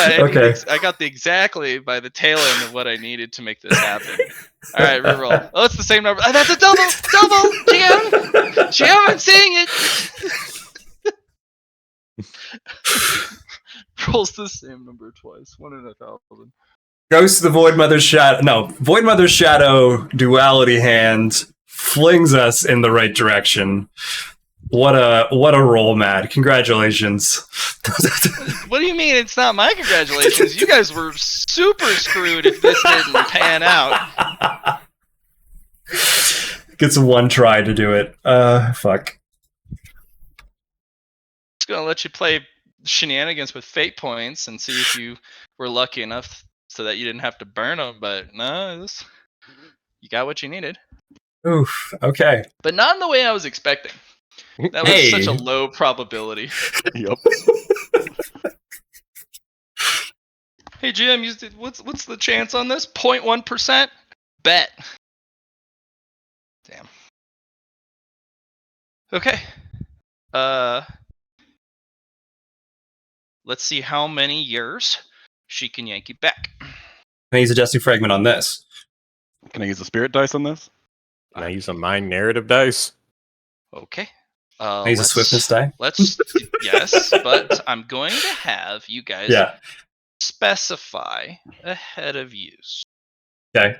Okay. I got the exactly by the tail end of what I needed to make this happen. All right, reroll. Oh, it's the same number. That's a double. Double. GM, I'm seeing it. Rolls the same number twice. 1 in 1,000. Ghost of the Void Mother's Shadow. No, Void Mother's Shadow duality hand flings us in the right direction. What a roll, Matt. Congratulations. What do you mean it's not my congratulations? You guys were super screwed if this didn't pan out. Gets one try to do it. Fuck. Just gonna let you play shenanigans with fate points and see if you were lucky enough so that you didn't have to burn them. But no, you got what you needed. Oof. Okay. But not in the way I was expecting. That was Hey. such a low probability. Yup. Hey GM, what's the chance on this? 0.1%? Bet. Damn. Okay. Let's see how many years she can yank you back. Can I use a Destiny Fragment on this? Can I use a spirit dice on this? Can I use a mind narrative dice? Okay. Can I use a Swiftness die? Yes, but I'm going to have you guys Yeah. specify ahead of use. Okay.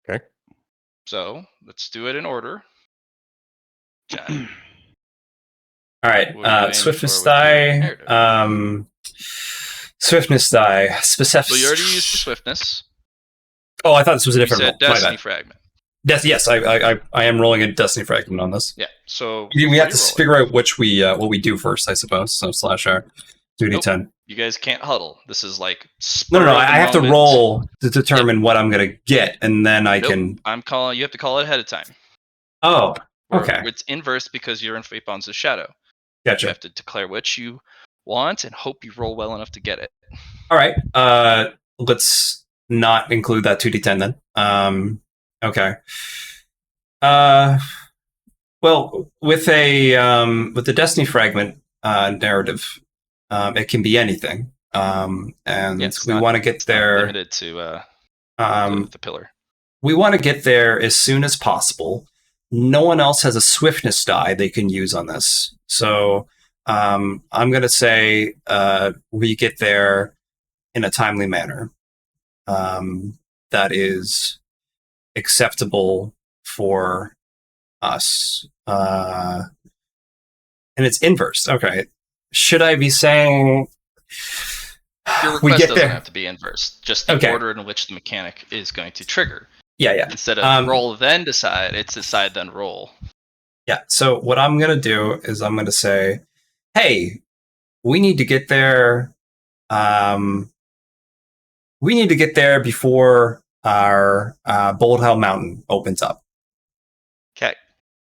Okay. So let's do it in order. John, All right. what are you aiming Swiftness for with your die. narrative? Swiftness die. Well, you already used the swiftness. Oh, I thought this was a You different said roll. My Destiny bad. Fragment. Yes, I am rolling a Destiny Fragment on this. Yeah. So We have to before you roll it, figure out which what we do first, I suppose. So /R 2d10. you guys can't huddle. This is like No. spur of the I have to moment. roll to determine what I'm gonna get, and then I Nope. can. I'm calling. You have to call it ahead of time. Oh, Or okay, It's inverse because you're in Fate Bonds of Shadow. You gotcha. have to declare what you want and hope you roll well enough to get it. All right. Let's not include that 2d10 then. Okay. Well, with the Destiny Fragment narrative, it can be anything. And it's we not- want to get It's not there. limited to the pillar. We want to get there as soon as possible. No one else has a swiftness die they can use on this. So I'm going to say we get there in a timely manner that is acceptable for us. And it's inverse. Okay. Should I be saying Your we request get doesn't there? have to be inverse. Just the Okay. order in which the mechanic is going to trigger. Yeah. Instead of roll then decide, it's decide then roll. Yeah. So what I'm going to do is I'm going to say, hey, we need to get there. We need to get there before our Bold Hell Mountain opens up. Okay.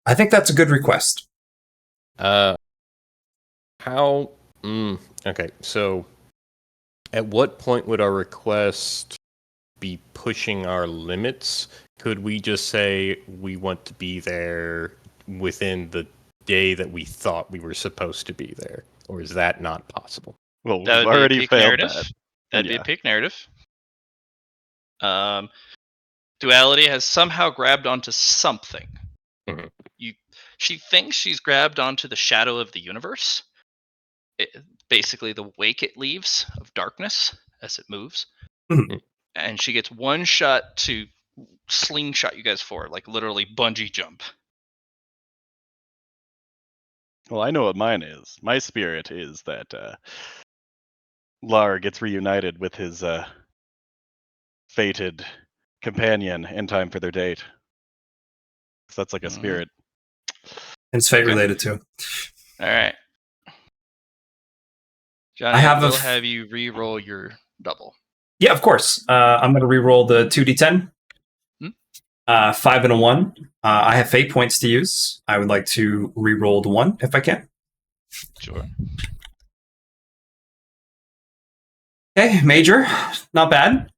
I think that's a good request. How? Okay, so at what point would our request be pushing our limits? Could we just say we want to be there within the day that we thought we were supposed to be there? Or is that not possible? Well, That we've would be a already peak failed narrative. that. That'd be Yeah. a peak narrative. Duality has somehow grabbed onto something. Mhm. She thinks she's grabbed onto the shadow of the universe. Basically, the wake it leaves of darkness as it moves. Mhm. And she gets one shot to slingshot you guys forward, like literally bungee jump. Well, I know what mine is. My spirit is that Lar gets reunited with his fated companion in time for their date. So that's like a Mhm. spirit. It's fate Okay. related too. All right. Johnny, I have will have you re-roll your double. Yeah, of course. I'm going to re-roll the 2d10. 5 and a 1. I have fate points to use. I would like to re-roll the 1 if I can. Sure. Okay, major. Not bad.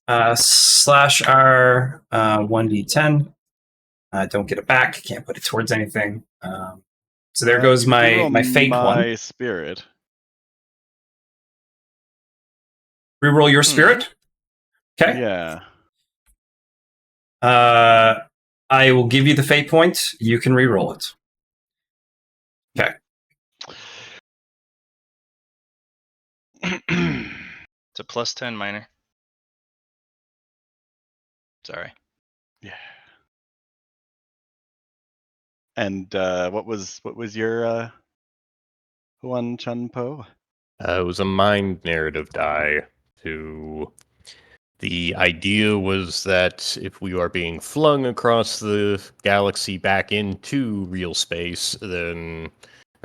/R 1d10. Don't get it back. Can't put it towards anything. So there goes You can my reroll my fate my one. spirit. Reroll your spirit. Okay. Yeah. I will give you the fate point. You can reroll it. Okay. It's a +10 minor. Sorry. Yeah. And what was your one, Chun-Po? It was a mind narrative die. The idea was that if we are being flung across the galaxy back into real space, then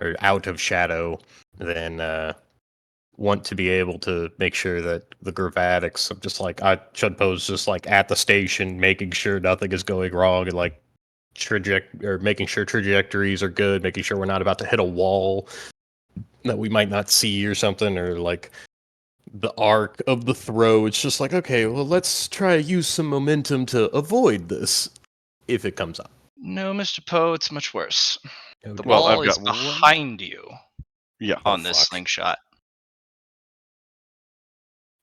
or out of shadow, then want to be able to make sure that the gravatics of just like Chudpo's just like at the station, making sure nothing is going wrong, and like making sure trajectories are good, making sure we're not about to hit a wall that we might not see or something, or like the arc of the throw. It's just like, okay, well, let's try to use some momentum to avoid this if it comes up. No, Mr. Poe, it's much worse. The Well, wall I've is got one. behind you Yeah. on this fuck. slingshot.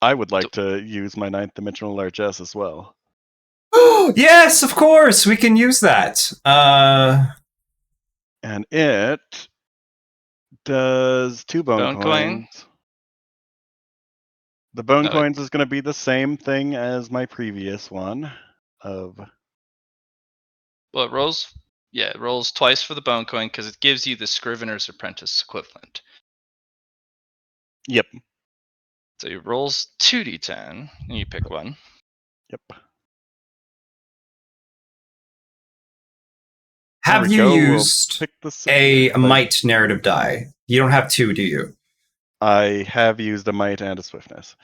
I would like to use my 9th dimensional largesse as well. Yes, of course, we can use that. And it does 2 bone Bone coins. The bone Oh, coins is going to be the same thing as my previous one of Well, it rolls. Yeah, it rolls twice for the bone coin because it gives you the Scrivener's Apprentice equivalent. Yep. So it rolls 2d10, and you pick one. Yep. Have we you go, we'll used pick the a superior. might narrative die? You don't have 2, do you? I have used a might and a swiftness.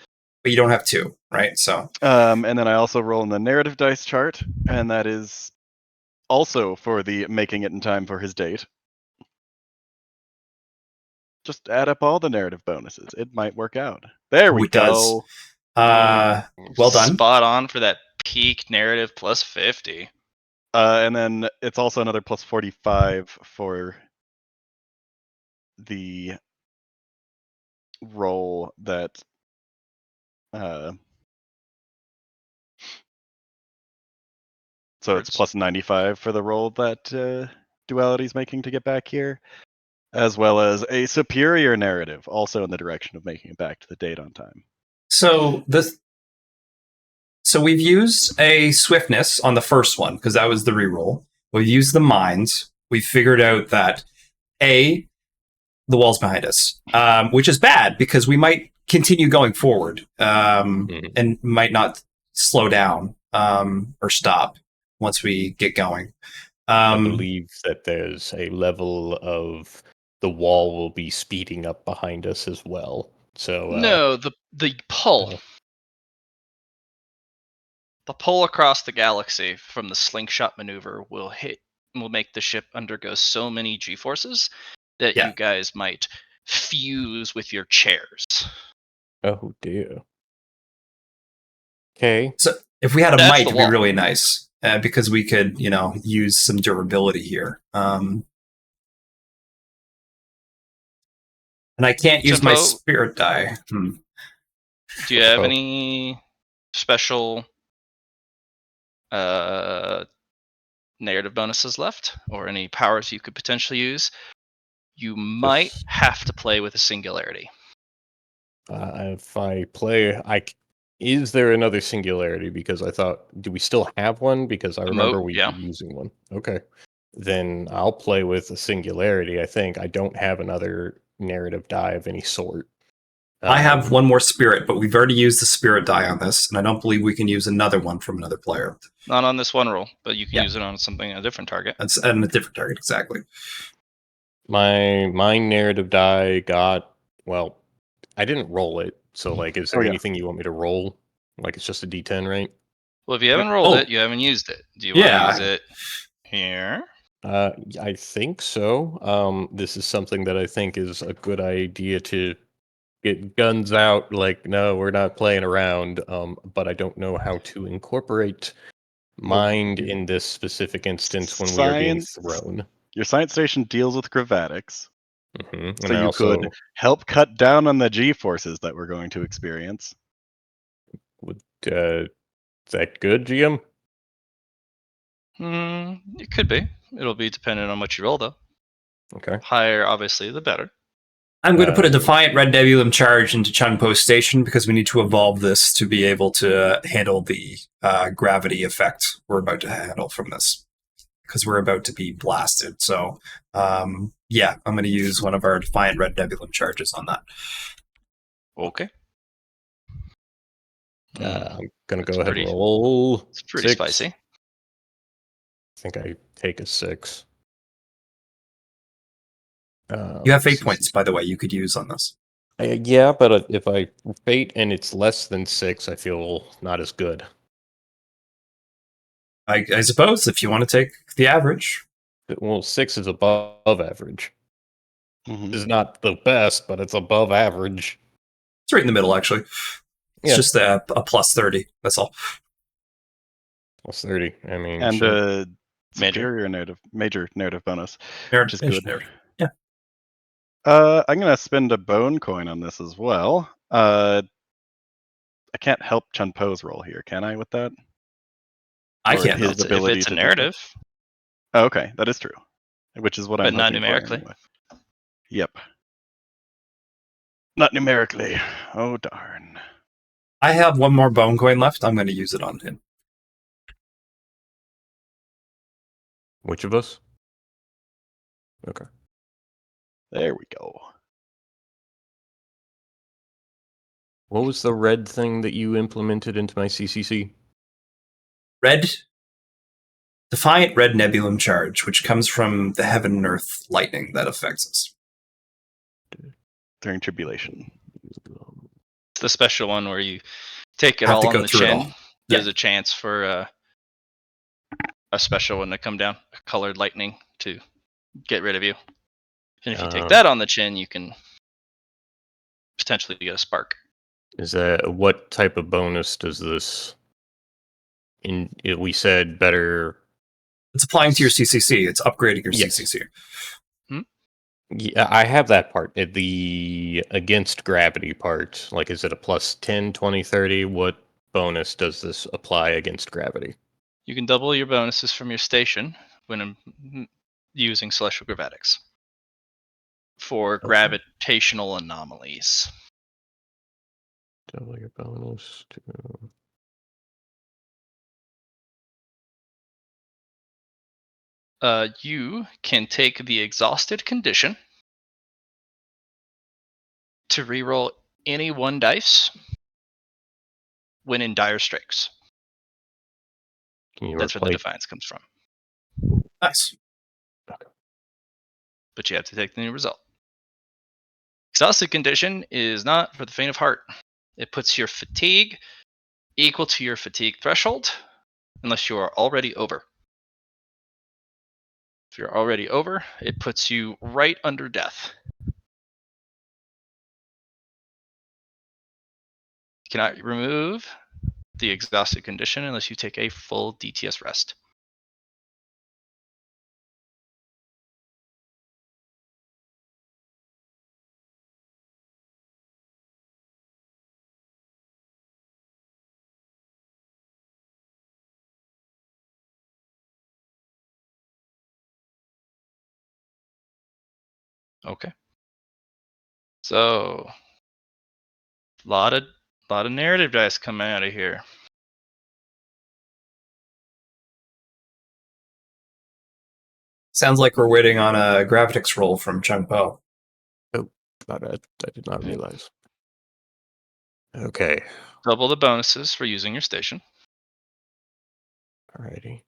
But you don't have 2, right? So And then I also roll in the narrative dice chart, and that is also for the making it in time for his date. Just add up all the narrative bonuses. It might work out. There we it does. go. Well done. Spot on for that peak narrative plus 50. And then it's also another plus 45 for the roll that so it's plus 95 for the roll that Duality's making to get back here, as well as a superior narrative, also in the direction of making it back to the date on time. So we've used a swiftness on the first one because that was the reroll. We've used the minds. We figured out that the wall's behind us, which is bad because we might continue going forward and might not slow down or stop once we get going. I believe that there's a level of the wall will be speeding up behind us as well. So No, the pull. Oh. The pull across the galaxy from the slingshot maneuver will make the ship undergo so many G-forces that you guys might fuse with your chairs. Oh dear. Okay. So if we had a That's might, the it'd be wall. really nice because we could, use some durability here. And I can't use my Tempo? spirit die. Do you have Oh. any special narrative bonuses left, or any powers you could potentially use? You might have to play with a singularity. If I play, is there another singularity? Because I thought, do we still have one? Because I remember we were using one. Okay. Then I'll play with a singularity. I think I don't have another narrative die of any sort. I have one more spirit, but we've already used the spirit die on this, and I don't believe we can use another one from another player. Not on this one roll, but you can use it on a different target. That's on a different target, exactly. My narrative die got, well, I didn't roll it. So, like, is there yeah. anything you want me to roll? Like, it's just a D10, right? Well, if you haven't rolled it, you haven't used it. Do you want to use it here? I think so. This is something that I think is a good idea to get guns out. Like, no, we're not playing around. But I don't know how to incorporate mind in this specific instance when we are being thrown. your science station deals with gravatics, And so I you also could help cut down on the G-forces that we're going to experience. would. Is that good, GM? It could be. It'll be dependent on what you roll, though. Okay. Higher, obviously, the better. I'm going to put a Defiant Red Nebulum charge into Chunpo Station because we need to evolve this to be able to handle the gravity effect we're about to handle from this. Because we're about to be blasted. So, yeah, I'm going to use one of our Defiant Red Nebulum charges on that. Okay. I'm going to That's go ahead pretty- and roll. It's pretty 6. spicy. I think I take a 6. You have fate points, by the way, you could use on this. Yeah, but if I fate and it's less than 6, I feel not as good. I suppose if you want to take the average. Well, 6 is above average. Mhm. This is not the best, but it's above average. It's right in the middle, actually. It's Yeah. just a plus 30. That's all. Plus 30. I mean, And sure. superior major narrative bonus, Nerd, which is good. nerd. Yeah. I'm gonna spend a bone coin on this as well. I can't help Chunpo's roll here, can I? With that, I Or can't. his If ability it's a to do narrative, Oh, okay, that is true. Which is what but I'm not hoping for numerically. anyway. Yep. Not numerically. Oh darn. I have one more bone coin left. I'm going to use it on him. Which of us? Okay. There we go. What was the red thing that you implemented into my CCC? Red. Defiant Red Nebulum charge, which comes from the heaven and earth lightning that affects us. During tribulation. It's the special one where you take it Have to all go on the through it chin. all. There's a chance for a special one to come down, a colored lightning to get rid of you. And if you take that on the chin, you can potentially get a spark. Is that what type of bonus does this? We said better. It's applying to your CCC. It's upgrading your Yes. CCC. Yeah, I have that part. The against gravity part. Like, is it a plus 10, 20, 30? What bonus does this apply against gravity? You can double your bonuses from your station when using celestial gravatics for gravitational anomalies. Double your bonus to. You can take the exhausted condition to reroll any one dice when in dire straits. Can you That's where the replace? defiance comes from. Nice. But you have to take the new result. Exhausted condition is not for the faint of heart. It puts your fatigue equal to your fatigue threshold unless you are already over. If you're already over, it puts you right under death. You cannot remove the exhausted condition unless you take a full DTS rest. Okay. So, lot of narrative dice coming out of here. Sounds like we're waiting on a gravitics roll from Chung Po. My bad. I did not realize. Okay. Double the bonuses for using your station. Alrighty.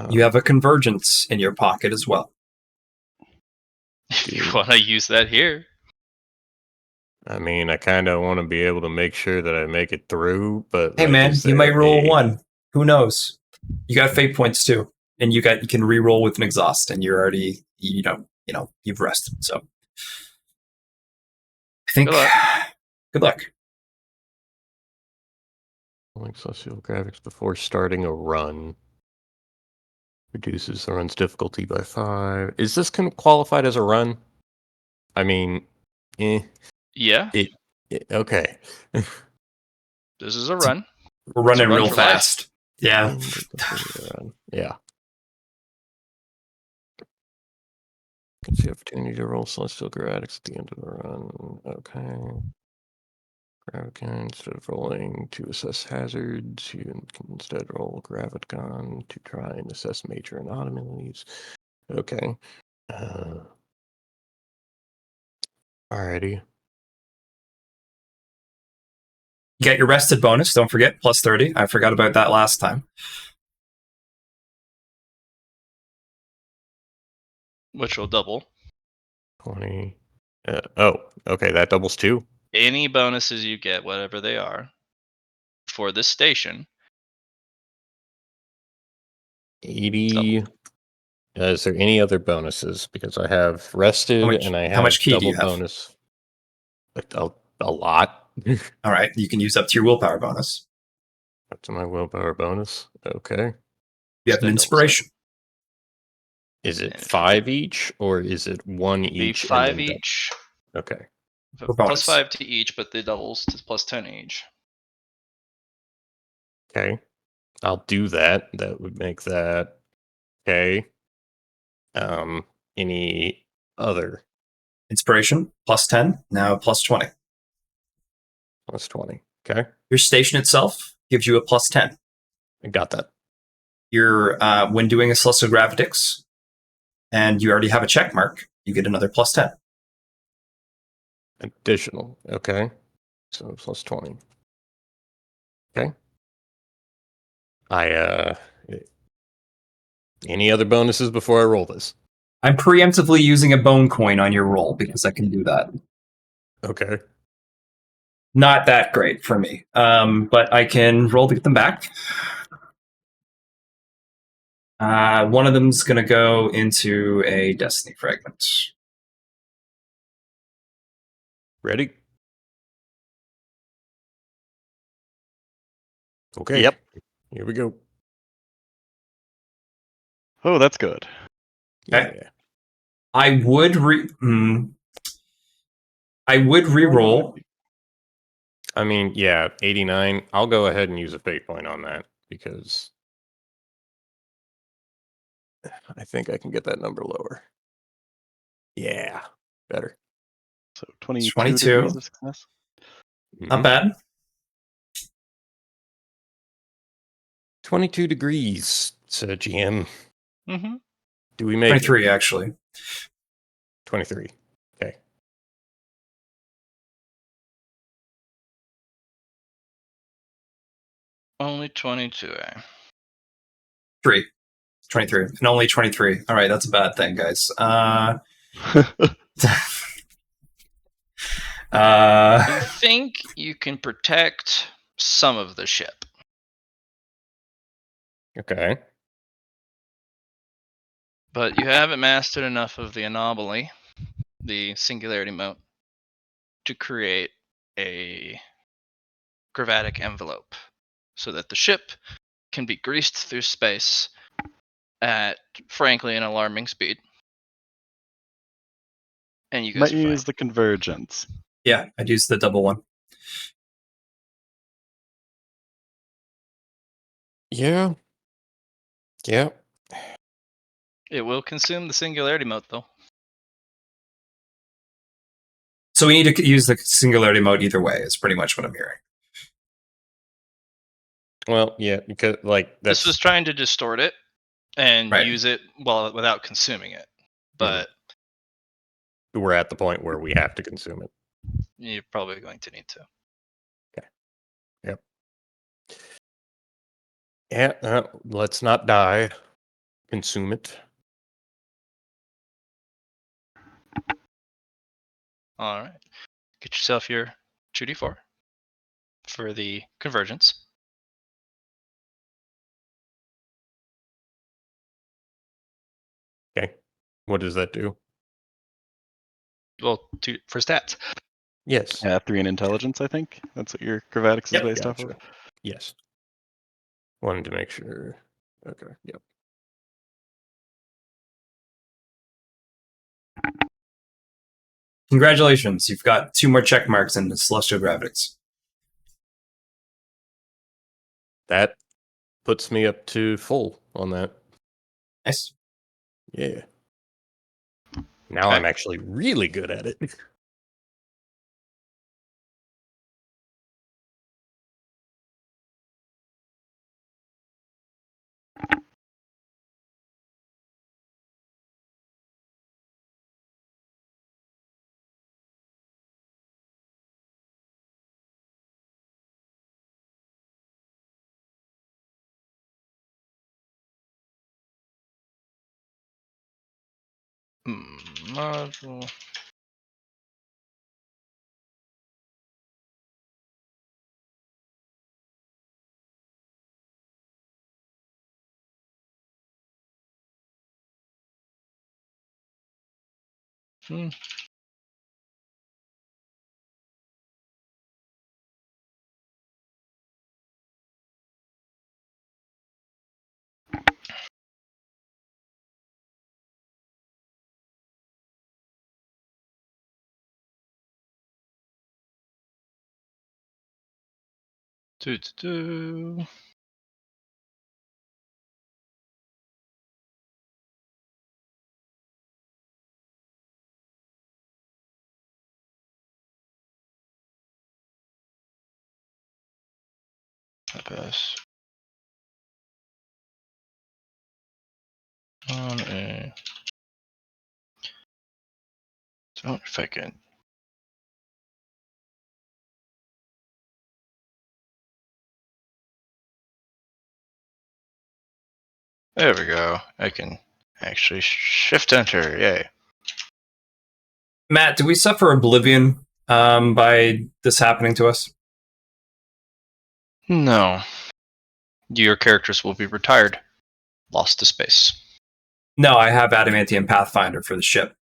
You have a convergence in your pocket as well. If you Dude. want to use that here. I mean, I kind of want to be able to make sure that I make it through, but Hey like, man, is you there might roll a- 1. Who knows? You got fate points too, and you can re-roll with an exhaust, and you're already you've rested. So I think good luck. Like celestial graphics before starting a run. Reduces the run's difficulty by 5. Is this qualified as a run? I mean, Yeah, okay. this is a run. We're running run real for life. fast. Yeah. Yeah. Gets the opportunity to roll celestial gravitics at the end of the run. Okay. Graviton, instead of rolling to assess hazards, you can instead roll Graviton to try and assess major anomalies. Okay. Alrighty. Get your rested bonus. Don't forget, plus 30. I forgot about that last time. Which will double 20. Okay, that doubles 2. any bonuses you get, whatever they are, for this station. 80. Is there any other bonuses? Because I have rested and I have how much key do double you have? bonus. Like a lot. All right, you can use up to your willpower bonus. Up to my willpower bonus. Okay. You have an That doubles it. inspiration. Is it Yeah. 5 each or is it 1 Be each? 5 each. Okay. For bonus. Plus 5 to each, but the doubles to plus 10 each. Okay. I'll do that. That would make that okay. Any other? Inspiration, plus 10. Now plus 20. Plus 20. Okay. Your station itself gives you a plus 10. I got that. Your when doing a celestial gravitics, and you already have a check mark, you get another plus 10. Additional. Okay. So plus 20. Okay. Any other bonuses before I roll this? I'm preemptively using a bone coin on your roll because I can do that. Okay. Not that great for me, but I can roll to get them back. One of them's going to go into a destiny fragment. Ready? Okay. Yep. Here we go. Oh, that's good. Okay. Yeah. I would re-roll. I mean, yeah, 89. I'll go ahead and use a fate point on that because I think I can get that number lower. Yeah, better. So 22, 22. degrees of success. Not bad. 22 degrees, said GM. Mm-hmm. Do we make 23, actually. 23. Okay. Only 22, eh? 3. 23. And only 23. All right, that's a bad thing, guys. You think you can protect some of the ship. Okay. But you haven't mastered enough of the anomaly, the singularity mode, to create a gravatic envelope so that the ship can be greased through space at, frankly, an alarming speed. And you guys Might are fine. use the convergence. Yeah, I'd use the double one. Yeah. Yeah. It will consume the singularity mode, though. So we need to use the singularity mode either way, is pretty much what I'm hearing. Well, yeah, because like This was trying to distort it and Right. use it without consuming it. But we're at the point where we have to consume it. you're probably going to need to. Yep. Yeah, let's not die. Consume it. All right. Get yourself your 2d4 for the convergence. Okay. What does that do? Well, for stats. Yes. Yeah, 3 in intelligence, I think. That's what your gravatics Yep, is based off Gotcha. of. Yes. Wanted to make sure. Okay. Yep. Congratulations, you've got 2 more check marks in the Celestial Gravitics. That puts me up to full on that. Nice. Yeah. Now Okay. I'm actually really good at it. Module. Hmm. Do, do, do. Pass. On a. Don't if I can. There we go. I can actually shift enter. Yay. Matt, do we suffer oblivion by this happening to us? No. Your characters will be retired. Lost to space. No, I have Adamantium Pathfinder for the ship.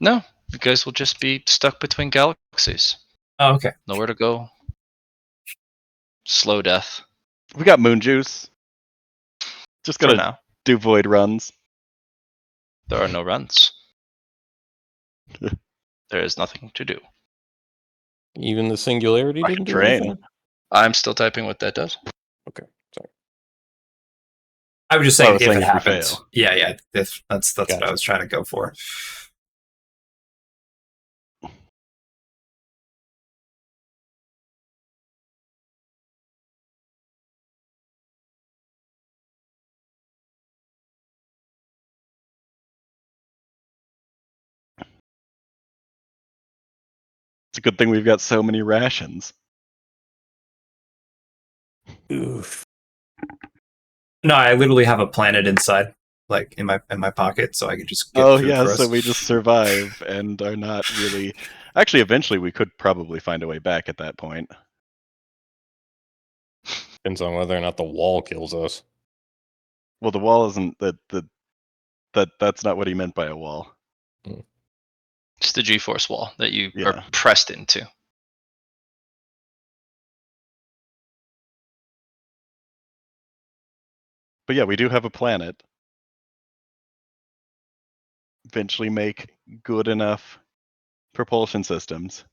No. You guys will just be stuck between galaxies. Oh, okay. Nowhere to go. Slow death. We got moon juice. Just For gotta now. do void runs. There are no runs. There is nothing to do. Even the singularity I didn't can do train. anything? I'm still typing what that does. Okay, sorry. I was just I saying was if saying it if we happens. fail. Yeah. That's what I Gotcha. was trying to go for. It's a good thing we've got so many rations. Oof. No, I literally have a planet inside, like in my pocket, so I can just get Oh food yeah, for us. so we just survive and are not really. Actually, eventually we could probably find a way back at that point. Depends on whether or not the wall kills us. Well, the wall isn't that's not what he meant by a wall. It's the G-force wall that you Yeah. are pressed into. But yeah, we do have a planet. Eventually make good enough propulsion systems.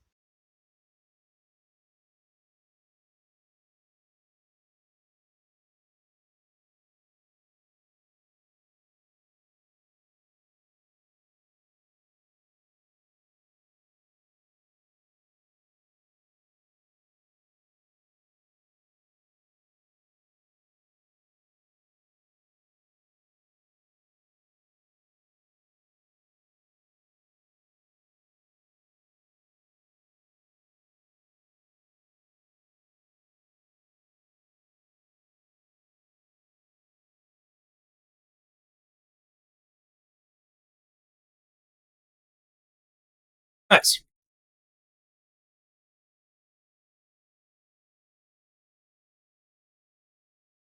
Nice.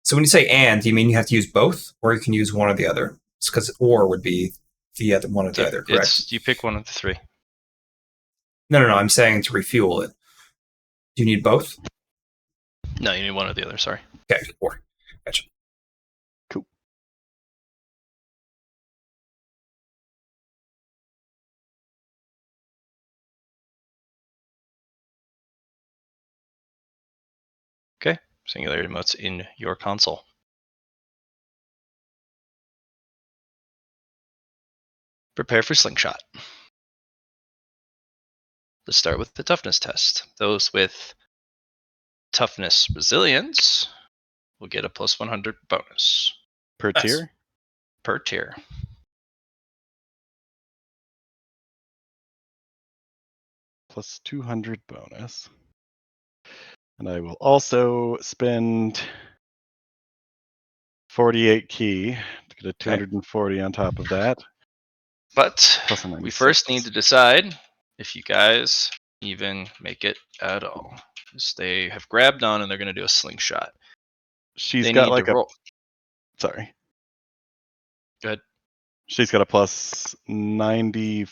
So when you say "and," do you mean you have to use both, or you can use one or the other? It's because "or" would be the other one or the other, correct? You pick one of the three. No. I'm saying to refuel it. Do you need both? No, you need one or the other. Sorry. Okay, or gotcha. Singularity mode's in your console. Prepare for slingshot. Let's start with the toughness test. Those with toughness resilience will get a plus 100 bonus Per Nice. tier? per tier. Plus 200 bonus. And I will also spend 48 key to get a 240 on top of that. But Plus a we first 96. need to decide if you guys even make it at all. 'Cause they have grabbed on and they're going to do a slingshot. She's They got need like to a. roll. Sorry. Go ahead. She's got a plus 90.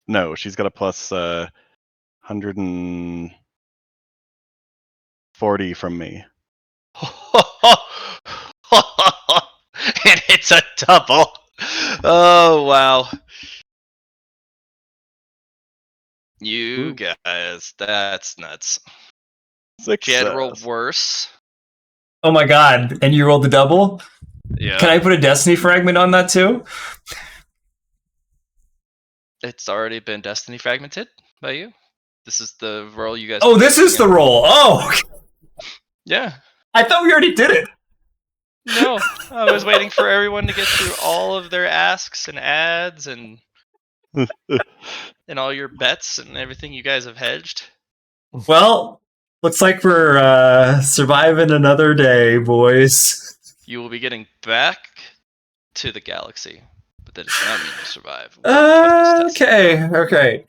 No, she's got a plus 140 from me. And it's a double. Oh, wow. You Ooh. guys, that's nuts. She had to roll Success. worse. Oh my god! And you rolled the double. Yeah. Can I put a destiny fragment on that too? It's already been destiny fragmented by you. This is the roll you guys. Oh, this is the roll. Oh, Yeah. I thought we already did it. No, I was waiting for everyone to get through all of their asks and ads and all your bets and everything you guys have hedged. Well, looks like we're surviving another day, boys. You will be getting back to the galaxy, but that does not mean you'll survive. Toughness test. Okay. Okay.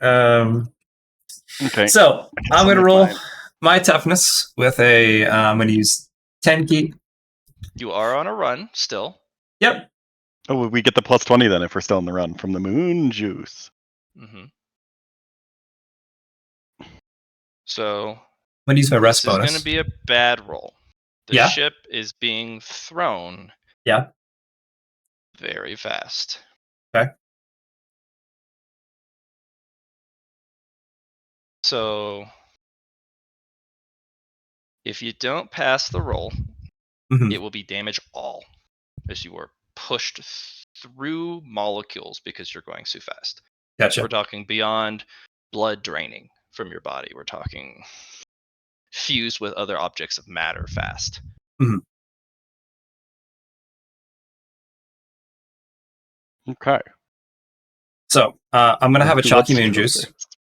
So I guess I'm I'll gonna make roll mine. my toughness with a. I'm gonna use 10 key. You are on a run still. Yep. Oh, we get the plus 20 then if we're still in the run from the moon juice. Mm-hmm. So I'm gonna use my rest this is bonus. going to be a bad roll. The Yeah. ship is being thrown. Yeah. Very fast. Okay. So if you don't pass the roll, Mhm. it will be damage all as you are pushed through molecules because you're going too fast. Gotcha. We're talking beyond blood draining from your body. We're talking fused with other objects of matter fast. Mhm. Okay. So I'm gonna have a Who chalky wants to moon go juice. first?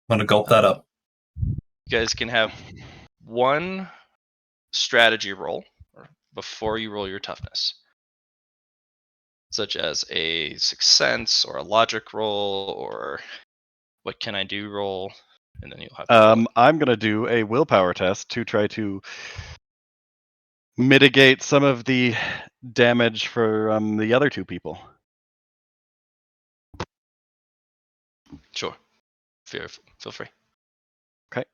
I'm gonna gulp that up. You guys can have one strategy roll before you roll your toughness, such as a sixth sense or a logic roll or what can I do roll, and then you'll have to roll it. I'm gonna do a willpower test to try to mitigate some of the damage for the other two people. Sure. Feel free. Okay.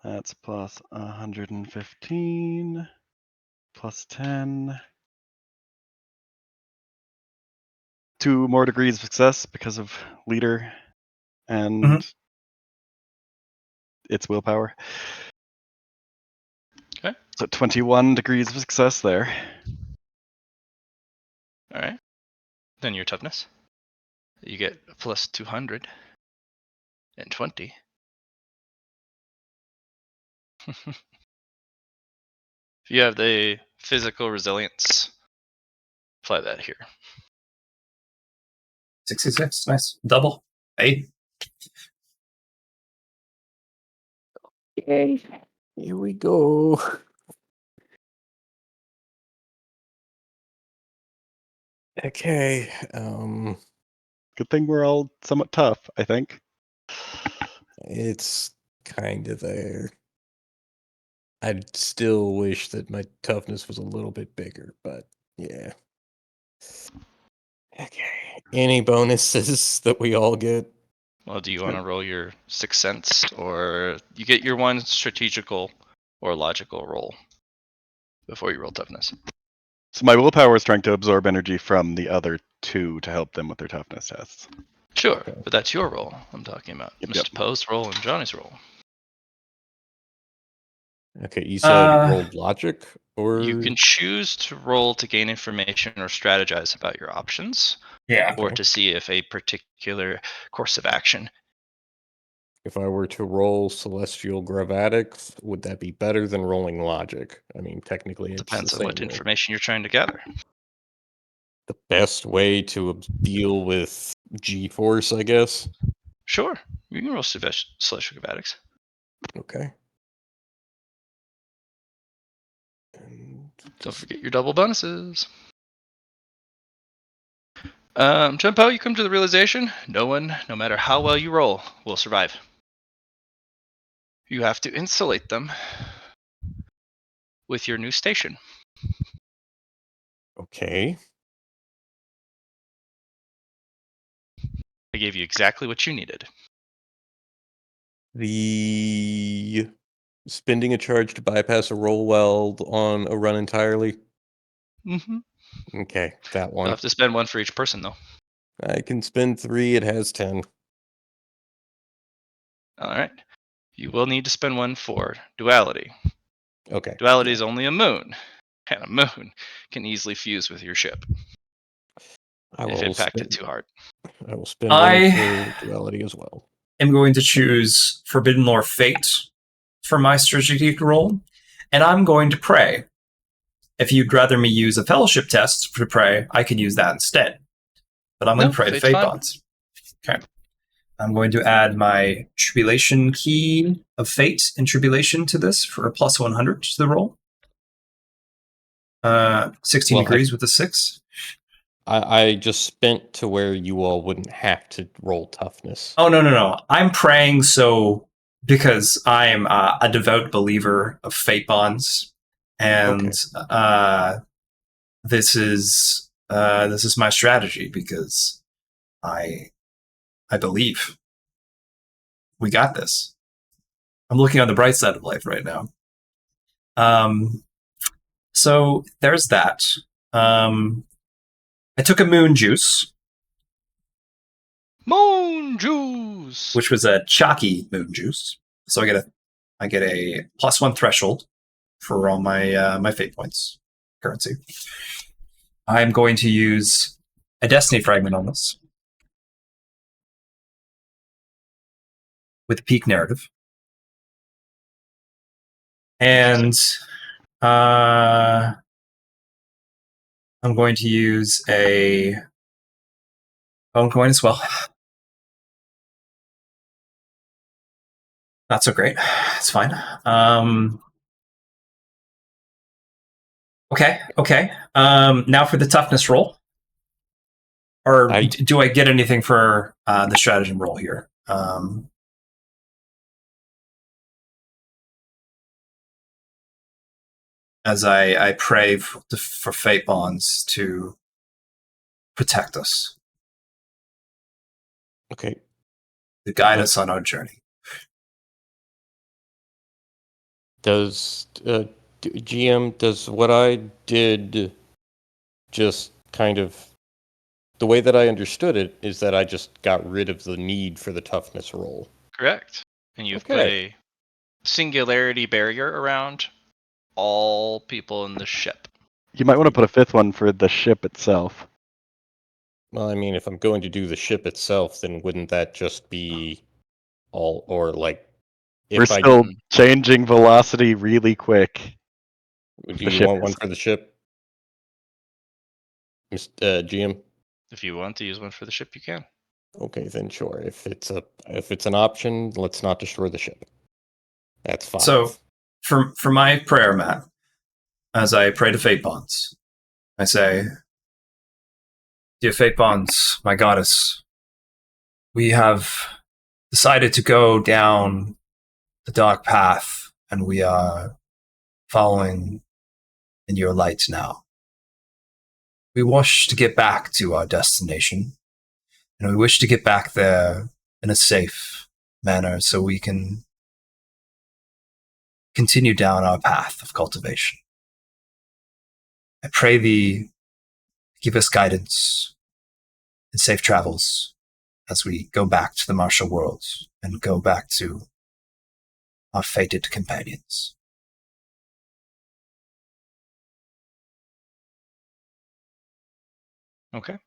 That's plus 115 plus 10. 2 more degrees of success because of leader and its willpower. Okay. So 21 degrees of success there. All right. Then your toughness. You get a plus 220. If you have the physical resilience, apply that here. 66. Nice. Double. Hey. Okay, here we go. Okay, Good thing we're all somewhat tough, I think. it's kind of there. I still wish that my toughness was a little bit bigger, but yeah. Okay. Any bonuses that we all get? Well, do you want to roll your sixth sense, or you get your one strategical or logical roll before you roll toughness? So my willpower is trying to absorb energy from the other two to help them with their toughness tests. Sure, Okay. but that's your roll I'm talking about. Yep, Mr. yep. Poe's roll and Johnny's roll. Okay, you said Uh, rolled logic, or You can choose to roll to gain information or strategize about your options, yeah. or Okay. to see if a particular course of action. if I were to roll celestial gravatics, would that be better than rolling logic? I mean, technically, it's the Depends on same what roll. information you're trying to gather. The best way to deal with G-force, I guess. Sure, you can roll celestial gravatics. Okay. And Don't forget your double bonuses. Chunpo, you come to the realization no one, no matter how well you roll, will survive. You have to insulate them with your new station. okay. I gave you exactly what you needed. The spending a charge to bypass a roll weld on a run entirely. Mm-hmm. Okay, that You'll one. have to spend one for each person, though. I can spend 3. It has 10. All right. You will need to spend one for duality. Okay. Duality yeah. is only a moon, and a moon can easily fuse with your ship I if will impacted spend. too hard. I will spend one I for duality as well. am going to choose Forbidden Lore Fate for my strategic role, and I'm going to pray. If you'd rather me use a fellowship test to pray, I can use that instead. But I'm going No, to pray to Fate's Fate fine. Bonds. Okay. I'm going to add my Tribulation key of Fate and Tribulation to this for a plus 100 to the roll. 16 Well, degrees with a 6. I just spent to where you all wouldn't have to roll toughness. Oh, no. I'm praying so because I'm a devout believer of Fate Bonds. And this is my strategy because I believe we got this. I'm looking on the bright side of life right now. So there's that. I took a moon juice, Moon juice. which was a chalky moon juice. So I get a +1 threshold for all my my fate points currency. I'm going to use a destiny fragment on this with a peak narrative. And I'm going to use a bone coin as well. Not so great. It's fine. Okay. Now for the toughness roll. Or do I get anything for the stratagem roll here? As I pray for fate bonds to protect us, Okay. to guide us on our journey. Does GM, does what I did just kind of, the way that I understood it is that I just got rid of the need for the toughness roll. Correct. And you've put Okay. a singularity barrier around all people in the ship. You might want to put a 5th one for the ship itself. Well, I mean, if I'm going to do the ship itself, then wouldn't that just be all, or like, We're if I still changing velocity really quick. do the you ship want one is- for the ship, GM? If you want to use one for the ship, you can. Okay, then sure. If it's an option, let's not destroy the ship. That's 5. So for my prayer, Matt, as I pray to fate bonds, I say, "Dear fate bonds, my goddess, we have decided to go down the dark path, and we are following in your light now. We wish to get back to our destination, and we wish to get back there in a safe manner so we can continue down our path of cultivation. I pray thee give us guidance and safe travels as we go back to the martial world and go back to our fated companions." Okay.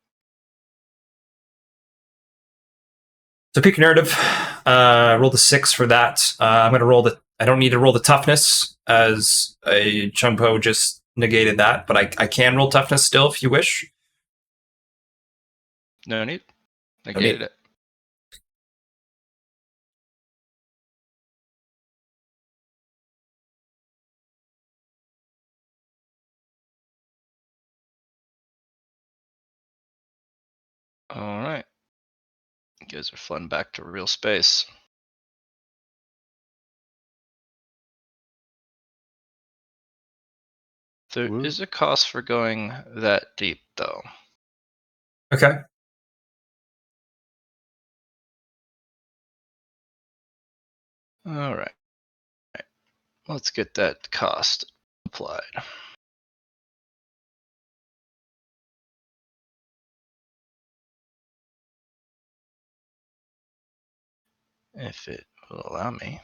So pick your narrative. Roll the 6 for that. I'm going to roll the. I don't need to roll the toughness, as a Chungpo just negated that, but I can roll toughness still if you wish. No need. need. Negated it. All right. You guys are flooding back to real space. There Woo. is a cost for going that deep, though. Okay. All right. Let's get that cost applied. If it will allow me.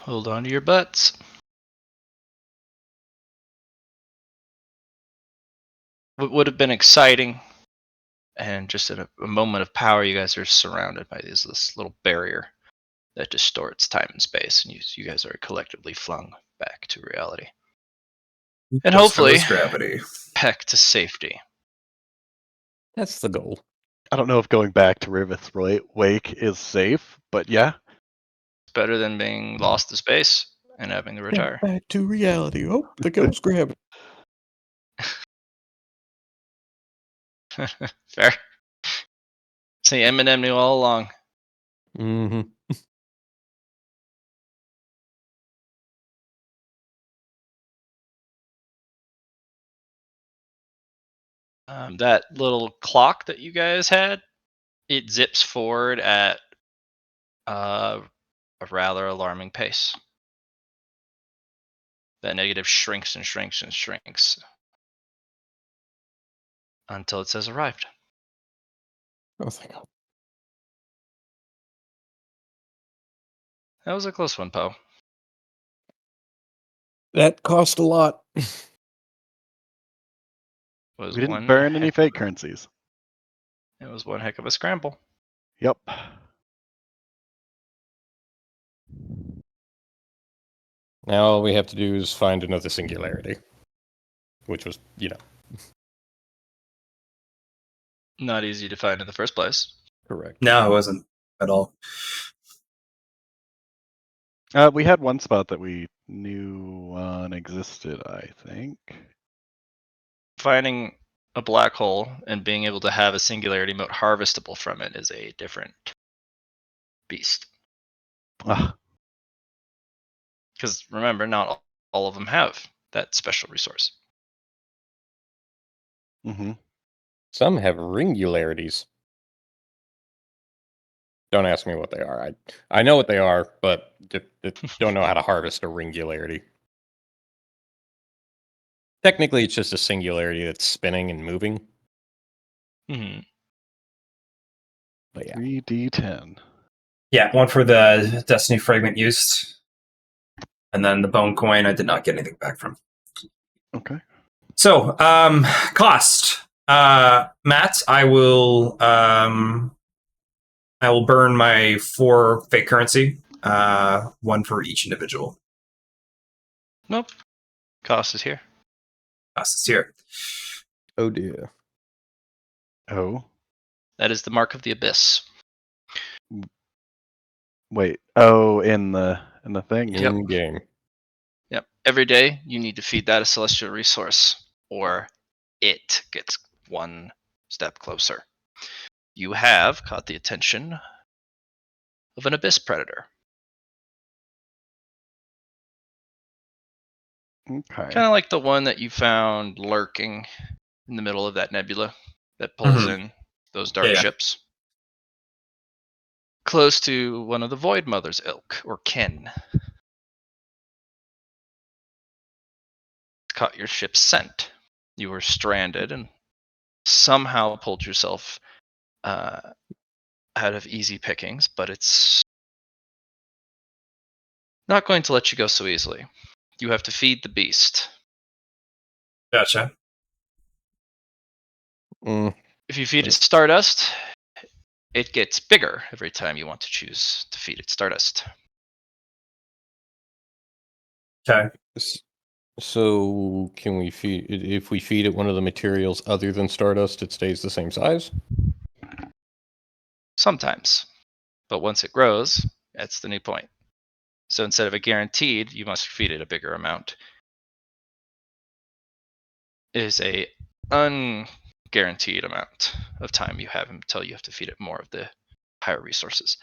Hold on to your butts. What would have been exciting, and just in a moment of power, you guys are surrounded by this little barrier that distorts time and space, and you guys are collectively flung back to reality. And Just hopefully, knows gravity. peck to safety. That's the goal. I don't know if going back to Riveth Wake is safe, but yeah. It's better than being lost to space and having to retire. Back to reality. Oh, the ghost gravity. Fair. See, Eminem knew all along. Mm-hmm. That little clock that you guys had, it zips forward at a rather alarming pace. That negative shrinks and shrinks and shrinks until it says arrived. Oh, thank God. That was a close one, Poe. That cost a lot. Was We didn't one burn any heck fake of currencies. It was one heck of a scramble. Yep. Now all we have to do is find another singularity, which was, Not easy to find in the first place. correct. No, it wasn't at all. We had one spot that we knew existed, I think. Finding a black hole and being able to have a singularity mote harvestable from it is a different beast. Ah, Because remember, not all of them have that special resource. mm-hmm. Some have ringularities. Don't ask me what they are. I know what they are, but don't know how to harvest a ringularity. Technically, it's just a singularity that's spinning and moving. Mm-hmm. But yeah. 3d10. Yeah, one for the Destiny fragment used. And then the bone coin I did not get anything back from. Okay. So, cost. Matt, I will burn my 4 fake currency. One for each individual. Nope. Cost is here. Cost is here. Oh dear. Oh, That is the mark of the abyss. wait. Oh, in the thing. Yep. In game. Yep. Every day you need to feed that a celestial resource, or it gets one step closer. You have caught the attention of an abyss predator. Okay. Kind of like the one that you found lurking in the middle of that nebula that pulls Mhm. in those dark Yeah. ships. Close to one of the Void Mother's ilk, or kin. It's caught your ship's scent. You were stranded and somehow pulled yourself out of easy pickings, but it's not going to let you go so easily. You have to feed the beast. Gotcha. Mm, If you feed it stardust, it gets bigger every time you want to choose to feed it stardust. Okay. So can we feed it, if we feed it one of the materials other than stardust, it stays the same size? Sometimes. But once it grows, that's the new point. So instead of a guaranteed, you must feed it a bigger amount, is a unguaranteed amount of time you have until you have to feed it more of the higher resources.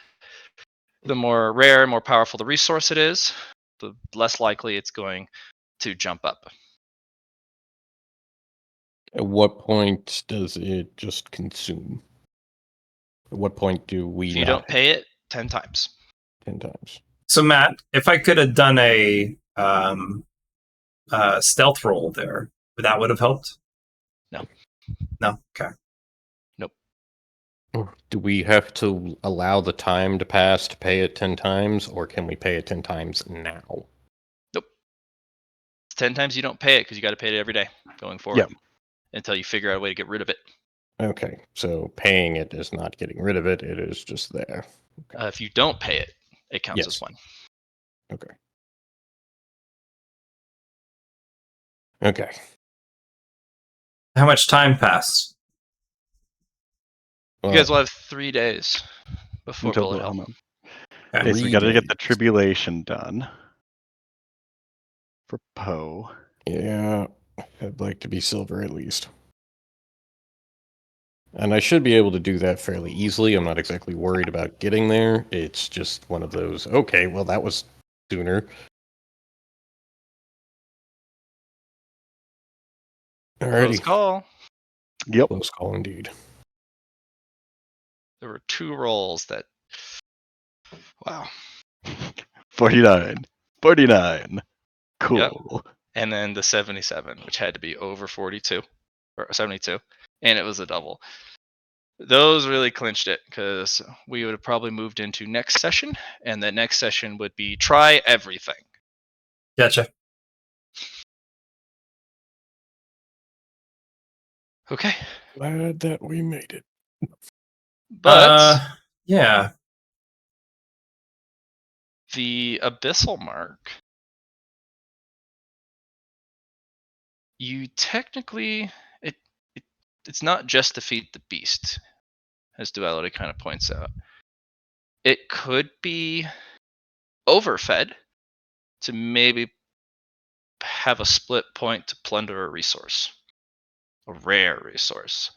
The more rare, more powerful the resource it is, the less likely it's going to jump up. At what point does it just consume? At what point do we If you not don't pay it 10 times. 10 times? So Matt, if I could have done a stealth roll there, that would have helped. No. No. Okay. Or do we have to allow the time to pass to pay it 10 times, or can we pay it 10 times now? Nope. 10 times you don't pay it because you got to pay it every day going forward. Yep. Until you figure out a way to get rid of it. Okay, so paying it is not getting rid of it, it is just there. If you don't pay it, it counts as Yes. one. Okay. Okay. How much time passed? You guys will have 3 days before Until bullet hell. Wilhelm. Okay. Okay, so we got to get the 3 days. tribulation done for Poe. Yeah, I'd like to be silver at least. And I should be able to do that fairly easily. I'm not exactly worried about getting there. It's just one of those, okay, well, that was sooner. Close Alrighty. call. Yep. Close call indeed. There were 2 rolls that. Wow. 49. 49. Cool. And then the 77, which had to be over 42 or 72, and it was a double. Those really clinched it because we would have probably moved into next session, and the next session would be try everything. Gotcha. Okay. Glad that we made it. But Yeah. the abyssal mark, you technically it's not just to feed the beast, as duality kind of points out. It could be overfed to maybe have a split point to plunder a resource, a rare resource.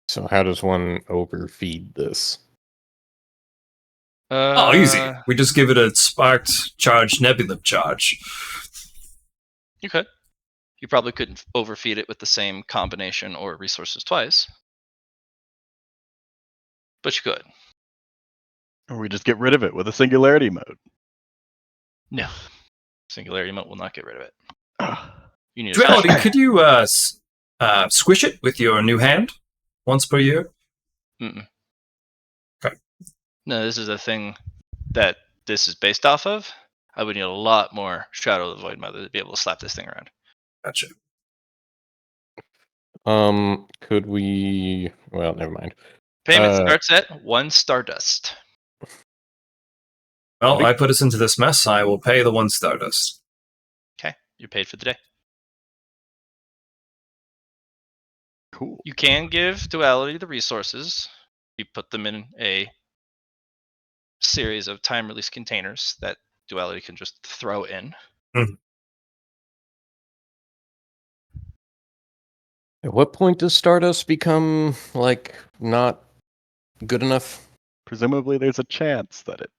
So how does one overfeed this? Oh, easy. We just give it a sparked charge, nebulum charge. You could. You probably couldn't overfeed it with the same combination or resources twice, but you could. Or we just get rid of it with a singularity mode. No, singularity mode will not get rid of it. Ugh. You need a Duality, special. could you squish it with your new hand once per year? Mm-mm. Okay. No, this is a thing that this is based off of. I would need a lot more Shadow of the Void Mother to be able to slap this thing around. Gotcha. Could we? Well, never mind. Payment starts at 1 Stardust. Well, I put us into this mess. I will pay the 1 Stardust. Okay, you're paid for the day. Cool. You can give Duality the resources. You put them in a series of time release containers that Duality can just throw in. At what point does Stardust become, like, not good enough? Presumably there's a chance that it...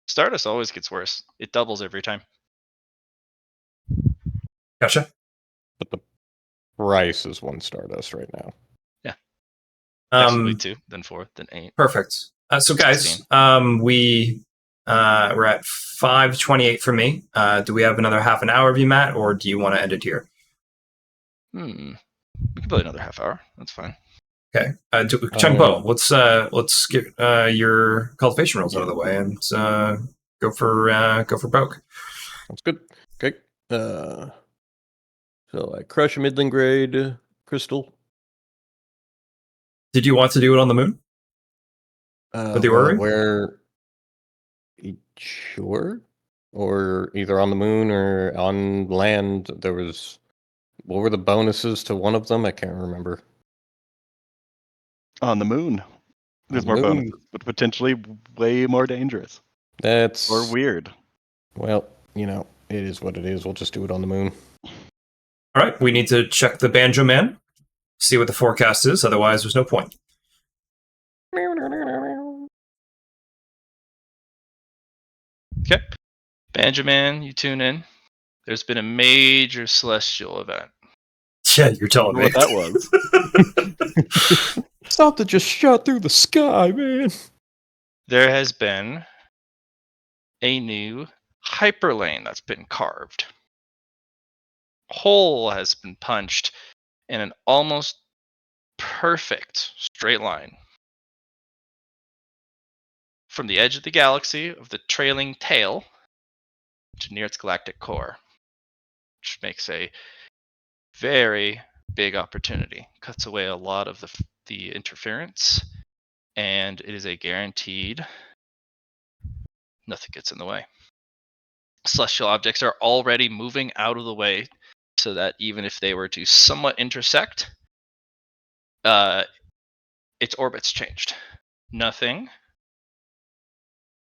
Stardust always gets worse. It doubles every time. Gotcha. But the price is 1 Stardust right now. Actually 2, then 4, then 8. Perfect. So, guys, 16. we We're at 5:28 for me. Do we have another half an hour of you, Matt, or do you want to end it here? We can play another half hour. That's fine. Okay. Chengbo, let's get your cultivation rolls out of the way and go for broke. That's good. Okay. So I crush a middling grade crystal. Did you want to do it on the moon? With the orrery? Where? Sure. Or either on the moon or on land. There was. What were the bonuses to one of them? I can't remember. On the moon. There's the more moon. bonuses, but potentially way more dangerous That's or weird. Well, it is what it is. We'll just do it on the moon. All right. We need to check the Banjo Man, see what the forecast is. Otherwise, there's no point. Okay. Benjamin, you tune in. There's been a major celestial event. Yeah, you're telling me. What that was. Something just shot through the sky, man. There has been a new hyperlane that's been carved. Hole has been punched in an almost perfect straight line from the edge of the galaxy of the trailing tail to near its galactic core, which makes a very big opportunity. Cuts away a lot of the interference, and it is a guaranteed nothing gets in the way. Celestial objects are already moving out of the way so that even if they were to somewhat intersect, its orbit's changed. Nothing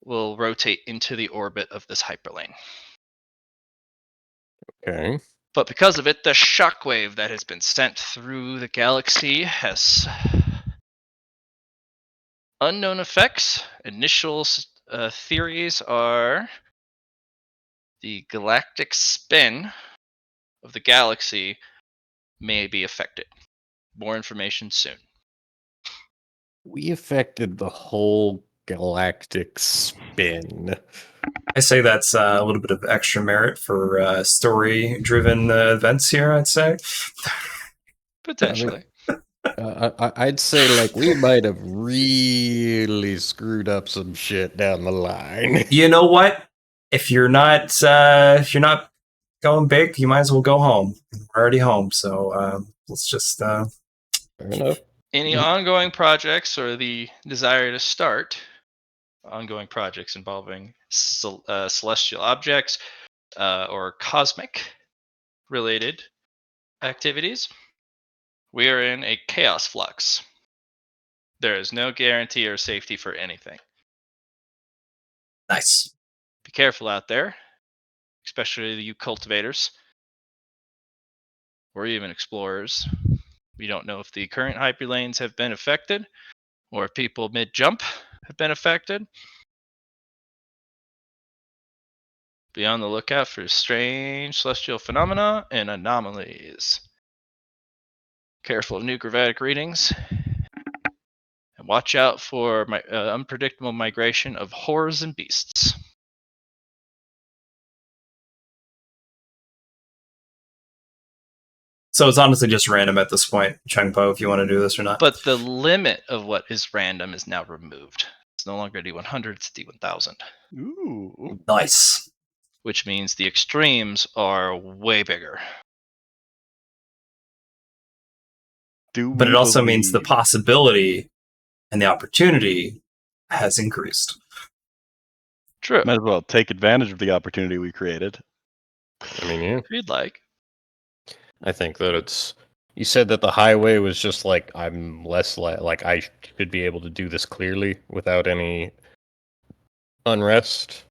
will rotate into the orbit of this hyperlane. Okay. But because of it, the shockwave that has been sent through the galaxy has unknown effects. Initial theories are the galactic spin of the galaxy may be affected. More information soon. We affected the whole galactic spin. I say that's a little bit of extra merit for story-driven events here, I'd say. Potentially. I'd say we might have really screwed up some shit down the line. You know what? If you're not going big, you might as well go home. We're already home, so let's just. Fair enough. Any ongoing projects or the desire to start ongoing projects involving celestial objects or cosmic related activities, we are in a chaos flux. There is no guarantee or safety for anything. Nice. Be careful out there, especially you cultivators or even explorers. We don't know if the current hyperlanes have been affected or if people mid-jump have been affected. Be on the lookout for strange celestial phenomena and anomalies. Careful of new gravitic readings. And watch out for unpredictable migration of horrors and beasts. So it's honestly just random at this point, Chengpo, if you want to do this or not. But the limit of what is random is now removed. It's no longer D100, it's D1000. Ooh. Nice. Which means the extremes are way bigger. But it also means the possibility and the opportunity has increased. True. Might as well take advantage of the opportunity we created. I mean, yeah. If you'd like. I think that it's. You said that the highway was just I'm less like I should be able to do this clearly without any unrest.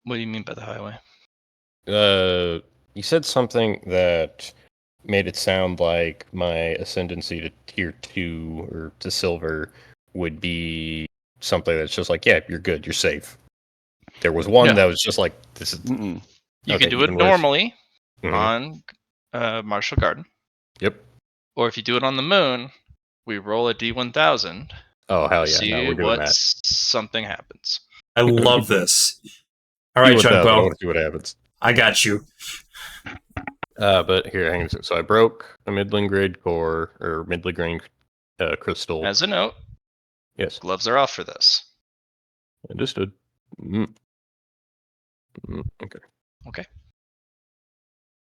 What do you mean by the highway? You said something that made it sound like my ascendancy to tier 2 or to silver would be something that's just yeah, you're good, you're safe. There was one that was just this is. Mm-mm. You Okay, can do it even worse. normally Mhm. on Martial Garden. Yep. Or if you do it on the moon, we roll a D1000. Oh hell yeah! See No, we're doing what that. something happens. I love this. All See right, what does, I Chungpo. want to see what happens. I got you. But here, hang on. So I broke a middling grade core or middling grade crystal. As a note, Yes, gloves are off for this. understood. Okay. Okay.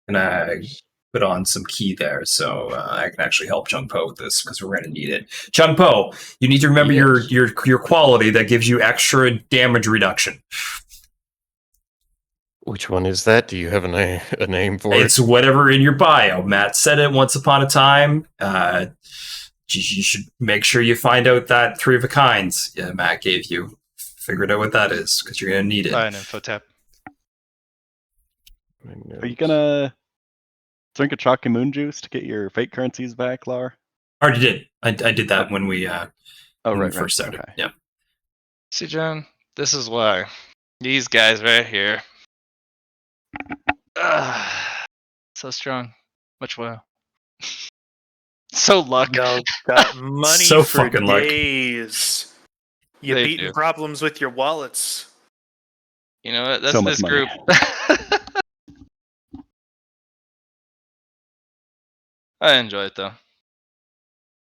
And I put on some key there, so I can actually help Chungpo with this because we're going to need it. Chungpo, you need to remember Yes. your quality that gives you extra damage reduction. Which one is that? Do you have a name for It's it? whatever in your bio. Matt said it once upon a time. You should make sure you find out that 3 of a kinds Matt gave you. Figure out what that is because you're going to need it. An info tab. Are you gonna drink a chalky moon juice to get your fate currencies back, Lar? I already did. I did that when we Oh, when right, we first started. Okay. Yeah. See, John, this is why. These guys right here. So strong. Much wow. So luck. Y'all got money So for fucking luck. days. You They beating do. problems with your wallets. You know what? That's So much this money. group. I enjoy it though.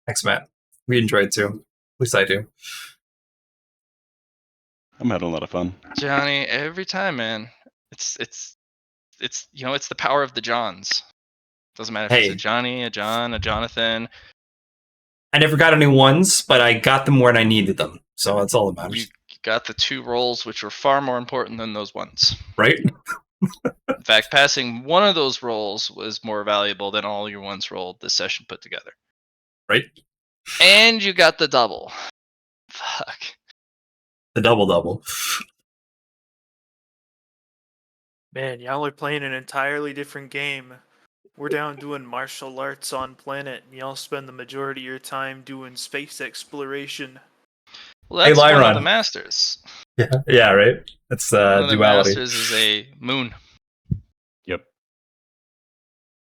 Thanks, Matt. We enjoyed it too. At least I do. I'm having a lot of fun. Johnny, every time, man. It's you know, it's the power of the Johns. Doesn't matter if Hey. it's a Johnny, a John, a Jonathan. I never got any ones, but I got them when I needed them. So that's all that matters. You got the 2 rolls, which were far more important than those ones. Right? In fact, passing one of those rolls was more valuable than all your ones rolled this session put together. Right? And you got the double. Fuck. The double. Man, y'all are playing an entirely different game. We're down doing martial arts on planet, and y'all spend the majority of your time doing space exploration. Well, that's Hey, one of Lyron. the masters. Yeah, right? That's One of the duality. masters is a moon. Yep.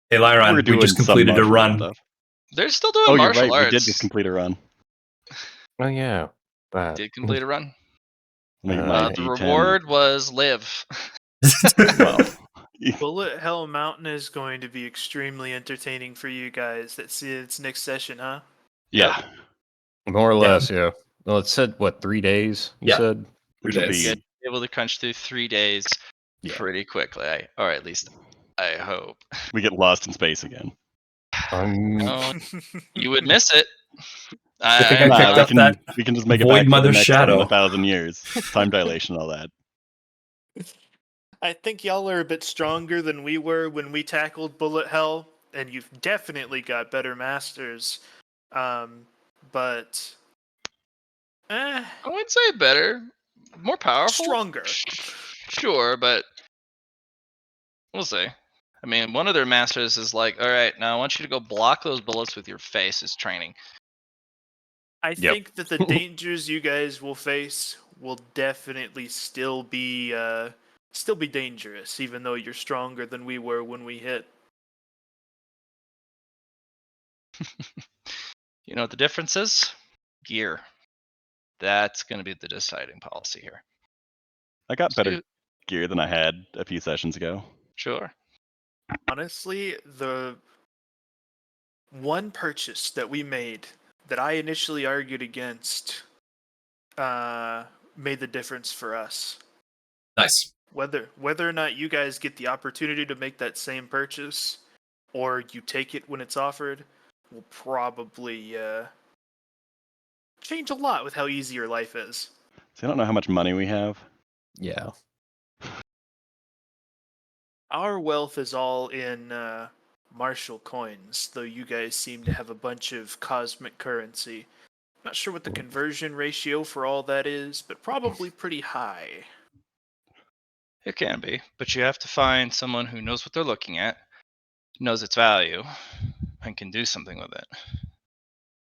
Hey, Lyron, We're we doing just some completed a martial run. stuff. They're still doing Oh, you're martial right. arts. We did just complete a run. Oh yeah. That. Did complete a run. Make Uh, my The D10. reward was live. Well, Bullet Hell Mountain is going to be extremely entertaining for you guys. That's its next session, huh? yeah. More or Yeah. less, yeah. Well, it said what 3 days? You Yeah. said. Which will days. be Yeah, able to crunch through 3 days Yeah. pretty quickly. Or at least I hope. we get lost in space again. No, you would miss it. Good thing I Nah, picked we up can that we can just make it Void back for Mother the next Shadow. 1,000 years. Time dilation, all that. I think y'all are a bit stronger than we were when we tackled Bullet Hell, and you've definitely got better masters. But I wouldn't say better. More powerful. stronger. Sure, but we'll see. I mean, one of their masters is like, all right, now I want you to go block those bullets with your face as training. I think that the dangers you guys will face will definitely still be dangerous, even though you're stronger than we were when we hit. You know what the difference is? Gear. That's going to be the deciding policy here. I got better Dude. gear than I had a few sessions ago. Sure. Honestly, the one purchase that we made that I initially argued against made the difference for us. Nice. Whether or not you guys get the opportunity to make that same purchase, or you take it when it's offered, will probably change a lot with how easy your life is. So I don't know how much money we have. Yeah. Our wealth is all in martial coins, though you guys seem to have a bunch of cosmic currency. Not sure what the conversion ratio for all that is, but probably pretty high. It can be, but you have to find someone who knows what they're looking at, knows its value, and can do something with it.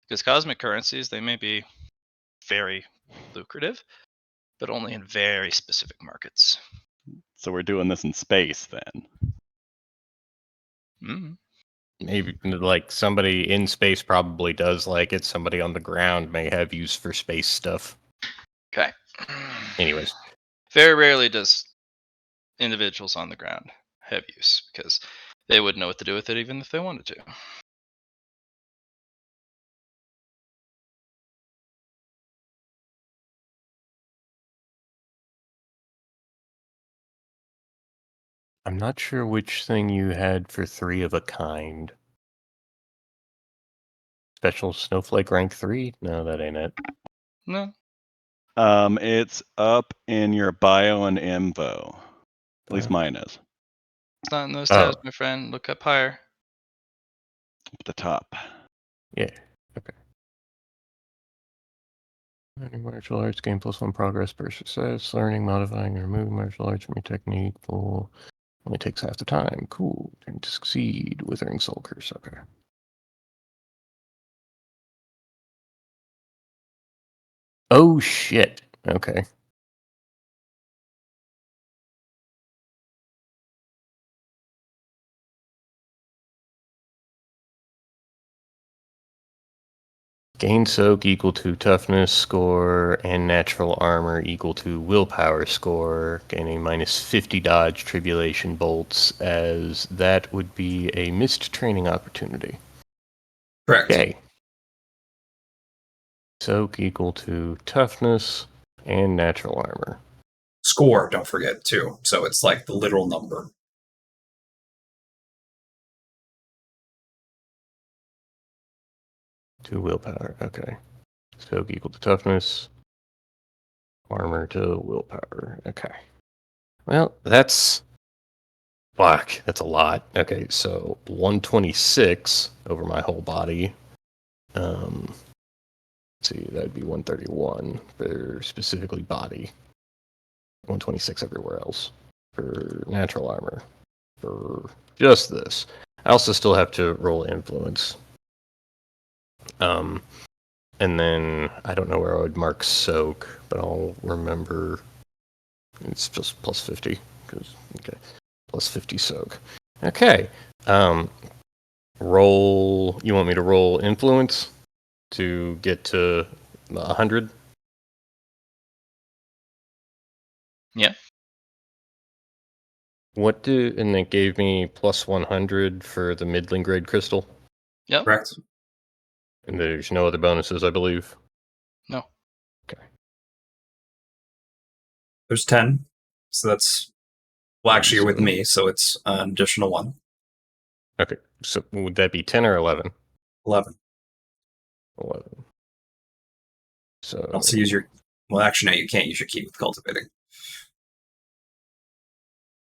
Because cosmic currencies, they may be very lucrative, but only in very specific markets. So we're doing this in space then. Mm. Maybe like somebody in space probably does like it. Somebody on the ground may have use for space stuff. Okay. Anyways, Very rarely does individuals on the ground have use because they wouldn't know what to do with it even if they wanted to. I'm not sure which thing you had for 3 of a kind. Special snowflake rank 3? No, that ain't it. No. It's up in your bio and info. At least mine is. It's not in those Oh. tabs, my friend. Look up higher. Up at the top. Yeah. Okay. Learning martial arts gain +1 progress per success. Learning, modifying, or removing martial arts from your technique full only takes half the time. Cool. Turn to succeed. Withering soul curse. Okay. Oh shit. Okay. Gain soak equal to toughness score and natural armor equal to willpower score. Gaining -50 dodge tribulation bolts, as that would be a missed training opportunity. Correct. Okay. Soak equal to toughness and natural armor. Score, don't forget, too. So it's like the literal number. To willpower. Okay. Soak equal to toughness. Armor to willpower. Okay. Well, that's... Fuck, that's a lot. Okay, so 126 over my whole body. Let's see, that'd be 131 for specifically body. 126 everywhere else for natural armor. For just this. I also still have to roll influence. And then I don't know where I would mark soak, but I'll remember it's just +50 because okay, +50 soak. Okay. Roll. You want me to roll influence to get to 100? Yeah. What do and it gave me +100 for the middling grade crystal, Yep. Correct. and there's no other bonuses, I believe. No. Okay. There's 10. So that's... Well, actually, you're with So- me, so it's an additional 1. Okay. So would that be 10 or 11? 11. 11. So Also use your... Well, actually, no, you can't use your key with cultivating.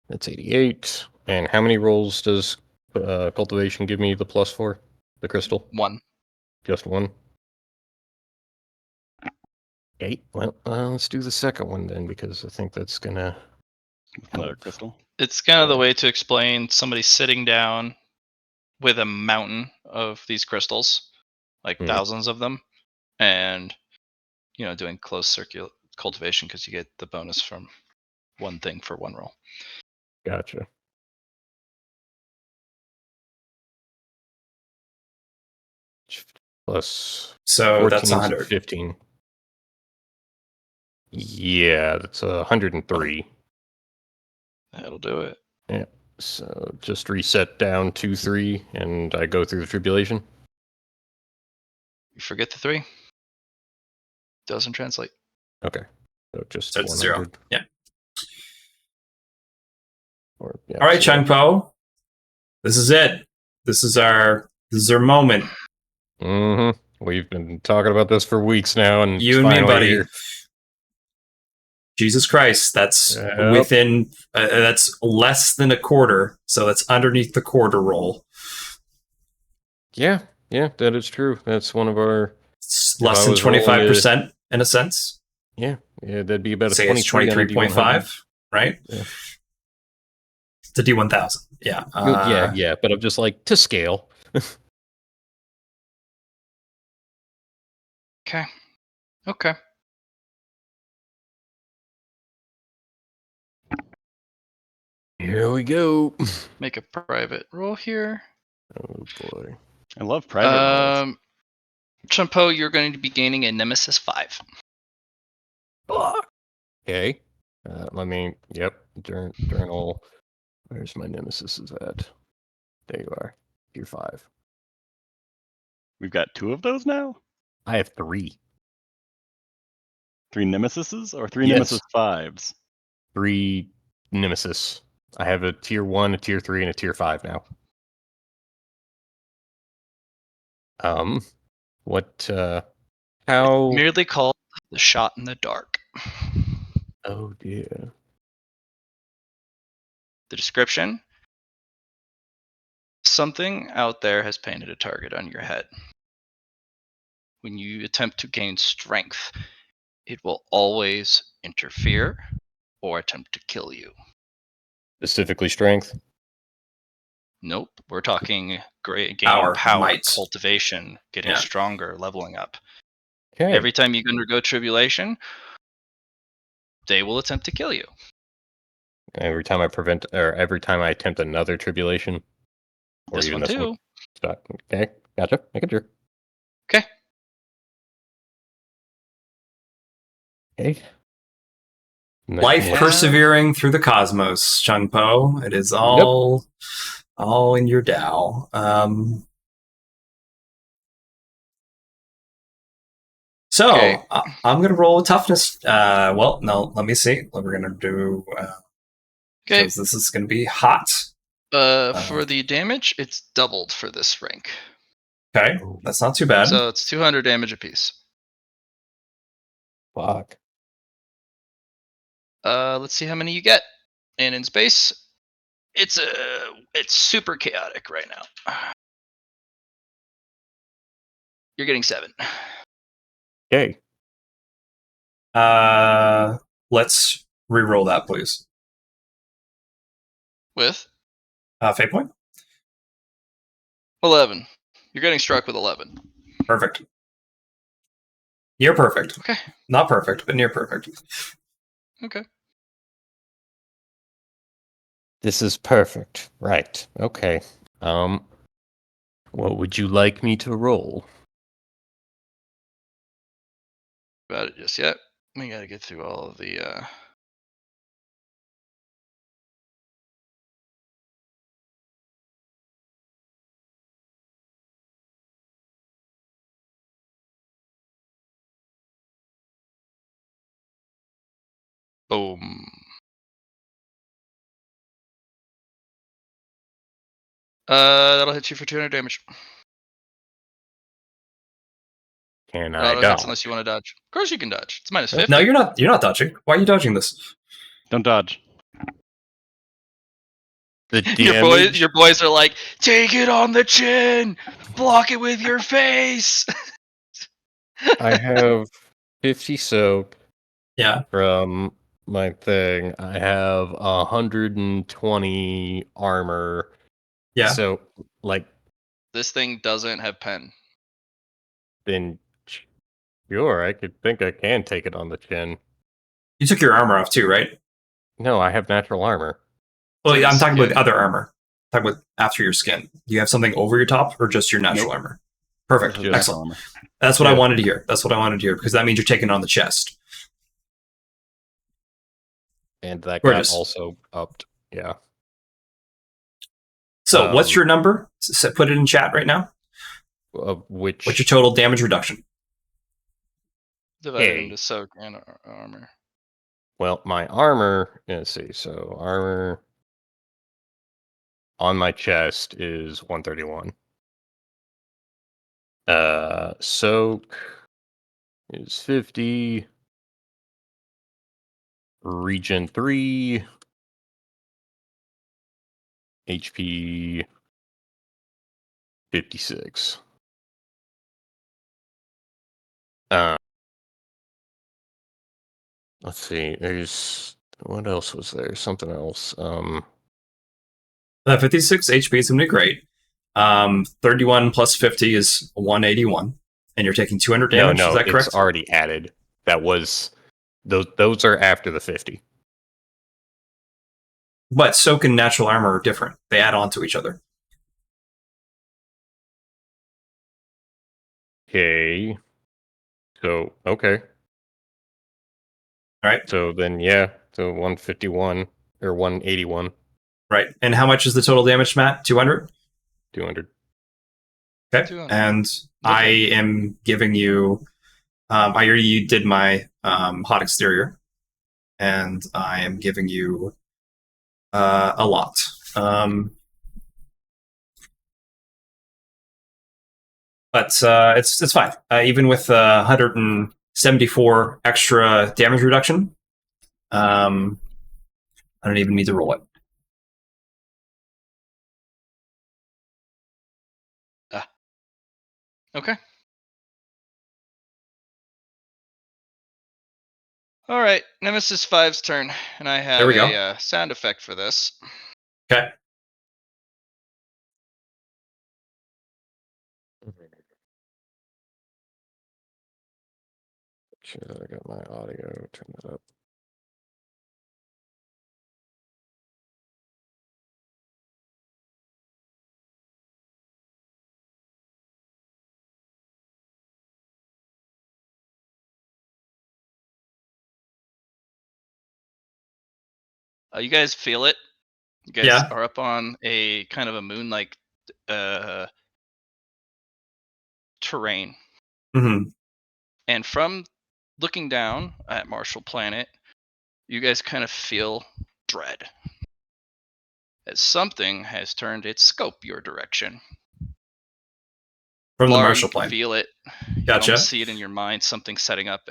that's 88. And how many rolls does cultivation give me the plus for? The crystal? 1. Just 1? 8. Well, let's do the second one then, because I think that's gonna Another help. crystal. It's kind of the way to explain somebody sitting down with a mountain of these crystals, like thousands of them, and doing close circular cultivation because you get the bonus from one thing for one roll. Gotcha. Plus So that's 14, so 100. 15. Yeah, that's 103. That'll do it. Yeah. So just reset down 2, 3, and I go through the tribulation. You forget the 3. Doesn't translate. Okay. So just So it's 100. 0. Yeah. Or, yeah, All right, 0. Chung Po. This is it. This is our moment. Mm-hmm. We've been talking about this for weeks now, and You it's and me, finally buddy. here. Jesus Christ, that's Yep. within... that's less than a quarter, so that's underneath the quarter roll. Yeah, that is true. That's one of our... It's If less I than was rolling 25% in a sense. Yeah, that'd be about a Say it's 23 on a D100. 23.5, right? Yeah. It's a D1000. Yeah. Yeah, but I'm just like, to scale. Okay. Here we go. Make a private roll here. Oh boy. I love private rolls. Chumpo, you're going to be gaining a Nemesis 5. Okay. Let me. Yep. Journal. Where's my nemesis is at? There you are. Tier 5. We've got 2 of those now? I have 3. 3 nemesises or 3 Yes. nemesis 5s? 3 nemesis. I have a tier 1, a tier 3, and a tier 5 now. What? How? Merely called the shot in the dark. Oh dear. The description: something out there has painted a target on your head. When you attempt to gain strength, it will always interfere or attempt to kill you. Specifically strength. Nope, we're talking gaining Power, power, might. cultivation, getting Yeah. stronger, leveling up. Okay. Every time you undergo tribulation, they will attempt to kill you. Every time I attempt another tribulation, or This even one this too. one. Stop. Okay. Gotcha. Making sure. Okay. Okay. Life have- persevering through the cosmos, Chung Po. It is all in your Tao. So Okay. I'm gonna roll a toughness. Well, no, let me see. What we're gonna do. Okay. Because this is gonna be hot. For the damage, it's doubled for this rank. Okay, that's not too bad. So it's 200 damage apiece. Fuck. Let's see how many you get. And in space, it's super chaotic right now. You're getting 7. Okay. Let's re-roll that, please. With Fate point. 11. You're getting struck with 11. Perfect. Near perfect. Okay. Not perfect, but near perfect. Okay. This is perfect. Right. Okay. What would you like me to roll? About it just yet. We gotta get through all of the boom. That'll hit you for 200 damage. Can It I auto hits dodge? unless you want to dodge. Of course you can dodge. It's minus Okay. 50. No, you're not. You're not dodging. Why are you dodging this? Don't dodge. The damage. Your boys are like, take it on the chin, block it with your face. I have 50 soap Yeah. from my thing. I have 120 armor. Yeah. So, like, This thing doesn't have pen. then sure, I could think I can take it on the chin. You took your armor off too, right? No, I have natural armor. Well, in yeah, I'm the talking about skin. other armor. I'm talking about after your skin. Do you have something over your top or just your natural Nope. armor? Perfect. This is Excellent. armor. That's what I Yeah. wanted to hear. That's what I wanted to hear because that means you're taking it on the chest. And that Gorgeous. got also upped. Yeah. So, what's Um, your number? Put it in chat right now. Which. What's your total damage reduction? Divided Hey. into soak and armor. Well, my armor. Let's see. So, armor on my chest is 131. Soak is 50. Regen 3. HP 56. Let's see. There's what else was there? Something else. 56 HP is going to be great. 31 plus 50 is 181. And you're taking 200 damage. No, Is that it's correct? already added. That was those are after the 50. But soak and natural armor are different. They add on to each other. Okay. So okay. All right. So then, yeah, so 151 or 181, Right. And how much is the total damage, Matt? 200? 200. Okay. 200. And I am giving you. I already did my hot exterior, and I am giving you a lot. But it's fine. Even with 174 extra damage reduction, I don't even need to roll it. Okay. All right, Nemesis 5's turn, and I have There we a sound effect for this. Okay. Sure that I got my audio. Turn that up. You guys feel it? You guys Yeah. are up on a kind of a moon-like terrain, Mm-hmm. and from looking down at Marshall Planet, you guys kind of feel dread as something has turned its scope your direction. From the Lar, Marshall you can Plan. feel it. You can Gotcha. almost see it in your mind. Something setting up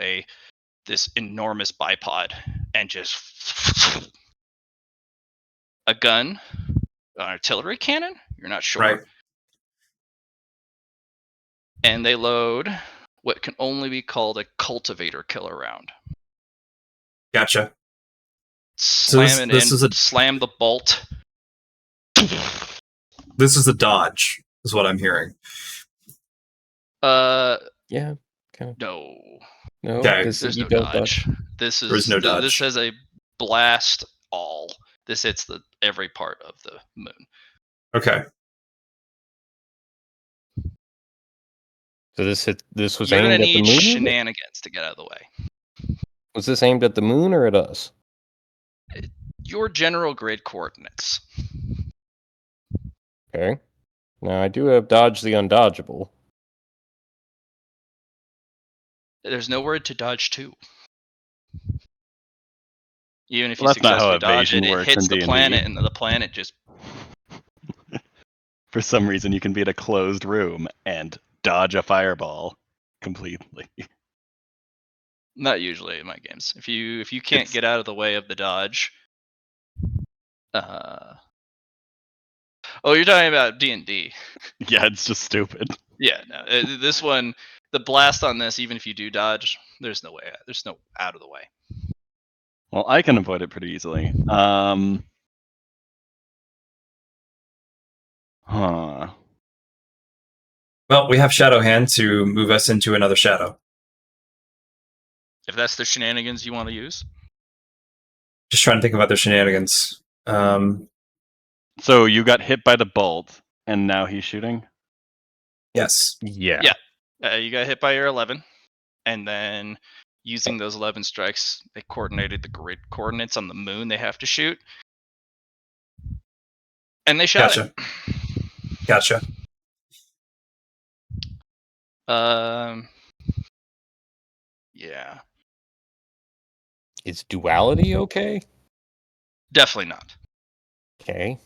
this enormous bipod, and just a gun, an artillery cannon. You're not sure. Right. And they load what can only be called a cultivator killer round. Gotcha. Slam this is a slam the bolt. this is a dodge, is what I'm hearing. Yeah, kind of. No. No, Okay. this There's you no don't dodge. dodge. This There is no dodge. This has a blast all. This hits every part of the moon. Okay. So this was You're gonna aimed at the need moon? shenanigans to get out of the way. Was this aimed at the moon or at us? Your general grid coordinates. Okay. Now I do have dodge the undodgeable. There's no word to dodge to. Even if you Well, that's not how successfully dodge evasion it, it works hits in the D&D. planet, and the planet just. For some reason, you can be in a closed room and dodge a fireball completely. Not usually in my games. If you can't It's- get out of the way of the dodge. Oh, you're talking about D&D. Yeah, it's just stupid. Yeah, no. This one, the blast on this, even if you do dodge, there's no way. There's no out of the way. Well, I can avoid it pretty easily. Huh. Well, we have Shadow Hand to move us into another shadow. If that's the shenanigans you want to use. Just trying to think of other shenanigans. So you got hit by the bolt, and now he's shooting? Yes. Yeah. Yeah. You got hit by your 11, and then using those 11 strikes, they coordinated the grid coordinates on the moon they have to shoot. And they shot Gotcha. Gotcha. it. Yeah. Is duality okay? Definitely not. Okay.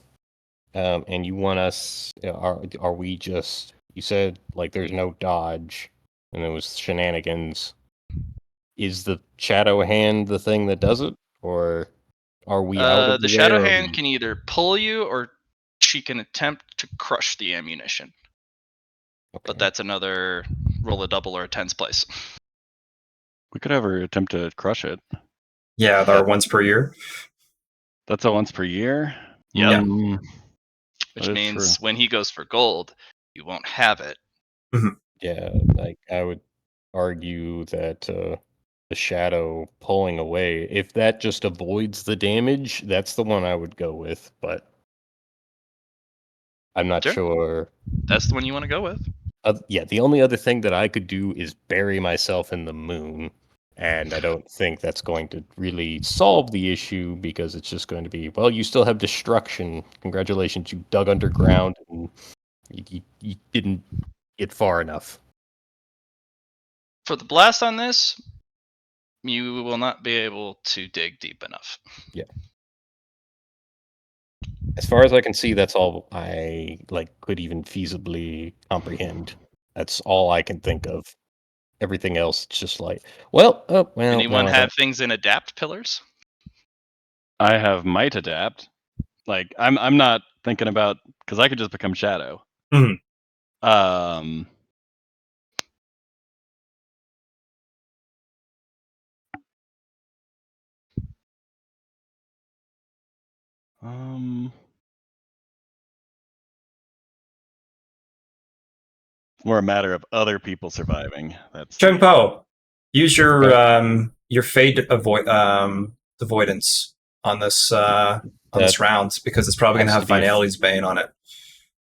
And you want us? Are we just? You said like there's no dodge, and it was shenanigans. Is the shadow hand the thing that does it, or are we out of The the way? shadow Or are hand we... can either pull you or she can attempt to crush the ammunition. Okay. But that's another roll a double or a tens place. We could have her attempt to crush it. Yeah, there are once per year. That's a once per year? Yep. Mm, Which that is means true. when he goes for gold, you won't have it. Yeah, like I would argue that the shadow pulling away, if that just avoids the damage, that's the one I would go with. But I'm not Sure. sure. That's the one you want to go with. Yeah, the only other thing that I could do is bury myself in the moon And I don't think that's going to really solve the issue because it's just going to be, well, you still have destruction. Congratulations, you dug underground and you didn't get far enough. For the blast on this, you will not be able to dig deep enough. As far as I can see, that's all I could even feasibly comprehend. That's all I can think of. Everything else, it's just like, well, oh, well, Anyone now I have don't. things in adapt pillars? I have might adapt. Like I'm not thinking about because I could just become shadow. Mhm. Um. Um. More a matter of other people surviving. That's the, Chun-Po, use Okay. your fade avoidance on this That round because it's probably going to has have to be Finality's Bane on it.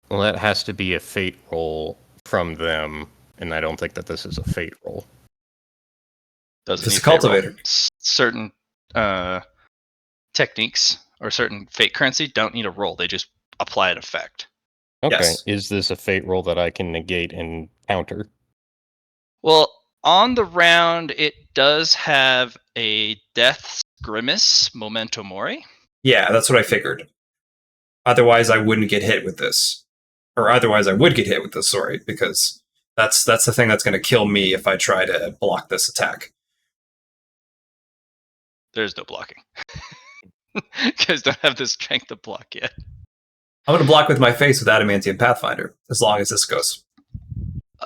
well, that has to be a fate roll from them, and I don't think that this is a fate roll. Doesn't It's need a fate roll. cultivator. Certain techniques or certain fate currency don't need a roll. They just apply an effect. Okay, Yes. is this a fate roll that I can negate and counter? Well, on the round, it does have a Death's Grimace, Memento Mori. Yeah, that's what I figured. Otherwise, I wouldn't get hit with this, or otherwise I would get hit with this. Sorry, because that's the thing that's going to kill me if I try to block this attack. There's no blocking. You guys don't have the strength to block yet. I'm going to block with my face with Adamantium Pathfinder as long as this goes.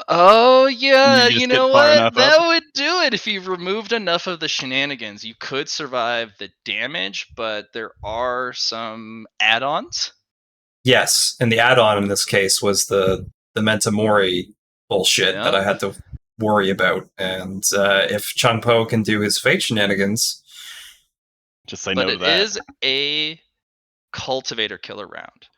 Oh yeah, You you just get know far what? enough That up. would do it if you removed enough of the shenanigans. You could survive the damage, but there are some add-ons. Yes, and the add-on in this case was the Mentamori bullshit that Yeah. I had to worry about. And if Chun-Po can do his fate shenanigans, Just say But no to it that. is a cultivator killer round.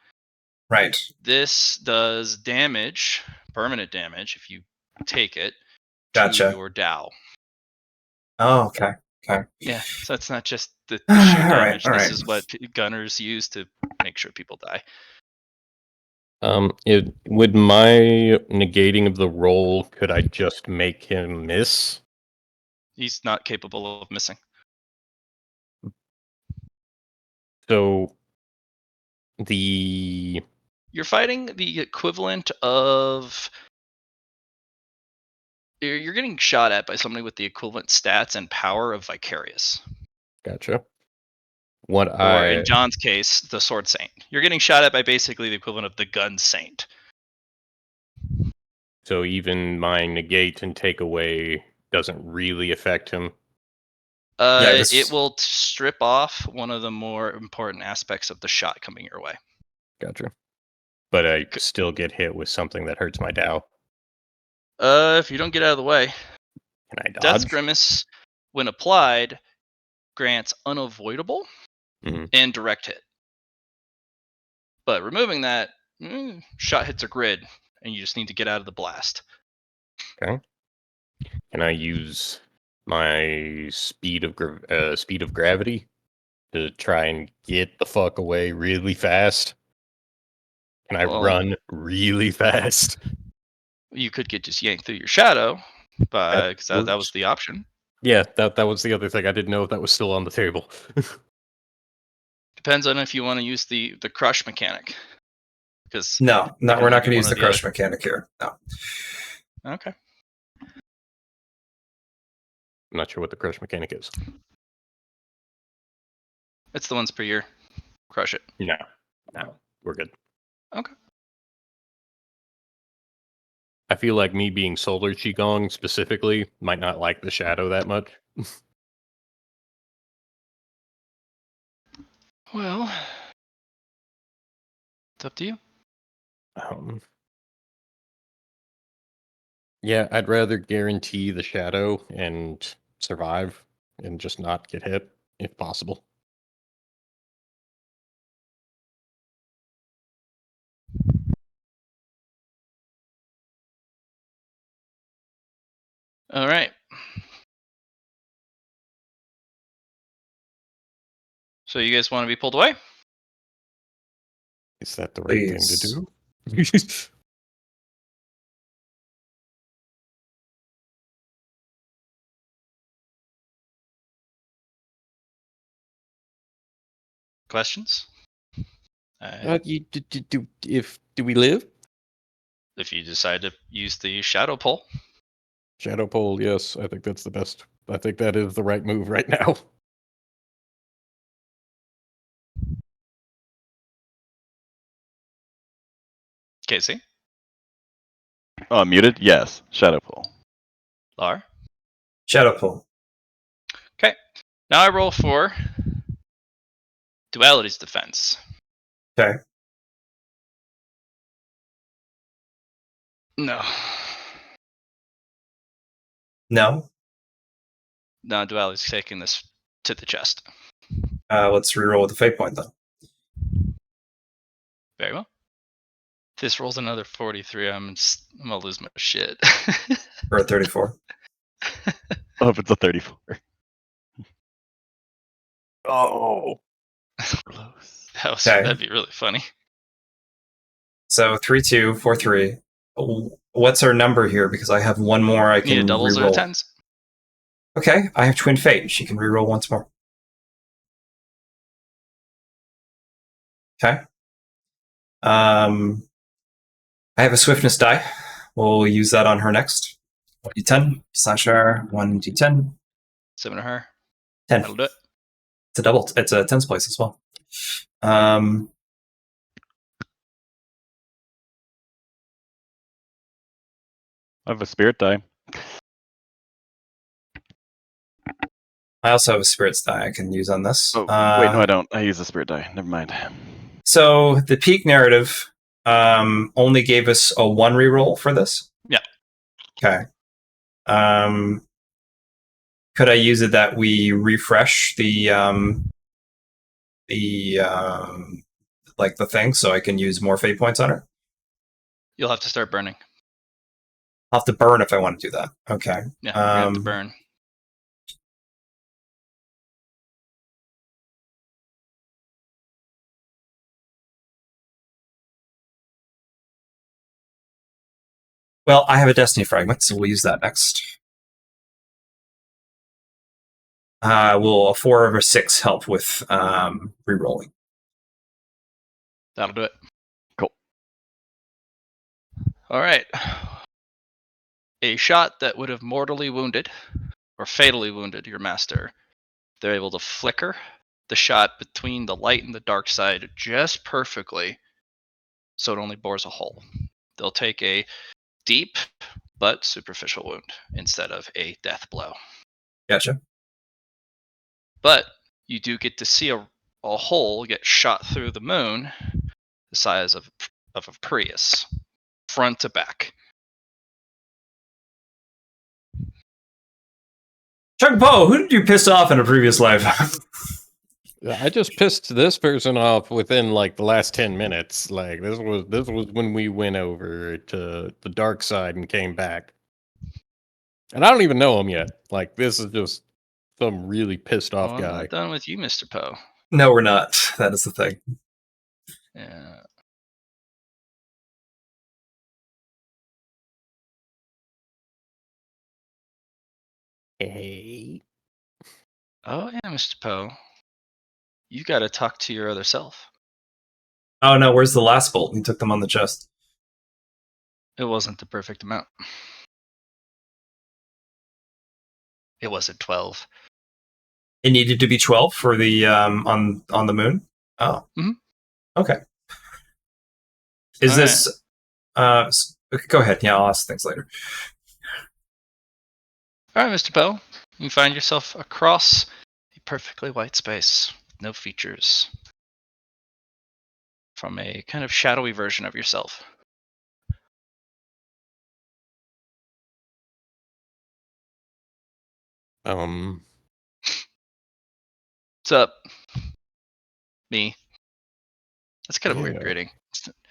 right? This does damage, permanent damage, if you take it, to Gotcha. your Dow. Oh, okay. Yeah, so it's not just the all sheer right, damage. all This right. is what gunners use to make sure people die. It would my negating of the roll, could I just make him miss? He's not capable of missing. So the You're fighting the equivalent of. You're getting shot at by somebody with the equivalent stats and power of Vicarious. gotcha. What Or in I John's case, the Sword Saint. You're getting shot at by basically the equivalent of the Gun Saint. so even my negate and take away doesn't really affect him. Yeah, It will strip off one of the more important aspects of the shot coming your way. Gotcha. But I still get hit with something that hurts my Dow. If you don't get out of the way, Can I Death's dodge? Grimace, when applied, grants unavoidable Mhm. and direct hit. But removing that, shot hits a grid, and you just need to get out of the blast. Okay. Can I use my speed of gravity to try and get the fuck away really fast? Can I Well, run really fast? you could get just yanked through your shadow, That because that was works. the option. Yeah, that was the other thing. I didn't know if that was still on the table. Depends on if you want to use the crush mechanic. Because no, you can we're only not do going to one use or the the other. crush mechanic here. No. Okay. I'm not sure what the crush mechanic is. It's the once per year. Crush it. No, we're good. Okay. I feel like me being Solar Qigong specifically might not like the shadow that much. Well, it's up to you. Um, yeah, I'd rather guarantee the shadow and survive and just not get hit if possible. All right. So you guys want to be pulled away? Is that the right thing to Please. do? Questions? Do we live? If you decide to use the shadow pull, Shadow pole, yes. I think that's the best. I think that is the right move right now. Casey, Oh, I'm muted? Yes. Shadow pull. Lar. Shadow pull. Okay. Now I roll for Duality's defense. Okay. No. No. No, Duality's taking this to the chest. Let's reroll with the fate point then. Very well. If this rolls another 43, I'm gonna lose my shit. Or a 34. Oh, if it's a 34. Oh. Close. Okay. That'd be really funny. So 3, 2, 4, 3. What's our number here? Because I have one more I Need a can doubles or a reroll. tens? Okay, I have twin fate. She can reroll once more. Okay. I have a swiftness die. We'll use that on her next. 1d10 slash R, 1d10. 7 or her. 10. That'll do it. It's a double. It's a tens place as well. I have a spirit die. I also have a spirits die I can use on this. Oh, wait, no, I don't. I use a spirit die. Never mind. So the peak narrative only gave us a 1 reroll for this. Yeah. Okay. Could I use it that we refresh the like the thing so I can use more fate points on her? You'll have to start burning. I'll have to burn if I want to do that. Okay. Yeah, you're gonna have to burn. Well, I have a destiny fragment, so we'll use that next. Will a 4 or 6 help with rerolling? That'll do it. Cool. All right. A shot that would have mortally wounded or fatally wounded your master, they're able to flicker the shot between the light and the dark side just perfectly so it only bores a hole. They'll take a deep but superficial wound instead of a death blow. Gotcha. But you do get to see a hole get shot through the moon the size of a Prius, front to back. Chuck Poe, who did you piss off in a previous life? I just pissed this person off within like the last 10 minutes. Like this was when we went over to the dark side and came back. And I don't even know him yet. Like this is just some really pissed off I'm guy. not done with you, Mr. Poe. No, we're not. That is the thing. Yeah. Hey. Oh yeah, Mr. Poe. You got to talk to your other self. Oh no, where's the last bolt? He took them on the chest. It wasn't the perfect amount. It wasn't 12. It needed to be 12 for the on the moon. Oh. Mhm. Okay. Is All this go ahead. Yeah, I'll ask things later. All right, Mr. Poe. You find yourself across a perfectly white space, no features, from a kind of shadowy version of yourself. Um What's up? Me. That's kind of a weird Yeah. greeting.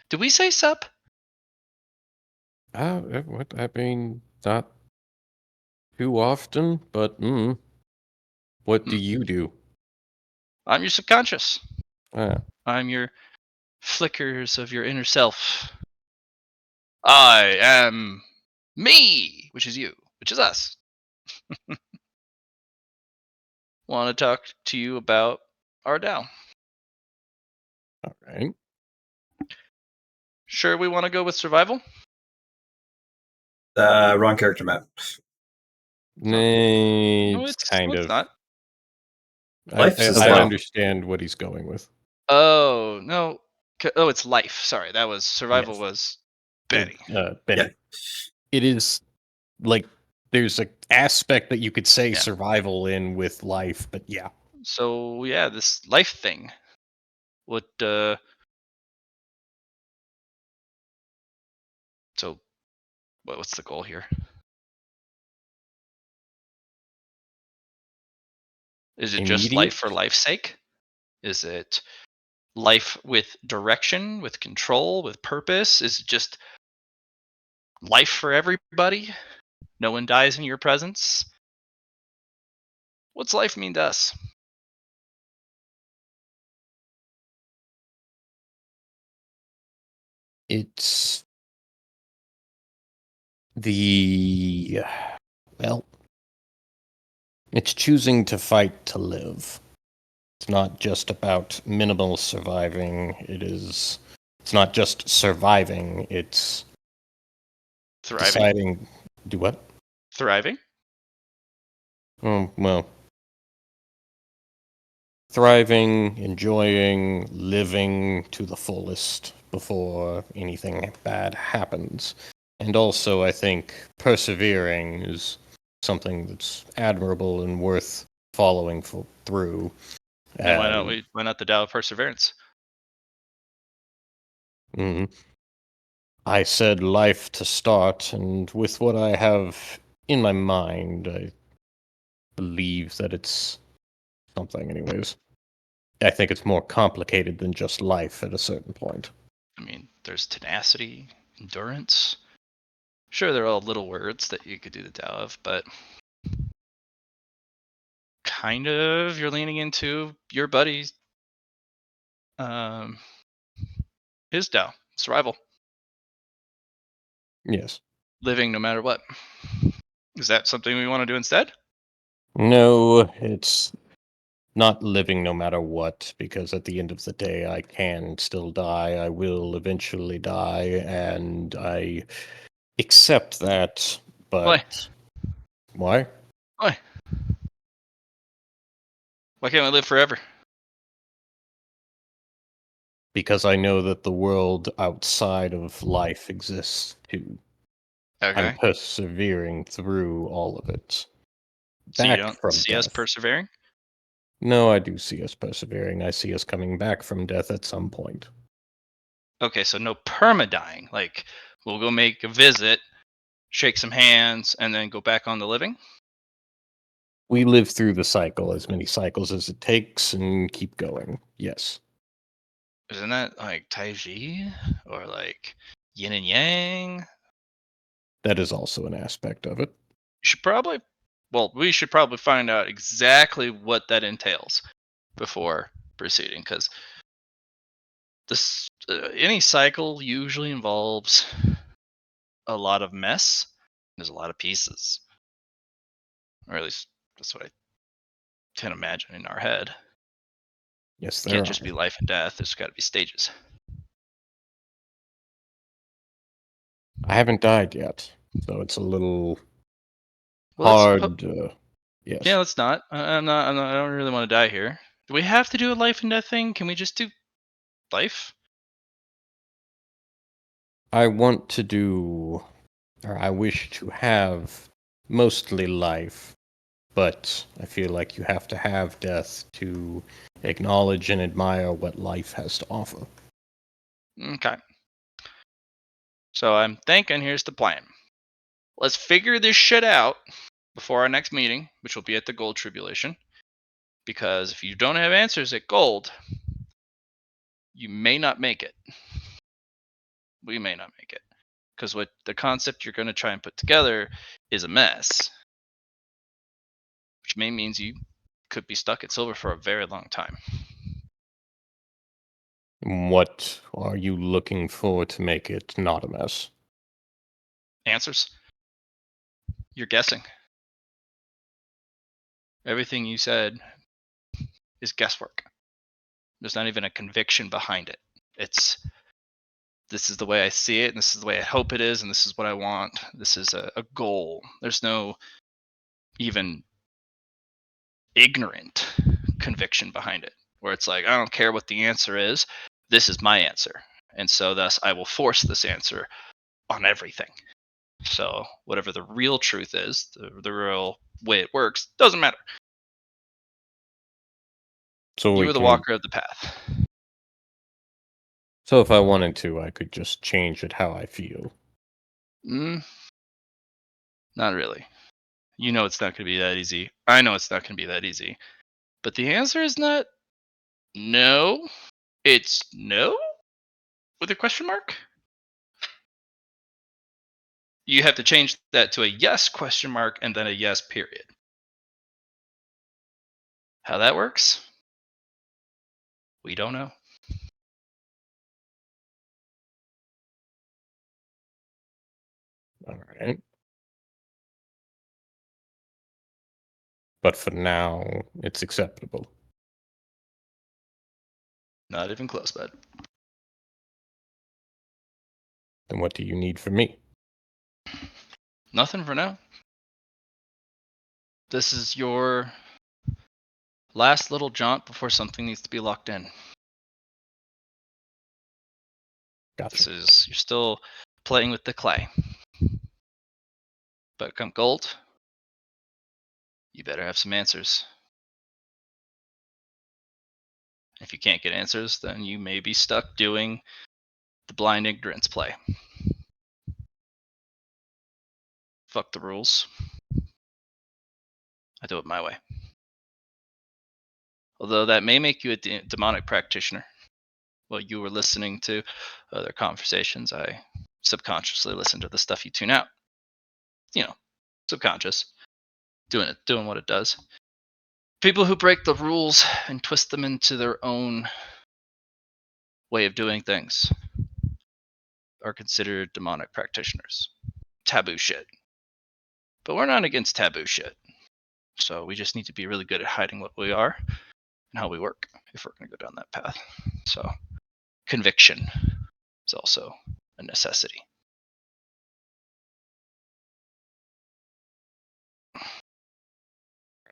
Did we say sup? what I mean, not too often, but what do you do? I'm your subconscious. Ah, I'm your flickers of your inner self. I am me, which is you, which is us. Want to talk to you about our DAO. all right. Sure, we want to go with survival? Wrong character map. No, It's kind it's of. not. Life is I life. understand what he's going with. Oh, no. Oh, it's life. Sorry, that was survival Yes. was Benny. Benny. Yeah. It is like there's an aspect that you could say Yeah. survival in with life, but yeah. So yeah, this life thing. What so what's the goal here? Is it just Immediate? life for life's sake? Is it life with direction, with control, with purpose? Is it just life for everybody? No one dies in your presence? What's life mean to us? It's the well, it's choosing to fight to live. It's not just about minimal surviving. It's not just surviving. It's Thriving? deciding do what? Thriving? Oh, well, thriving, enjoying, living to the fullest before anything bad happens. And also, I think persevering is something that's admirable and worth following through. And And why not the Tao of Perseverance? I said life to start, and with what I have in my mind, I believe that it's something, anyways. I think it's more complicated than just life at a certain point. I mean, there's tenacity, endurance. Sure, they're all little words that you could do the Tao of, but kind of you're leaning into your buddy's um his Tao, survival, Yes. living no matter what. Is that something we want to do instead? No, it's not living no matter what, because at the end of the day, I can still die. I will eventually die, and I accept that. Why? But why? Why? Why can't we live forever? Because I know that the world outside of life exists too. I'm Okay. persevering through all of it. So you Back don't from see us death. persevering? No, I do see us persevering. I see us coming back from death at some point. Okay, so no perma dying. Like we'll go make a visit, shake some hands, and then go back on the living? We live through the cycle, as many cycles as it takes, and keep going. Yes. Isn't that like Tai Chi? Or like yin and yang? That is also an aspect of it. You should probably we should probably find out exactly what that entails before proceeding, because this any cycle usually involves a lot of mess. There's a lot of pieces, or at least that's what I can imagine in our head. Yes, Can't there just are. be life and death. There's got to be stages. I haven't died yet, so it's a little Well, let's hard. Yes. yeah, let's not. I'm not. I don't really want to die here. Do we have to do a life and death thing? Can we just do life? I want to do, or I wish to have mostly life, but I feel like you have to have death to acknowledge and admire what life has to offer. Okay. So I'm thinking here's the plan. Let's figure this shit out before our next meeting, which will be at the Gold Tribulation. Because if you don't have answers at Gold, you may not make it. We may not make it. Because what the concept you're going to try and put together is a mess. Which may means you could be stuck at silver for a very long time. What are you looking for to make it not a mess? Answers? You're guessing. Everything you said is guesswork. There's not even a conviction behind it. It's, this is the way I see it, and this is the way I hope it is, and this is what I want. This is a goal. There's no even ignorant conviction behind it, where it's like, I don't care what the answer is, this is my answer. And so thus I will force this answer on everything. So whatever the real truth is, the real way it works, doesn't matter. So You are the walker of the path. So if I wanted to, I could just change it how I feel. Not really. You know it's not going to be that easy. I know it's not going to be that easy. But the answer is not no. It's no with a question mark. You have to change that to a yes question mark and then a yes period. How that works? We don't know. All right. But for now, it's acceptable. Not even close, bud. Then what do you need from me? Nothing for now. This is your last little jaunt before something needs to be locked in. Gotcha. This is, you're still playing with the clay. But come gold, you better have some answers. If you can't get answers, then you may be stuck doing the blind ignorance play. Fuck the rules. I do it my way. Although that may make you a demonic practitioner. While you were listening to other conversations, I subconsciously listened to the stuff you tune out. You know, subconscious. Doing what it does. People who break the rules and twist them into their own way of doing things are considered demonic practitioners. Taboo shit. But we're not against taboo shit. So we just need to be really good at hiding what we are and how we work if we're going to go down that path. So conviction is also a necessity.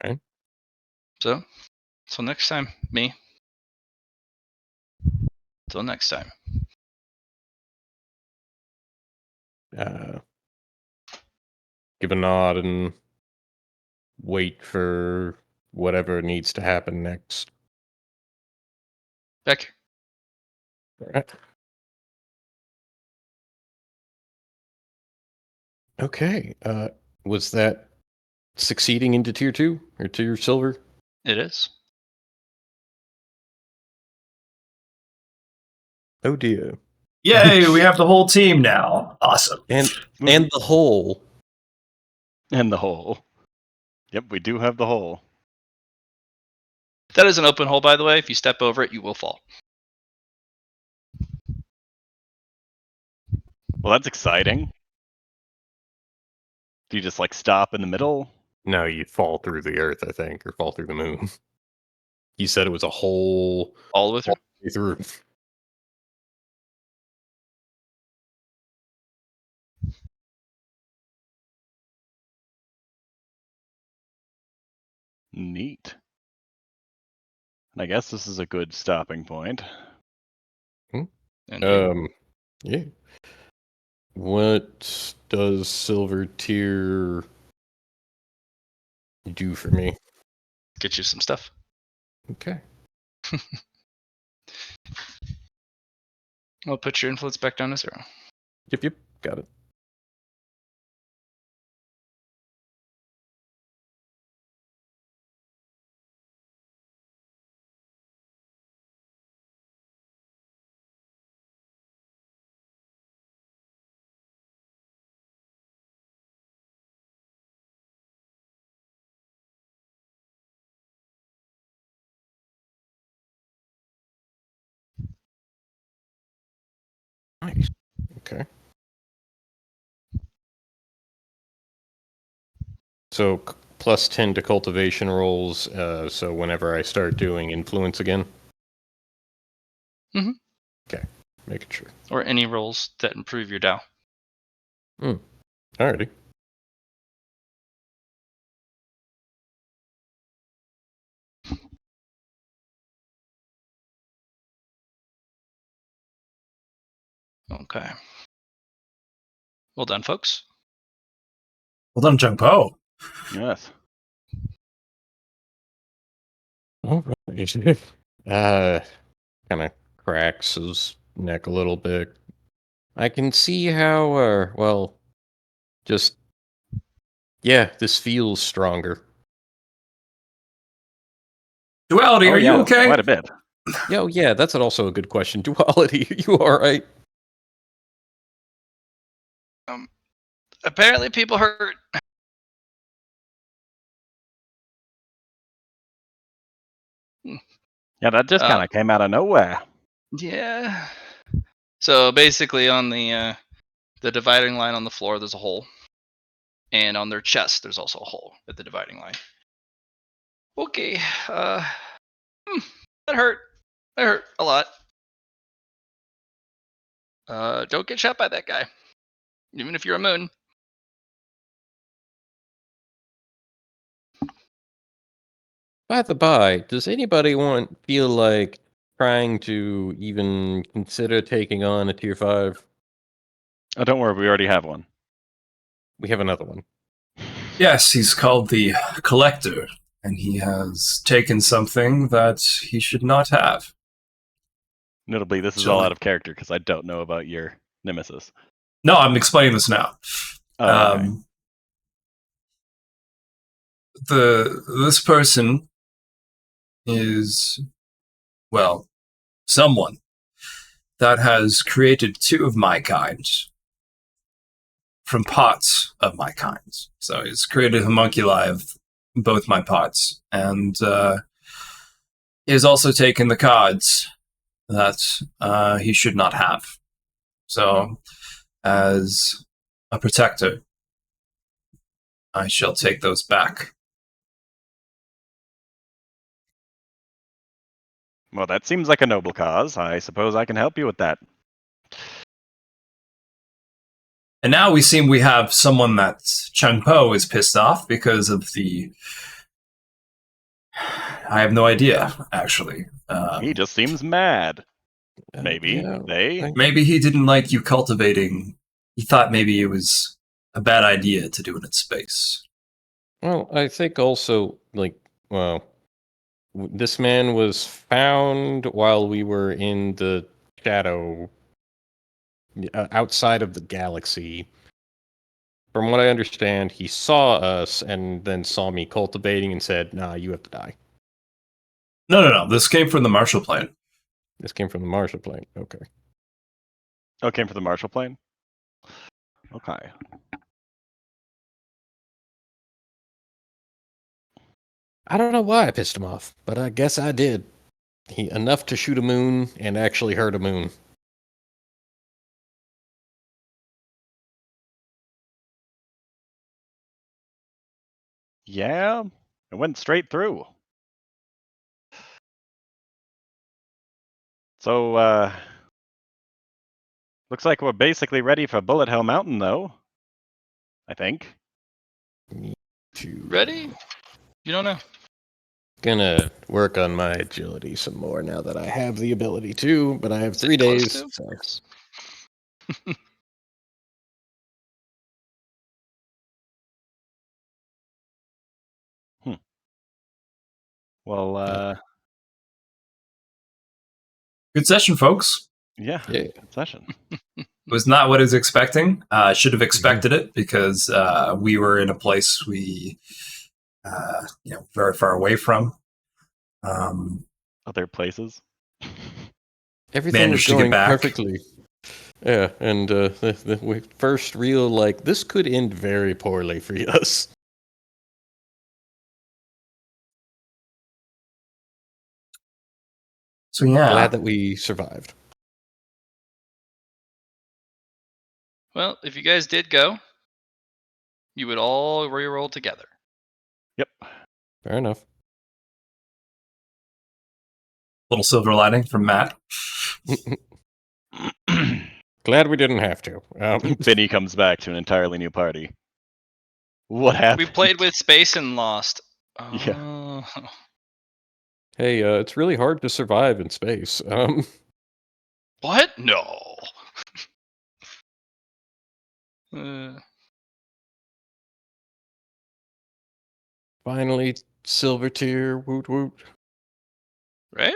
Right. So, till next time, me. Till next time. Give a nod and wait for whatever needs to happen next. Back here. All right. Okay. Was that succeeding into tier 2 or tier silver? It is. Oh dear. Yay, we have the whole team now. Awesome. And the hole. And the hole. Yep, we do have the hole. That is an open hole, by the way. If you step over it, you will fall. Well, that's exciting. Do you just like stop in the middle? No, you fall through the earth, I think, or fall through the moon. You said it was a hole All the way through. all the way through. Neat. And I guess this is a good stopping point. Indeed. Yeah. What does silver tier do for me? Get you some stuff. Okay. I'll put your influence back down to 0. Yep, got it. Okay. So plus 10 to cultivation rolls. So whenever I start doing influence again. Mhm. Okay, making sure. Or any rolls that improve your Dow. Alrighty. Okay. Well done, folks. Well done, Jung Po. Yes. All right. Kind of cracks his neck a little bit. I can see how, well, just, yeah, this feels stronger. Duality, Oh, are you yes, okay? quite a bit. Yo, yeah, that's also a good question. Duality, are you alright? Apparently, people hurt. Yeah, that just kind of came out of nowhere. Yeah. So basically, on the dividing line on the floor, there's a hole, and on their chest, there's also a hole at the dividing line. Okay. That hurt. That hurt a lot. Don't get shot by that guy, even if you're a moon. By the by, does anybody feel like trying to even consider taking on a tier 5? Oh, don't worry, we already have one. We have another one. Yes, he's called the Collector, and he has taken something that he should not have. Notably, this is all Actually. out of character because I don't know about your nemesis. No, I'm explaining this now. Oh, okay. This person is, well, someone that has created two of my kind from pots of my kind. So he's created a homunculi of both my pots, and he has also taken the cards that he should not have. So, as a protector, I shall take those back. Well, that seems like a noble cause. I suppose I can help you with that. And now we have someone that Chung Po is pissed off because of the. I have no idea, actually. He just seems mad. Maybe Yeah, they. Maybe he didn't like you cultivating. He thought maybe it was a bad idea to do it in space. Well, I think also, like, well, this man was found while we were in the shadow outside of the galaxy. From what I understand, he saw us and then saw me cultivating and said, nah, you have to die. No. This came from the Marshall Plan. This came from the Marshall plane. Okay. Oh, came from the Marshall plane? Okay. I don't know why I pissed him off, but I guess I did. Enough to shoot a moon and actually hurt a moon. Yeah, it went straight through. So, looks like we're basically ready for Bullet Hell Mountain, though. I think. Ready? You don't know. Gonna work on my agility some more now that I have the ability to, but I have 3 Close days. to? So. Well, Good session, folks. yeah, Yeah. good session. It was not what I was expecting. I should have expected it because we were in a place we, very far away from. Other places. Everything was Managed to get going back. perfectly. Yeah, and we first real like this could end very poorly for us. So yeah, Glad that we survived. Well, if you guys did go, you would all reroll together. Yep. Fair enough. Little silver lining from Matt. Glad we didn't have to. Vinny comes back to an entirely new party. What happened? We played with space and lost. Yeah. Oh. Hey, it's really hard to survive in space. What? No. Uh, Finally, silver tier. Woot woot. right?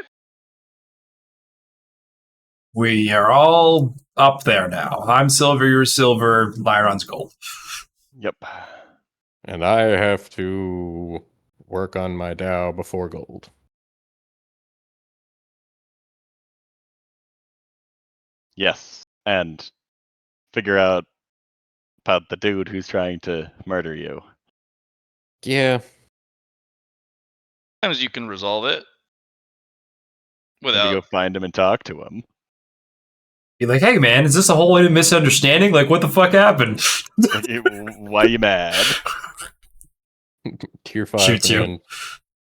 We are all up there now. I'm silver, you're silver, Lyron's gold. Yep. And I have to work on my Dow before gold. Yes. And figure out about the dude who's trying to murder you. Yeah. Sometimes you can resolve it Maybe without. go find him and talk to him. Be like, hey man, is this a whole misunderstanding? Like, what the fuck happened? Why you mad? Tier 5. Shoots you. man.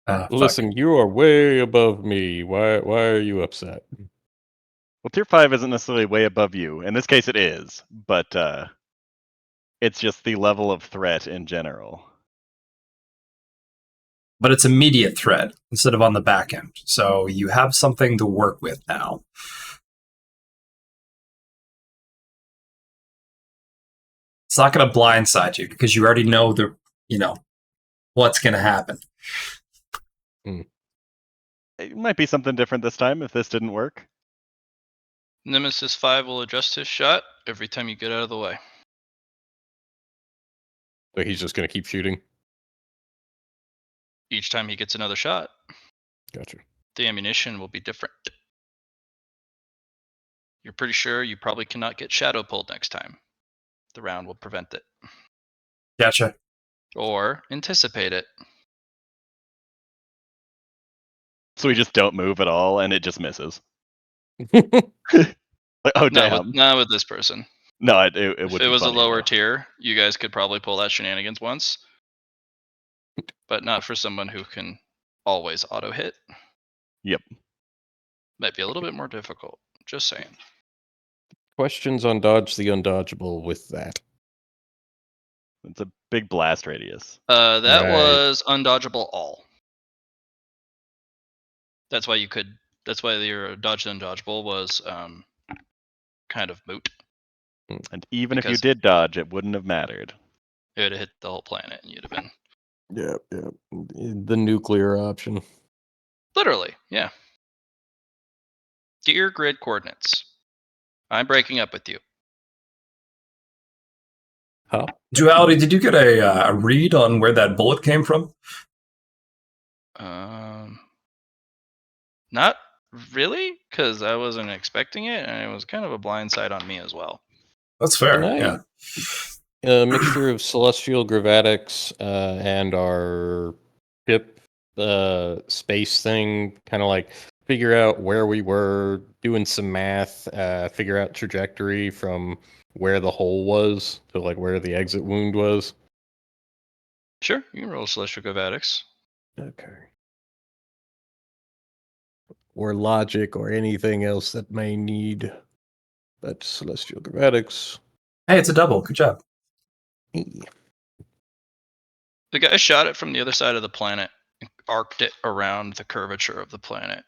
Fuck. Listen, you are way above me. Why are you upset? Well, tier 5 isn't necessarily way above you. In this case, it is, but it's just the level of threat in general. But it's immediate threat instead of on the back end. So you have something to work with now. It's not going to blindside you because you already know what's going to happen. It might be something different this time if this didn't work. Nemesis 5 will adjust his shot every time you get out of the way. So he's just going to keep shooting. Each time he gets another shot, Gotcha. the ammunition will be different. You're pretty sure you probably cannot get shadow pulled next time. The round will prevent it. Gotcha. Or anticipate it. So we just don't move at all and it just misses. Like, oh, damn. Not with this person. No, it If would it be was a funny, lower though. tier, you guys could probably pull that shenanigans once. But not for someone who can always auto hit. Yep. Might be a little bit more difficult. Just saying. Questions on Dodge the Undodgeable with that. It's a big blast radius. That Right. was undodgeable all. That's why your dodge and undodgeable was kind of moot. And even if you Because- did dodge, it wouldn't have mattered. It would have hit the whole planet and you'd have been Yeah. The nuclear option. literally, yeah. Get your grid coordinates. I'm breaking up with you. Huh? Duality, did you get a read on where that bullet came from? Not really, because I wasn't expecting it, and it was kind of a blind side on me as well. That's fair. Can I- Yeah. A mixture of celestial gravatics and our ship space thing, kind of like figure out where we were, doing some math, figure out trajectory from where the hole was to like where the exit wound was. Sure, you can roll Celestial Gravatics. Okay. Or logic or anything else that may need that celestial gravatics. Hey, it's a double. Good job. Yeah. The guy shot it from the other side of the planet and arced it around the curvature of the planet.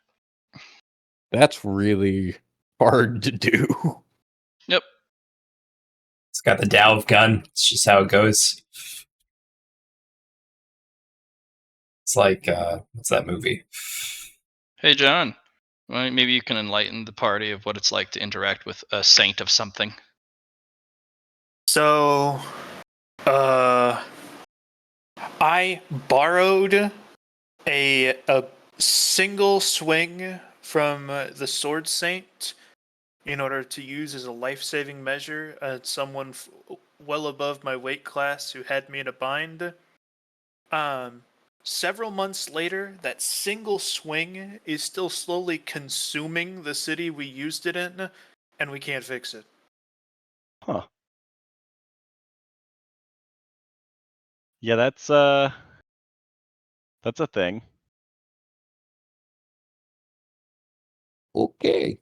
That's really hard to do. Yep. It's got the Dow of gun. It's just how it goes. It's like what's that movie? Hey, John. Well, maybe you can enlighten the party of what it's like to interact with a saint of something. So, I borrowed a single swing from the Sword Saint in order to use as a life-saving measure at someone well above my weight class who had me in a bind. Several months later, that single swing is still slowly consuming the city we used it in, and we can't fix it. Huh. Yeah, that's a thing. Okay.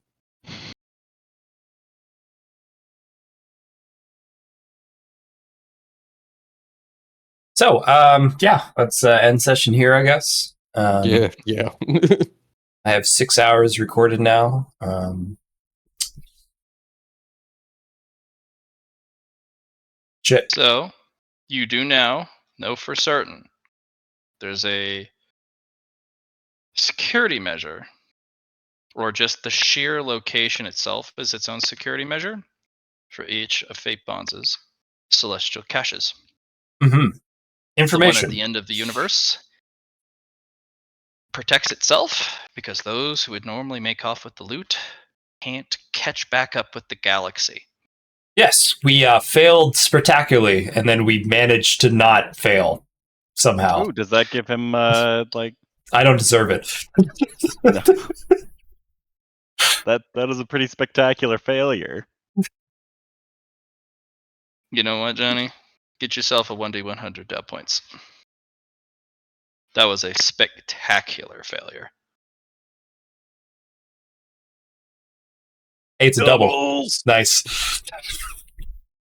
So, yeah, let's end session here, I guess. Yeah. I have 6 hours recorded now. Shit. So, you do now know for certain there's a security measure, or just the sheer location itself is its own security measure for each of Fate Bonds' celestial caches. Mm-hmm. The one at Information. the end of the universe protects itself because those who would normally make off with the loot can't catch back up with the galaxy. Yes, we failed spectacularly, and then we managed to not fail somehow. Ooh, does that give him like I don't deserve it. no. That is a pretty spectacular failure. You know what, Johnny? Get yourself a 1d100 dot points. That was a spectacular failure. Hey, it's a double. Doubles! Nice.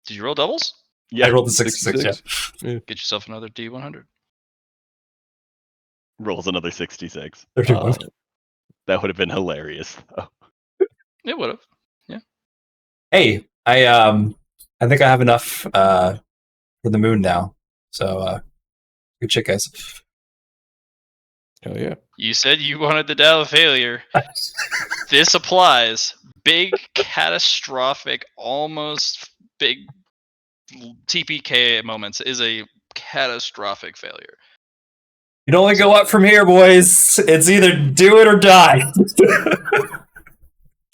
Did you roll doubles? Yeah, I rolled a 66, yeah. Get yourself another d100. rolls another 66. 31. That would have been hilarious. Though. It would have. Hey, I think I have enough for the moon now. So, good shit, guys. Oh yeah. You said you wanted the Dow failure. This applies. Big, catastrophic, almost big TPK moments is a catastrophic failure. You can only go up from here, boys. It's either do it or die.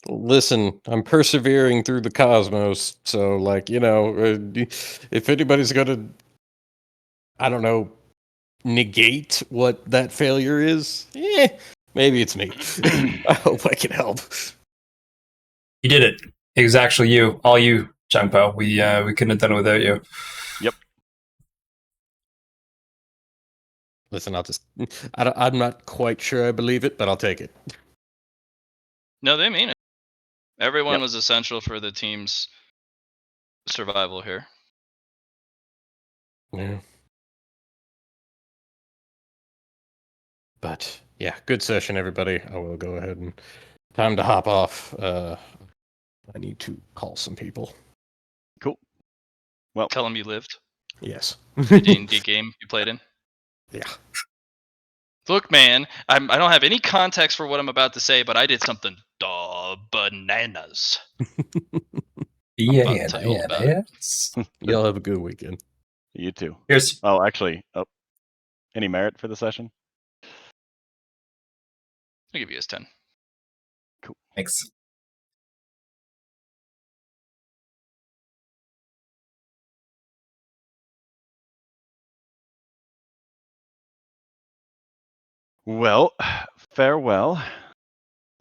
Listen, I'm persevering through the cosmos, so like if anybody's gonna, I don't know, negate what that failure is, maybe it's me. I hope I can help. You did it. It was actually you, all you, Changpo. We couldn't have done it without you. Yep. Listen, I'm not quite sure I believe it, but I'll take it. No, they mean it. Everyone Yep. was essential for the team's survival here. Yeah. But yeah, good session, everybody. I will go ahead and time to hop off. I need to call some people. Cool. Well, Tell them you lived. Yes. The D&D game you played in. Yeah. Look, man, I don't have any context for what I'm about to say, but I did something bananas. Yeah, about to tell you all about it. Y'all have a good weekend. you too. Here's Oh, actually, any merit for the session? I'll give you his 10. thanks. Well, farewell.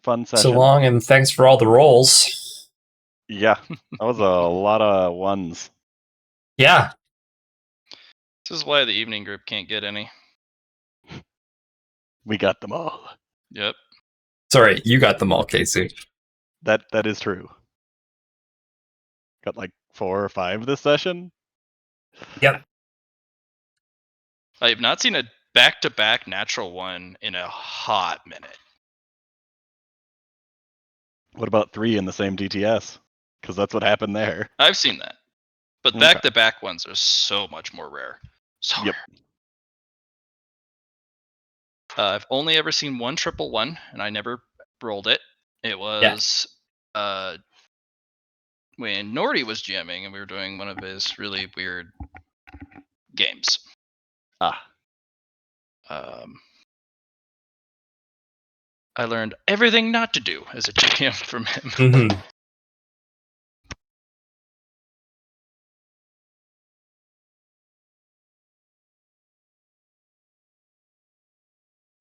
Fun session. So long, and thanks for all the rolls. Yeah, that was a lot of ones. Yeah. This is why the evening group can't get any. We got them all. Yep. Sorry, you got them all, Casey. That is true. Got like 4 or 5 this session. Yep. I have not seen a back-to-back natural one in a hot minute. What about 3 in the same DTS? Because that's what happened there. I've seen that. But Okay. back-to-back ones are so much more rare. So Yep. rare. I've only ever seen one 111, and I never rolled it. It was when Nordy was GMing, and we were doing one of his really weird games. Ah. I learned everything not to do as a GM from him. Mm-hmm.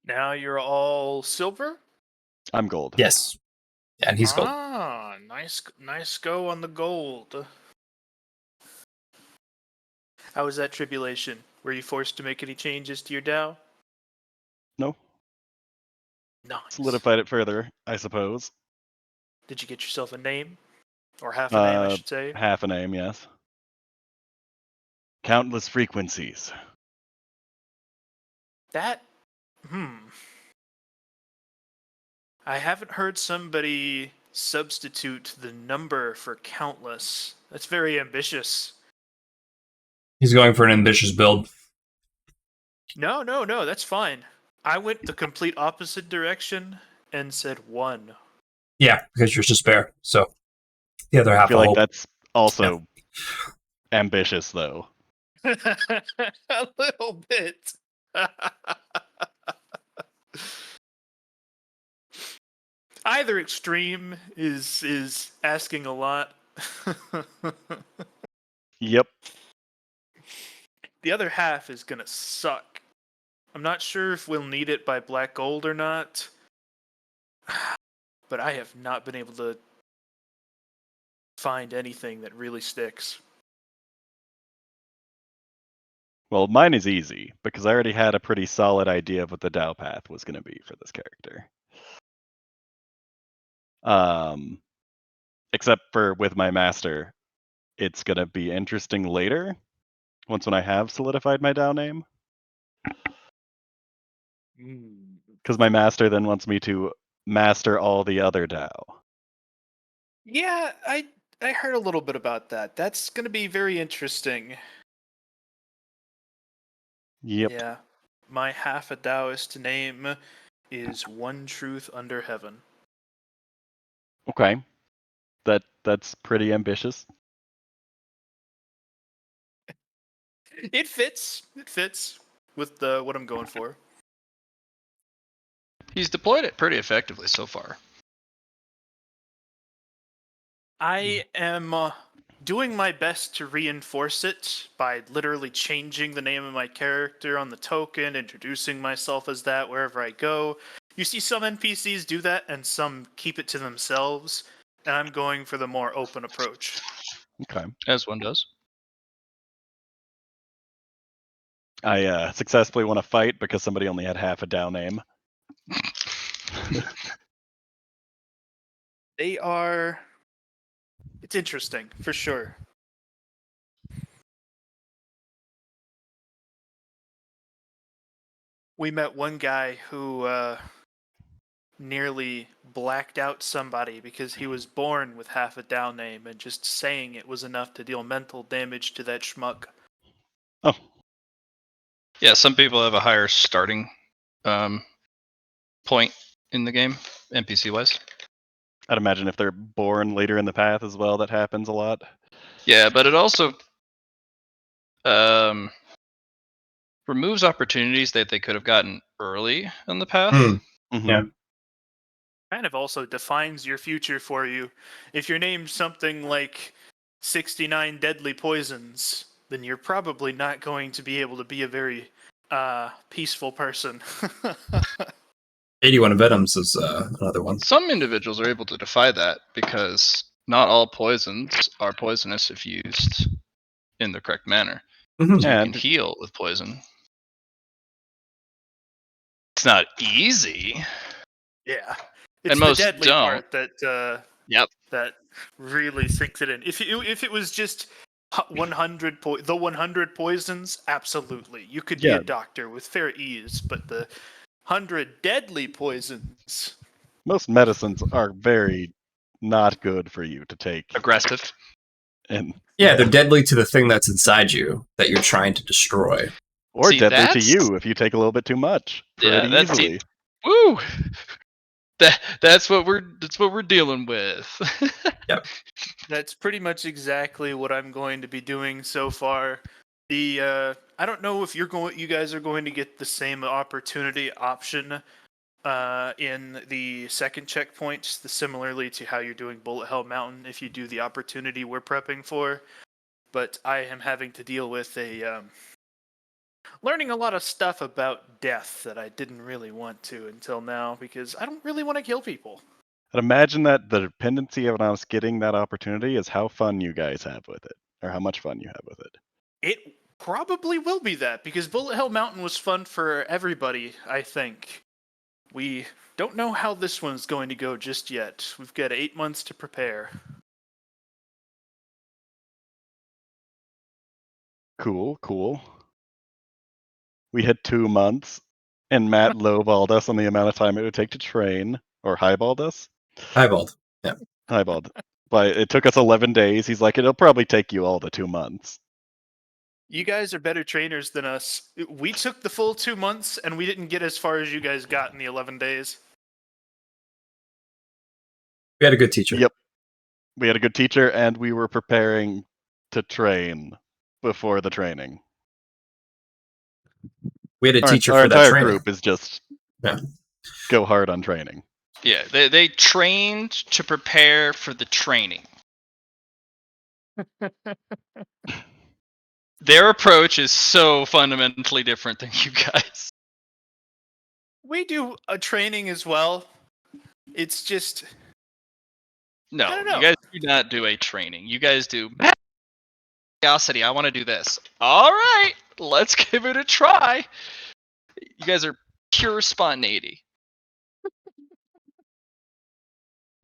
Now you're all silver? I'm gold. Yes. And he's gold. Nice go on the gold. How was that tribulation? Were you forced to make any changes to your Dao? No, Nice. solidified it further, I suppose. Did you get yourself a name? Or half a name, I should say. Half a name, yes. Countless frequencies. That, I haven't heard somebody substitute the number for countless. That's very ambitious. He's going for an ambitious build. No, that's fine. I went the complete opposite direction and said 1. Yeah, because you're despair. So the other I half feel of like hope. that's also ambitious, though. A little bit. Either extreme is asking a lot. Yep. The other half is gonna suck. I'm not sure if we'll need it by black gold or not, but I have not been able to find anything that really sticks. Well, mine is easy, because I already had a pretty solid idea of what the Dao path was going to be for this character. Except for with my master, it's going to be interesting later, once when I have solidified my Dao name. Because my master then wants me to master all the other Dao. Yeah, I heard a little bit about that. That's going to be very interesting. Yep. Yeah. My half a Taoist name is One Truth Under Heaven. Okay. That's pretty ambitious. It fits. It fits with what I'm going for. He's deployed it pretty effectively so far. I am doing my best to reinforce it by literally changing the name of my character on the token, introducing myself as that wherever I go. You see some NPCs do that and some keep it to themselves, and I'm going for the more open approach. Okay. As one does. I successfully won a fight because somebody only had half a Dao name. They are... It's interesting, for sure. We met one guy who nearly blacked out somebody because he was born with half a Dao name, and just saying it was enough to deal mental damage to that schmuck. Oh, Yeah, some people have a higher starting point in the game, NPC wise. I'd imagine if they're born later in the path as well, that happens a lot. Yeah, but it also removes opportunities that they could have gotten early in the path. Mm-hmm. Yeah. Kind of also defines your future for you. If you're named something like 69 Deadly Poisons, then you're probably not going to be able to be a very peaceful person. 81 Venoms is another one. Some individuals are able to defy that because not all poisons are poisonous if used in the correct manner. Mhm. So you And can heal with poison. It's not easy. Yeah. It's And the most deadly don't. part that Yep. that really sinks it in. If it was just 100 the 100 poisons, absolutely. You could be Yeah. a doctor with fair ease, but the 100 deadly poisons. most medicines are very not good for you to take. Aggressive. And Yeah, they're deadly to the thing that's inside you that you're trying to destroy. or See, deadly to that's- you if you take a little bit too much. Pretty that's easily. Woo! That's what we're dealing with. That's pretty much exactly what I'm going to be doing so far. I don't know if you guys are going to get the same opportunity option in the second checkpoint, similarly to how you're doing Bullet Hell Mountain if you do the opportunity we're prepping for. But I am having to deal with learning a lot of stuff about death that I didn't really want to until now, because I don't really want to kill people. I'd imagine that the dependency of us getting that opportunity is how fun you guys have with it, or how much fun you have with it. It probably will be that, because Bullet Hell Mountain was fun for everybody, I think. We don't know how this one's going to go just yet. We've got 8 months to prepare. Cool. We had 2 months, and Matt lowballed us on the amount of time it would take to train, or highballed us. Highballed. Highballed. But it took us 11 days. He's like, it'll probably take you all the 2 months. You guys are better trainers than us. We took the full 2 months, and we didn't get as far as you guys got in the 11 days. We had a good teacher. Yep. We had a good teacher, and we were preparing to train before the training. We had a teacher Our for that entire training. group is just Yeah. go hard on training. Yeah, they trained to prepare for the training. Their approach is so fundamentally different than you guys. We do a training as well. It's just I No, don't know. you guys do not do a training. You guys do curiosity. I want to do this. All right, let's give it a try. You guys are pure spontaneity.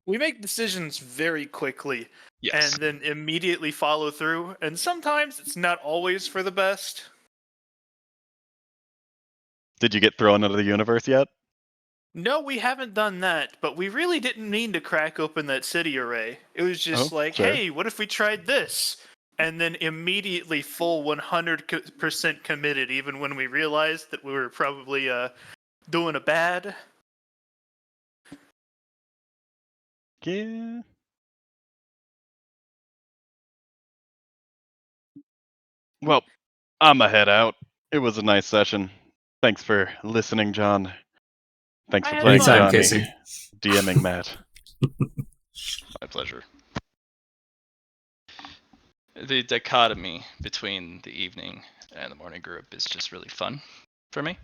we make decisions very quickly Yes. and then immediately follow through, and sometimes it's not always for the best. Did you get thrown out of the universe yet? No, we haven't done that, but we really didn't mean to crack open that city array. It was just Oh, like, sure. hey, what if we tried this? And then immediately full 100% committed, even when we realized that we were probably doing a bad. Yeah. Well, I'm a head out. It was a nice session. Thanks for listening, John. Thanks I for had playing fun. Anytime, Johnny. Casey. DMing Matt. My pleasure. The dichotomy between the evening and the morning group is just really fun for me.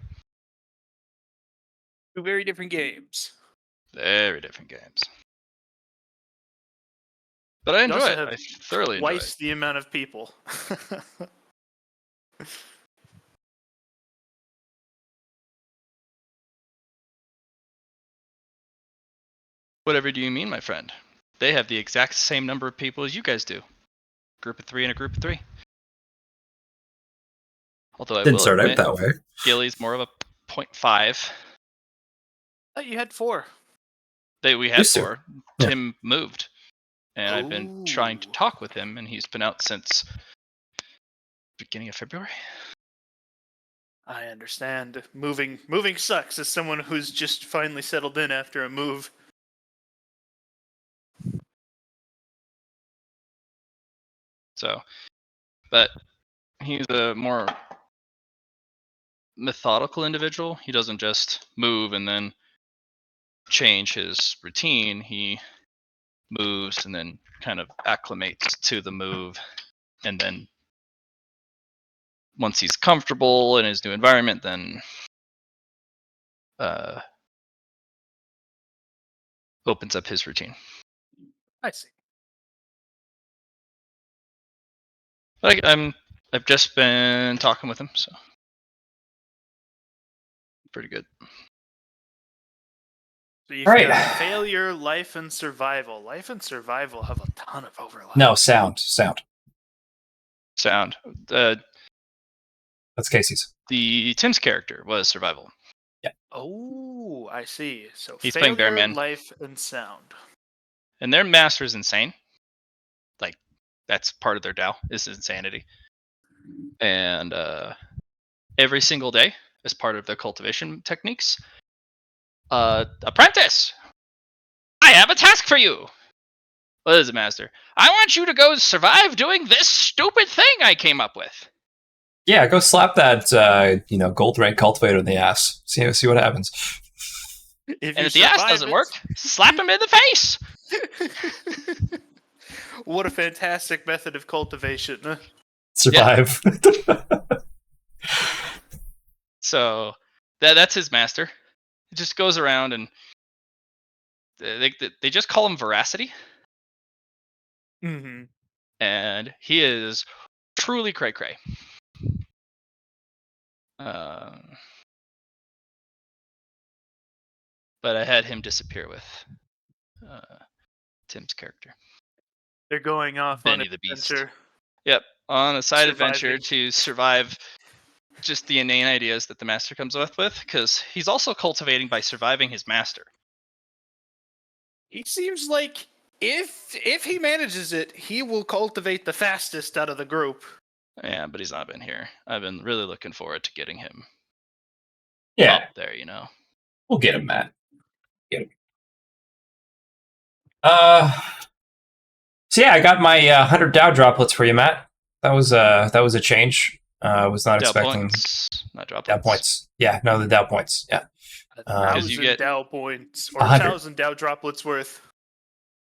Two very different games. Very different games. But I You enjoy also it. have I thoroughly enjoy it. twice the amount of people. Whatever do you mean, my friend? They have the exact same number of people as you guys do. Group of 3 and a group of 3. Although I Didn't will start out admit, that way. Gilly's more of a 0.5. Oh, you had 4. We had Used to. 4. Yeah. Tim moved. And I've been trying to Ooh. talk with him, and he's been out since beginning of February. I understand. Moving sucks as someone who's just finally settled in after a move. So, but he's a more methodical individual. He doesn't just move and then change his routine. He moves and then kind of acclimates to the move, and then once he's comfortable in his new environment, then opens up his routine. I see. But I've just been talking with him, so pretty good. So you've All right. got failure, life, and survival. Life and survival have a ton of overlap. No, sound. Sound. That's Casey's. The Tim's character was survival. Oh, I see. So He's playing failure, Bearman. life, and sound. And their master is insane. Like, that's part of their Tao, is insanity. And every single day, as part of their cultivation techniques, apprentice, I have a task for you. What is it, master? I want you to go survive doing this stupid thing I came up with. Yeah, go slap that gold rank cultivator in the ass. See what happens. If And if the ass doesn't work, slap him in the face. What a fantastic method of cultivation. Huh? Survive. So that's his master. He just goes around and they just call him Veracity, Mm-hmm. and he is truly cray cray. But I had him disappear with Tim's character. They're going off Benny on the an Beast. adventure. Yep, on a side adventure Surviving. to survive just the inane ideas that the master comes up with, because he's also cultivating by surviving his master. He seems like if he manages it, he will cultivate the fastest out of the group. Yeah, but he's not been here. I've been really looking forward to getting him Yeah, up there, you know. we'll get him, Matt. Get him. So yeah, I got my 100 Dow droplets for you, Matt. That was a change. I was not Dow expecting points, not droplets. Dow points. Yeah, no, the Dow points. Yeah, 1,000 you get- Dow points or 100. 1,000 Dow droplets worth.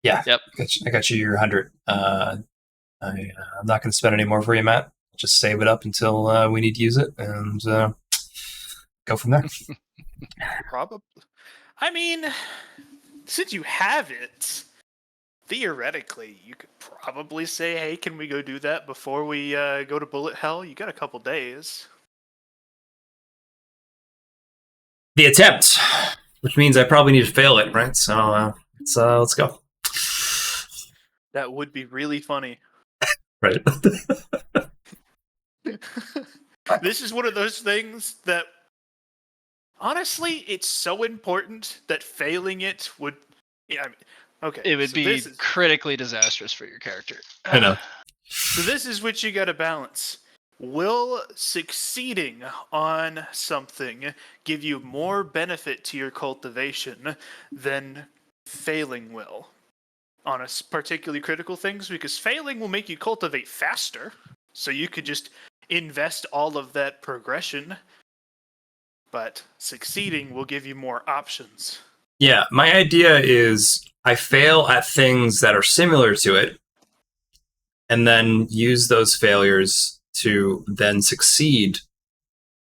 yeah. Yep. I got you your 100. I'm not going to spend any more for you, Matt. Just save it up until we need to use it, and go from there. Probably. I mean, since you have it, theoretically, you could probably say, "Hey, can we go do that before we go to Bullet Hell?" You got a couple days. The attempt, which means I probably need to fail it, right? So let's go. That would be really funny. Right. This is one of those things that, honestly, it's so important that failing it would. Yeah, I mean, okay. It would so be this is- critically disastrous for your character. I know. So this is what you got to balance. Will succeeding on something give you more benefit to your cultivation than failing will on particularly critical things? Because failing will make you cultivate faster, so you could just invest all of that progression. But succeeding will give you more options. Yeah, my idea is I fail at things that are similar to it, and then use those failures to then succeed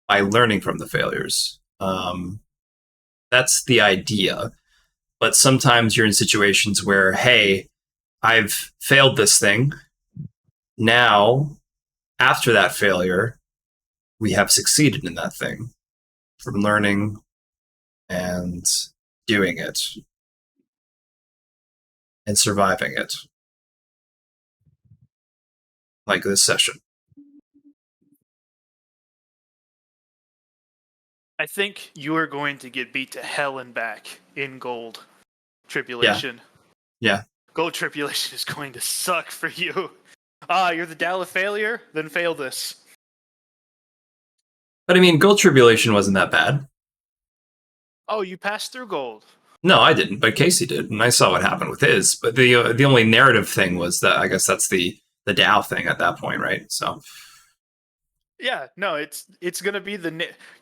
by learning from the failures. That's the idea. But sometimes you're in situations where, hey, I've failed this thing. Now, after that failure, we have succeeded in that thing from learning and doing it and surviving it. Like this session. I think you are going to get beat to hell and back in Gold Tribulation. Yeah. Gold Tribulation is going to suck for you. You're the Dow of failure? Then fail this. But I mean, Gold Tribulation wasn't that bad. Oh, you passed through Gold. No, I didn't, but Casey did, and I saw what happened with his. But the only narrative thing was that I guess that's the Dow thing at that point, right? So Yeah, no, it's gonna be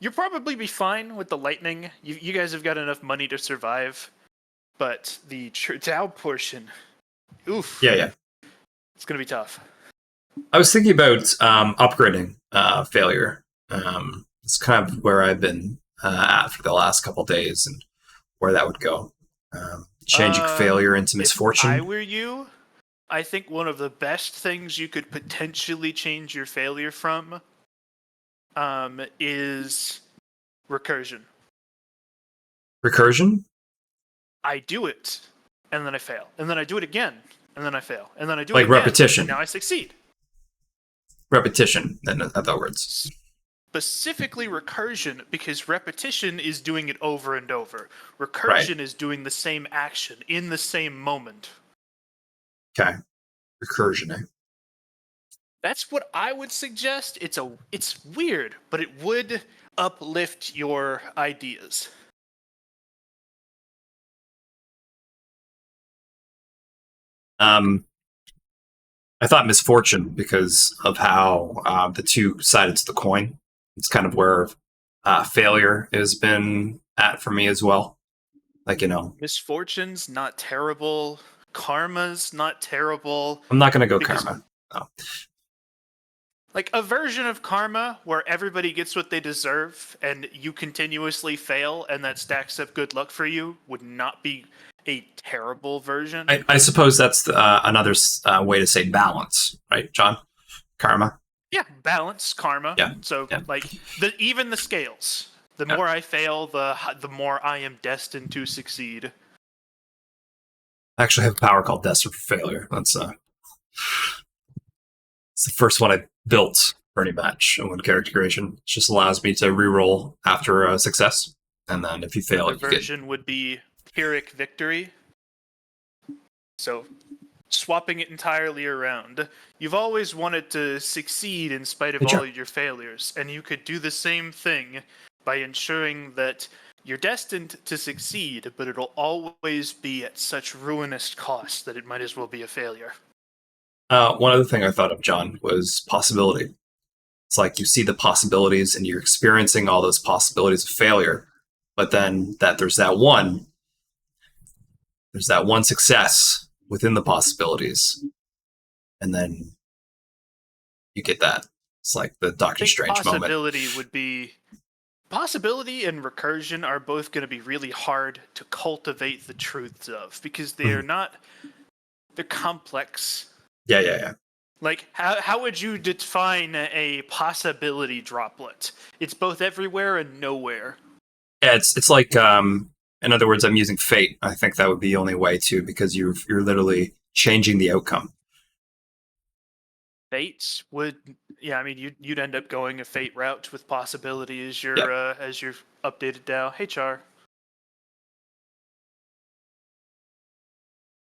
you'll probably be fine with the lightning. You guys have got enough money to survive, but the Dow portion, oof. yeah. It's gonna be tough. I was thinking about upgrading failure. It's kind of where I've been at for the last couple days, and where that would go. Changing failure into misfortune. If I were you, I think one of the best things you could potentially change your failure from is recursion. Recursion? I do it, and then I fail. And then I do it again, and then I fail. And then I do Like it again, repetition. and now I succeed. Repetition, in other words. Specifically recursion, because repetition is doing it over and over. Recursion is doing the same action in the same moment. Okay. Recursion, eh? That's what I would suggest. It's weird, but it would uplift your ideas. I thought misfortune because of how the two sides of the coin. It's kind of where failure has been at for me as well. Like, Misfortune's not terrible. Karma's not terrible. I'm not going to go Because- karma. No. Like a version of karma where everybody gets what they deserve and you continuously fail and that stacks up good luck for you would not be a terrible version. I suppose that's another way to say balance, right, John? Karma. Yeah, balance, karma. Yeah, So yeah. like even the scales. The Yeah. more I fail, the more I am destined to succeed. I actually have a power called Destined for Failure. That's it's the first one I built for any match and one character creation. It just allows me to reroll after a success, and then if you fail, Another you get version would be Pyrrhic Victory. So swapping it entirely around. You've always wanted to succeed in spite of Hey, all Chuck. your failures, and you could do the same thing by ensuring that you're destined to succeed, but it'll always be at such ruinous cost that it might as well be a failure. One other thing I thought of, John, was possibility. It's like you see the possibilities and you're experiencing all those possibilities of failure, but then there's that one success within the possibilities, and then you get that. It's like the I Doctor think Strange moment. Possibility and recursion are both going to be really hard to cultivate the truths of because they're they're complex. Yeah. Like, how would you define a possibility droplet? It's both everywhere and nowhere. Yeah, it's like in other words, I'm using fate. I think that would be the only way to, because you're literally changing the outcome. Fates would, I mean, you'd end up going a fate route with possibility as your as your updated DAO. Hey, Char.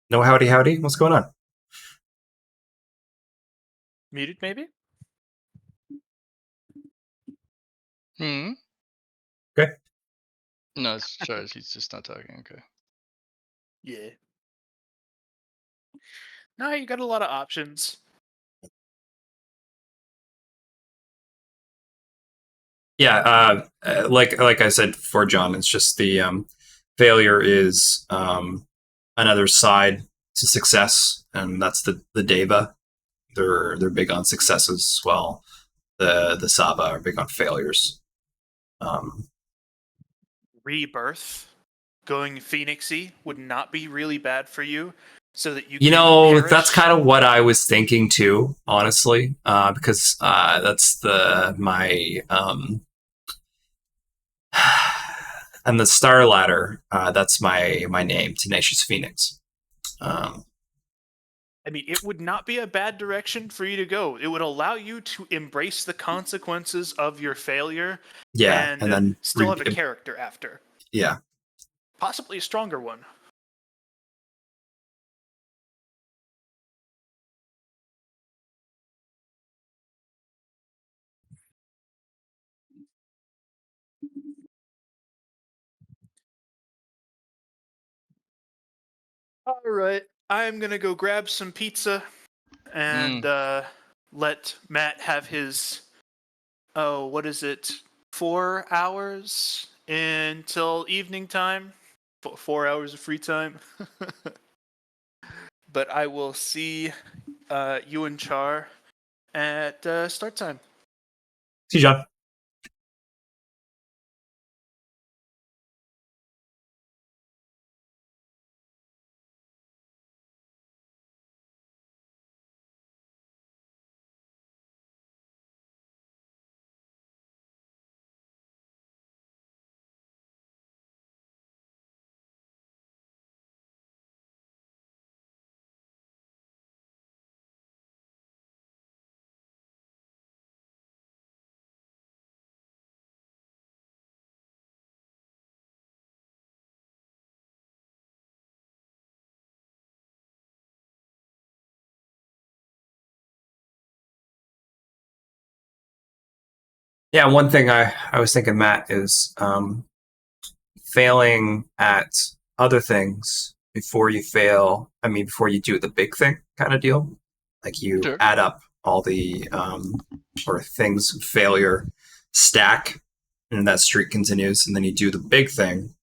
No, howdy. What's going on? Muted, maybe? Hmm. Okay. No, it's Charles. He's just not talking. Okay. Yeah. No, you got a lot of options. Yeah, like I said before, John, it's just the failure is another side to success, and that's the Deva. They're big on successes as well. The Saba are big on failures. Rebirth, going Phoenixy would not be really bad for you, so that you You can know, perish. that's kind of what I was thinking too, honestly, because that's my and the Star Ladder. That's my name, Tenacious Phoenix. I mean, it would not be a bad direction for you to go. It would allow you to embrace the consequences of your failure, Yeah, and then still have a character after. Yeah. Possibly a stronger one. All right, I'm gonna go grab some pizza and let Matt have his. Oh, what is it? 4 hours until evening time. 4 hours of free time. But I will see you and Char at start time. See you, John. Yeah, one thing I was thinking, Matt, is failing at other things before you fail. I mean, before you do the big thing, kind of deal. Like you Sure. add up all the or things failure stack, and that streak continues, and then you do the big thing,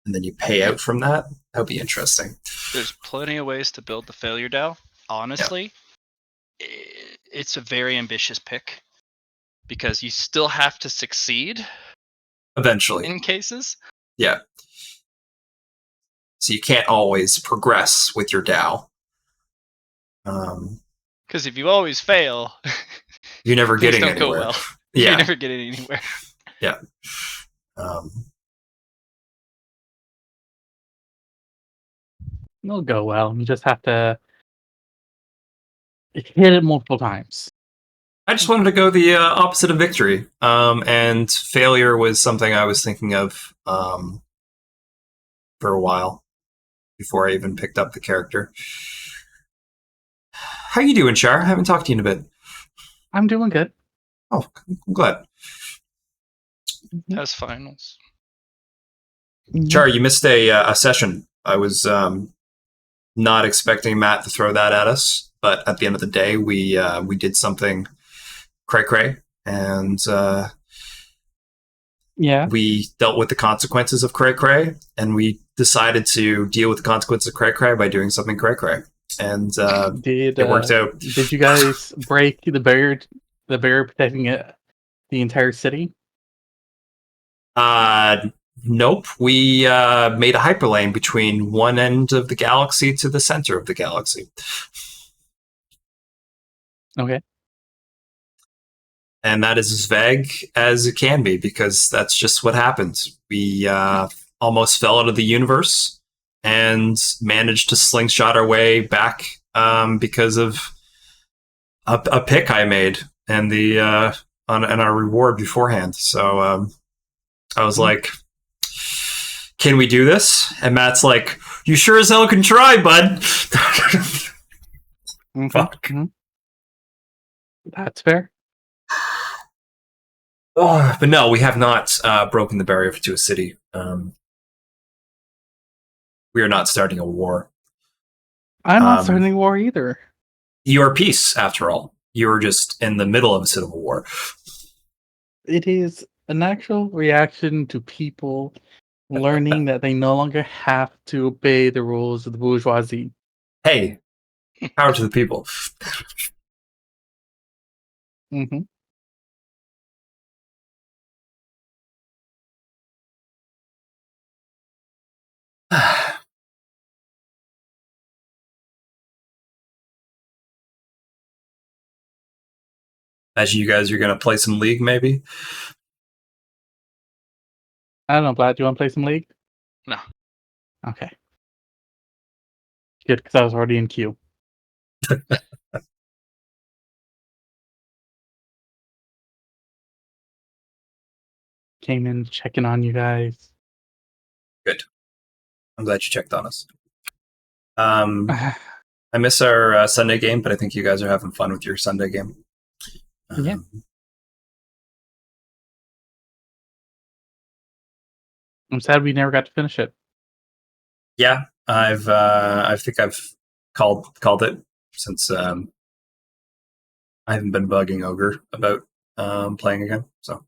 and then you pay out from that. That would be interesting. There's plenty of ways to build the failure DAO. Honestly, it's a very ambitious pick because you still have to succeed Eventually, in cases. yeah. So you can't always progress with your DAO. Because if you always fail, You're never things getting don't go anywhere. well. Yeah. You're never getting anywhere. Yeah. Um, It'll go well. You just have to hit it multiple times. I just wanted to go the opposite of victory. And failure was something I was thinking of for a while before I even picked up the character. How you doing, Char? I haven't talked to you in a bit. I'm doing good. Oh, I'm glad. Has finals. Char, you missed a session. I was not expecting Matt to throw that at us, but at the end of the day, we did something cray-cray, and Yeah. we dealt with the consequences of cray-cray, and we decided to deal with the consequences of cray-cray by doing something cray-cray. And Did it worked out. Did you guys break the barrier protecting it, the entire city? Nope. We made a hyperlane between one end of the galaxy to the center of the galaxy. Okay. And that is as vague as it can be, because that's just what happened. We almost fell out of the universe and managed to slingshot our way back because of a pick I made and the on our reward beforehand. So I was like, "Can we do this?" And Matt's like, "You sure as hell can try, bud." Fuck. Mhm. That's fair. Oh, but no, we have not broken the barrier to a city. We are not starting a war. I'm not starting a war either. You are peace, after all. You are just in the middle of a civil war. It is a natural reaction to people learning that they no longer have to obey the rules of the bourgeoisie. Hey, power to the people. Mm-hmm. Imagine you guys are going to play some League, maybe? I don't know, Vlad. Do you want to play some League? No. Okay. Good, because I was already in queue. Came in checking on you guys. Good. I'm glad you checked on us. I miss our Sunday game, but I think you guys are having fun with your Sunday game. Yeah. I'm sad we never got to finish it. Yeah, I think I've called it since I haven't been bugging Ogre about playing again. So,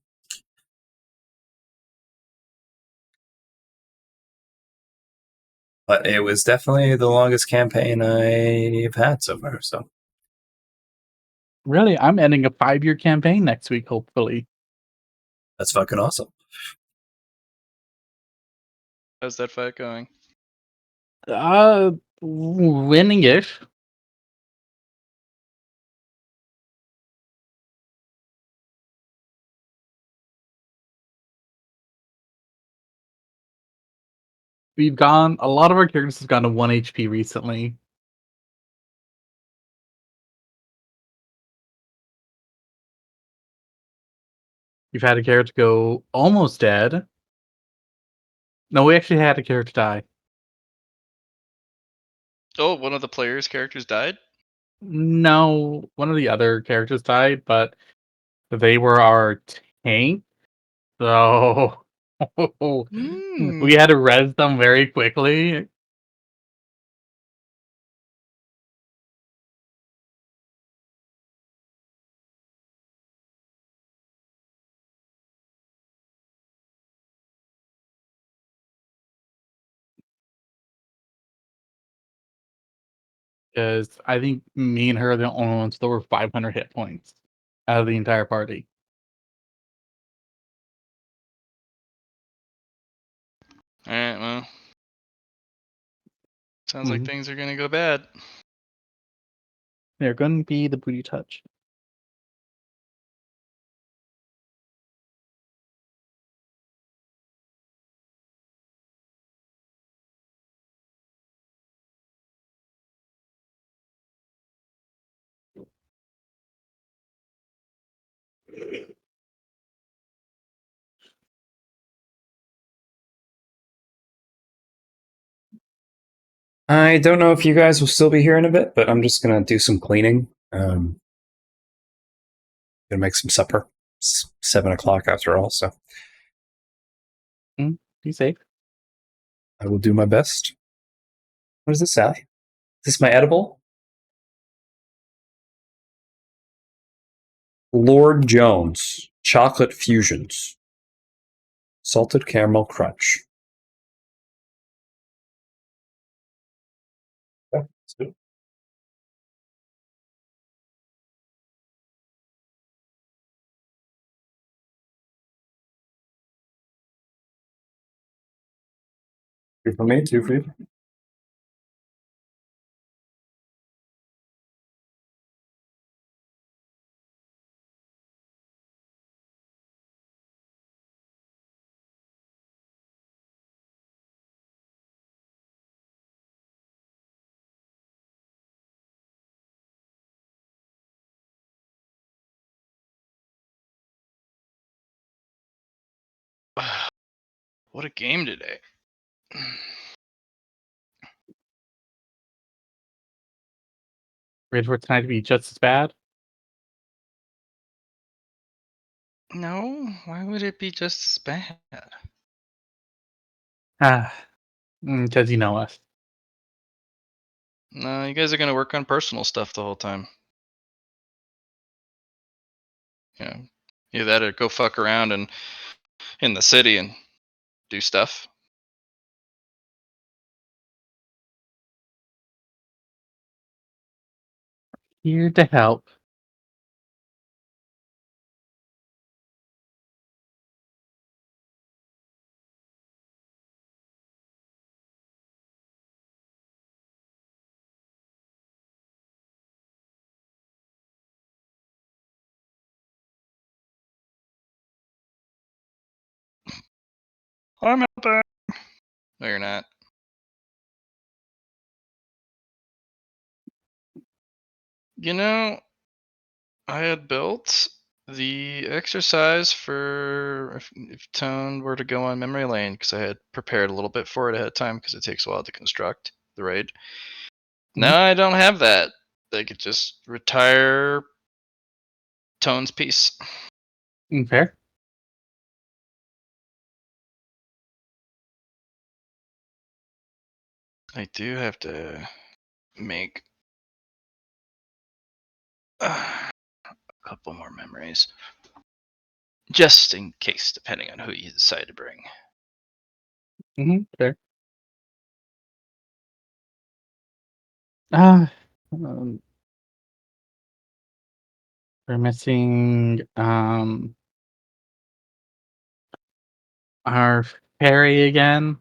but it was definitely the longest campaign I've had so far. So, Really, I'm ending a 5-year campaign next week, hopefully. that's fucking awesome. How's that fight going? Winning-ish. A lot of our characters have gone to 1 HP recently. We've had a character go almost dead. No, we actually had a character die. Oh, one of the players' characters died? No, one of the other characters died, but they were our tank. So we had to res them very quickly. Because I think me and her are the only ones with over 500 hit points out of the entire party. Alright, well. Sounds like things are gonna go bad. They're going to be the booty touch. I don't know if you guys will still be here in a bit, but I'm just gonna do some cleaning. Gonna make some supper. It's 7 o'clock after all, so Be safe. I will do my best. What does this say? Is this my edible? Lord Jones Chocolate Fusions. Salted caramel crunch. Okay, let's do it. Two for me, two for you. What a game today. Ready for tonight to be just as bad? No, why would it be just as bad? Because you know us. No, you guys are gonna work on personal stuff the whole time. You know, either that or go fuck around and in the city and do stuff. Here to help. I'm out there. No, you're not. You know, I had built the exercise for if Tone were to go on memory lane because I had prepared a little bit for it ahead of time because it takes a while to construct the raid. Now I don't have that. They could just retire Tone's piece. Fair. I do have to make a couple more memories. Just in case, depending on who you decide to bring. Fair. Ah, we're missing our fairy again.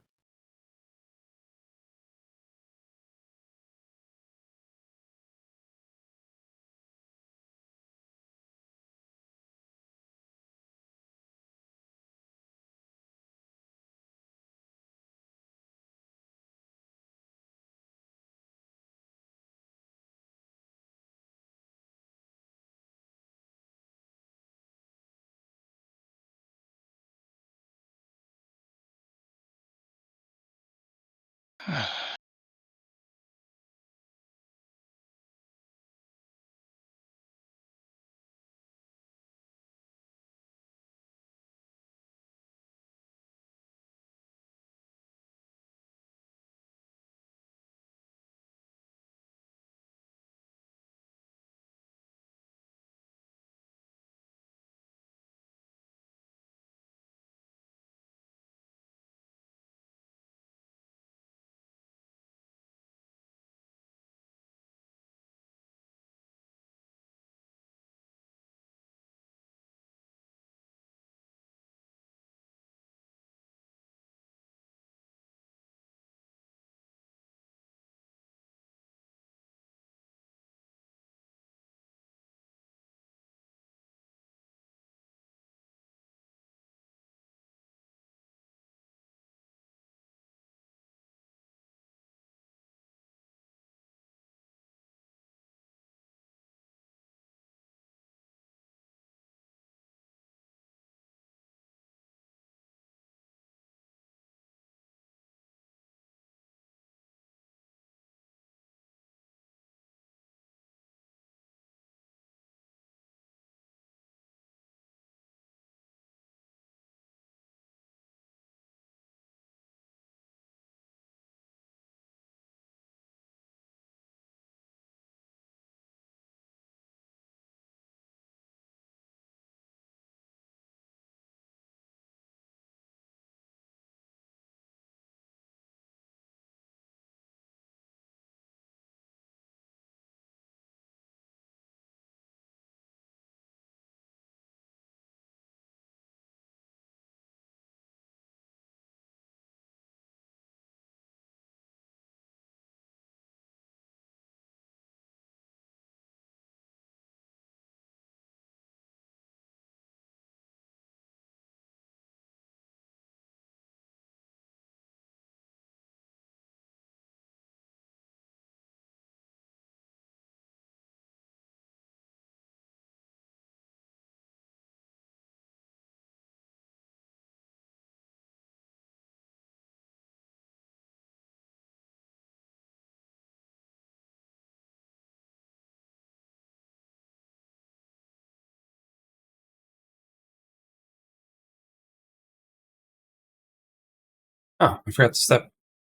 Oh, I forgot to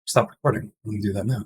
stop recording. Let me do that now.